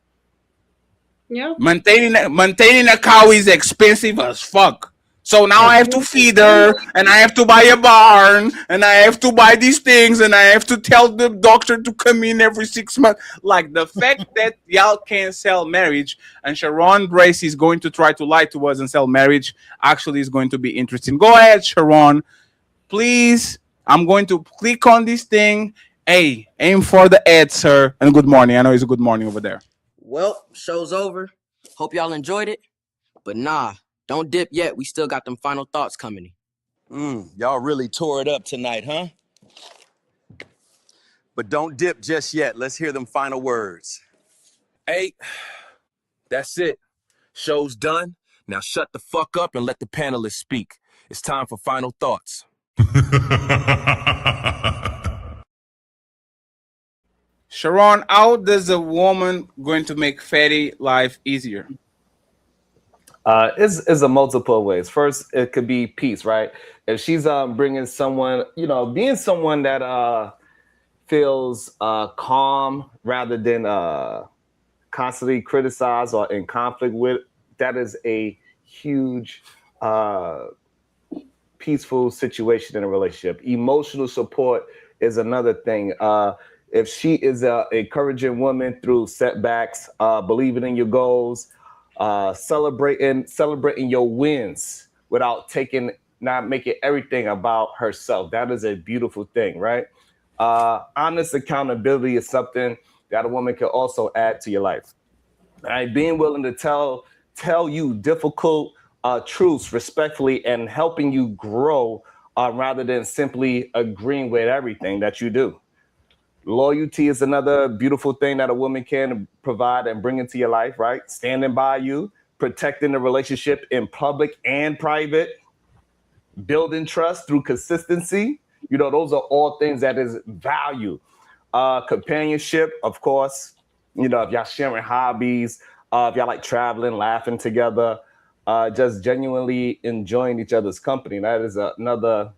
Yeah. Maintaining a cow is expensive as fuck. So now I have to feed her, and I have to buy a barn, and I have to buy these things, and I have to tell the doctor to come in every 6 months. Like, the fact that y'all can't sell marriage, and Sharon Brace is going to try to lie to us and sell marriage, actually is going to be interesting. Go ahead, Sharon. Please, I'm going to click on this thing. Hey, aim for the ad, sir. And good morning. I know it's a good morning over there. Well, show's over. Hope y'all enjoyed it. But nah, don't dip yet. We still got them final thoughts coming. Y'all really tore it up tonight, huh? But don't dip just yet. Let's hear them final words. Hey, that's it. Show's done. Now shut the fuck up and let the panelists speak. It's time for final thoughts. Sharon, how does a woman going to make fatty life easier? Is a multiple ways. First, it could be peace, right? If she's bringing someone, being someone that feels calm rather than constantly criticized or in conflict with, that is a huge peaceful situation in a relationship. Emotional support is another thing. If she is a encouraging woman through setbacks, believing in your goals, celebrating your wins without not making everything about herself. That is a beautiful thing, right? Honest accountability is something that a woman can also add to your life. Right? Being willing to tell you difficult truths respectfully and helping you grow rather than simply agreeing with everything that you do. Loyalty is another beautiful thing that a woman can provide and bring into your life, right? Standing by you, protecting the relationship in public and private, building trust through consistency. Those are all things that is value. Companionship, of course, if y'all sharing hobbies, if y'all like traveling, laughing together, just genuinely enjoying each other's company. That is another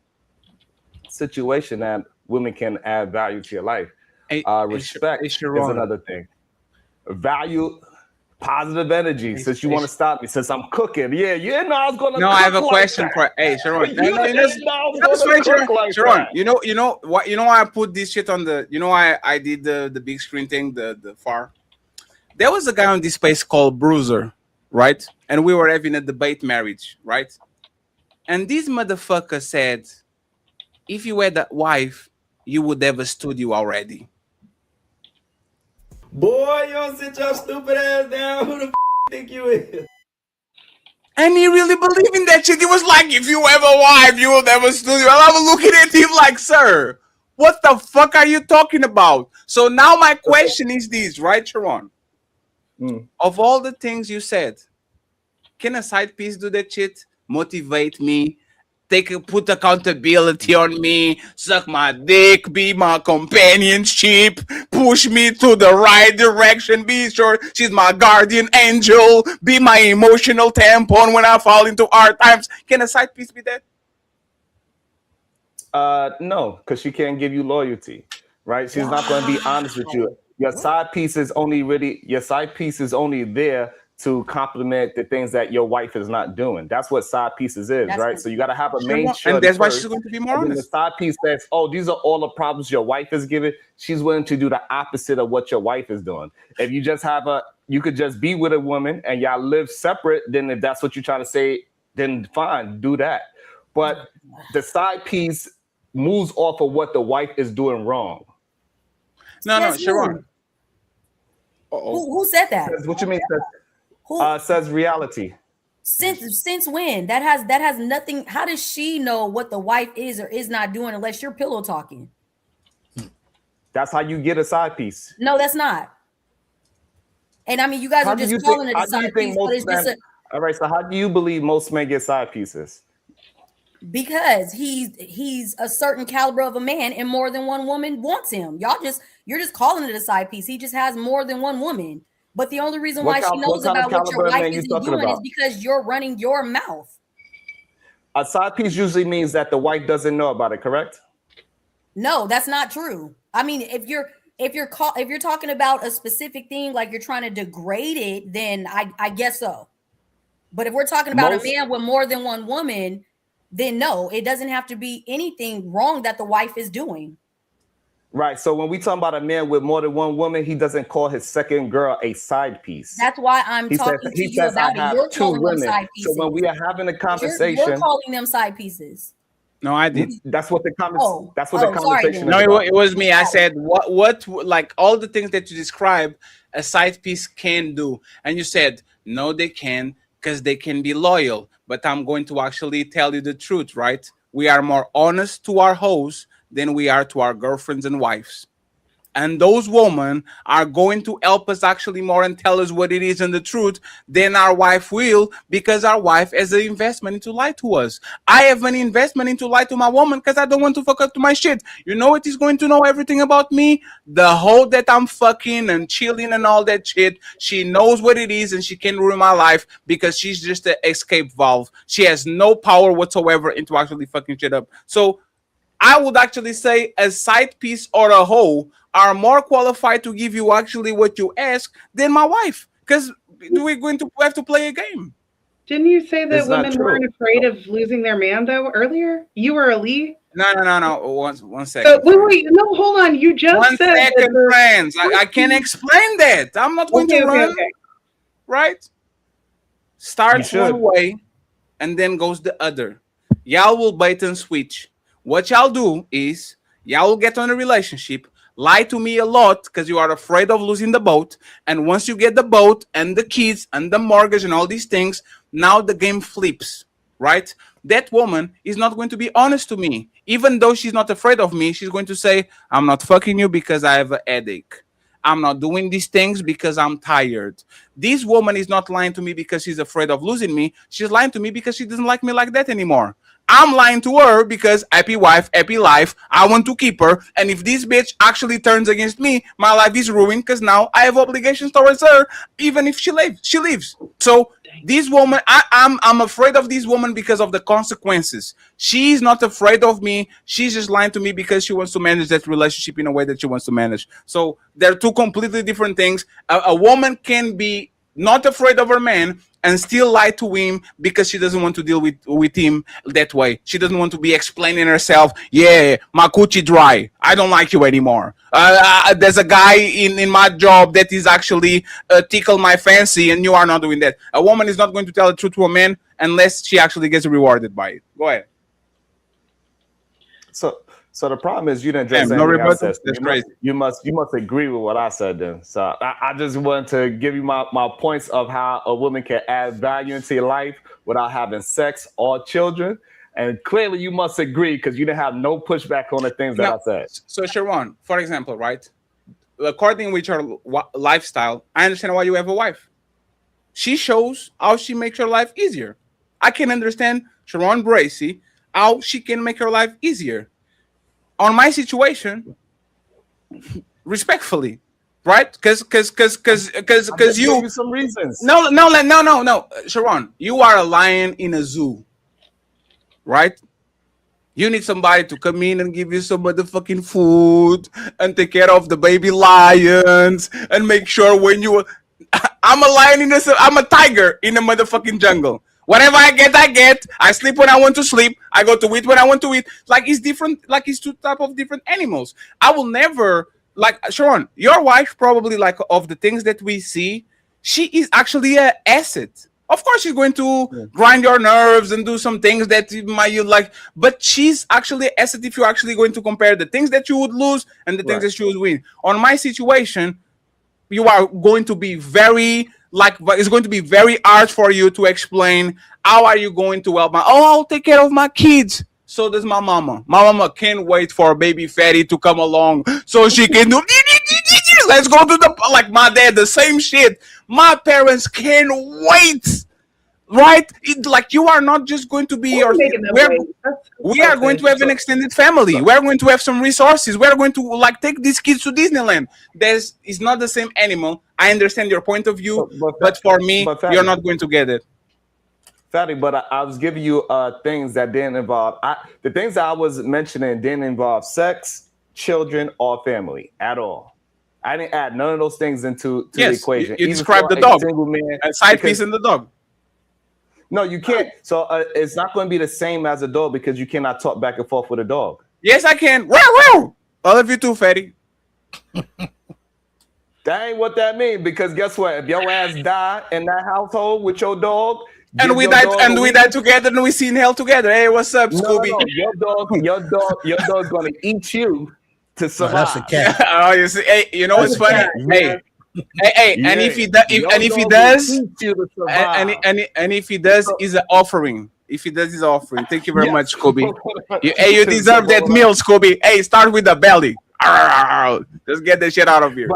situation that women can add value to your life. Respect is another thing. Value, positive energy. Since you want to stop me, since I'm cooking. Yeah, I was gonna. No, I have a question for. Hey, Sharon. Sharon, you know what? You know why I put this shit on the. I did the big screen thing, the far. There was a guy on this space called Bruiser, right? And we were having a debate marriage, right? And this motherfucker said, if you had a wife, you would have a studio already. Boy, you don't sit your stupid ass down. Who the think you is? And he really believed in that shit. He was like, if you have a wife, you will never steal you. And I was looking at him like, sir, what the fuck are you talking about? So now my question is this, right, Sharon? Of all the things you said, can a side piece do that shit? Motivate me, put accountability on me, suck my dick, be my companionship, push me to the right direction, be sure she's my guardian angel, be my emotional tampon when I fall into hard times. Can a side piece be that? No, because she can't give you loyalty, right? She's not going to be honest with you. Your side piece is only there to complement the things that your wife is not doing. That's what side pieces is, right? So you got to have a main show. And that's why she's going to be more honest. honest. The side piece says, oh, these are all the problems your wife is giving. She's willing to do the opposite of what your wife is doing. If you just you could just be with a woman and y'all live separate, then if that's what you're trying to say, then fine, do that. But the side piece moves off of what the wife is doing wrong. No, Sharon. Who said that? What you mean? Says reality. Since when? That has nothing. How does she know what the wife is or is not doing unless you're pillow talking? That's how you get a side piece. No, that's not. And I mean, you guys are just calling it a side piece, but it's just all right. So how do you believe most men get side pieces? Because he's a certain caliber of a man and more than one woman wants him. You're just calling it a side piece. He just has more than one woman. But the only reason why she knows about what your wife is doing is because you're running your mouth. A side piece usually means that the wife doesn't know about it, correct? No, that's not true. I mean, if you're talking about a specific thing, like you're trying to degrade it, then I guess so. But if we're talking about a man with more than one woman, then no, it doesn't have to be anything wrong that the wife is doing. Right. So when we talk about a man with more than one woman, he doesn't call his second girl a side piece. That's why I'm talking to you about it. You're calling them side pieces. So when we are having a conversation, you're calling them side pieces. No, I did. That's what the conversation. No, it was me. I said what like all the things that you described, a side piece can do, and you said no, they can because they can be loyal. But I'm going to actually tell you the truth, right? We are more honest to our hosts than we are to our girlfriends and wives. And those women are going to help us actually more and tell us what it is and the truth than our wife will, because our wife has an investment into lie to us. I have an investment into lie to my woman because I don't want to fuck up to my shit. You know what is going to know everything about me? The hoe that I'm fucking and chilling and all that shit. She knows what it is and she can ruin my life because she's just an escape valve. She has no power whatsoever into actually fucking shit up. So I would actually say a side piece or a hoe are more qualified to give you actually what you ask than my wife, because we're going to have to play a game. Didn't you say that women weren't afraid of losing their man though earlier? You were Ali? No. One second. So, wait, no, hold on. You just said 1 second, friends. I can't explain that. I'm not going to run. Okay. Right? Starts one way and then goes the other. Y'all will bait and switch. What y'all do is y'all will get on a relationship, lie to me a lot because you are afraid of losing the boat. And once you get the boat and the kids and the mortgage and all these things, now the game flips, right? That woman is not going to be honest to me. Even though she's not afraid of me, she's going to say, I'm not fucking you because I have a headache. I'm not doing these things because I'm tired. This woman is not lying to me because she's afraid of losing me. She's lying to me because she doesn't like me like that anymore. I'm lying to her because happy wife, happy life. I want to keep her. And if this bitch actually turns against me, my life is ruined because now I have obligations towards her, even if she leaves. So this woman, I'm afraid of this woman because of the consequences. She's not afraid of me. She's just lying to me because she wants to manage that relationship in a way that she wants to manage. So they're two completely different things. A woman can be not afraid of her man and still lie to him because she doesn't want to deal with him that way. She doesn't want to be explaining herself. Yeah, my coochie dry. I don't like you anymore. There's a guy in my job that is actually tickle my fancy, and you are not doing that. A woman is not going to tell the truth to a man unless she actually gets rewarded by it. Go ahead. So the problem is you didn't just say no anything I rebuttal. said. That's crazy. You must agree with what I said then. So I just wanted to give you my points of how a woman can add value into your life without having sex or children. And clearly you must agree because you didn't have no pushback on the things that I said. So Sharon, for example, right? According with your lifestyle, I understand why you have a wife. She shows how she makes your life easier. I can understand Sharon Bracy, how she can make her life easier. On my situation, respectfully, right? Because you some reasons. No, Sharon, you are a lion in a zoo, right? You need somebody to come in and give you some motherfucking food and take care of the baby lions and make sure when you. I'm a lion in this. I'm a tiger in the motherfucking jungle. Whatever I get, I get. I sleep when I want to sleep. I go to eat when I want to eat. Like it's different. Like it's two type of different animals. I will never like Sharon. Your wife probably like of the things that we see. She is actually an asset. Of course, she's going to grind your nerves and do some things that you like. But she's actually an asset if you're actually going to compare the things that you would lose and the things that you would win. On my situation, you are going to be very it's going to be very hard for you to explain how are you going to help I'll take care of my kids. So does my mama. My mama can't wait for baby Fatty to come along so she can do let's go to the like my dad, the same shit. My parents can't wait. Right? Like you are not just going to be we are going to have an extended family. We're going to have some resources. We're going to like take these kids to Disneyland. It's not the same animal. I understand your point of view, but for me, you're not going to get it. Fatty, but I was giving you things that didn't involve the things that I was mentioning didn't involve sex, children, or family at all. I didn't add none of those things into the equation. You described the dog, a side piece in the dog. No, you can't. So it's not going to be the same as a dog because you cannot talk back and forth with a dog. Yes, I can. Wow. All of you too, Fatty. That ain't what that means because guess what? If your ass die in that household with your dog, and we died together and we seen hell together. Hey, what's up, Scooby? No, your dog's gonna eat you to survive. That's a cat. Oh, you see, hey, you know what's funny? And if he does, he's an offering. If he does, he's an offering. Thank you very much, Scooby. You deserve that meal, Scooby. Hey, start with the belly. Just get the shit out of here.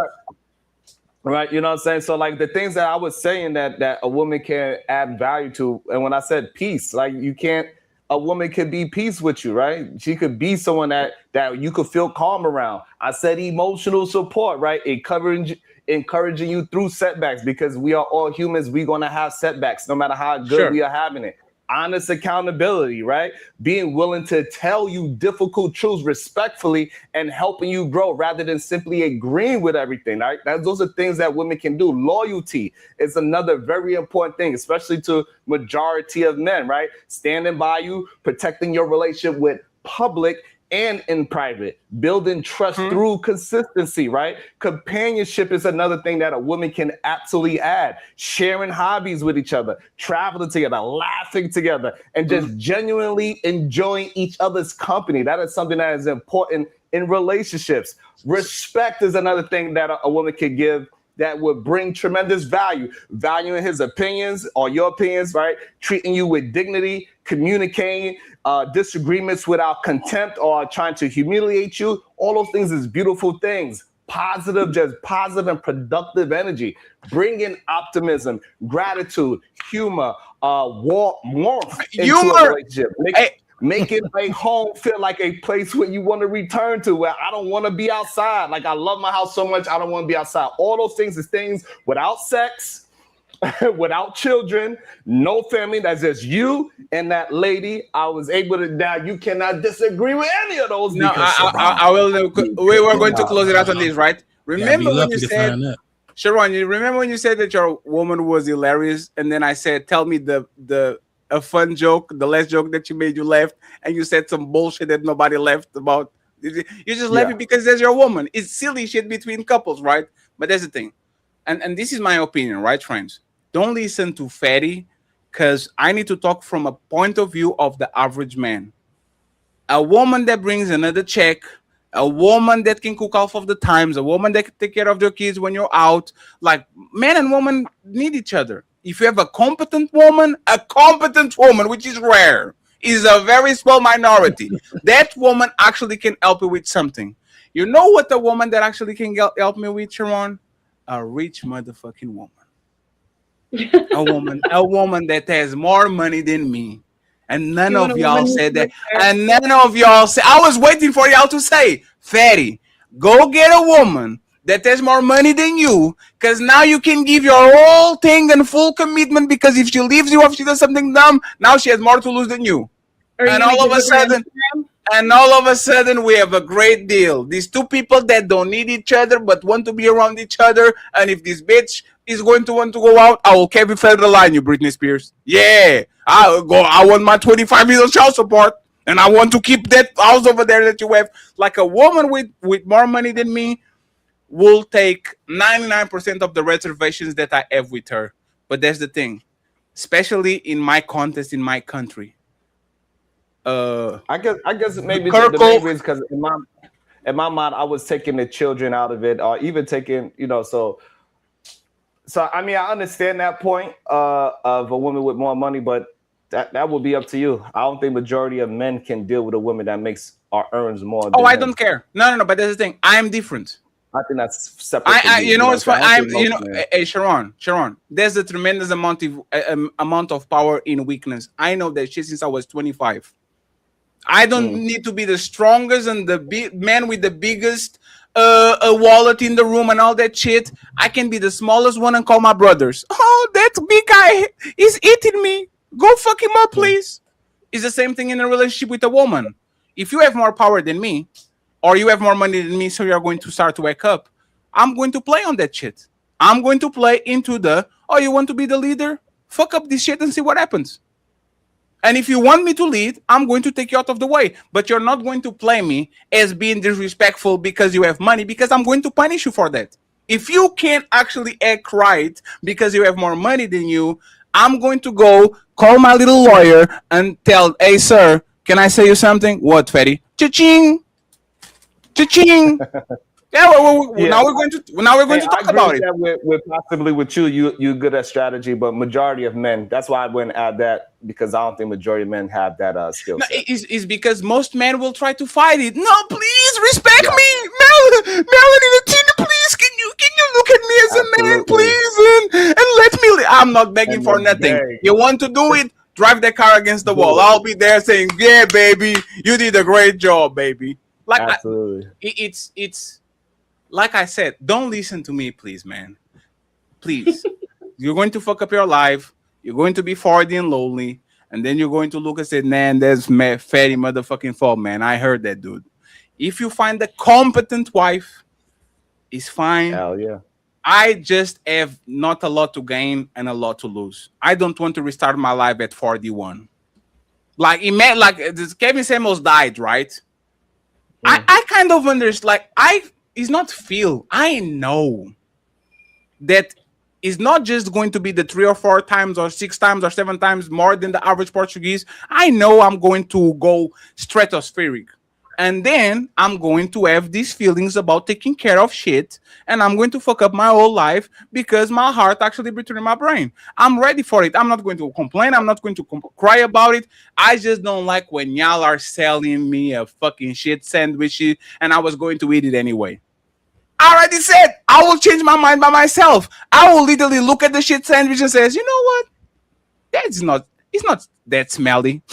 Right, you know what I'm saying? So like the things that I was saying that a woman can add value to, and when I said peace, like a woman could be peace with you, right? She could be someone that you could feel calm around. I said emotional support, right? Encouraging you through setbacks because we are all humans. We're gonna have setbacks no matter how good we are having it. Honest accountability, right? Being willing to tell you difficult truths respectfully and helping you grow rather than simply agreeing with everything, right? Those are things that women can do. Loyalty is another very important thing, especially to majority of men, right? Standing by you, protecting your relationship with public and in private, building trust through consistency, right? Companionship is another thing that a woman can absolutely add. Sharing hobbies with each other, traveling together, laughing together, and just genuinely enjoying each other's company. That is something that is important in relationships. Respect is another thing that a woman can give that would bring tremendous value. Valuing his opinions or your opinions, right? Treating you with dignity, communicating disagreements without contempt or trying to humiliate you. All those things is beautiful things. Just positive and productive energy. Bringing optimism, gratitude, humor, warmth into a relationship. Making a home feel like a place where you want to return to, where I don't want to be outside. Like I love my house so much, I don't want to be outside. All those things is things without sex, without children, no family. That's just you and that lady. I was able to. Now you cannot disagree with any of those. No, I will. We were going to close it out on this, right? Remember when you said, Sharon? You remember when you said that your woman was hilarious, and then I said, "Tell me a fun joke, the last joke that you made you laughed," and you said some bullshit that nobody laughed about. You're just laughing because there's your woman. It's silly shit between couples, right? But that's the thing. And this is my opinion, right, friends? Don't listen to Fatty, because I need to talk from a point of view of the average man. a woman that brings another check, a woman that can cook half of the times, a woman that can take care of their kids when you're out. Like, men and women need each other. If you have a competent woman, which is rare, is a very small minority, that woman actually can help you with something. You know what a woman that actually can help me with, Sharon? A rich motherfucking woman. A woman that has more money than me. And none of y'all said that. And none of y'all said, I was waiting for y'all to say, Fatty, go get a woman that has more money than you, because now you can give your whole thing and full commitment, because if she leaves you, if she does something dumb, now she has more to lose than you. And all of a sudden, we have a great deal. These two people that don't need each other but want to be around each other. And if this bitch is going to want to go out, I will Kevin Federline you, Britney Spears. Yeah, I want my 25 million child support, and I want to keep that house over there that you have. Like, a woman with more money than me will take 99% of the reservations that I have with her. But that's the thing, especially in my contest in my country. I guess maybe the main reason, because in my mind I was taking the children out of it, or even taking, so I mean, I understand that point of a woman with more money, but that would be up to you. I don't think majority of men can deal with a woman that makes or earns more than I don't care. No, but that's the thing. I am different. I think that's separate. It's fine. Hey, Sharon, there's a tremendous amount of power in weakness. I know that shit since I was 25. I don't need to be the strongest and the man with the biggest wallet in the room and all that shit. I can be the smallest one and call my brothers. Oh, that big guy is eating me. Go fuck him up, please. It's the same thing in a relationship with a woman. If you have more power than me, or you have more money than me, so you're going to start to wake up, I'm going to play on that shit. I'm going to play into you want to be the leader? Fuck up this shit and see what happens. And if you want me to lead, I'm going to take you out of the way. But you're not going to play me as being disrespectful because you have money, because I'm going to punish you for that. If you can't actually act right because you have more money than you, I'm going to go call my little lawyer and tell, hey, sir, can I say you something? What, Fatty? Cha-ching! Cha-ching! Yeah, now we're going to talk about it. With possibly with you're good at strategy, but majority of men, that's why I wouldn't add that, because I don't think majority of men have that skill set. It's because most men will try to fight it. No, please respect me, Melanie Latina. Please, can you look at me as a man, please, and let me? I'm not begging for nothing. You want to do it? Drive that car against the wall. I'll be there saying, "Yeah, baby, you did a great job, baby." Like, absolutely. It's like I said, don't listen to me, please, man. Please. You're going to fuck up your life. You're going to be 40 and lonely. And then you're going to look and say, man, that's fatty motherfucking fault, man. I heard that, dude. If you find a competent wife, it's fine. Hell yeah. I just have not a lot to gain and a lot to lose. I don't want to restart my life at 41. Like, Kevin Samuels died, right? I kind of understand. It's not feel. I know that it's not just going to be the 3 or 4 times or 6 times or 7 times more than the average Portuguese. I know I'm going to go stratospheric. And then I'm going to have these feelings about taking care of shit. And I'm going to fuck up my whole life because my heart actually betrayed my brain. I'm ready for it. I'm not going to complain. I'm not going to cry about it. I just don't like when y'all are selling me a fucking shit sandwich and I was going to eat it anyway. I already said I will change my mind by myself. I will literally look at the shit sandwich and says, you know what? It's not that smelly.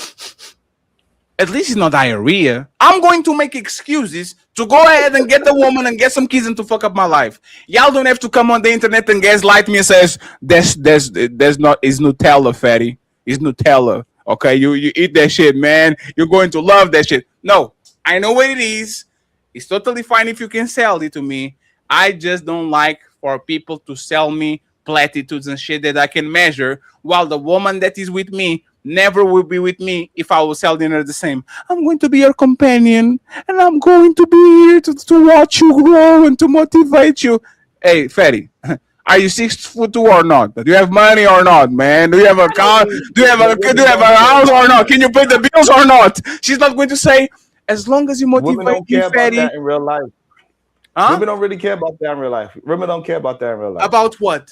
At least it's not diarrhea. I'm going to make excuses to go ahead and get the woman and get some kids and to fuck up my life. Y'all don't have to come on the internet and gaslight me and says it's Nutella, fatty. It's Nutella. Okay, you eat that shit, man. You're going to love that shit. No, I know what it is. It's totally fine if you can sell it to me. I just don't like for people to sell me platitudes and shit that I can measure, while the woman that is with me never will be with me if I will sell dinner the same. I'm going to be your companion, and I'm going to be here to watch you grow and to motivate you. Hey, Fatty, are you 6'2" or not? Do you have money or not, man? Do you have a car? Do you have a house or not? Can you pay the bills or not? She's not going to say, as long as you Women motivate don't care me, about fatty. that in real life. Huh? Women don't really care about that in real life. Women don't care about that in real life. About what?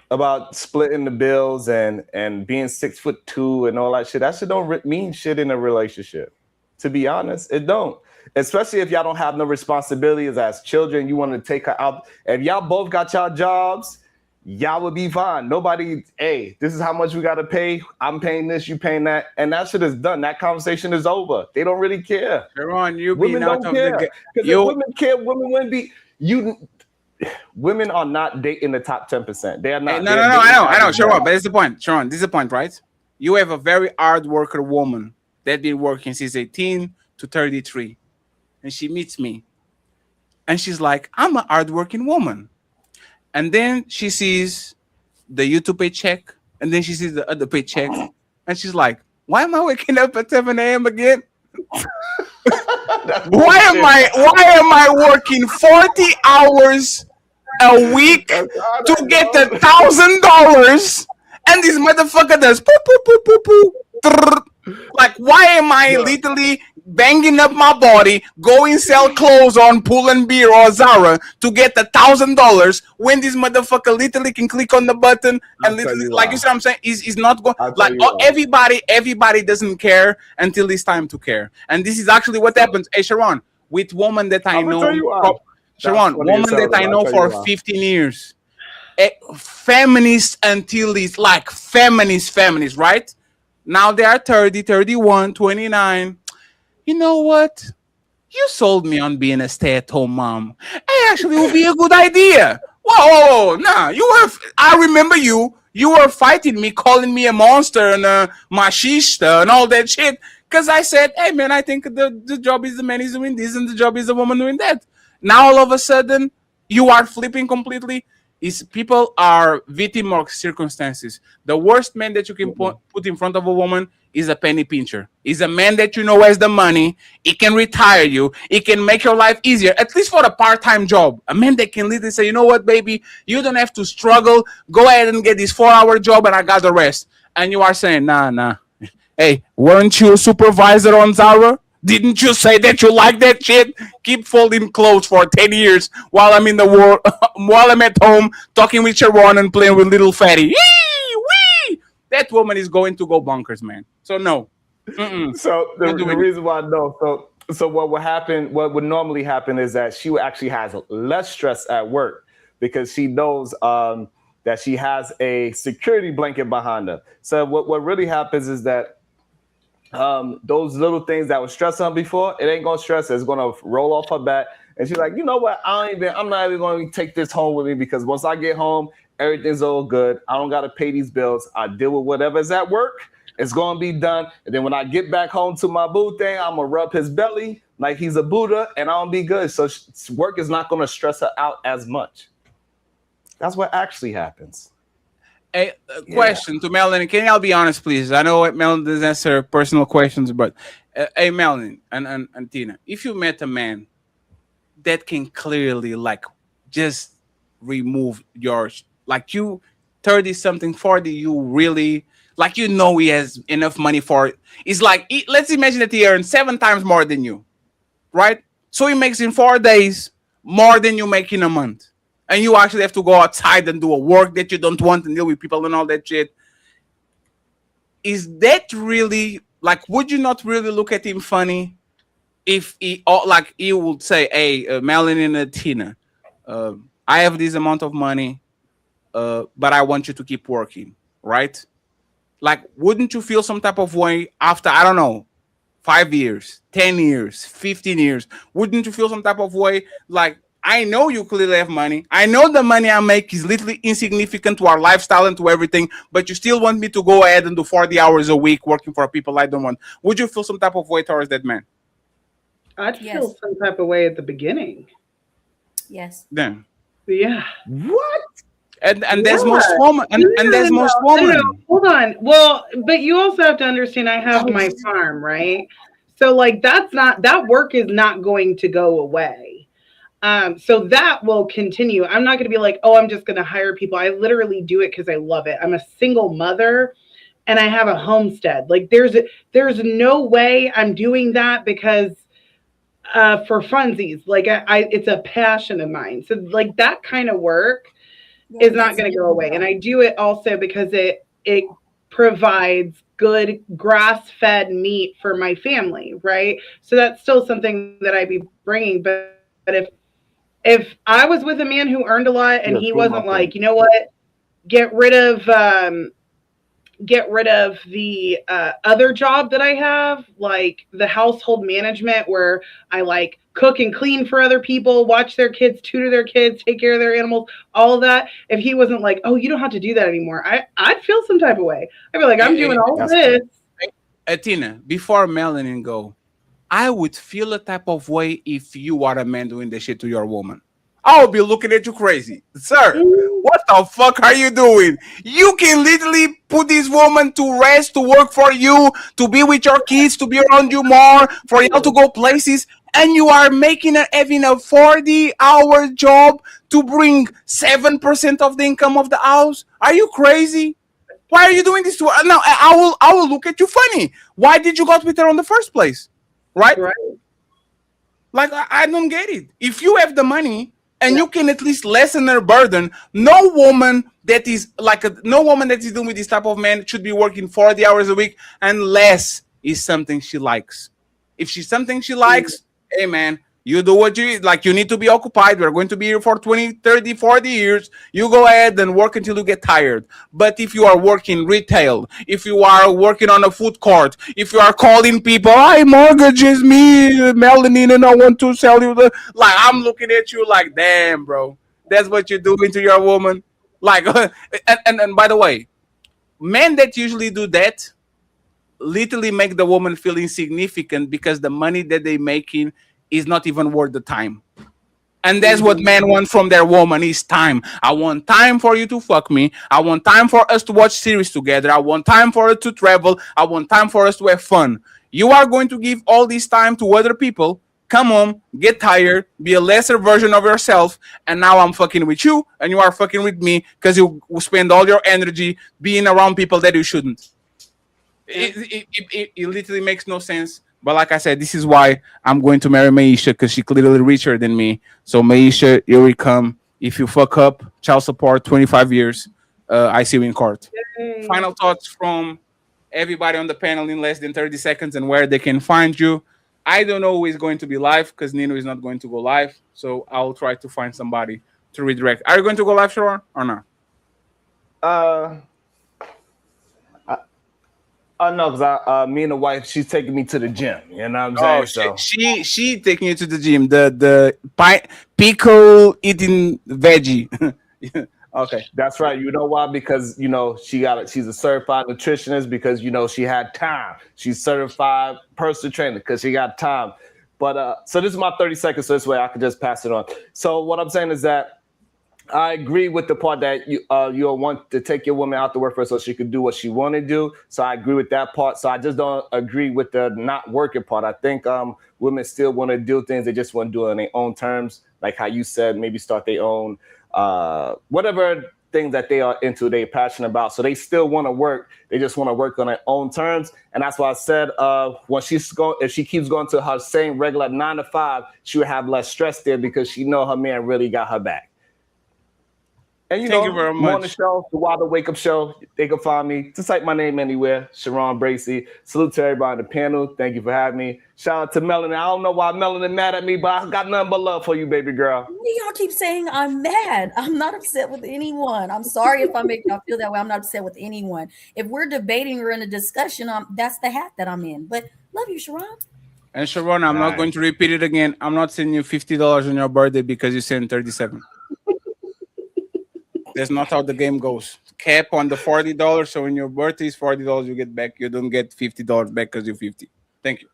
About splitting the bills and being 6'2" and all that shit. That shit don't mean shit in a relationship. To be honest, it don't. Especially if y'all don't have no responsibilities as children. You want to take her out. If y'all both got y'all jobs, y'all would be fine. Nobody, hey, this is how much we got to pay. I'm paying this, you paying that. And that shit is done. That conversation is over. They don't really care. Sharon, you Women being out don't of care. the game. Because if women care, women wouldn't be, women are not dating the top 10%. They are not. No, I know, Sharon, but it's the point. Sharon, this is the point, right? You have a very hard worker woman that been working since 18 to 33. And she meets me. And she's like, I'm a hardworking woman. And then she sees the YouTube paycheck. And then she sees the other paycheck. And she's like, why am I waking up at 7 a.m. again? Why am I working 40 hours a week to get $1,000? And this motherfucker does poo poo poo poo poo. Like, why am I literally banging up my body, going sell clothes on Pull&Bear or Zara to get $1,000 when this motherfucker literally can click on the button and literally, like you see what I'm saying, is not going. Like everybody doesn't care until it's time to care, and this is actually what happens. Hey, Sharon, with woman that I know, Sharon, woman that I know for 15 years, feminist until it's like feminist, right? Now they are 30, 31, 29. You know what? You sold me on being a stay-at-home mom. It actually would be a good idea. Whoa, nah. I remember you. You were fighting me, calling me a monster and a machista and all that shit. Because I said, hey, man, I think the job is the man is doing this and the job is the woman doing that. Now, all of a sudden, you are flipping completely. People are victim of circumstances. The worst man that you can put in front of a woman is a penny pincher. Is a man that you know has the money. He can retire you. He can make your life easier, at least for a part-time job. A man that can literally say, you know what, baby, you don't have to struggle. Go ahead and get this 4-hour job and I got the rest. And you are saying, nah. Hey, weren't you a supervisor on Zara? Didn't you say that you like that shit? Keep folding clothes for 10 years while I'm in the world, while I'm at home talking with Sharon and playing with little fatty. Wee! That woman is going to go bonkers, man. So no. So the reason why no. So what would happen? What would normally happen is that she actually has less stress at work because she knows that she has a security blanket behind her. So what really happens is that those little things that was stressing her before, it ain't gonna stress her. It's gonna roll off her back. And she's like, you know what? I'm not even gonna take this home with me because once I get home, everything's all good. I don't gotta pay these bills. I deal with whatever's at work. It's gonna be done. And then when I get back home to my boo thing, I'm gonna rub his belly like he's a Buddha and I'll be good. So work is not gonna stress her out as much. That's what actually happens. A question to Melanie. Can y'all be honest, please? I know Melanie doesn't answer personal questions, but hey, Melanie and Tina, if you met a man that can clearly like just remove your like you 30-something, 40, you really like he has enough money for it. It's like let's imagine that he earns 7 times more than you, right? So he makes in 4 days more than you make in a month. And you actually have to go outside and do a work that you don't want and deal with people and all that shit. Is that really like? Would you not really look at him funny if he would say, "Hey, Melanie and Tina, I have this amount of money, but I want you to keep working, right?" Like, wouldn't you feel some type of way after 5 years, 10 years, 15 years? Wouldn't you feel some type of way like? I know you clearly have money. I know the money I make is literally insignificant to our lifestyle and to everything, but you still want me to go ahead and do 40 hours a week working for people I don't want. Would you feel some type of way towards that man? I'd feel some type of way at the beginning. Yes. Then. Yeah. What? And there's most women. And there's most women. Hold on. Well, but you also have to understand I have my farm, right? So like that work is not going to go away. So that will continue. I'm not going to be like, oh, I'm just going to hire people. I literally do it because I love it. I'm a single mother and I have a homestead. Like there's no way I'm doing that because for funsies. Like I it's a passion of mine. So like that kind of work is not going to go away. And I do it also because it provides good grass-fed meat for my family, right? So that's still something that I'd be bringing. But if I was with a man who earned a lot and he wasn't like, you know what, get rid of the other job that I have, like the household management where I like cook and clean for other people, watch their kids, tutor their kids, take care of their animals, all of that. If he wasn't like, oh, you don't have to do that anymore, I'd feel some type of way. I'd be like, I'm doing all this. Tina, before Melanin go, I would feel a type of way if you are a man doing the shit to your woman. I'll be looking at you crazy. Sir, what the fuck are you doing? You can literally put this woman to rest, to work for you, to be with your kids, to be around you more, for you to go places, and you are having a 40-hour job to bring 7% of the income of the house? Are you crazy? Why are you doing this to her? Now, I will look at you funny. Why did you go with her in the first place? Right? Like, I don't get it. If you have the money, and you can at least lessen her burden. No woman that is dealing with this type of man should be working 40 hours a week unless it's something she likes. If she's something she likes, hey man, you do what you like. You need to be occupied. We're going to be here for 20, 30, 40 years. You go ahead and work until you get tired. But if you are working retail, if you are working on a food court, if you are calling people, hi, mortgages me, Melanin, and I want to sell you the, like, I'm looking at you like, damn, bro, that's what you're doing to your woman. Like, and by the way, men that usually do that literally make the woman feel insignificant because the money that they're making is not even worth the time. And that's what men want from their woman is time. I want time for you to fuck me. I want time for us to watch series together. I want time for us to travel. I want time for us to have fun. You are going to give all this time to other people, come home, get tired, be a lesser version of yourself, and now I'm fucking with you and you are fucking with me because you spend all your energy being around people that you shouldn't. It literally makes no sense. But like I said, this is why I'm going to marry Maisha, because she's clearly richer than me. So Maisha, here we come. If you fuck up, child support, 25 years. I see you in court. Yay. Final thoughts from everybody on the panel in less than 30 seconds and where they can find you. I don't know who is going to be live because Nino is not going to go live. So I'll try to find somebody to redirect. Are you going to go live, Sharon, or not? No, because me and the wife, she's taking me to the gym. You know what I'm saying? So she taking you to the gym. The pickle eating veggie. Okay, that's right. You know why? Because she's a certified nutritionist because she had time. She's certified personal trainer because she got time. But so this is my 30 seconds. So this way I can just pass it on. So what I'm saying is that I agree with the part that you'll want to take your woman out to work for so she could do what she want to do. So I agree with that part. So I just don't agree with the not working part. I think women still want to do things. They just want to do it on their own terms. Like how you said, maybe start their own, whatever things that they are into, they're passionate about. So they still want to work. They just want to work on their own terms. And that's why I said if she keeps going to her same regular 9 to 5, she would have less stress there because she know her man really got her back. And Thank you very much. On the show, the Wilder Wake Up Show, they can find me. Just type my name anywhere, Sharon Bracey. Salute to everybody on the panel. Thank you for having me. Shout out to Melanin. I don't know why Melanin mad at me, but I got nothing but love for you, baby girl. Y'all keep saying I'm mad. I'm not upset with anyone. I'm sorry if I make y'all feel that way. I'm not upset with anyone. If we're debating or in a discussion, that's the hat that I'm in. But love you, Sharon. And Sharon, I'm not going to repeat it again. I'm not sending you $50 on your birthday because you sent 37. That's not how the game goes. Cap on the $40. So when your birthday is $40, you get back. You don't get $50 back because you're 50. Thank you.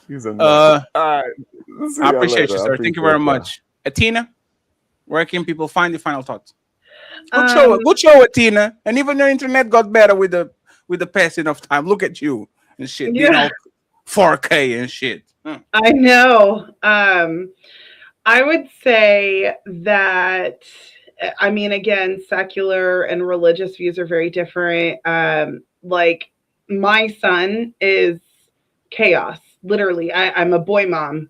He's a all right. I appreciate you, sir. Thank you very much. Atina, where can people find the final thoughts? Good show, Atina. And even your internet got better with the passing of time. Look at you and shit. Yeah. 4K and shit. I know. I would say that I mean, again, secular and religious views are very different. Like my son is chaos. Literally, I'm a boy mom.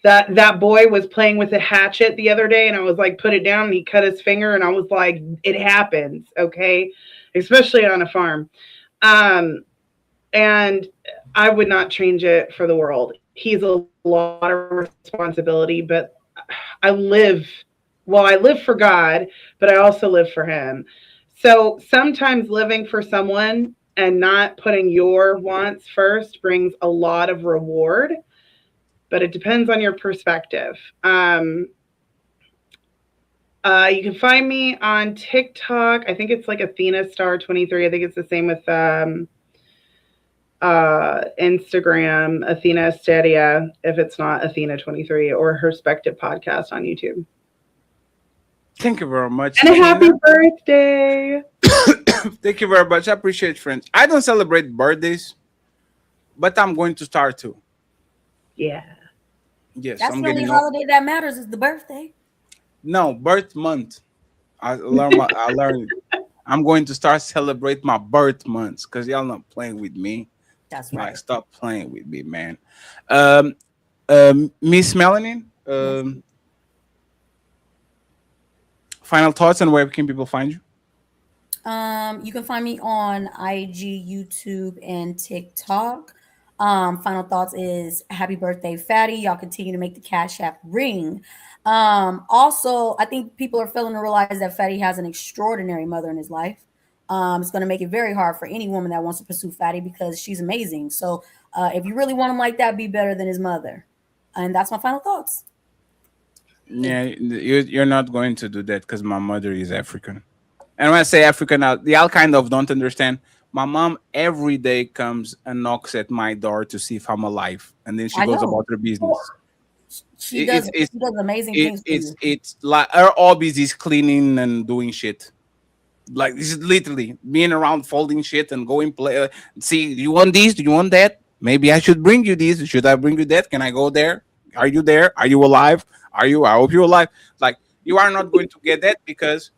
That boy was playing with a hatchet the other day, and I was like, put it down, and he cut his finger, and I was like, it happens, okay? Especially on a farm. And I would not change it for the world. He's a lot of responsibility, but I live for God, but I also live for him. So sometimes living for someone and not putting your wants first brings a lot of reward, but it depends on your perspective. You can find me on TikTok. I think it's like Athena Star 23. I think it's the same with Instagram, Athena Stadia, if it's not Athena 23, or her Respected podcast on YouTube. Thank you very much. And a happy birthday. Thank you very much. I appreciate, friends. I don't celebrate birthdays, but I'm going to start to. Yeah. Yes, That's I'm the only getting holiday that matters is the birthday. No, birth month. I learned. I'm going to start celebrate my birth months because y'all not playing with me. That's Like, right. stop playing with me, man. Miss Melanin, final thoughts on where can people find you? You can find me on IG, YouTube, and TikTok. Final thoughts is happy birthday, Fatty. Y'all continue to make the Cash App ring. Also, I think people are failing to realize that Fatty has an extraordinary mother in his life. It's going to make it very hard for any woman that wants to pursue Fatty because she's amazing. So if you really want him like that, be better than his mother. And that's my final thoughts. Yeah, you're not going to do that because my mother is African. And when I say African, y'all kind of don't understand. My mom every day comes and knocks at my door to see if I'm alive, and then she I goes know. about her business. She does amazing things for you. It's like her hobbies is cleaning and doing shit. Like, this is literally being around, folding shit and going play. See, you want this? Do you want that? Maybe I should bring you this. Should I bring you that? Can I go there? Are you there? Are you alive? Are you? I hope you're alive. Like, you are not going to get that because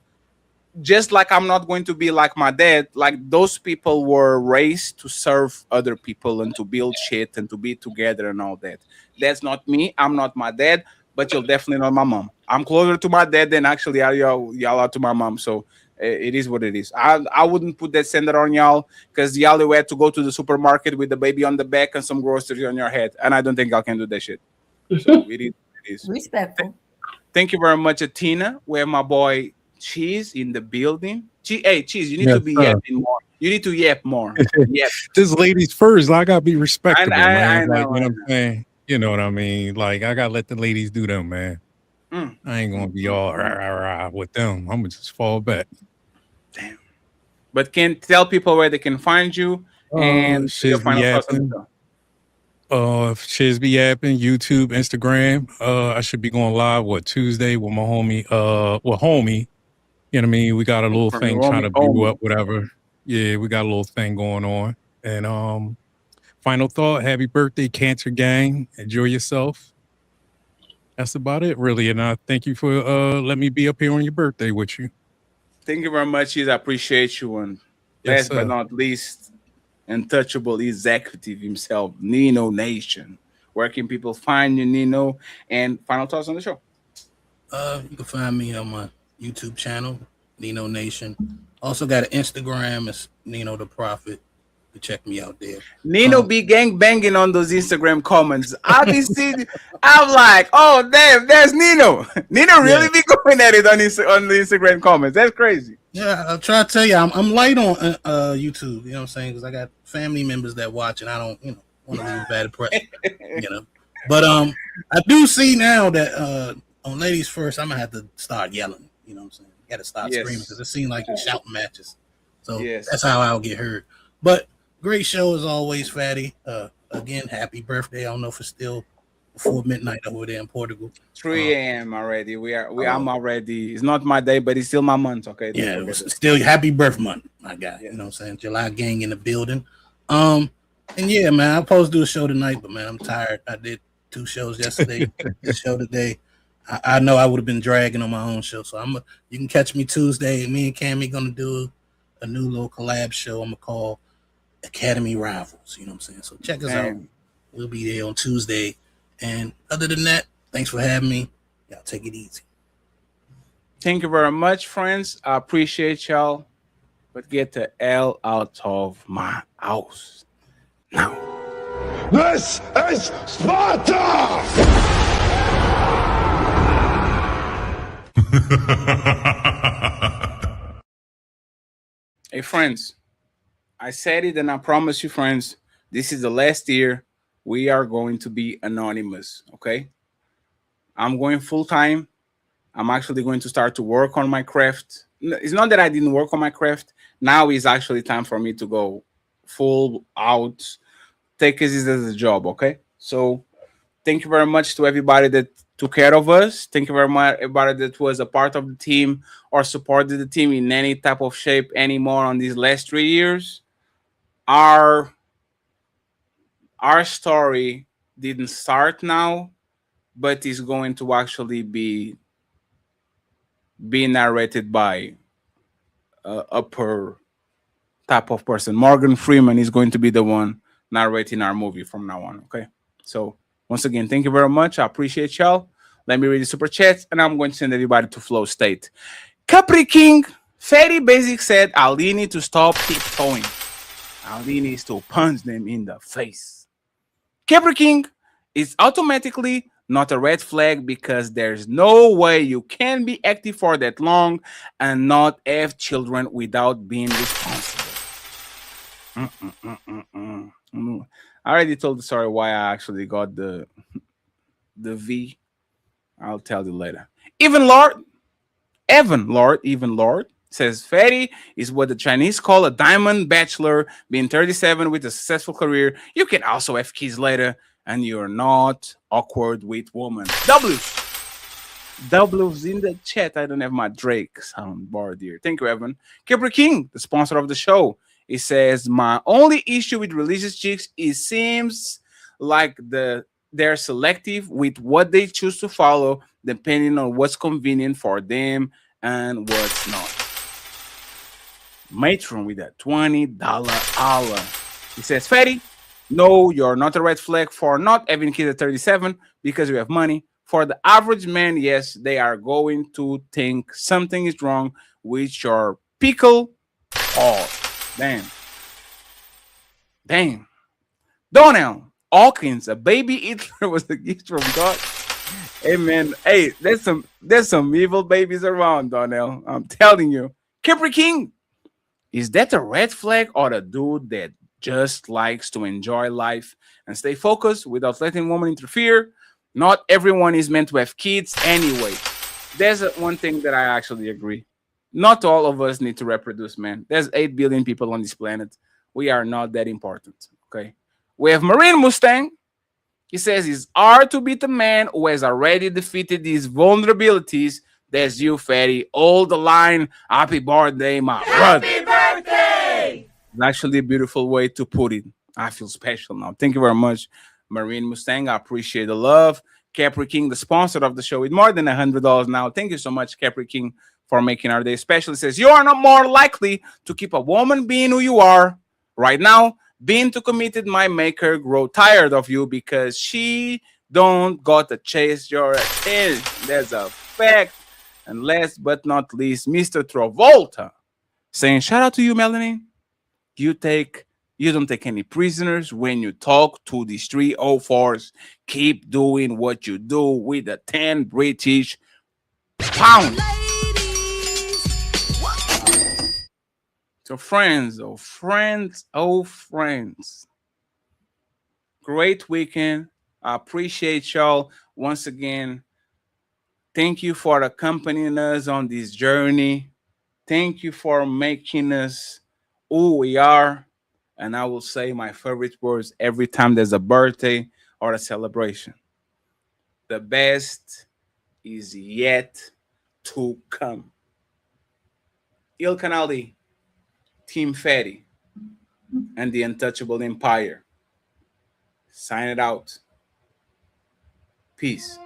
just like I'm not going to be like my dad, like those people were raised to serve other people and to build shit and to be together and all that. That's not me. I'm not my dad, but you're definitely not my mom. I'm closer to my dad than actually y'all are to my mom. So it is what it is. I wouldn't put that standard on y'all because y'all had to go to the supermarket with the baby on the back and some groceries on your head. And I don't think y'all can do that shit. So it is. Respectful. Thank you very much, Athena. We have my boy Cheese in the building. Hey, Cheese, you need to be yapping more. You need to yap more. Yep. This ladies first. I gotta be respectable, man. I Like, know, what I'm saying. You know what I mean? Like, I gotta let the ladies do them, man. I ain't gonna be all rah, rah, rah with them. I'm gonna just fall back. Damn. But can tell people where they can find you and your final thoughts on the show. Shiz be yapping, YouTube, Instagram. I should be going live Tuesday with my homie, homie. You know what I mean? We got a little thing trying to blew up, whatever. Yeah, we got a little thing going on. And final thought, happy birthday, Cancer Gang. Enjoy yourself. That's about it, really. And I thank you for letting me be up here on your birthday with you. Thank you very much, Cheese. I appreciate you. And Yes, last but sir. not least, untouchable executive himself, Nino Nation. Where can people find you, Nino? And final thoughts on the show. You can find me on my YouTube channel, Nino Nation. Also got an Instagram, it's Nino the Prophet. You check me out there. Nino be gang banging on those Instagram comments. I be seeing, I'm like, oh damn, there's Nino. Nino really be going at it on the Instagram comments. That's crazy. Yeah, I'll try to tell you, I'm light on YouTube. You know what I'm saying? Because I got family members that watch, and I don't, want to leave a bad impression. But I do see now that on Ladies First, I'm gonna have to start yelling. You know what I'm saying? Got to stop screaming because it seems like shouting matches. So that's how I'll get heard. But great show as always, Fatty. Again, happy birthday. I don't know if it's still before midnight over there in Portugal. 3 a.m. already. I'm already. It's not my day, but it's still my month. Okay. Yeah, it was still happy birth month, my guy. You know what I'm saying? July gang in the building. And yeah, man, I'm supposed to do a show tonight, but man, I'm tired. I did 2 shows yesterday. This show today. I know I would have been dragging on my own show. So you can catch me Tuesday. Me and Cammy gonna do a new little collab show. I'm gonna call Academy Rivals. You know what I'm saying? So check us out. We'll be there on Tuesday. And other than that, thanks for having me. Y'all take it easy. Thank you very much, friends. I appreciate y'all. But get the hell out of my house now. This is Sparta! Hey, friends, I said it and I promise you, friends, this is the last year we are going to be anonymous, okay? I'm going full-time. I'm actually going to start to work on my craft. It's not that I didn't work on my craft. Now is actually time for me to go full out, take this as a job, okay? So thank you very much to everybody that took care of us. Thank you very much everybody that was a part of the team or supported the team in any type of shape anymore on these last 3 years. Our story didn't start now, but is going to actually be narrated by a upper type of person. Morgan Freeman is going to be the one narrating our movie from now on, okay? So once again, thank you very much. I appreciate y'all. Let me read the super chats, and I'm going to send everybody to Flow State. Capri King, Fatty Basic said, Ali need to stop tiptoeing. Ali needs to punch them in the face. Capri King is automatically not a red flag because there's no way you can be active for that long and not have children without being responsible. I already told the story why I actually got the V. I'll tell you later. Evan Lord says Fatty is what the Chinese call a diamond bachelor, being 37 with a successful career. You can also have kids later, and you're not awkward with women. W's in the chat. I don't have my Drake soundboard here. Thank you, Evan. Capri King, the sponsor of the show, he says, my only issue with religious chicks is seems like they're selective with what they choose to follow, depending on what's convenient for them and what's not. Matron with that $20 hour. He says, Fatty, no, you're not a red flag for not having kids at 37 because you have money. For the average man, yes, they are going to think something is wrong with your pickle. Oh, damn. Donnell Hawkins, a baby Hitler was a gift from God. Hey, man. Hey, there's some evil babies around, Donnell. I'm telling you. Capri King, is that a red flag or a dude that just likes to enjoy life and stay focused without letting women interfere? Not everyone is meant to have kids anyway. There's one thing that I actually agree. Not all of us need to reproduce, man. There's 8 billion people on this planet. We are not that important, okay? We have Marine Mustang. He says it's hard to beat a man who has already defeated these vulnerabilities. That's you, Fatty. Hold the line. Happy birthday, my brother. Happy birthday! It's actually a beautiful way to put it. I feel special now. Thank you very much, Marine Mustang. I appreciate the love. Capri King, the sponsor of the show, with more than $100 now. Thank you so much, Capri King, for making our day special. It says, you are not more likely to keep a woman being who you are right now. Being too committed might make her grow tired of you because she don't got to chase your attention. That's a fact. And last but not least, Mr. Travolta saying, shout out to you, Melanie. You don't take any prisoners when you talk to these 304s. Keep doing what you do with the 10 British pounds. So friends, great weekend. I appreciate y'all once again. Thank you for accompanying us on this journey. Thank you for making us who we are. And I will say my favorite words every time there's a birthday or a celebration. The best is yet to come. Ilkan Ali, Team Fatty, and the Untouchable Empire. Sign it out. Peace.